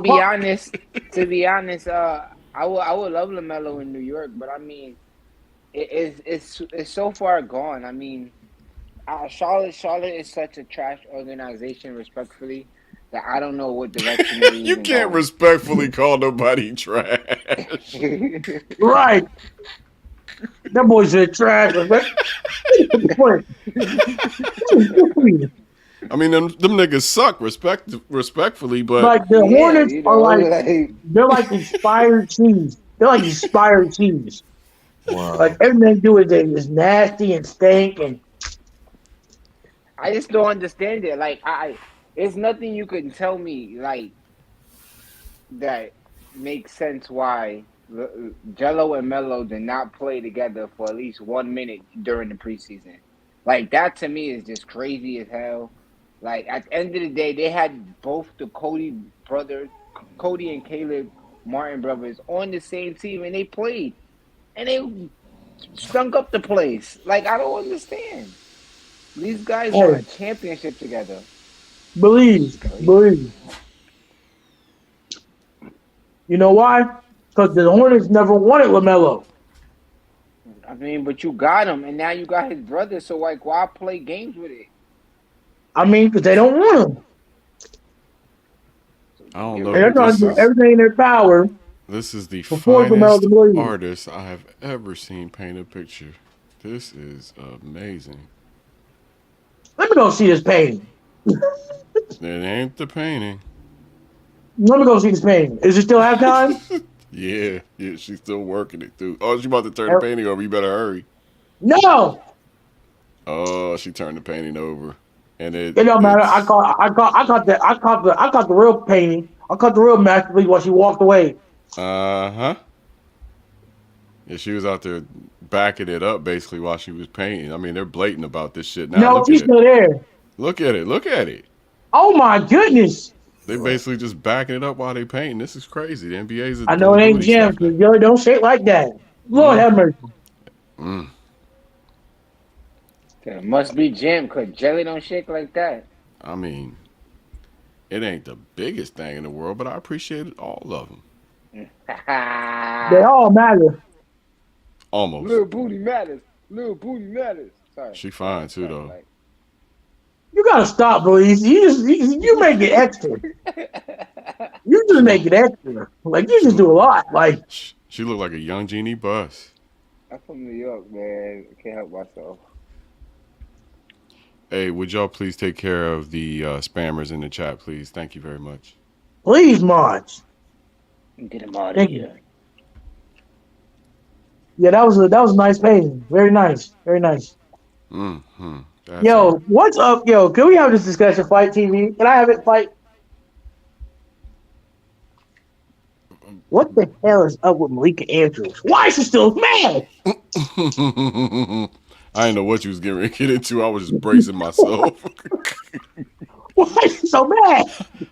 be honest, I would love Lamelo in New York, but I mean, it's so far gone. I mean, Charlotte is such a trash organization, respectfully, that I don't know what direction. You can't respectfully call nobody trash. Right. That boy said trash. I mean, them niggas suck, respectfully, but like the Hornets are they're like expired cheese. They're like expired cheese. Wow. Like everything they do is nasty and stink, and I just don't understand it. Like it's nothing you can tell me like that makes sense why Jello and Melo did not play together for at least 1 minute during the preseason. Like that to me is just crazy as hell. Like at the end of the day, they had both the Cody and Caleb Martin brothers on the same team, and they played, and they stunk up the place. Like I don't understand. These guys won a championship together. Believe. You know why? Because the Hornets never wanted LaMelo. I mean, but you got him, and now you got his brother. So like, why play games with it? I mean, because they don't want him. I don't know. They're trying to do everything in their power. This is the finest artist I have ever seen paint a picture. This is amazing. Let me go see this painting. It ain't the painting. Let me go see this painting. Is it still halftime? Yeah, she's still working it too. Oh, she about to turn the painting over. You better hurry. No. Oh, she turned the painting over, and it don't matter. I caught the real painting. I caught the real masterpiece while she walked away. Yeah, she was out there backing it up basically while she was painting. I mean, they're blatant about this shit now. No, she's still there. Look at it. Oh my goodness. They basically just backing it up while they painting. This is crazy. The NBA's. I know it ain't Jim. Yo, don't shake like that. Lord have mercy. It must be Jim, because Jelly don't shake like that. I mean, it ain't the biggest thing in the world, but I appreciate all of them. They all matter. Almost. Little booty matters. Sorry. She fine too, though. You gotta stop, Louise. You make it extra. You just make it extra. Like you just do a lot. Like she look like a young Jeannie Buss. I'm from New York, man. I can't help myself. Hey, would y'all please take care of the spammers in the chat, please? Thank you very much. Please, Marge. Get him out of here. Yeah, that was a nice painting. Very nice. Mm-hmm. Yo, what's up? Yo, can we have this discussion, Fight TV? Can I have it, Fight? What the hell is up with Malika Andrews? Why is she still mad? I didn't know what you was getting ready to get into. I was just bracing myself. Why is she so mad?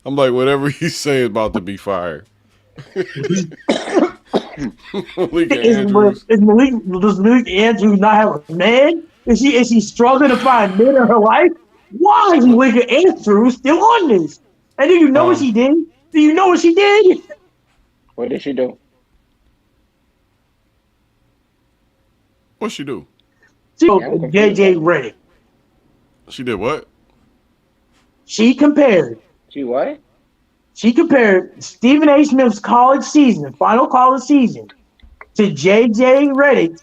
I'm like, whatever you say is about to be fired. Does Malik Andrews not have a man? Is she struggling to find men in her life? Why is Malik Andrews still on this? And do you know what she did? Do you know what she did? What did she do? What she do? She JJ Redick. She did what? She compared. She what? She compared Stephen A. Smith's final college season, to JJ Redick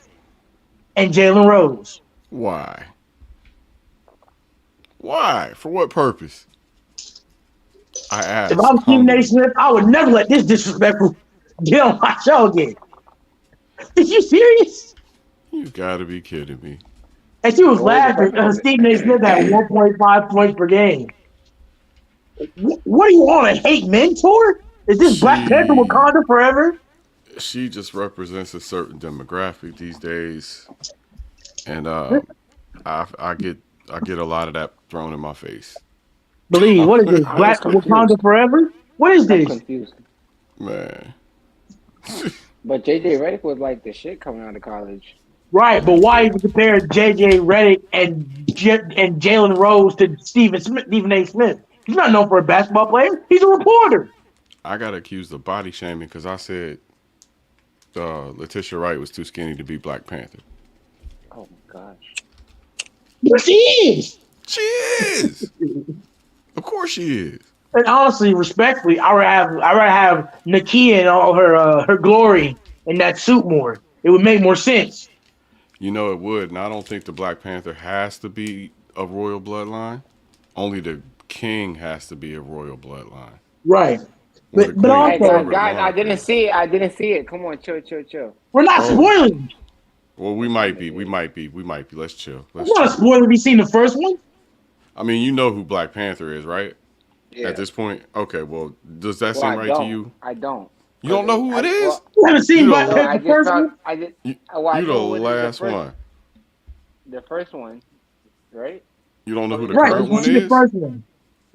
and Jalen Rose. Why? Why? For what purpose? I asked. If I'm Stephen A. Smith, I would never let this disrespectful get on my show again. Are you serious? You gotta be kidding me. And she was laughing. Stephen A. Smith had 1.5 points per game. What do you want, a hate mentor? Is this Black Panther Wakanda forever? She just represents a certain demographic these days, and I get a lot of that thrown in my face. Believe, what is this? Black Wakanda forever? What is this? I'm confused. Man. But JJ Redick was like the shit coming out of college. Right, but why even compare JJ Redick and Jalen Rose to Stephen A. Smith? He's not known for a basketball player. He's a reporter. I got accused of body shaming because I said Letitia Wright was too skinny to be Black Panther. Oh my gosh. But she is. She is. Of course she is. And honestly, respectfully, I would have Nakia and all her glory in that suit more. It would make more sense. You know it would, and I don't think the Black Panther has to be a royal bloodline. Only the king has to be a royal bloodline. Right. But also, guys, I didn't see it. Come on, chill. We're not spoiling. Well, we might be. Let's chill. I'm not spoiling. Have you seen the first one? I mean, you know who Black Panther is, right? Yeah. At this point? Okay, well, does that seem right to you? I don't. You don't know who it is? You haven't seen Black Panther first one? You the last one. The first one, right? You don't know who the current one is? The first one.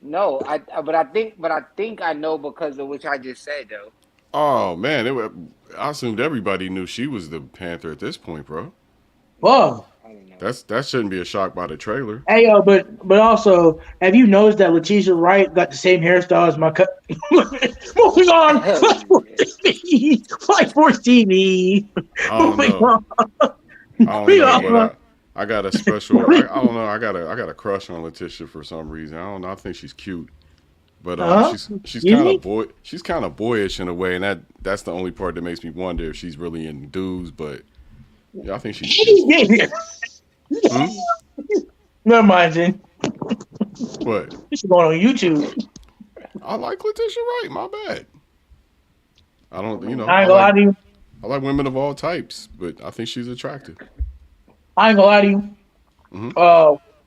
No, but I think I know because of which I just said though. Oh man, I assumed everybody knew she was the Panther at this point, bro. Whoa. That shouldn't be a shock by the trailer. Hey but also, have you noticed that Letitia Wright got the same hairstyle as my cut? Moving on. Flight Sports TV. Moving on. I don't know, but I got a special. I don't know. I got a crush on Letitia for some reason. I don't know. I think she's cute, but she's kind of boyish in a way, and that's the only part that makes me wonder if she's really in dudes. But yeah, I think she's cute. Never mind, Jen. What? This is going on YouTube. I like Letitia Wright. My bad. I don't. I ain't gonna lie to you. I like women of all types, but I think she's attractive. I ain't gonna lie to you.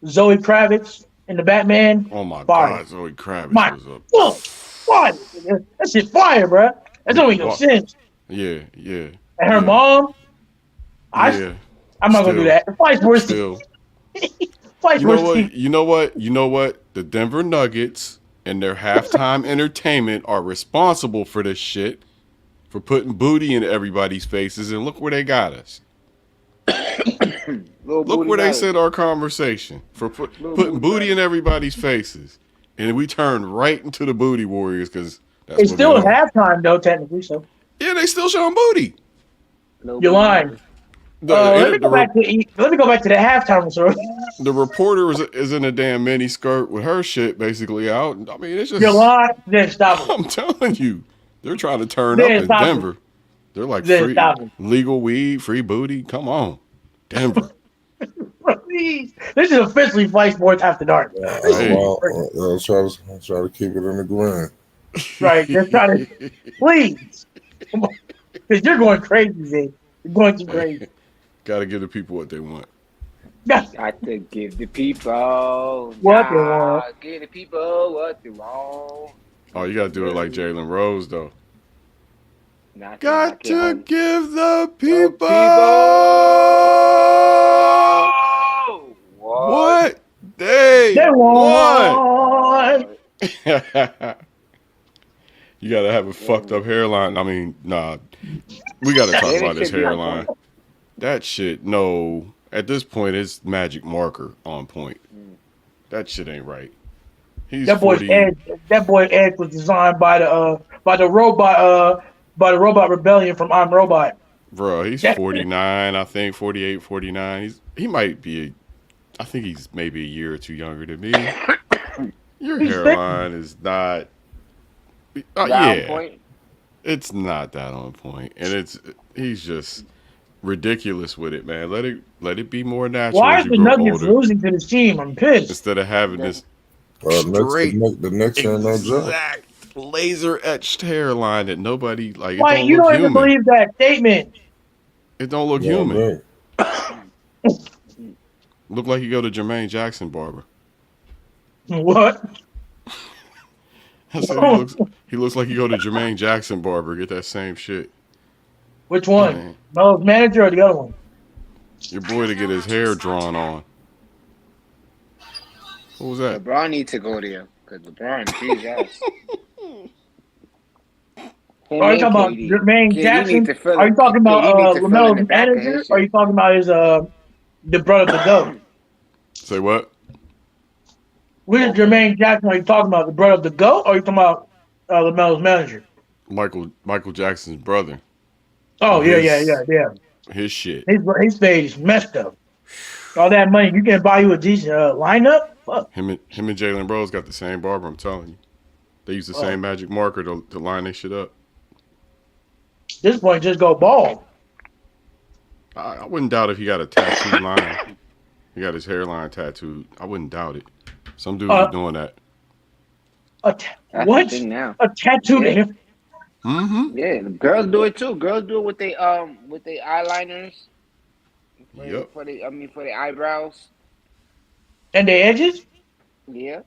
Zoe Kravitz in the Batman. Oh my God, Zoe Kravitz was up. Fire. That shit fire, bro. That don't make no sense. Yeah. And her mom. I'm not gonna do that. Flight Sports still. Flight Sports. You know what? The Denver Nuggets and their halftime entertainment are responsible for this shit, for putting booty in everybody's faces, and look where they got us. Look where they sent our conversation, for putting booty in everybody's faces, and we turned right into the booty warriors because it's still at halftime though, technically. So yeah, they still showing booty. You're lying. Let me go back to the halftime. Sir. The reporter is in a damn mini skirt with her shit basically out. I mean, it's just. You're lying. Then stop it. I'm telling you, they're trying to turn up in Denver. They're like free legal weed, free booty. Come on, Denver. Please. This is officially Flight Sports After Dark. I'll try to keep it in the ground. Right, just try to please, because you're going crazy, Zay. You're going too crazy. Got to give the people what they want. Got to give the people what they want. Give the people what they want. Oh, you got to do it like Jalen Rose, though. Got to give the people what they want. You gotta have a fucked up hairline. I mean, nah. We gotta talk about his hairline. That shit, no. At this point, it's magic marker on point. That shit ain't right. He's that boy's 40. Edge. That boy Edge was designed by the robot rebellion from I'm Robot. Bro, he's 49, I think, 48, 49. He might be, I think he's maybe a year or two younger than me. Your hairline is not, Point. It's not that on point, and he's just ridiculous with it, man. Let it be more natural. Why as is you the grow Nuggets older. losing to this team? I'm pissed. Instead of having this straight, straight, the Knicks are in that job. exact laser etched hairline that nobody like. Why you don't even believe that statement? It don't look human. Look like you go to Jermaine Jackson barber. What? I said he looks like you go to Jermaine Jackson barber, get that same shit. Which one? Man. Melo's manager or the other one? Your boy to get his hair drawn on. What was that? LeBron needs to go there because LeBron, Jesus. Are you talking about Jermaine Jackson? Are you talking about Lamelo's manager? Or are you talking about his the brother of the GOAT? Say what? Which Jermaine Jackson are you talking about? The brother of the GOAT? Or are you talking about Lamelo's manager? Michael Jackson's brother. Oh, yeah. His shit. His face is messed up. All that money, you can buy you a decent lineup? Fuck. Him and Jalen Bros got the same barber, I'm telling you. They use the same magic marker to line their shit up. At this point, just go bald. I wouldn't doubt if he got a tattoo line. He got his hairline tattooed. I wouldn't doubt it. Some dudes are doing that. What? A tattoo to him? Mm-hmm. Yeah, the girls do it too. Girls do it with they eyeliners. Yep. For the eyebrows. And the edges? Yeah.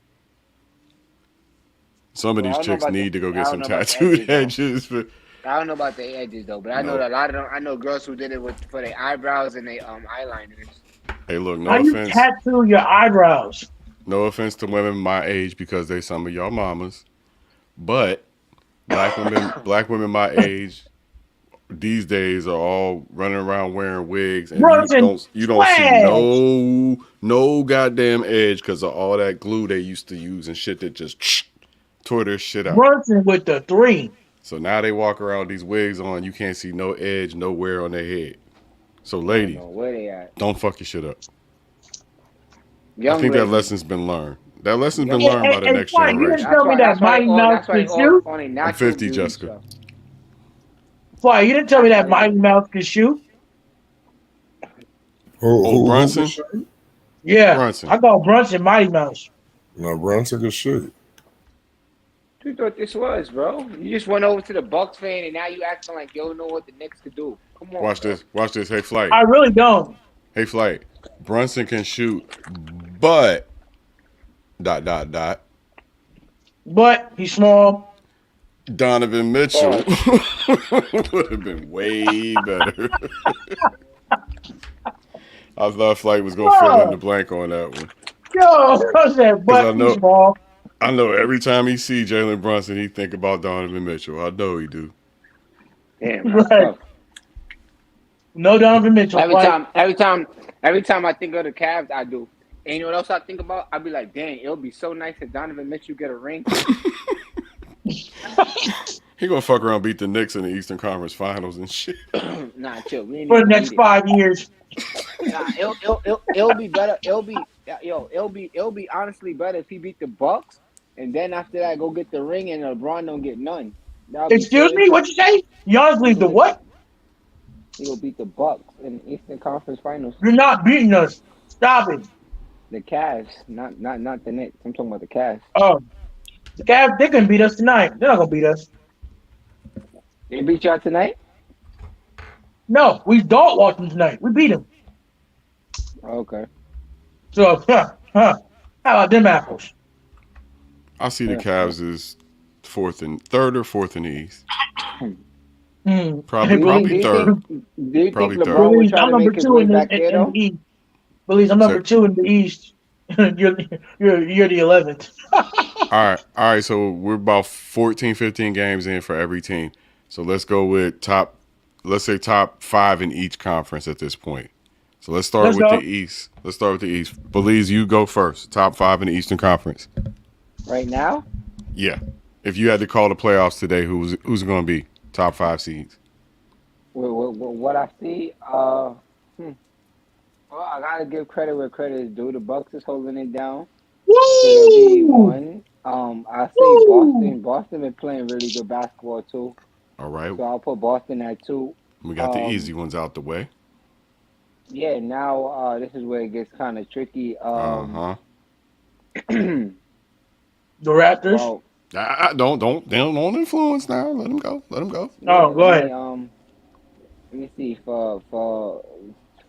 Some of these chicks need to go get some tattooed edges. But I don't know about the edges though, but I know that a lot of them. I know girls who did it for their eyebrows and their eyeliners. Hey, look, no How offense. you tattoo your eyebrows? No offense to women my age because they some of y'all mamas, but black women my age these days are all running around wearing wigs, and you don't see no goddamn edge because of all that glue they used to use and shit that just tore their shit out. Brunson with the 3. So now they walk around with these wigs on, you can't see no edge, no wear on their head. So ladies, where they at? Don't fuck your shit up. I think that lesson's been learned. That lesson's been learned by the next generation. You didn't tell me that Mighty Mouse could shoot? I'm 50, Jessica. Why? You didn't tell me that Mighty Mouse could shoot? Brunson? Yeah. Brunson. I call Brunson Mighty Mouse. No, Brunson could shoot. You thought this was, bro? You just went over to the Bucks fan and now you acting like you don't know what the Knicks could do. Come on. Watch this. Hey, Flight. I really don't. Hey, Flight. Brunson can shoot, but ... But he's small. Donovan Mitchell would have been way better. I thought Flight was going to fill in the blank on that one. I said, but he's small. I know every time he see Jalen Brunson, he think about Donovan Mitchell. I know he do. Damn, right. No Donovan Mitchell. Every time I think of the Cavs, I do. And you know what else I think about? I'd be like, dang, it would be so nice if Donovan Mitchell get a ring. He gonna fuck around, beat the Knicks in the Eastern Conference Finals and shit. Nah, chill. For the next 5 years. Nah, it'll be better. It'll be honestly better if he beat the Bucks, and then after that go get the ring, and LeBron don't get none. Excuse me, what you say? Giannis leave the what? He will beat the Bucks in the Eastern Conference Finals. You're not beating us. Stop it. The Cavs, not the Knicks. I'm talking about the Cavs. Oh, the Cavs, they can beat us tonight. They're not gonna beat us. They beat y'all tonight? No, we don't watch them tonight. We beat them. Okay. So, how about them apples? I see the Cavs as third or fourth in the East. Probably third. Do you probably think third. LeBron would try I'm to make number his 2 way in back the there, though? East. Belize, I'm number 2 in the East. you're the 11th. All right. So we're about 14, 15 games in for every team. So let's go with let's say top 5 in each conference at this point. So let's start with the East. Belize, you go first. Top 5 in the Eastern Conference. Right now? Yeah. If you had to call the playoffs today, who's going to be top 5 seeds? What I see, well, I gotta give credit where credit is due. The Bucks is holding it down. Woo! So they'll be 1. I say Boston. Boston been playing really good basketball too. All right. So I'll put Boston at 2. We got the easy ones out the way. Yeah. Now this is where it gets kind of tricky. The Raptors. Well, don't influence now. Let them go. No, go ahead. Let me see for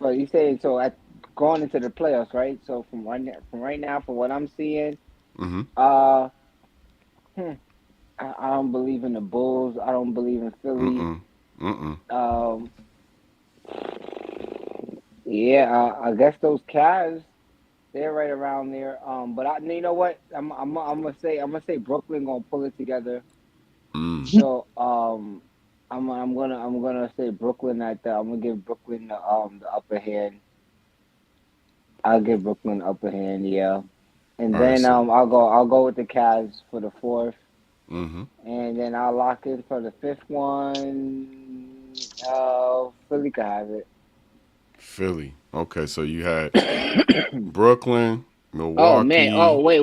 you say so at going into the playoffs, right? So from right now, for what I'm seeing, I don't believe in the Bulls. I don't believe in Philly. Yeah, I guess those Cavs, they're right around there. But you know what? I'm gonna say Brooklyn gonna pull it together. So I'm gonna say Brooklyn I'm gonna give Brooklyn the upper hand. I'll give Brooklyn the upper hand, yeah. And then I'll go with the Cavs for the 4th. And then I'll lock in for the 5th one. Philly could have it. Philly. Okay, so you had Brooklyn, Milwaukee. Oh man. Oh wait.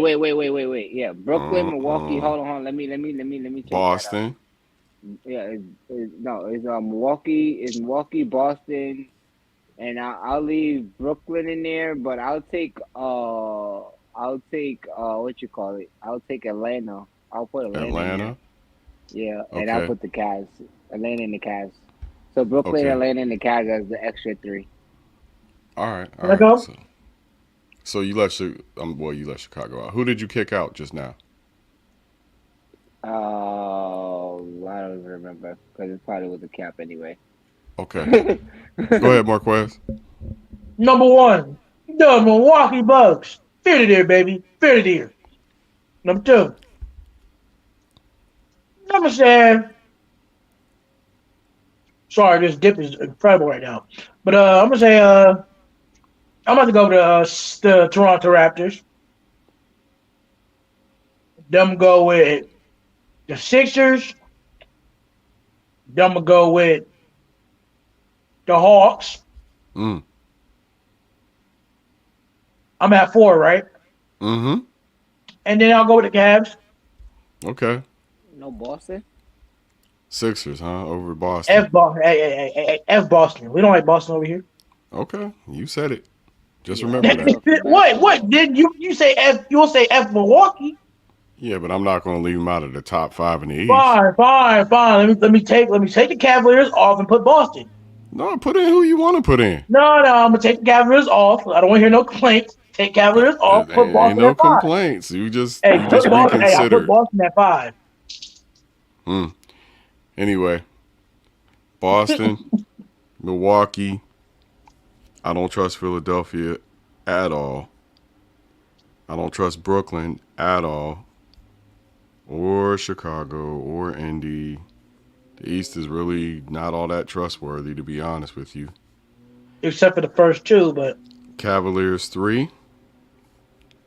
Yeah, Brooklyn, Milwaukee. Hold on. Let me check Boston. That out. Yeah, it's Milwaukee, Boston, and I'll leave Brooklyn in there, but I'll take what you call it? I'll take Atlanta. I'll put Atlanta. In there. Yeah, and I'll put the Cavs. Atlanta and the Cavs. So Brooklyn, Atlanta, and the Cavs as the extra 3. All right. So you let Chicago out. Who did you kick out just now? I don't even remember because it probably was a cap anyway. Okay. Go ahead, Marquez. Number 1, the Milwaukee Bucks. Fear to dear, baby. Fear to dear. Number 2. Number 7. Sorry, this dip is incredible right now. But I'm gonna say I'm about to go with the Toronto Raptors. Them go with the Sixers. Them gonna go with the Hawks. I'm at 4, right? And then I'll go with the Cavs. Okay. No Boston. Sixers, huh? Over Boston. F Boston. Hey, F Boston. We don't like Boston over here. Okay, you said it. Just remember that. What? Did you say F? You'll say F Milwaukee. Yeah, but I'm not going to leave them out of the top 5 in the East. Fine. Let me take the Cavaliers off and put Boston. No, put in who you want to put in. No, I'm gonna take the Cavaliers off. I don't want to hear no complaints. Take Cavaliers off. Put Boston ain't no at 5. complaints. You just Boston. Hey, I put Boston at 5. Anyway, Boston, Milwaukee. I don't trust Philadelphia at all. I don't trust Brooklyn at all. Or Chicago or Indy. The East is really not all that trustworthy, to be honest with you. Except for the first 2, but Cavaliers 3.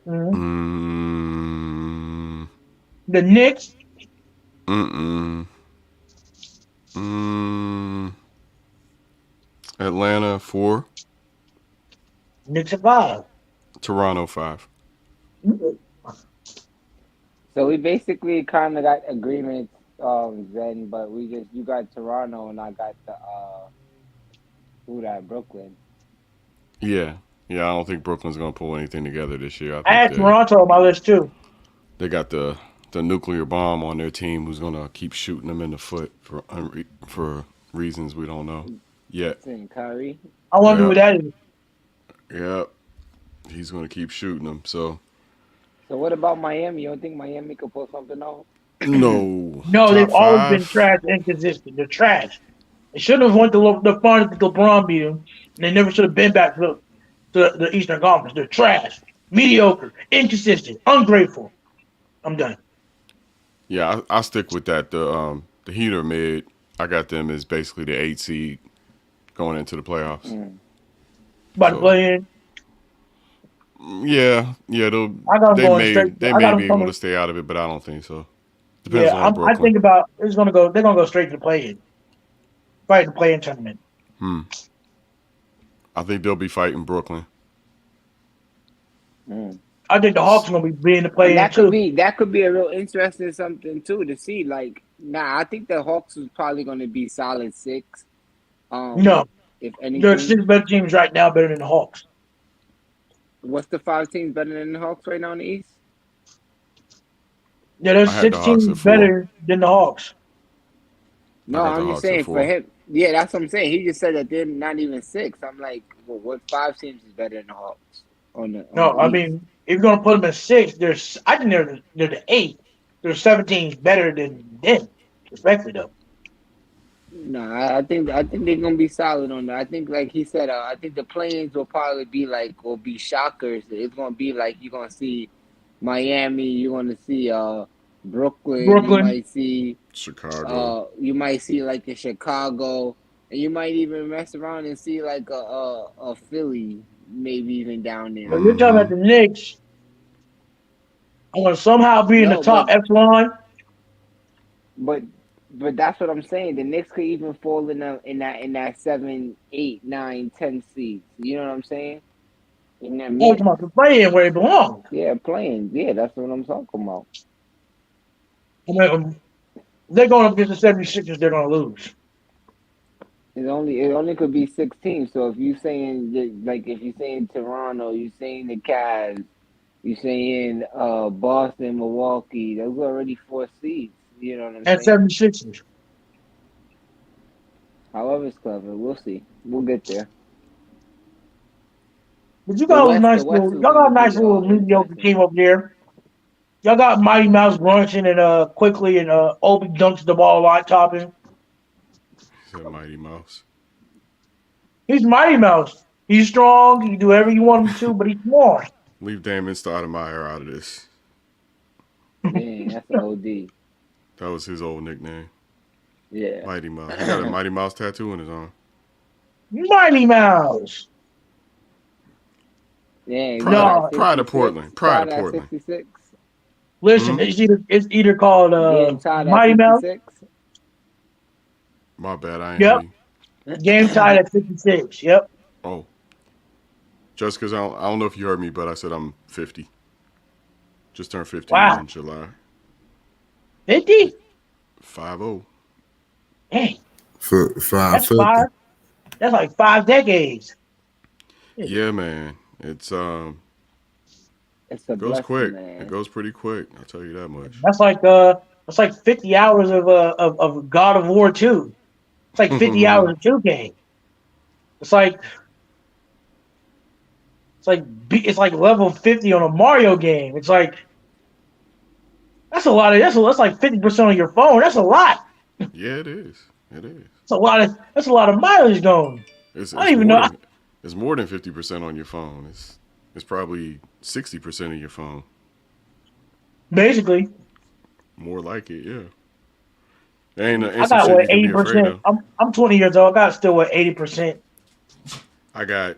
The Knicks. Atlanta 4. Knicks at 5. Toronto 5. So we basically kind of got agreements, Zen, but you got Toronto and I got Brooklyn. Yeah, I don't think Brooklyn's gonna pull anything together this year. I had Toronto on my list too. They got the nuclear bomb on their team, who's gonna keep shooting them in the foot for reasons we don't know yet. Kyrie. I wonder who that is. Yep, he's gonna keep shooting them. So what about Miami? You don't think Miami could pull something off? No. They've always been trash and inconsistent. They're trash. They shouldn't have went to the finals that LeBron beat them, and they never should have been back to the Eastern Conference. They're trash, mediocre, inconsistent, ungrateful. I'm done. Yeah, I stick with that. The Heat are mid. I got them as basically the 8 seed going into the playoffs. About to play in. Yeah. I got them going straight. They I may got them be able coming. to stay out of it, but I don't think so. Depends Yeah, on I Brooklyn. think about it's gonna go. They're gonna go straight to the play-in, fight the play-in tournament. I think they'll be fighting Brooklyn. I think the Hawks are gonna be in the And play-in too. that could be a real interesting something too to see. Like, I think the Hawks is probably going to be solid 6. No, if there's 6 anything, better teams right now better than the Hawks. what's the 5 teams better than the Hawks right now in the East? Yeah, there's I had 6 the Hawks teams at 4. better than the Hawks. No, I got the I'm just Hawks at saying 4. for him. Yeah, that's what I'm saying. He just said that they're not even 6. I'm like, well, what 5 teams is better than the Hawks on No, the I East? mean if you're gonna put them at 6, I think they're the 8. There's 7 teams better than them, respectfully though. No, I think they're gonna be solid on that. I think, like he said, I think the planes will probably will be shockers. It's gonna be like you're gonna see Miami, you're gonna see Brooklyn, you might see Chicago. you might see like a Chicago, and you might even mess around and see like a Philly, maybe even down there. So you're talking about the Knicks. I'm gonna somehow be in the top echelon. But that's what I'm saying. The Knicks could even fall in that 7, 8, 9, 10 seeds. You know what I'm saying? In that mid. To play in where they belong. Yeah, playing. Yeah, that's what I'm talking about. I mean, they're going up against the 76ers, they're gonna lose. It only could be 16. So if you saying if you saying Toronto, you saying the Cavs, you saying Boston, Milwaukee, those are already 4 seeds. You know what I'm saying? And 76ers. However it's clever, we'll see. We'll get there. But you got y'all got a nice little mediocre team up there. Y'all got Mighty Mouse Brunson and Quickly and Obi dunks the ball a lot, topping. He's a Mighty Mouse. He's Mighty Mouse. He's strong. He can do whatever you want him to, but he's smart. Leave Damon Stoudemire out of this. Dang, that's an OD. That was his old nickname. Yeah. Mighty Mouse. He got a Mighty Mouse tattoo on his arm. Mighty Mouse. Yeah, Pride of Portland. Pride of Portland. 66. Listen, it's either called Mighty Mouse. My bad, I ain't Game tied at 56. Yep. Oh. Just because I don't know if you heard me, but I said I'm 50. Just turned 50 in July. 50? 5-0. Dang. That's like 5 decades. Yeah, man. It goes quick. Man. It goes pretty quick. I'll tell you that much. That's like 50 hours of God of War 2. It's like 50 hours of 2K. It's like level 50 on a Mario game. It's like that's a lot of that's like 50% of your phone. That's a lot. Yeah, it is. It is. That's a lot of mileage going. I don't even know. It's more than 50% on your phone. It's probably 60% of your phone. Basically. More like it, yeah. Ain't I got 80%. I'm 20 years old. I got still 80%. I got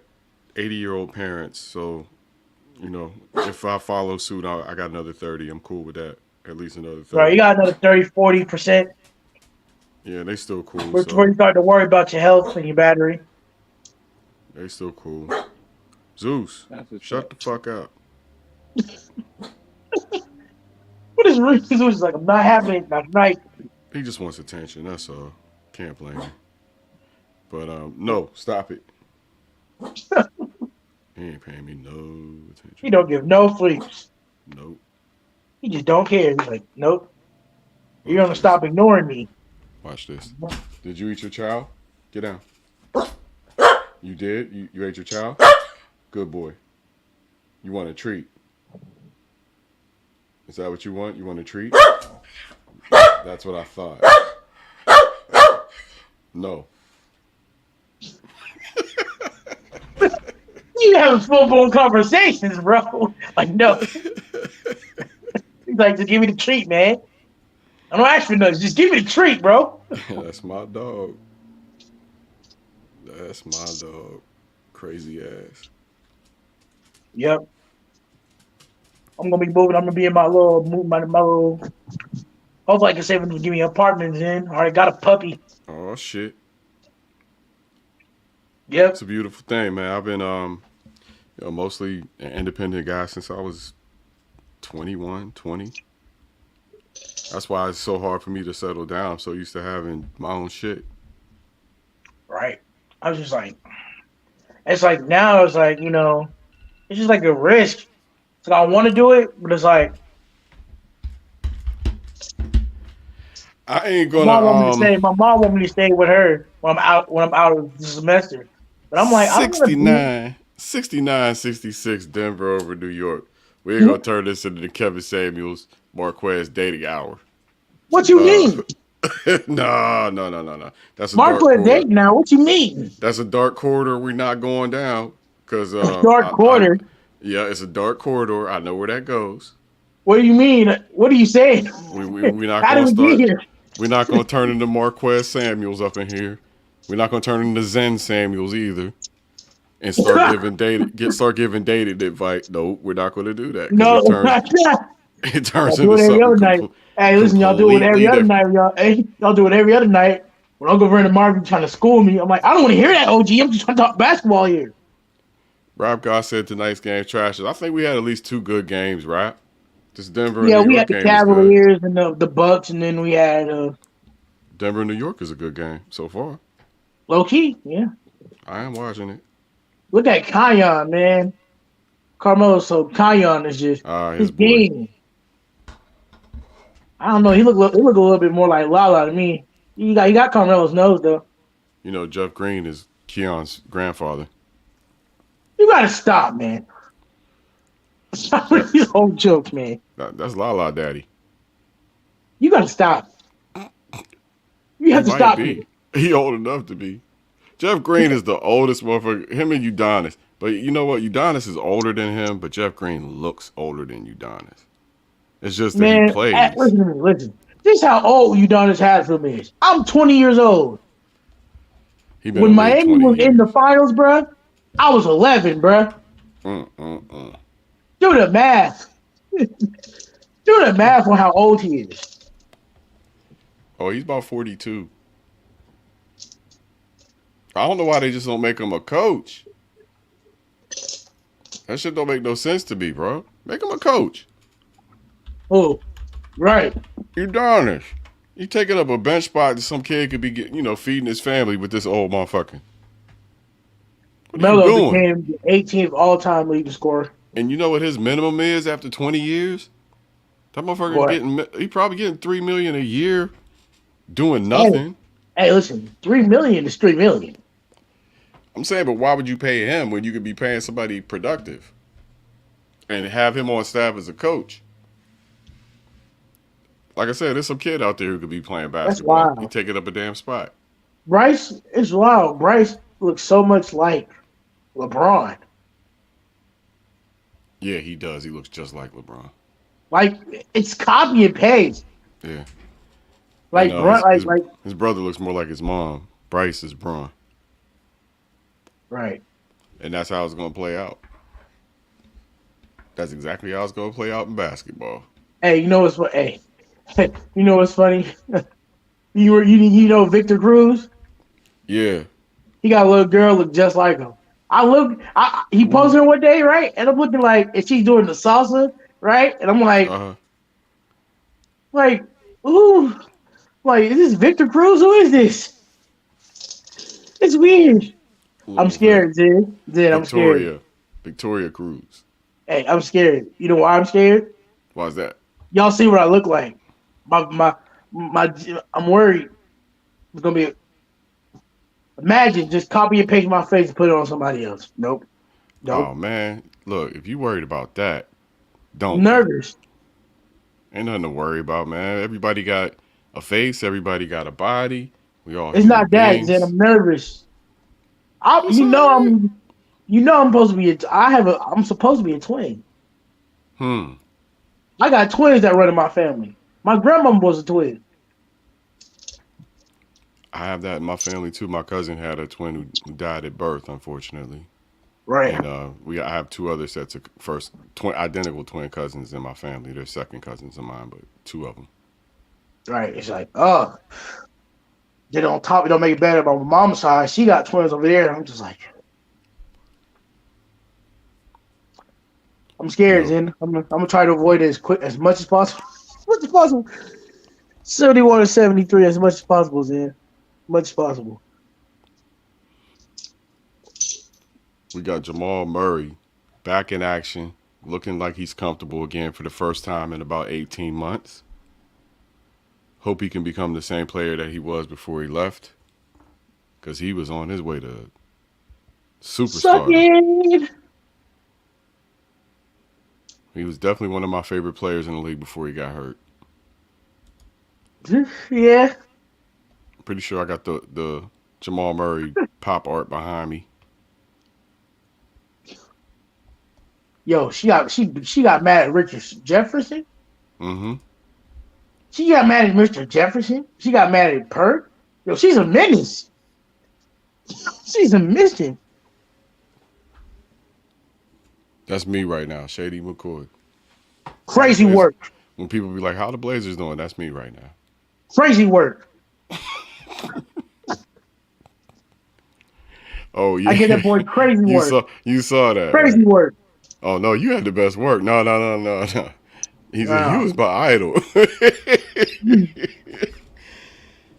80-year-old parents, so if I follow suit, I got another 30. I'm cool with that. At least another 30. Right, you got another 30-40%. Yeah, they still cool. Before you start to worry about your health and your battery. They still cool. Zeus, shut the fuck up. What is Zeus like? I'm not having it tonight. He just wants attention. That's all. Can't blame him. But no, stop it. He ain't paying me no attention. He don't give no fleeps. Nope. He just don't care. He's like, nope. You're gonna stop ignoring me. Watch this. Did you eat your chow? Get down. You did? You ate your chow? Good boy. You want a treat? Is that what you want? You want a treat? That's what I thought. No. You having full-blown conversations, bro. Like, no. He's like, just give me the treat, man. I don't ask for nothing. Just give me the treat, bro. That's my dog. That's my dog. Crazy ass. Yep. I'm gonna be moving. I'm gonna be in my little hopefully I can save him to give me apartments in. Already got a puppy. Oh shit. Yep. It's a beautiful thing, man. I've been mostly an independent guy since I was 21, 20. That's why it's so hard for me to settle down. I'm so used to having my own shit. Right. I was just like, it's like now it's like, it's just like a risk. So I want to do it, but it's like I ain't gonna. My mom want me to stay with her when I'm out of the semester. But I'm like, 69, 66, Denver over New York. We ain't gonna turn this into the Kevin Samuels Marquez dating hour. What you mean? No. That's a Marquez dating now. What you mean? That's a dark corridor. We're not going down because dark corridor. Yeah, it's a dark corridor. I know where that goes. What do you mean? What are you saying? We're not How going did to we start. get here? We're not going to turn into Marquez Samuels up in here. We're not going to turn into Zen Samuels either, and start giving dated advice. No, we're not going to do that. No, it turns y'all into do it every other night. something. Hey, listen, y'all do it every other night. Y'all do it every other night. When Uncle Vernon Marvin trying to school me, I'm like, I don't want to hear that, OG. I'm just trying to talk basketball here. Rob Goss said tonight's game trash. I think we had at least 2 good games, right? Just Denver and Yeah, New we York had the game Cavaliers and the Bucks, and then we had Denver and New York is a good game so far. Low key, yeah. I am watching it. Look at Kion, man. Carmelo, so Kion is just his game. I don't know. He look a little bit more like Lala to me. He got Carmelo's nose though. Jeff Green is Keon's grandfather. You gotta stop, man. Stop with these old jokes, man. That's Lala Daddy. You gotta stop. You have to stop. He old enough to be. Jeff Green is the oldest motherfucker. Him and Udonis. But you know what? Udonis is older than him, but Jeff Green looks older than Udonis. It's just that he plays. Listen. This is how old Udonis Haslem is. I'm 20 years old. When Miami was in the finals, bruh, I was 11, bruh. Do the math. Do the math on how old he is. Oh, he's about 42. I don't know why they just don't make him a coach. That shit don't make no sense to me, bro. Make him a coach. Oh, right. Udonis. You taking up a bench spot that some kid could be feeding his family with this old motherfucker. Melo became the 18th all-time leading scorer. And you know what his minimum is after 20 years? That motherfucker he probably getting $3 million a year doing nothing. Hey, listen, $3 million is $3 million. I'm saying, but why would you pay him when you could be paying somebody productive and have him on staff as a coach? Like I said, there's some kid out there who could be playing basketball. That's wild. He taking up a damn spot. Bryce is wild. Bryce looks so much like LeBron. Yeah, he does. He looks just like LeBron. Like it's copy and paste. Yeah. Like his brother looks more like his mom. Bryce is Braun. Right. And that's how it's going to play out. That's exactly how it's going to play out in basketball. Hey, you know what's what? Hey, you know what's funny? you know Victor Cruz? Yeah. He got a little girl look just like him. He posted her one day, right? And I'm looking like, is she doing the salsa, right? And I'm like, ooh, like, is this Victor Cruz? Who is this? It's weird. I'm scared, Zed. I'm scared. Victoria Cruz. Hey, I'm scared. You know why I'm scared? Why's that? Y'all see what I look like. I'm worried. It's gonna be. Imagine just copy and paste my face and put it on somebody else. Nope. Oh man, look, if you worried about that, don't. I'm nervous. Ain't nothing to worry about, man. Everybody got a face. Everybody got a body. We all. It's not that, Zed. I'm nervous. I'm supposed to be I'm supposed to be a twin. I got twins that run in my family. My grandmama was a twin. I have that in my family too. My cousin had a twin who died at birth, unfortunately. Right. And I have two other sets of identical twin cousins in my family. They're second cousins of mine, but two of them. Right. It's like, then on top, it don't make it better. But my mom's side, she got twins over there. I'm just like, I'm scared, Zen. I'm gonna try to avoid it as much as possible. 71 to 73, as much as possible, Zen. Much as possible. We got Jamal Murray back in action, looking like he's comfortable again for the first time in about 18 months. Hope he can become the same player that he was before he left, because he was on his way to superstar. He was definitely one of my favorite players in the league before he got hurt. Yeah. Pretty sure I got the Jamal Murray pop art behind me. Yo, she got mad at Richard Jefferson. Mm-hmm. She got mad at Mr. Jefferson. She got mad at Perk. Yo, she's a menace. She's a mission. That's me right now, Shady McCoy. Crazy work. When people be like, how the Blazers doing? That's me right now. Crazy work. Oh, yeah. I get that boy crazy work. You saw that. Crazy right? work. Oh, no, you had the best work. No. He said, he was my idol.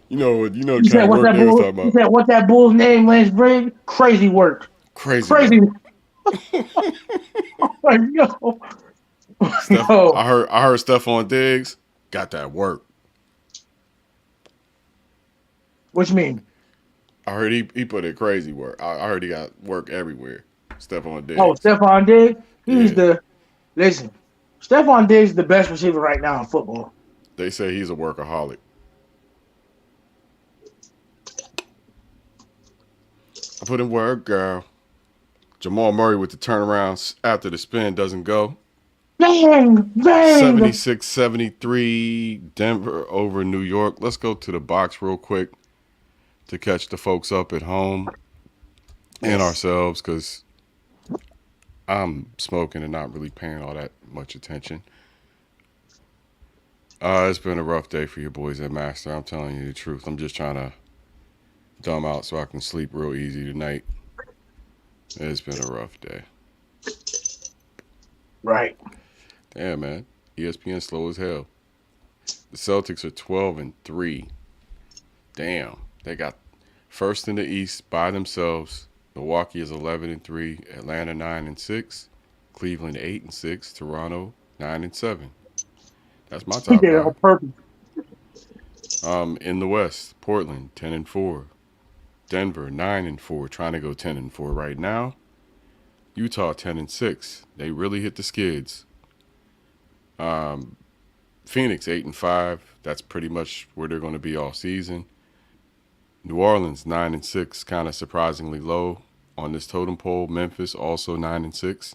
you know the kind of work they was talking about. He said, what's that bull's name, Lance Briggs? Crazy work. Crazy. Like, yo. I heard Stephon Diggs got that work. What you mean? I heard he put in crazy work. I heard he got work everywhere. Stephon Diggs. Oh, Stephon Diggs? Listen, Stephon Diggs is the best receiver right now in football. They say he's a workaholic. I put in work, girl. Jamal Murray with the turnaround after the spin doesn't go. Bang! 76-73 Denver over New York. Let's go to the box real quick to catch the folks up at home and ourselves, because I'm smoking and not really paying all that much attention. It's been a rough day for your boys at Master. I'm telling you the truth. I'm just trying to dumb out so I can sleep real easy tonight. It's been a rough day. Right. Damn, man. ESPN slow as hell. The Celtics are 12-3. Damn. They got first in the East by themselves. Milwaukee is 11-3. Atlanta 9-6. Cleveland 8-6. Toronto 9-7. That's my top five. Perfect. In the West, Portland 10-4. Denver 9-4, trying to go 10-4 right now. Utah 10-6. They really hit the skids. Phoenix 8-5. That's pretty much where they're going to be all season. New Orleans 9-6, kind of surprisingly low on this totem pole. Memphis also 9-6.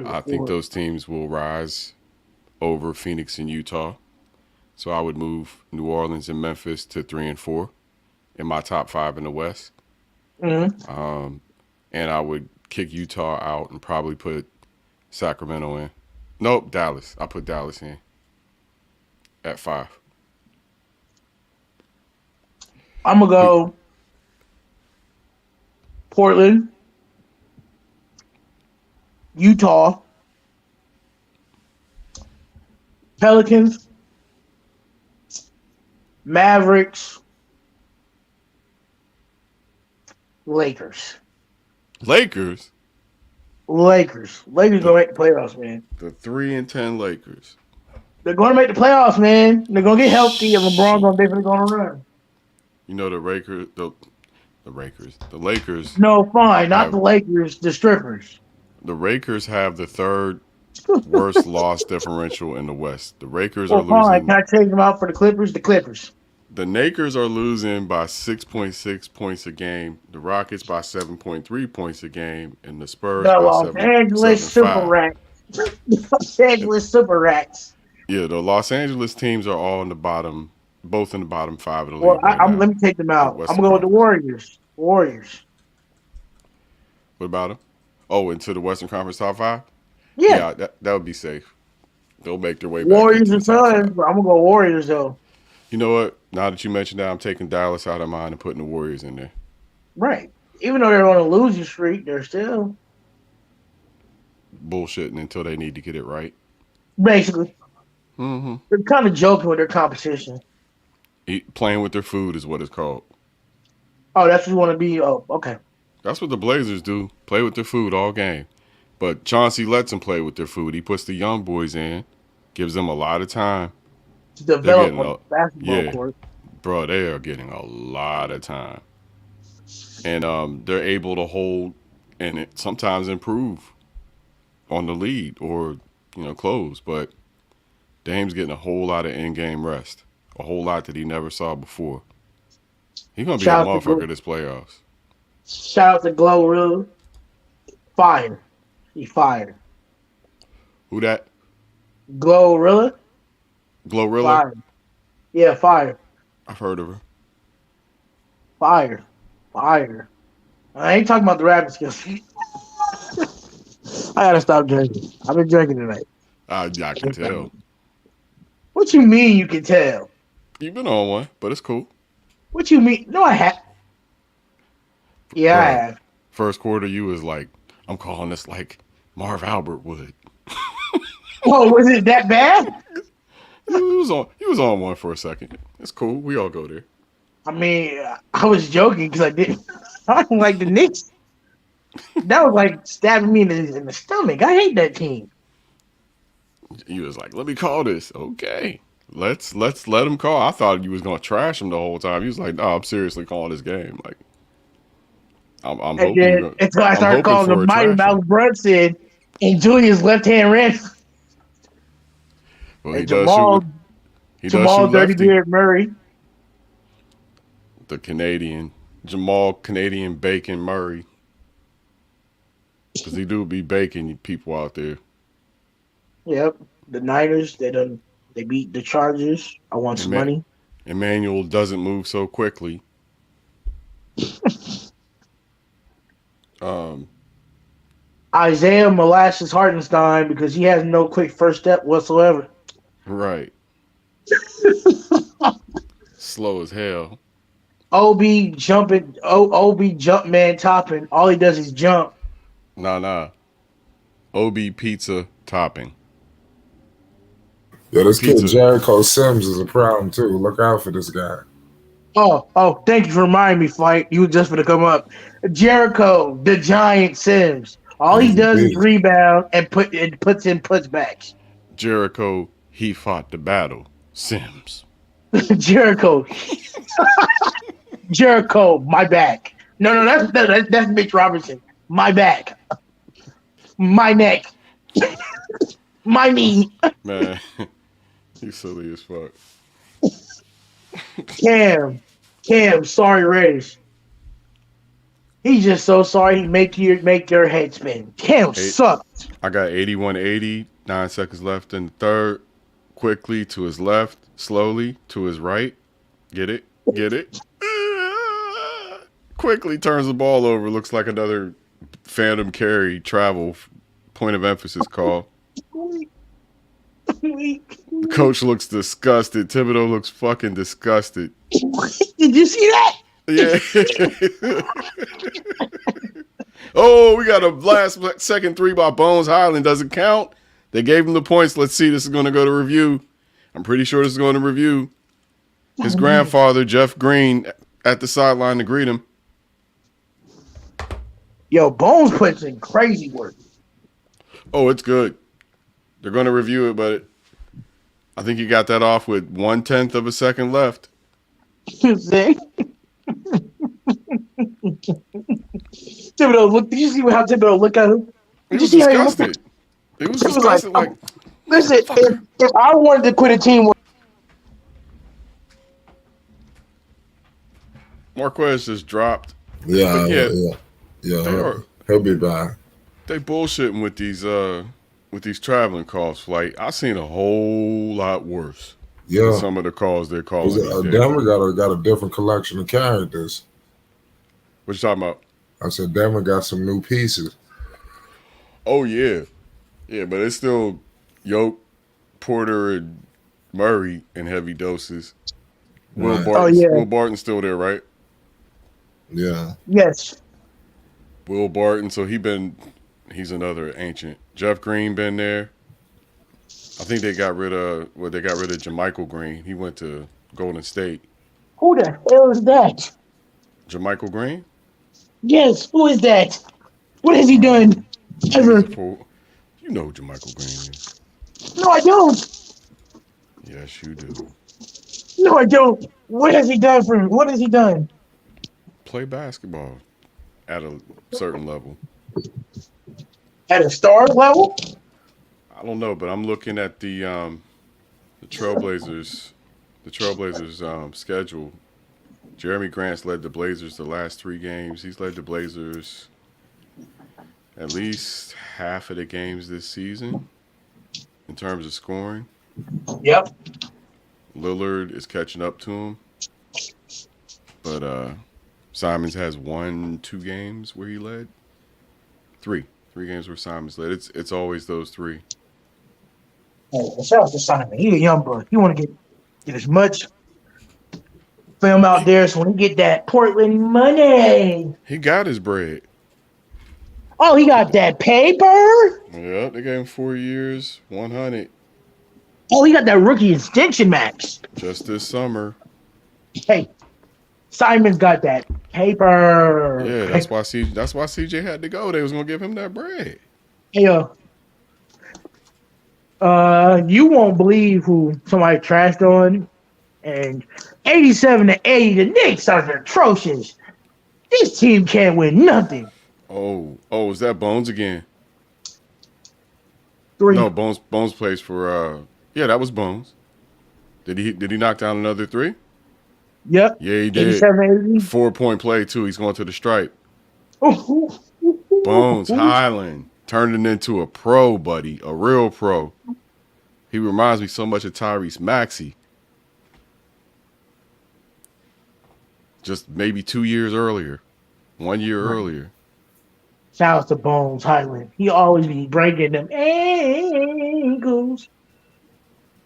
I think those teams will rise over Phoenix and Utah. So I would move New Orleans and Memphis to 3-4 in my top five in the West. Mm-hmm. And I would kick Utah out and probably put Sacramento in. Nope, Dallas. I put Dallas in at 5. I'm going to go Portland, Utah, Pelicans, Mavericks, Lakers. Lakers gonna make the playoffs, man. The 3-10 Lakers. They're gonna make the playoffs, man. They're gonna get healthy, and LeBron's definitely gonna run. You know the Lakers. No, fine, not the Lakers, the strippers. The Lakers have the third worst loss differential in the West. The Lakers are losing. Fine. Can I change them out for the Clippers? The Clippers. The Lakers are losing by 6.6 points a game. The Rockets by 7.3 points a game, and the Spurs The by Los Angeles Super Rats. Los Angeles Super Rats. Yeah, the Los Angeles teams are all in the bottom, both in the bottom 5 of the Well, league right now. let me take them out. I'm Western going with the Conference. Warriors. What about them? Oh, into the Western Conference top 5? Yeah, that would be safe. They'll make their way back Warriors into and the top 5. Suns, but I'm gonna go Warriors though. You know what? Now that you mentioned that, I'm taking Dallas out of mine and putting the Warriors in there. Right. Even though they're on a losing streak, they're still Bullshitting until they need to get it right. basically Mm-hmm. they're kind of joking with their competition. Playing with their food is what it's called. Oh, that's what you want to be. Oh, okay. That's what the Blazers do. Play with their food all game. But Chauncey lets them play with their food. He puts the young boys in, gives them a lot of time To develop on the basketball court. Bro, they are getting a lot of time. And they're able to hold and sometimes improve on the lead or, close. But Dame's getting a whole lot of in-game rest. A whole lot that he never saw before. He's going to be a motherfucker this playoffs. Shout out to Glorilla. Fire. He fired. Who that? Glorilla. Glorilla? Fire. Yeah, fire. I've heard of her. Fire. I ain't talking about the rapping skills. I gotta stop drinking. I've been drinking tonight. I can tell. What you mean you can tell? You've been on one, but it's cool. What you mean? No, I have. Yeah, Bro, I have. First quarter, you was like, I'm calling this like Marv Albert would. Oh, was it that bad? He was on one for a second. It's cool. We all go there. I mean, I was joking because I don't like the Knicks. That was like stabbing me in the stomach. I hate that team. You was like, let me call this. Okay. Let's let him call. I thought you was gonna trash him the whole time. He was like, no, I'm seriously calling this game. Like, I'm hoping. Until I started calling the Mighty Mouse Brunson and Julius left hand ran. Well, he Jamal Dirty Beard Murray. The Canadian Jamal Canadian Bacon Murray, because he do be baking people out there. Yep, the Niners they beat the Chargers. I want some money. Emmanuel doesn't move so quickly. Isaiah Molasses Hartenstein, because he has no quick first step whatsoever. Right. Slow as hell. OB jump man topping. All he does is jump. Nah. OB pizza topping. Yeah, this kid Jericho Sims is a problem too. Look out for this guy. Oh, thank you for reminding me, Flight. You were just going to come up. Jericho, the Giant Sims. All he does is rebound and puts in putbacks. Jericho, he fought the battle. Sims. Jericho, my back. No, that's Mitch Robertson. My back, my neck, my knee. Man, he's silly as fuck. Cam, sorry, Raiders. He's just so sorry. He make your head spin. Cam sucks. I got 81-80. 9 seconds left in the third. Quickly to his left. Slowly to his right. Get it? Quickly turns the ball over. Looks like another phantom carry travel point of emphasis call. The coach looks disgusted. Thibodeau looks fucking disgusted. Did you see that? Yeah. Oh, we got a last second three by Bones Highland. Doesn't count. They gave him the points. Let's see. This is going to go to review. I'm pretty sure this is going to review. His grandfather, Jeff Green, at the sideline to greet him. Yo, Bones puts in crazy work. Oh, it's good. They're going to review it, but I think he got that off with 1/10 of a second left. Thibodeau, look. Did you see how Thibodeau looked at him? He was disgusted. He was disgusted. Like, listen, if I wanted to quit a team, Marquez just dropped. Yeah. He'll be back. They bullshitting with these with these traveling calls, Flight, I've seen a whole lot worse than Yeah. some of the calls they're calling these days. Denver got a different collection of characters. What you talking about? I said Denver got some new pieces. Oh yeah, yeah, but it's still Yoke, Porter, and Murray in heavy doses. Right. Will Barton's still there, right? Yeah. Yes. Will Barton, so he's another ancient. Jeff Green been there. I think they got rid of JaMychal Green. He went to Golden State. Who the hell is that? JaMychal Green? Yes, who is that? What has he done ever? You know who JaMychal Green is. No, I don't. Yes, you do. No, I don't. What has he done for me? What has he done? Play basketball at a certain level. At a star level? I don't know, but I'm looking at the Trailblazers schedule. Jeremy Grant's led the Blazers the last 3 games. He's led the Blazers at least half of the games this season in terms of scoring. Yep. Lillard is catching up to him. But Simons has 1-2 games where he led. 3 games where Simons led. It's always those 3. Oh, shout out to Simon. He's a young bro. He want to get as much film out there so when he get that Portland money. He got his bread. Oh, he got that paper? Yeah, they gave him 4 years, 100. Oh, he got that rookie extension max. Just this summer. Hey, Simon's got that paper. Yeah, that's why CJ had to go. They was gonna give him that bread. Hey, you won't believe who somebody trashed on. And 87-80, the Knicks are atrocious. This team can't win nothing. Oh, is that Bones again? 3. No, Bones plays for yeah, that was Bones. Did he knock down another 3? Yep. Yeah, he did. 87-80. 4-point play too. He's going to the stripe. Bones Highland turning into a pro, buddy, a real pro. He reminds me so much of Tyreese Maxey. Just maybe 2 years earlier, 1 year earlier. Shout out to Bones Highland. He always be breaking them ankles.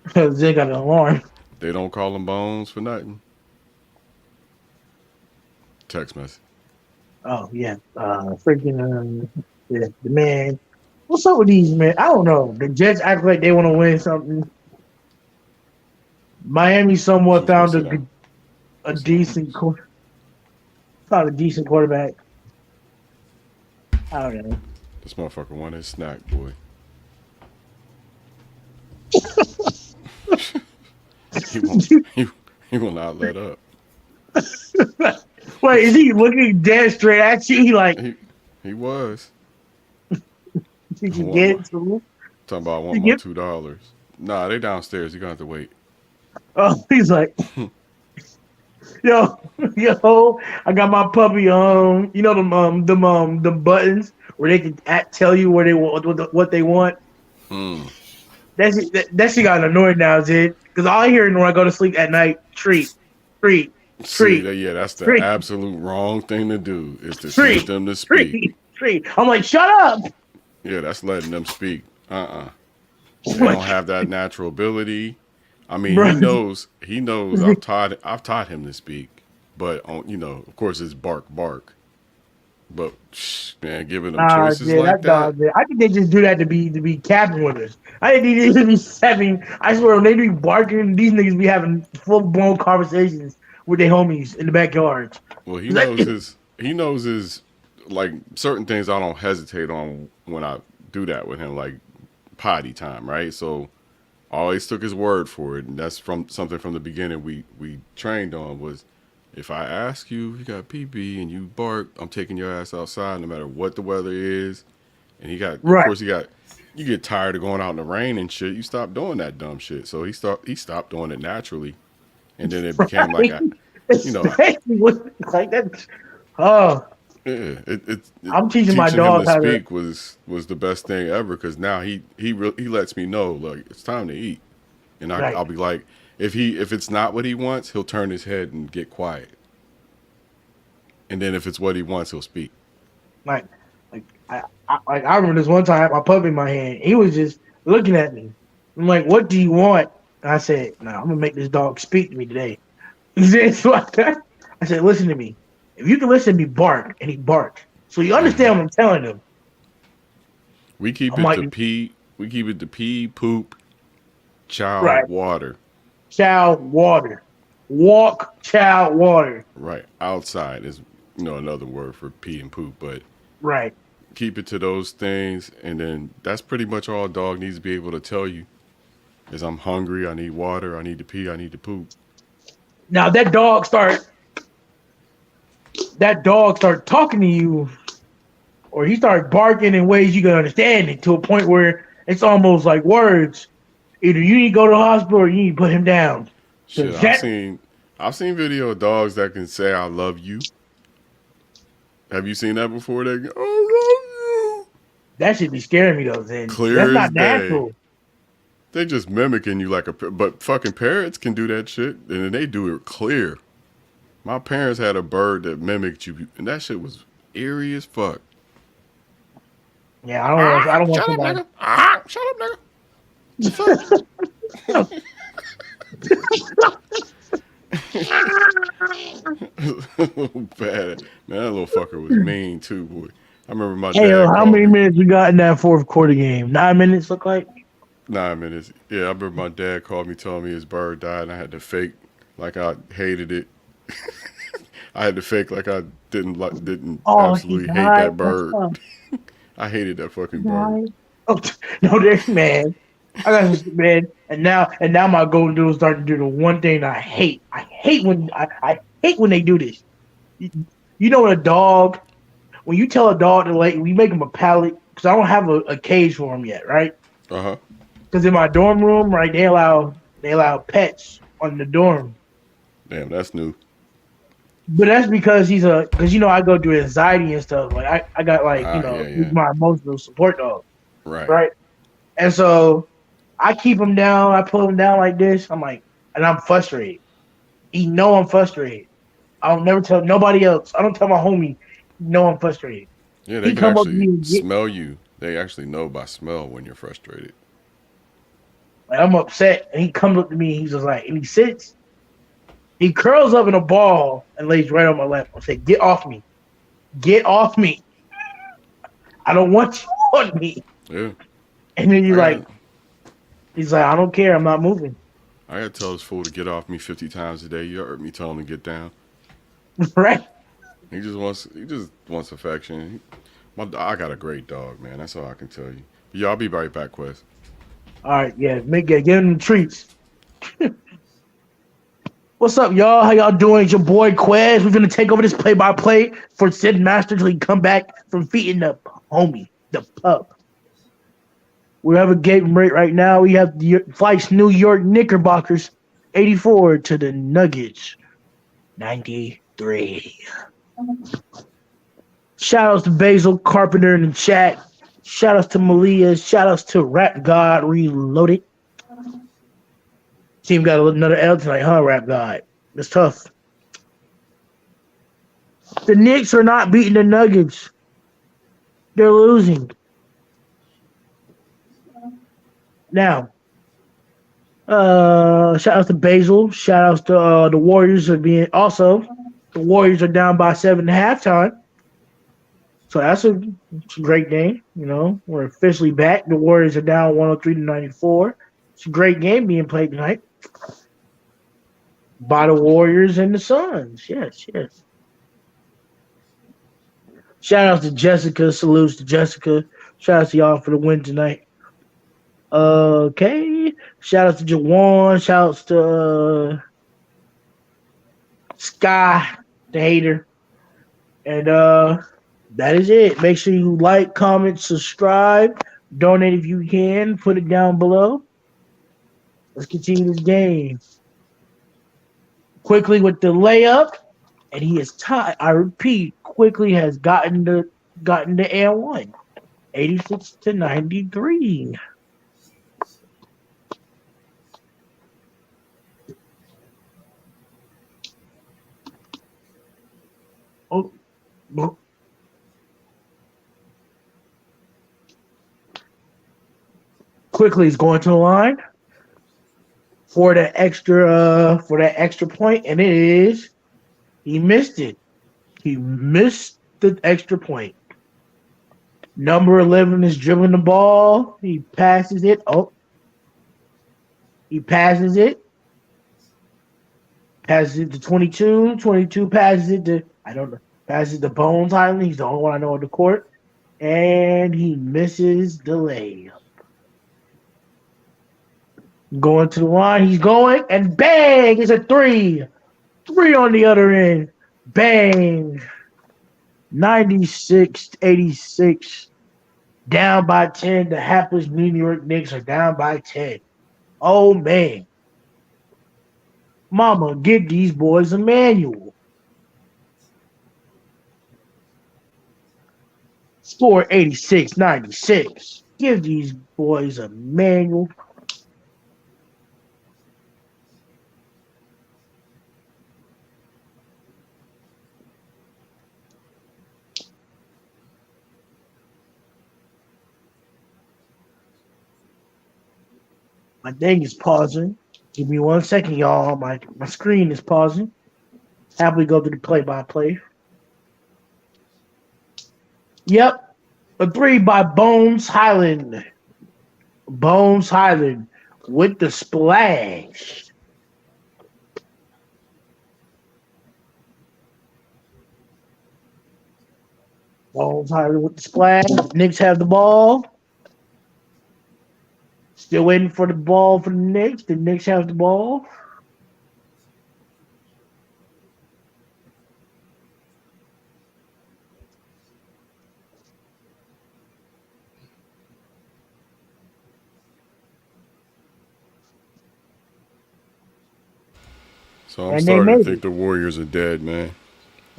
Because they got an alarm. They don't call him Bones for nothing. Text message. Oh, yeah. The man. What's up with these, man? I don't know. The Jets act like they want to win something. Miami somewhat found a decent quarterback. I don't know. This motherfucker wanted his snack, boy. he will not let up. Wait, is he looking dead straight at you? He was. Did you get some? Talking about I want my $2. Nah, they downstairs. You're gonna have to wait. Oh, he's like, yo, I got my puppy. You know the buttons where they can tell you where they want what they want. That shit got annoyed now, Zed. Because all I hear when I go to sleep at night, treat. Yeah, that's the absolute wrong thing to do. Is to teach them to speak. Treat. I'm like, shut up. Yeah, that's letting them speak. They don't have that natural ability. I mean, he knows. I've taught him to speak, but of course, it's bark. But man, giving them choices like that. I think they just do that to be capping with us. I think they need to be stepping. I swear, when they be barking, these niggas be having full blown conversations with their homies in the backyard. Well, he knows his like certain things. I don't hesitate on when I do that with him, like potty time, right? So I always took his word for it, and that's from something from the beginning we trained on was. If I ask you if you got pee-pee and you bark, I'm taking your ass outside no matter what the weather is. And of course, you get tired of going out in the rain and shit. You stop doing that dumb shit. So he stopped doing it naturally. And then it became like, like that. Oh, Yeah, I'm teaching my teaching him dog to how to. speak was the best thing ever because now he lets me know like it's time to eat, and Right. I'll be like if it's not what he wants, he'll turn his head and get quiet, and then if it's what he wants, he'll speak. Like I remember this one time I had my puppy in my hand. He was just looking at me. I'm like, "What do you want?" And I said, "No, I'm gonna make this dog speak to me today." He said, so I said, "Listen to me. If you can listen to me bark," and he barked. So you understand what I'm telling him. We keep I'm it like, to pee. We keep it to pee, poop, chow, right, water. chow, water, walk, chow, water. Right, outside is another word for pee and poop, but Right. keep it to those things, and then that's pretty much all a dog needs to be able to tell you is I'm hungry, I need water, I need to pee, I need to poop. Now that dog start talking to you, or he started barking in ways you can understand it to a point where it's almost like words. Either you need to go to the hospital or you need to put him down. Shit, I've seen video of dogs that can say I love you. Have you seen that before? They go, I love you. That should be scaring me though. Then Clear that's as not day. natural. They just mimicking you like but fucking parrots can do that shit, and they do it clear. My parents had a bird that mimicked you, and that shit was eerie as fuck. Yeah, I don't want shut somebody. Up, nigga. Shut up, nigga. Bad. Man, that little fucker was mean too, boy. I remember my dad. How many minutes we got in that fourth quarter game? 9 minutes, look like? 9 minutes. Yeah, I remember my dad called me, telling me his bird died, and I had to fake like I hated it. I had to fake like I didn't absolutely hate that bird. I hated that fucking bird. Oh, no, there's man. I got this man, and now my golden doodle starting to do the one thing I hate. I hate when they do this. You know, when you tell a dog to we make him a pallet because I don't have a cage for him yet, right? Because in my dorm room, right, they allow pets on the dorm. Damn, that's new. But that's because I go through anxiety and stuff. Like I got he's my emotional support dog. Right. And so I keep him down. I pull him down like this. I'm like, and I'm frustrated. He know I'm frustrated. I'll never tell nobody else. I don't tell my homie. No, I'm frustrated. Yeah, they can actually smell you. They actually know by smell when you're frustrated. Like I'm upset, and he comes up to me. He's just like, and he sits. He curls up in a ball and lays right on my lap. I say, "Get off me! Get off me! I don't want you on me." Yeah. And then he's like, "I don't care. I'm not moving." I gotta tell this fool to get off me 50 times a day. You heard me tell him to get down. Right. He just wants affection. I got a great dog, man. That's all I can tell you. But yeah, I'll be right back, Quest. All right, yeah, give him the treats. What's up, y'all? How y'all doing? It's your boy Quez. We're gonna take over this play-by-play for Sid Master till he come back from feeding the homie, the pup. We have a game right now. We have the Flight's New York Knickerbockers, 84 to the Nuggets, 93. Shout outs to Basil Carpenter in the chat. Shout outs to Malia. Shout outs to Rap God Reloaded. Team got another L tonight, huh, Rap God? It's tough. The Knicks are not beating the Nuggets. They're losing. Now, shout outs to Basil. Shout outs to the Warriors the Warriors are down by 7 at halftime. So that's a great game. You know, we're officially back. The Warriors are down 103 to 94. It's a great game being played tonight by the Warriors and the Suns. Yes. Shout outs to Jessica. Salutes to Jessica. Shout outs to y'all for the win tonight. Okay. Shout outs to Jawan. Shout outs to Sky, the hater. And that is it. Make sure you like, comment, subscribe, donate if you can. Put it down below. Let's continue this game. Quickly with the layup and he is tied. I repeat, quickly has gotten the and one. 86-93. Oh, quickly is going to the line for that extra point, and he missed it. He missed the extra point. Number 11 is dribbling the ball. He passes it. He passes it. Passes it to 22. 22 passes it to, I don't know, passes it to Bones Highland. He's the only one I know on the court. And he misses the layup. Going to the line. He's going, and bang! It's a three. Three on the other end. Bang. 96-86. Down by 10. The hapless New York Knicks are down by 10. Oh, man. Mama, give these boys a manual. Score 86-96. Give these boys a manual. My thing is pausing. Give me 1 second, y'all. My screen is pausing. Happily go to the play-by-play. Yep. A three by Bones Highland. Bones Highland with the splash. Bones Highland with the splash. Knicks have the ball. Still waiting for the ball for the Knicks. The Knicks have the ball. So I'm starting to think the Warriors are dead, man.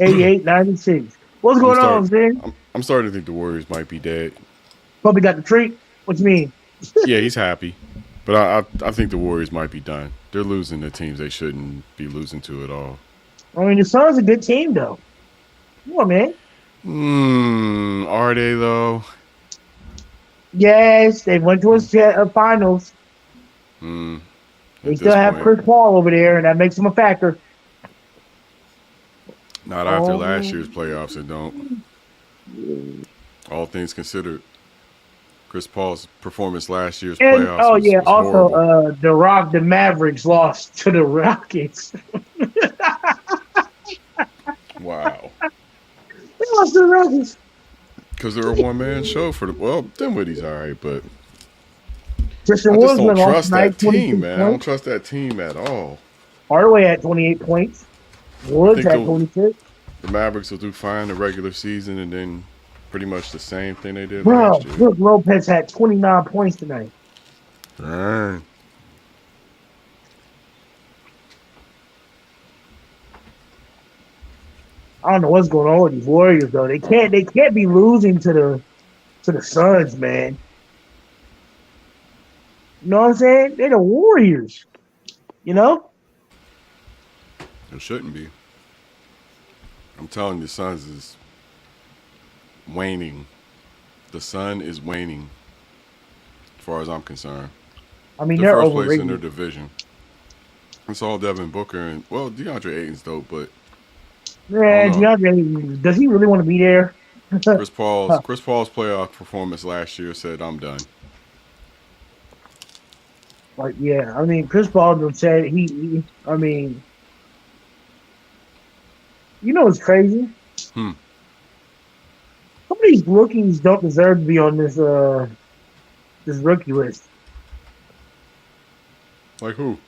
88-96. What's going on, Zin? I'm starting to think the Warriors might be dead. Probably got the treat. What you mean? Yeah, he's happy. But I think the Warriors might be done. They're losing to teams they shouldn't be losing to at all. I mean, the Suns are a good team, though. Come on, man. Are they, though? Yes, they went to a finals. They still have Chris Paul over there, and that makes them a factor. Not after last year's playoffs, it don't. All things considered. Chris Paul's performance last year's playoffs was also the Mavericks lost to the Rockets. Wow. They lost to the Rockets. Because they're a one-man show for Dinwiddie's all right, but I just Christian Wood don't trust that 22 team, man. points. I don't trust that team at all. Hardaway had 28 points. Woods had 26. The Mavericks will do fine in the regular season and then pretty much the same thing they did last year. Brook Lopez had 29 points tonight. Dang. I don't know what's going on with these Warriors though. They can't be losing to the Suns, man. You know what I'm saying? They're the Warriors. You know? It shouldn't be. I'm telling you, the Suns is waning. The sun is waning, as far as I'm concerned. I mean, they're they're first place overrated in their division. It's all Devin Booker and DeAndre Ayton's dope, but yeah, DeAndre, does he really want to be there? Chris Paul's playoff performance last year said, "I'm done." Like, yeah, I mean, Chris Paul said I mean, you know what's crazy? Some of these rookies don't deserve to be on this rookie list. Like who?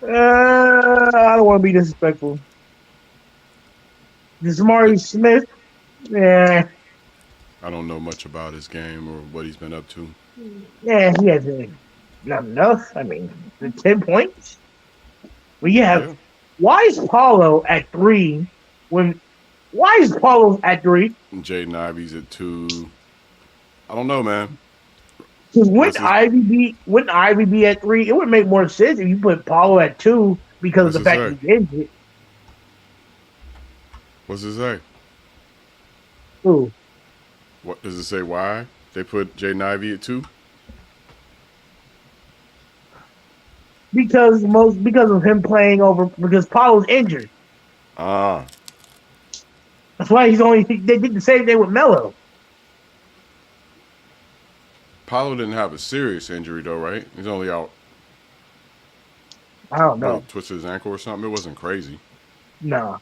I don't want to be disrespectful. Jamari Smith, yeah. I don't know much about his game or what he's been up to. Yeah, he hasn't not enough. I mean, 10 points. Well, why is Paulo at 3 Why is Paulo at 3? Jaden Ivey's at 2. I don't know, man. Wouldn't Ivy be at 3? It would make more sense if you put Paulo at 2 because of the fact that he's injured. What's it say? Who? What does it say? Why they put Jaden Ivey at 2? Because of him playing over because Paulo's injured. Ah. That's why they did the same thing with Melo. Paulo didn't have a serious injury though, right? He's only out. I don't know. Twisted his ankle or something. It wasn't crazy. No.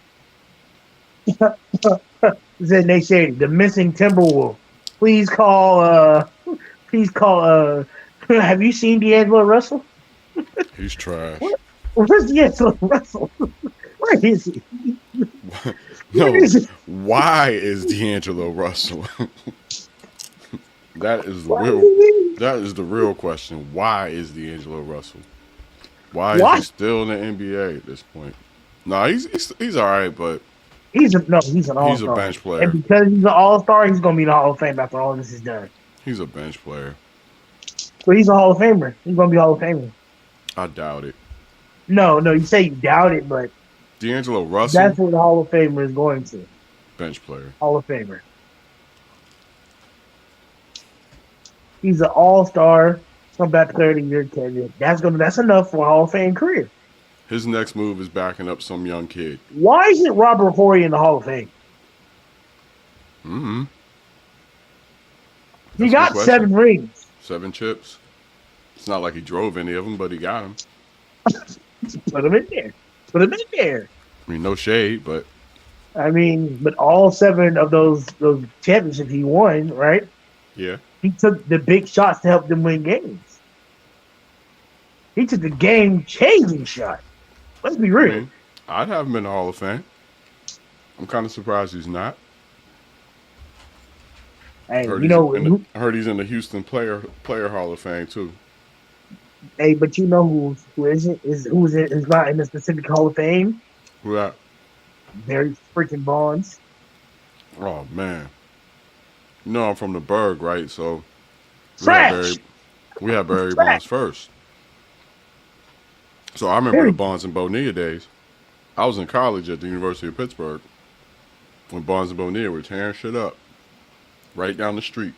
Then they say the missing Timberwolf. Please call. Have you seen D'Angelo Russell? He's trash. Where's D'Angelo Russell? Where is he? Why is D'Angelo Russell? That is the real question. Why is D'Angelo Russell? Why is he still in the NBA at this point? No, he's all right, but he's an all-star. He's a bench player, and because he's an all-star, he's gonna be in the Hall of Fame after all this is done. He's a bench player, but he's a Hall of Famer. He's gonna be a Hall of Famer. I doubt it. No, you say you doubt it, but D'Angelo Russell. That's what the Hall of Famer is going to. Bench player. Hall of Famer. He's an all-star, comeback player of the year candidate. That's enough for a Hall of Fame career. His next move is backing up some young kid. Why isn't Robert Horry in the Hall of Fame? Mm-hmm. He got 7 rings. 7 chips. It's not like he drove any of them, but he got them. Put him in there. I mean, no shade, but but all 7 of those championships he won, right? Yeah. He took the big shots to help them win games. He took the game-changing shot. Let's be real. I'd have him in the Hall of Fame. I'm kind of surprised he's not. Hey, I heard he's in the Houston Player Hall of Fame too. Hey, but you know who's not in the specific Hall of Fame? Who that? Barry freaking Bonds. Oh man. You know I'm from the Berg, right? So we had Barry Bonds first. So I remember the Bonds and Bonilla days. I was in college at the University of Pittsburgh when Bonds and Bonilla were tearing shit up right down the street.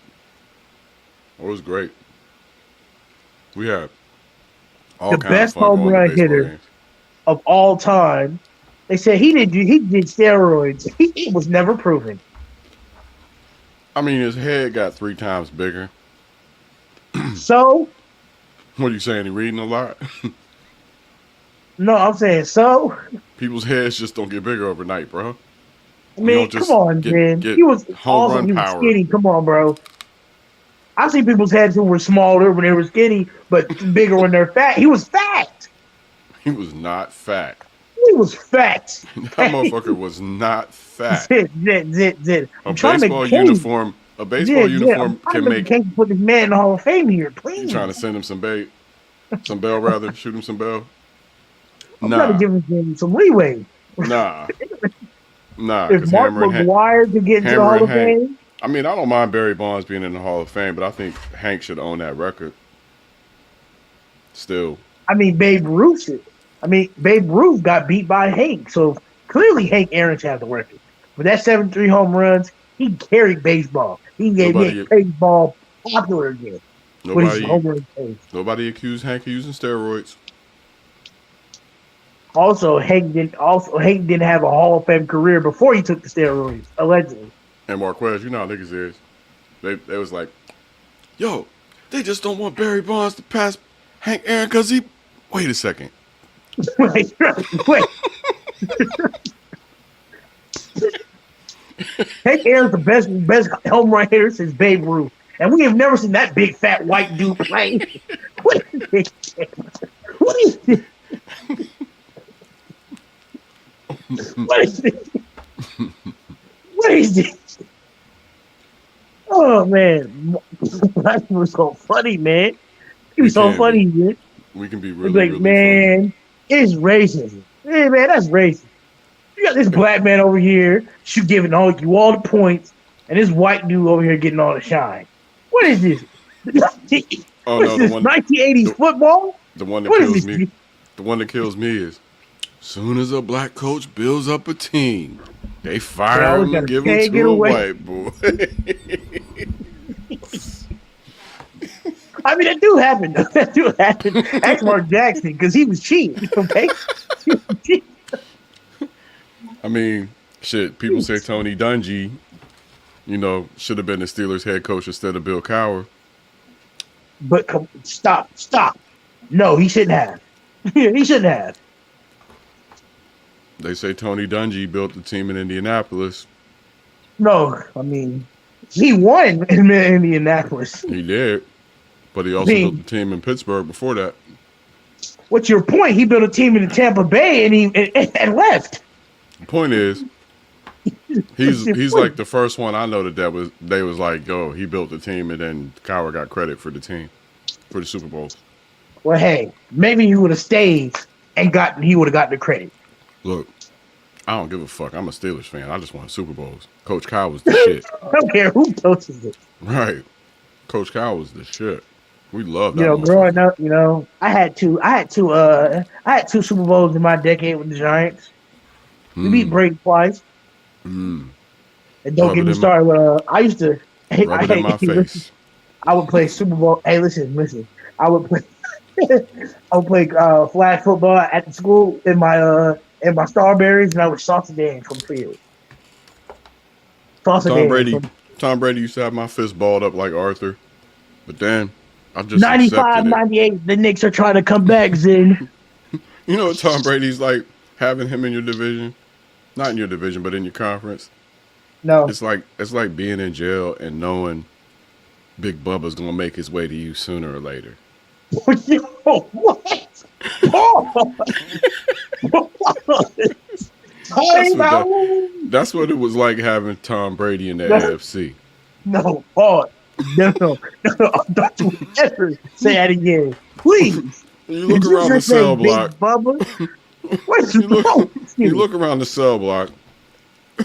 It was great. We had all the kinds best of fun home run hitter of all time. They said he did steroids. He was never proven. I mean, his head got 3 times bigger. So? What are you saying? He reading a lot? No, I'm saying so. People's heads just don't get bigger overnight, bro. I mean, come on, man. He was awesome. He was skinny. Come on, bro. I've seen people's heads who were smaller when they were skinny, but bigger when they're fat. He was fat. He was not fat. He was fat. That motherfucker was not fat. Zit. A baseball uniform can make. Can't put this man in the Hall of Fame here, please. You trying to send him some bait? Some bail, rather? Shoot him some bail? I'm trying to give him some leeway. Nah. If Mark McGwire to get into the Hall of Fame. I mean, I don't mind Barry Bonds being in the Hall of Fame, but I think Hank should own that record. Still. I mean, Babe Ruth got beat by Hank, so clearly Hank Aaron should have the record. With that 7-3 home runs, he carried baseball. He made baseball popular again. Nobody accused Hank of using steroids. Also, Hank didn't have a Hall of Fame career before he took the steroids, allegedly. And Marquez, you know how niggas is. They was like, yo, they just don't want Barry Bonds to pass Hank Aaron because he... Wait a second. Wait. Hank Aaron's the best home run hitter since Babe Ruth. And we have never seen that big fat white dude play. What is this? What is this? Oh man, that was so funny, man. It was so funny, man. We can be really, man, funny. It's racism. Hey, man, that's racist. You got this black man over here giving you all the points, and this white dude over here getting all the shine. What is this? Oh What no, is this? 1980s football? The one that What kills is me. this? The one that kills me is soon as a black coach builds up a team, they fire him and give him to a white boy. I mean, that do happen. That do happen. That's Mark Jackson because he was cheap. Okay. I mean, shit. People say Tony Dungy, should have been the Steelers head coach instead of Bill Cowher. But stop. No, he shouldn't have. He shouldn't have. They say Tony Dungy built the team in Indianapolis. No, I mean, he won in Indianapolis. He did, but he also built the team in Pittsburgh before that. What's your point? He built a team in Tampa Bay and left. The point is, he's like the first one I know they was like, yo, he built the team, and then Cowher got credit for the team for the Super Bowls. Well, hey, maybe he would have stayed and he would have gotten the credit. Look, I don't give a fuck. I'm a Steelers fan. I just want Super Bowls. Coach Kyle was the shit. I don't care who coaches it. Right. Coach Kyle was the shit. We love that. Growing up, I had two Super Bowls in my decade with the Giants. We beat Brady twice. And don't get me started. I used to. Rub it in my face. I would play Super Bowl. Hey, listen. I would play. Flag football at the school in my Starberries, and I would sauce it in from field. Tom Brady used to have my fist balled up like Arthur, but then I just 95, 98. The Knicks are trying to come back, Zin. You know what Tom Brady's like having him in your division, not in your division, but in your conference. No, it's like being in jail and knowing Big Bubba's gonna make his way to you sooner or later. What? That's what it was like having Tom Brady in the AFC. No, pause. No, don't you ever say that again, please. You look around the cell block. What's wrong? You look around the cell block,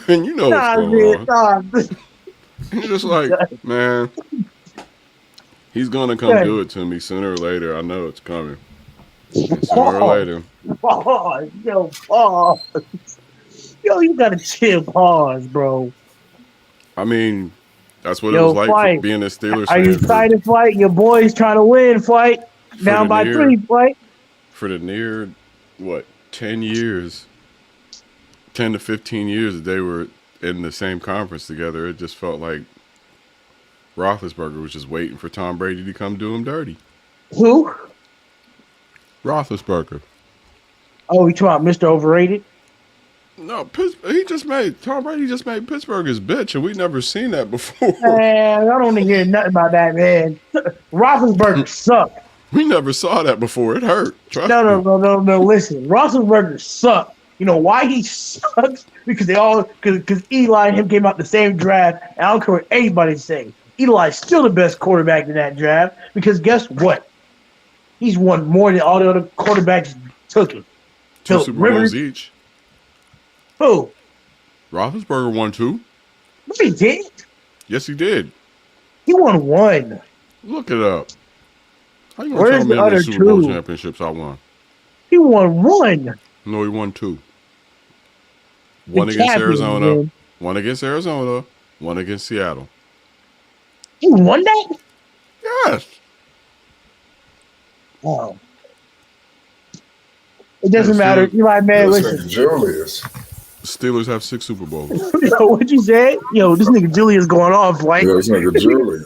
and you know what's going on. You're just like, man, he's gonna come do it to me sooner or later. I know it's coming. And sooner or later. Pause. Yo, you gotta chill. Pause, bro. I mean, that's what it was like for being a Steelers fan. Are you excited, Fight? Your boy's trying to win, Fight. Down by 3, Fight. For the near, 10 years, 10 to 15 years that they were in the same conference together, it just felt like Roethlisberger was just waiting for Tom Brady to come do him dirty. Who? Roethlisberger. Oh, you talking about Mr. Overrated? No, Tom Brady just made Pittsburgh his bitch, and we never seen that before. Man, I don't want to hear nothing about that, man. Roethlisberger sucked. We never saw that before. It hurt. No. Listen, Roethlisberger sucked. You know why he sucks? Because because Eli and him came out the same draft. And I don't care what anybody say. Eli's still the best quarterback in that draft. Because guess what? He's won more than all the other quarterbacks took it. 2 Super Bowls each. Who? Roethlisberger won 2. No, he didn't. Yes, he did. He won 1. Look it up. How you gonna tell me how many Super Bowl championships I won? He won 1. No, he won 2. One against Arizona. Man. One against Arizona. One against Seattle. He won that? Yes. Oh. It doesn't matter. Eli, man, listen. Julius. Steelers have 6 Super Bowls. Yo, what you say? Yo, this nigga Julius going off like. Yeah, this nigga Julius.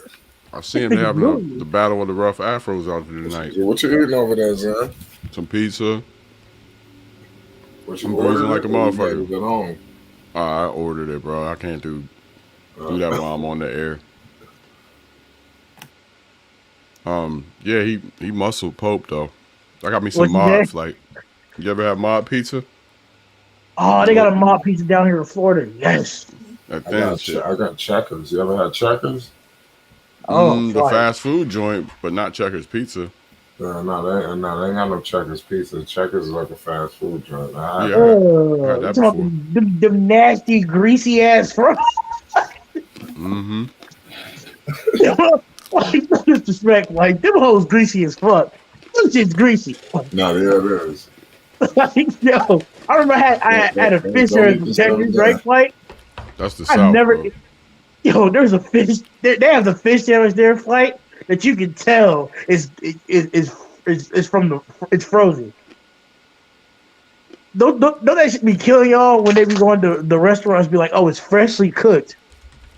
I see him having the battle of the rough afros out there tonight. What you eating over there, Zan? Some pizza. What I'm boozing like a motherfucker. I ordered it, bro. I can't do that while I'm on the air. Yeah, he muscle Pope though. I got me some mod flight. You ever have mod pizza? Oh, they got a mod pizza down here in Florida. Yes. I got Checkers. You ever had Checkers? The fast food joint, but not Checkers Pizza. They ain't got no Checkers pizza. Checkers is like a fast food joint. I heard that before. Them nasty, greasy ass fries. Mm-hmm. Like, disrespect, like them hoes greasy as fuck. Them shit's greasy. No, yeah, it is. Like, yo, I remember I had a fish there at the Checkers, right? Flight. That's the South, bro. Yo, there's a fish. They have the fish sandwich there, Flight, that you can tell is frozen. Don't that shit be killing y'all when they be going to the restaurants? Be like, oh, it's freshly cooked.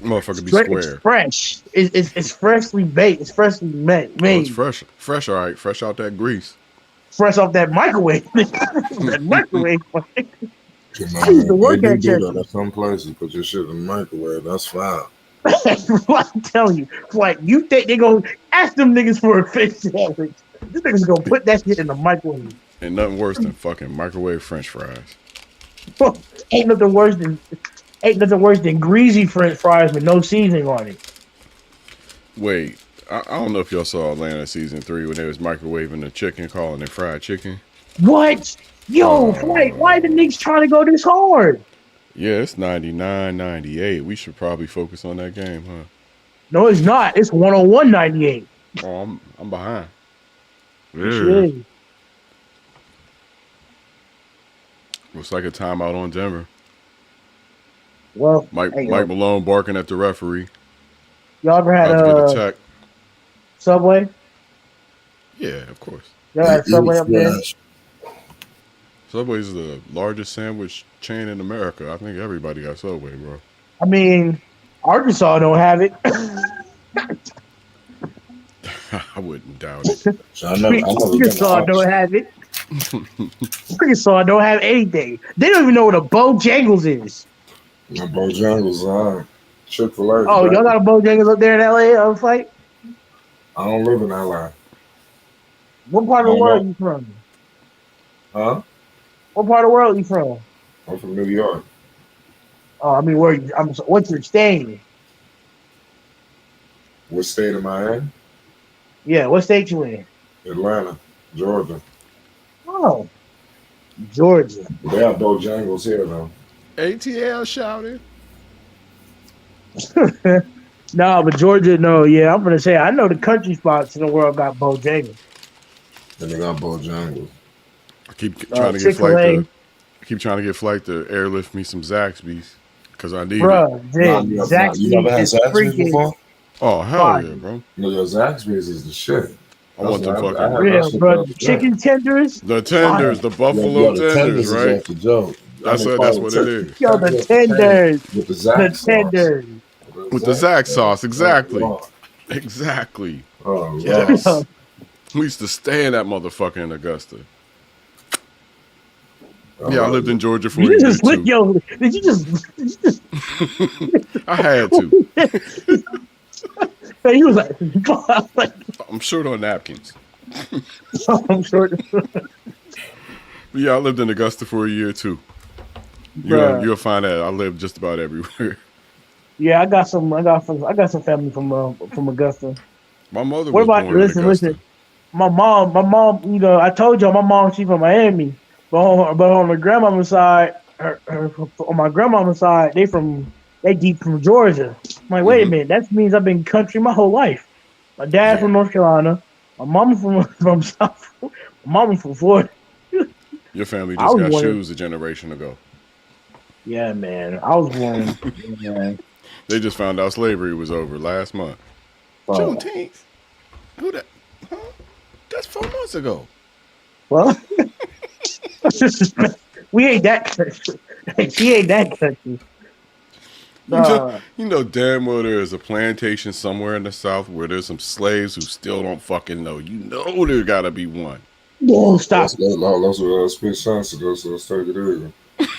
Motherfucker be square. It's fresh. It's freshly baked. It's freshly made. Oh, it's fresh. All right, fresh out that grease. Fresh off that microwave. That microwave. I used to work at Checkers. At some places, put your shit in the microwave. That's fine. I'm telling you, like, you think they gonna ask them niggas for a fish sandwich? These niggas gonna put that shit in the microwave. Ain't nothing worse than fucking microwave French fries. Ain't nothing worse than greasy French fries with no seasoning on it. Wait, I don't know if y'all saw Atlanta season 3 when they was microwaving the chicken, calling it fried chicken. What? Yo, why the niggas trying to go this hard? Yeah, it's 99, 98. We should probably focus on that game, huh? No, it's not. It's 101, 98. Oh, I'm behind. Yeah. Looks like a timeout on Denver. Well, Mike Malone barking at the referee. Y'all ever had a check? Subway? Yeah, of course. Y'all had Subway up there? Subway's the largest sandwich chain in America. I think everybody got Subway, bro. I mean, Arkansas don't have it. I wouldn't doubt it. Arkansas don't have it. Arkansas don't have anything. They don't even know what a Bojangles is. Bojangles, Chick-fil-A. Oh, y'all got a Bojangles up there in LA, Fight? I don't live in LA. What part of the world are you from? Huh? What part of the world are you from? I'm from New York. Oh, I mean, what's your state? What state am I in? Yeah, what state you in? Atlanta, Georgia. Oh, Georgia. They have Bojangles here, though. ATL shouted. No, but Georgia, no. Yeah, I'm going to say, I know the country spots in the world got Bojangles. And they got Bojangles. I keep trying to get Flight to airlift me some Zaxby's because I need it. Zaxby's you never had Zaxby's before? Oh, hell yeah, bro. No, your Zaxby's is the shit. I want them fucking real, bro. Chicken tenders? The tenders, the buffalo tenders, right? That's what it is. Yo, the tenders. With the Zax tenders. With the Zax sauce, exactly. Exactly. Oh, yes. We used to stay in that motherfucker in Augusta. Yeah, I lived in Georgia for a year too. Yo, did you just I had to. He was like, I'm short on napkins. I'm short. Yeah, I lived in Augusta for a year too. You'll find that I lived just about everywhere. Yeah, I got some family from Augusta. My mother was born in Augusta. Listen. My mom, you know, I told y'all my mom, she's from Miami, but on my grandmama's side, on my grandmama's side, they deep from Georgia. I'm like, wait a minute, that means I've been country my whole life. My dad from North Carolina, my mama from South, my mama from Florida. Your family just got shoes a generation ago. Yeah, man, I was born. Yeah. They just found out slavery was over last month. Juneteenth. Who that? Huh? That's 4 months ago. Well, we ain't that country. She ain't that country. You know damn well there is a plantation somewhere in the South where there's some slaves who still don't fucking know. You know there gotta be one. No, stop. Let's speak sensitive, so let's take it easy.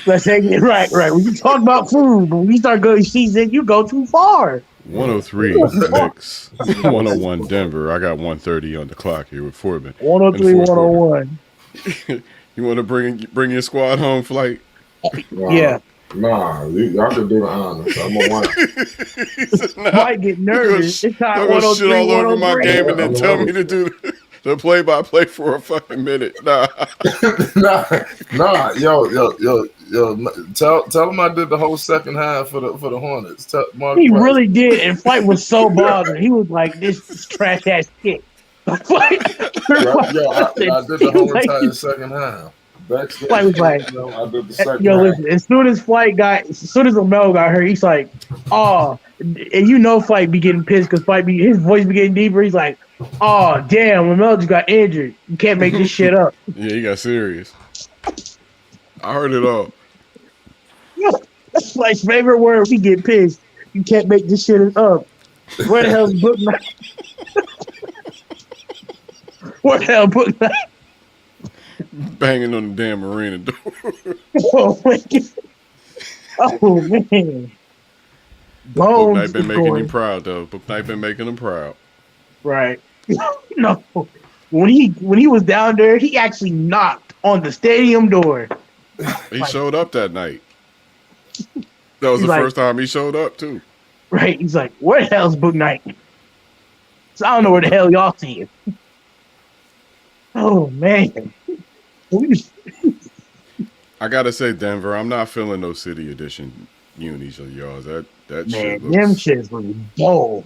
Let's take it right. When you talk about food, but when we start going season, you go too far. 103 Knicks, 101 Denver. I got 130 on the clock here with Foreman. 103, 101. You want to bring your squad home, Flight? Yeah. Nah, y'all can do the honors. I'm gonna Might get nervous. It's time You're gonna shit all over my game and then I'm tell me to do the play-by-play for a fucking minute. Nah. nah. Yo. Tell him I did the whole second half for the Hornets. He really did, and Flight was so bothered. He was like, "This is trash ass shit." I did the whole entire second half. Flight was like, I did the second "Yo, half. listen." As soon as Lamelo got hurt, he's like, "Oh," and Flight be getting pissed because his voice be getting deeper. He's like, "Oh, damn, Lamelo just got injured. You can't make this shit up." Yeah, he got serious. I heard it all. That's Flight's favorite word. We get pissed. You can't make this shit up. Where the hell's Book Night? Where the hell Book Night? Banging on the damn arena door. Oh man. Book Night been making him proud though. Book Night been making him proud. Right. No. When he was down there, he actually knocked on the stadium door. He showed up that night. That was the first time he showed up too. Right. He's like, where the hell's Book Night? So I don't know where the hell y'all see him. Oh man. I gotta say, Denver, I'm not feeling those City Edition unis of yours. That man, shit looks... them shits was dope.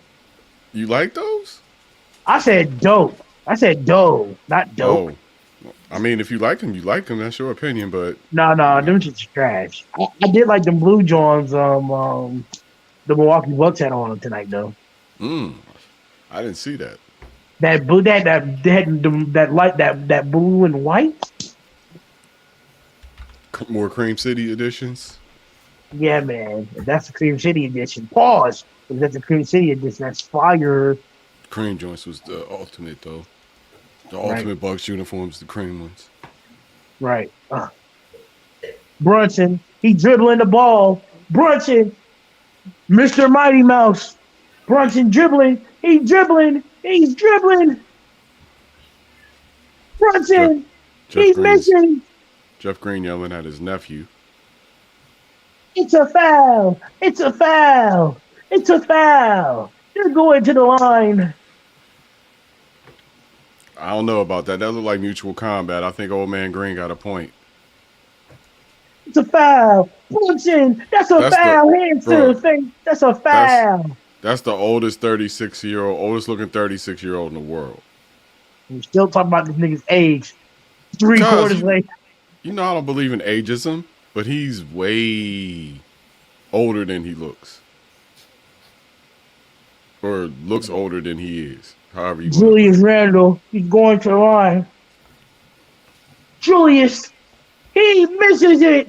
You like those? I said dope. I said dope, not dope. Oh. I mean, if you like them, you like them. That's your opinion, but no, them shit's trash. I did like them blue Johns. The Milwaukee Bucks had on them tonight, though. I didn't see that. That blue, that light, that blue and white. More Cream City editions. Yeah, man, that's the Cream City edition. Pause. If that's the Cream City edition, that's fire. Cream joints was the ultimate, though. The ultimate Bucks uniforms, the cream ones. Right. Brunson, he dribbling the ball. Brunson, Mr. Mighty Mouse. Brunson dribbling. He's dribbling. Brunson, he's missing. Jeff Green yelling at his nephew. It's a foul. You're going to the line. I don't know about that. That looked like mutual combat. I think old man Green got a point. It's a foul. Brunson, that's a foul. Hands to the face. That's a foul. That's the oldest looking 36-year-old in the world. We're still talking about this nigga's age. 3 quarters later. You know I don't believe in ageism, but he's way older than he looks. Or looks older than he is. However you Julius Randle, he's going to the line. Julius, he misses it.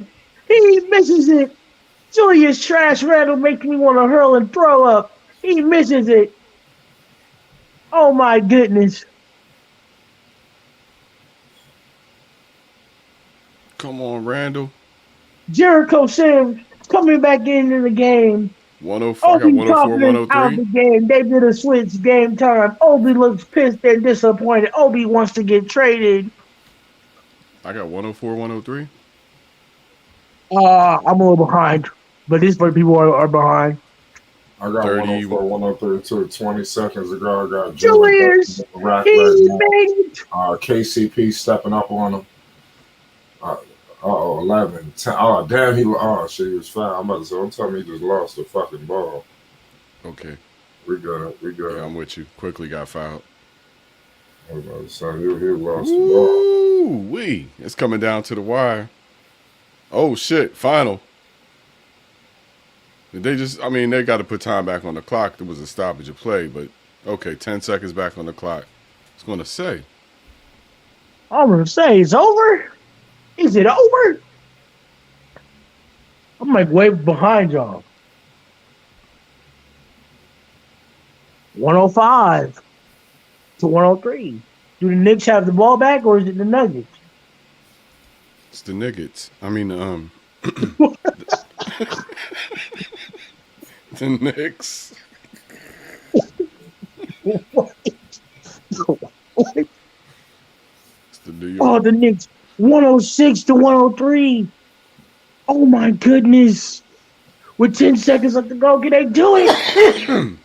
Julius Trash Randle makes me want to hurl and throw up. He misses it. Oh my goodness. Come on, Randall. Jericho Sims coming back into the game. 104, I got 104, 103. Out the game. They did a switch game time. Obi looks pissed and disappointed. Obi wants to get traded. I got 104, 103. I'm a little behind, but these people are behind. I got 104, 103 too. 20 seconds ago, I got Julius. He made it. KCP stepping up on him. 11. 10. Oh, damn, he was foul. I'm about to say, don't tell me he just lost the fucking ball. Okay. We good. Yeah, I'm with you. Quickly got fouled. I was about to say, he lost the ball. It's coming down to the wire. Oh, shit. Final. They got to put time back on the clock. There was a stoppage of play, but okay, 10 seconds back on the clock. I was going to say. I'm going to say, it's over? Is it over? I'm like way behind y'all. 105 to 103. Do the Knicks have the ball back or is it the Nuggets? It's the Nuggets. I mean, the Knicks. It's the New York. Oh, the Knicks. 106 to 103. Oh my goodness. With 10 seconds left to go, can they do it? Brunson.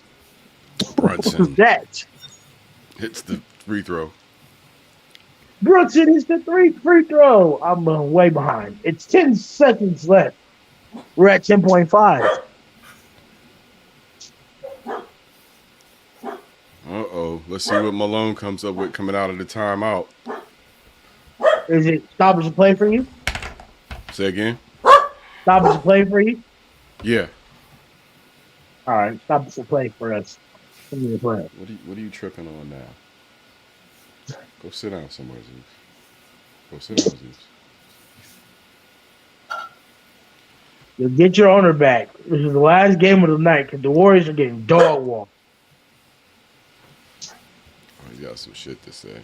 What was that? Hits the free throw. Brooks hits the 3 free throw. I'm way behind. It's 10 seconds left. We're at 10.5. Uh-oh. Let's see what Malone comes up with coming out of the timeout. Is it stoppage of play for you? Say again? Stoppage of play for you? Yeah. All right, stoppage of play for us. What are you tripping on now? Go sit down somewhere, Zeus. Go sit down, Zeus. You'll get your owner back. This is the last game of the night because the Warriors are getting dog walked. Oh, he's got some shit to say.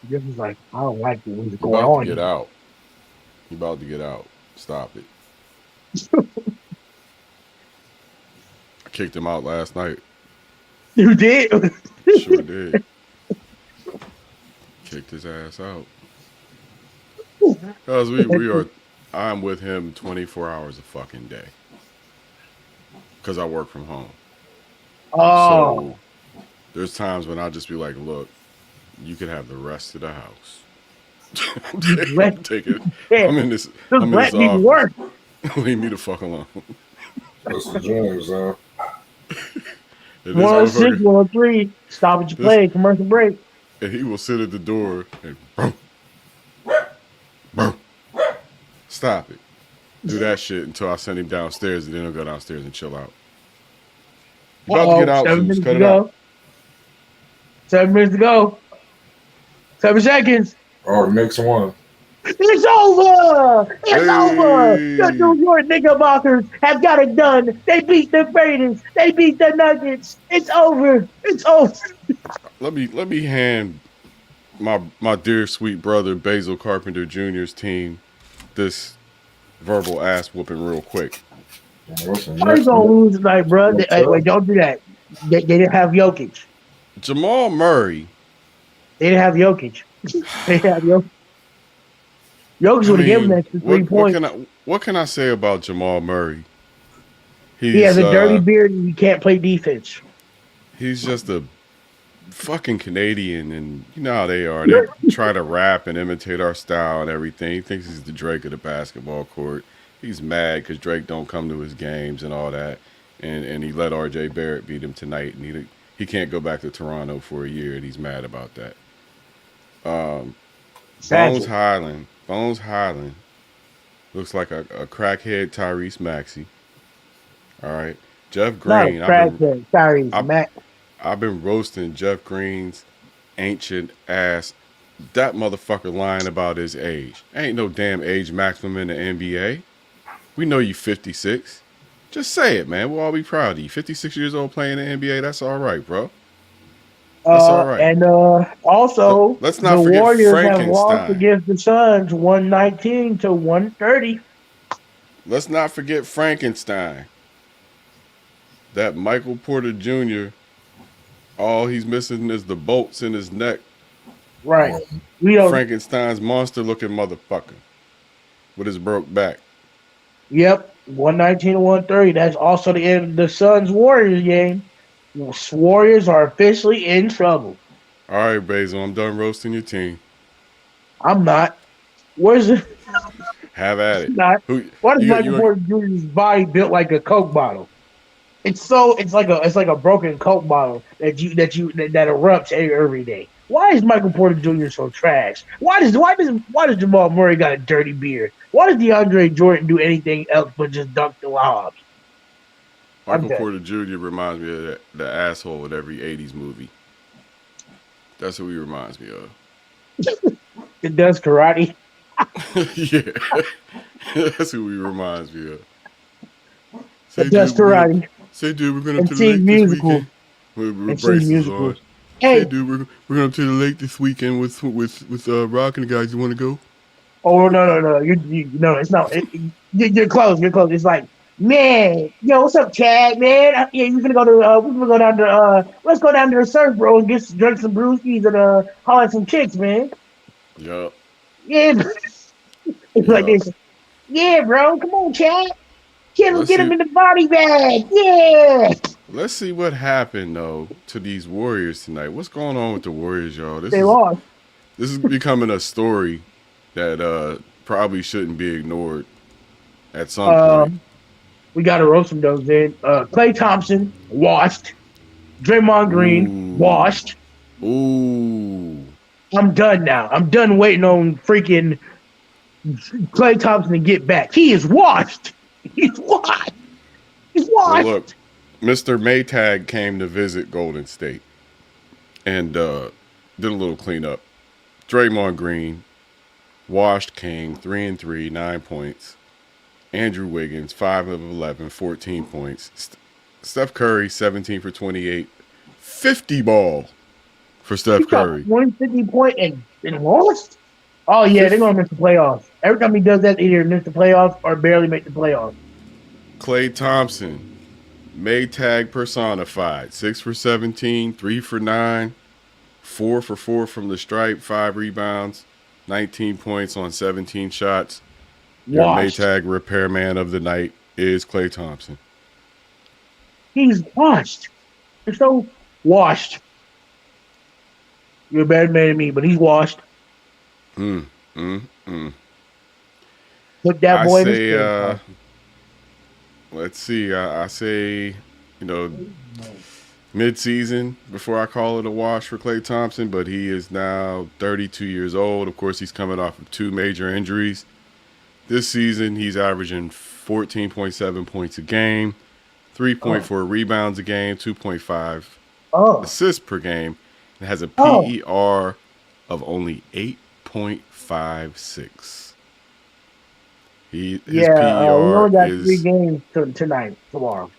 This is like, I don't like what's He's going about on to get here. out. He's about to get out. Stop it. I kicked him out last night. You did? Sure did. Kicked his ass out. Because I'm with him 24 hours a fucking day. Because I work from home. Oh. So there's times when I'll just be like, look, you could have the rest of the house. I'm taking it. I'm in this office. Work. Leave me the fuck alone. That's the dreams, huh? 106, 103, stoppage play, commercial break. And he will sit at the door and stop it. Do that shit until I send him downstairs, and then he'll go downstairs and chill out. You about to get out, Zeus. Cut it out. 7 minutes to go. 7 seconds. Oh, the next one. It's over! It's over! The New York Knickerbockers have got it done. They beat the Raiders. They beat the Nuggets. It's over. It's over. Let me hand my dear sweet brother Basil Carpenter Jr.'s team this verbal ass whooping real quick. How you gonna lose tonight, bro? Wait, don't do that. They didn't have Jokic. Jamal Murray. They didn't have Jokic. They didn't have Jokic. Jokic would have given that 3 points. What can I say about Jamal Murray? He has a dirty beard and he can't play defense. He's just a fucking Canadian, and you know how they are. They try to rap and imitate our style and everything. He thinks he's the Drake of the basketball court. He's mad because Drake don't come to his games and all that. And he let R.J. Barrett beat him tonight, and he can't go back to Toronto for a year, and he's mad about that. Bones Highland looks like a crackhead Tyreese Maxey. All right. Jeff Green. I've been roasting Jeff Green's ancient ass. That motherfucker lying about his age. Ain't no damn age maximum in the NBA. We know you 56. Just say it, man. We'll all be proud of you. 56 years old playing in the NBA. That's all right, bro. That's all right. And also, let's not the forget Warriors have Frankenstein. lost against the Suns 119 to 130. Let's not forget Frankenstein. That Michael Porter Jr., all he's missing is the bolts in his neck. Right. Frankenstein's monster-looking motherfucker with his broke back. Yep, 119 to 130. That's also the end of the Suns-Warriors game. Warriors are officially in trouble. All right, Basil, I'm done roasting your team. I'm not. Where's it? Have at it. Why does Michael Porter Jr.'s body built like a Coke bottle? It's like a broken Coke bottle that erupts every day. Why is Michael Porter Jr. so trash? Why does Jamal Murray got a dirty beard? Why does DeAndre Jordan do anything else but just dunk the lobs? Michael Porter Jr. reminds me of the asshole in every 80s movie. That's who he reminds me of. It does karate. Yeah. That's who he reminds me of. It does karate. Say, dude, we're going up to the lake this weekend. With braces on. Hey, dude, we're going up to the lake this weekend with Rock and the guys. You want to go? Oh no! No, it's not. You're close. You're close. It's like, man, yo, what's up, Chad? Man, yeah, we're gonna go down to let's go down to the surf, bro, and drink some brewskis and holler at some chicks, man. Yup. Yeah, it's like this. Yeah, bro, come on, Chad. Get him in the body bag. Yeah. Let's see what happened though to these Warriors tonight. What's going on with the Warriors, y'all? They lost. This is becoming a story that probably shouldn't be ignored at some point. We got to roast some those in. Klay Thompson washed. Draymond Green washed. Ooh. I'm done now. I'm done waiting on freaking Klay Thompson to get back. He is washed. He's washed. He's washed. Well, look, Mr. Maytag came to visit Golden State and did a little cleanup. Draymond Green, washed King, 3-3, 9 points. Andrew Wiggins, 5 of 11, 14 points. Steph Curry, 17 for 28, 50 ball for Steph Curry. 150 point and lost? Oh, yeah, they're going to miss the playoffs. Every time he does that, either miss the playoffs or barely make the playoffs. Klay Thompson, Maytag personified, 6 for 17, 3 for 9, 4 for 4 from the stripe, 5 rebounds, 19 points on 17 shots. Your Maytag repairman of the night is Klay Thompson. He's washed. They're so washed. You're a better man than me, but he's washed. Put that boy in let's see. I say, mid-season before I call it a wash for Klay Thompson, but he is now 32 years old. Of course, he's coming off of 2 major injuries. This season, he's averaging 14.7 points a game, 3.4 rebounds a game, 2.5 assists per game, and has a PER of only 8.56. His PER we only got 3 games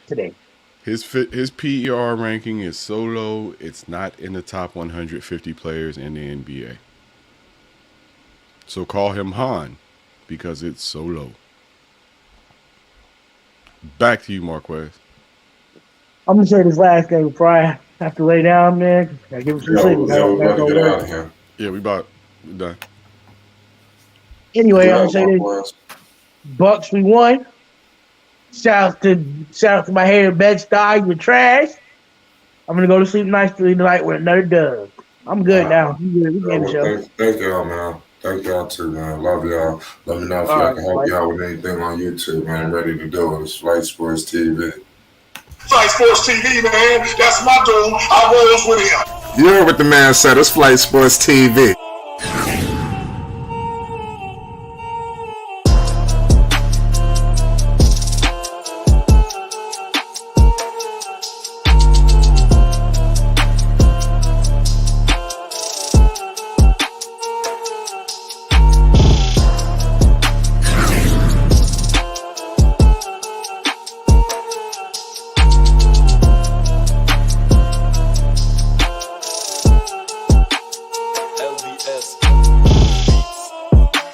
today. His PER ranking is so low, it's not in the top 150 players in the NBA. So call him Han, because it's so low. Back to you, Marquez. I'm going to say this last game before I have to lay down, man. Gotta give him some sleep. We're about to get out of here. Yeah, we're done. Anyway, I'm going to say this. Bucks, we won. Shout out to my hater, Bed-Stuy. You're trash. I'm going to go to sleep nicely tonight with another dub. I'm good now. Thank y'all, man. Thank y'all too, man. Love y'all. Let me know if y'all can help y'all with anything on YouTube, man. I'm ready to do it. It's Flight Sports TV. Flight Sports TV, man. That's my dude. I rolls with him. You heard what the man said. It's Flight Sports TV.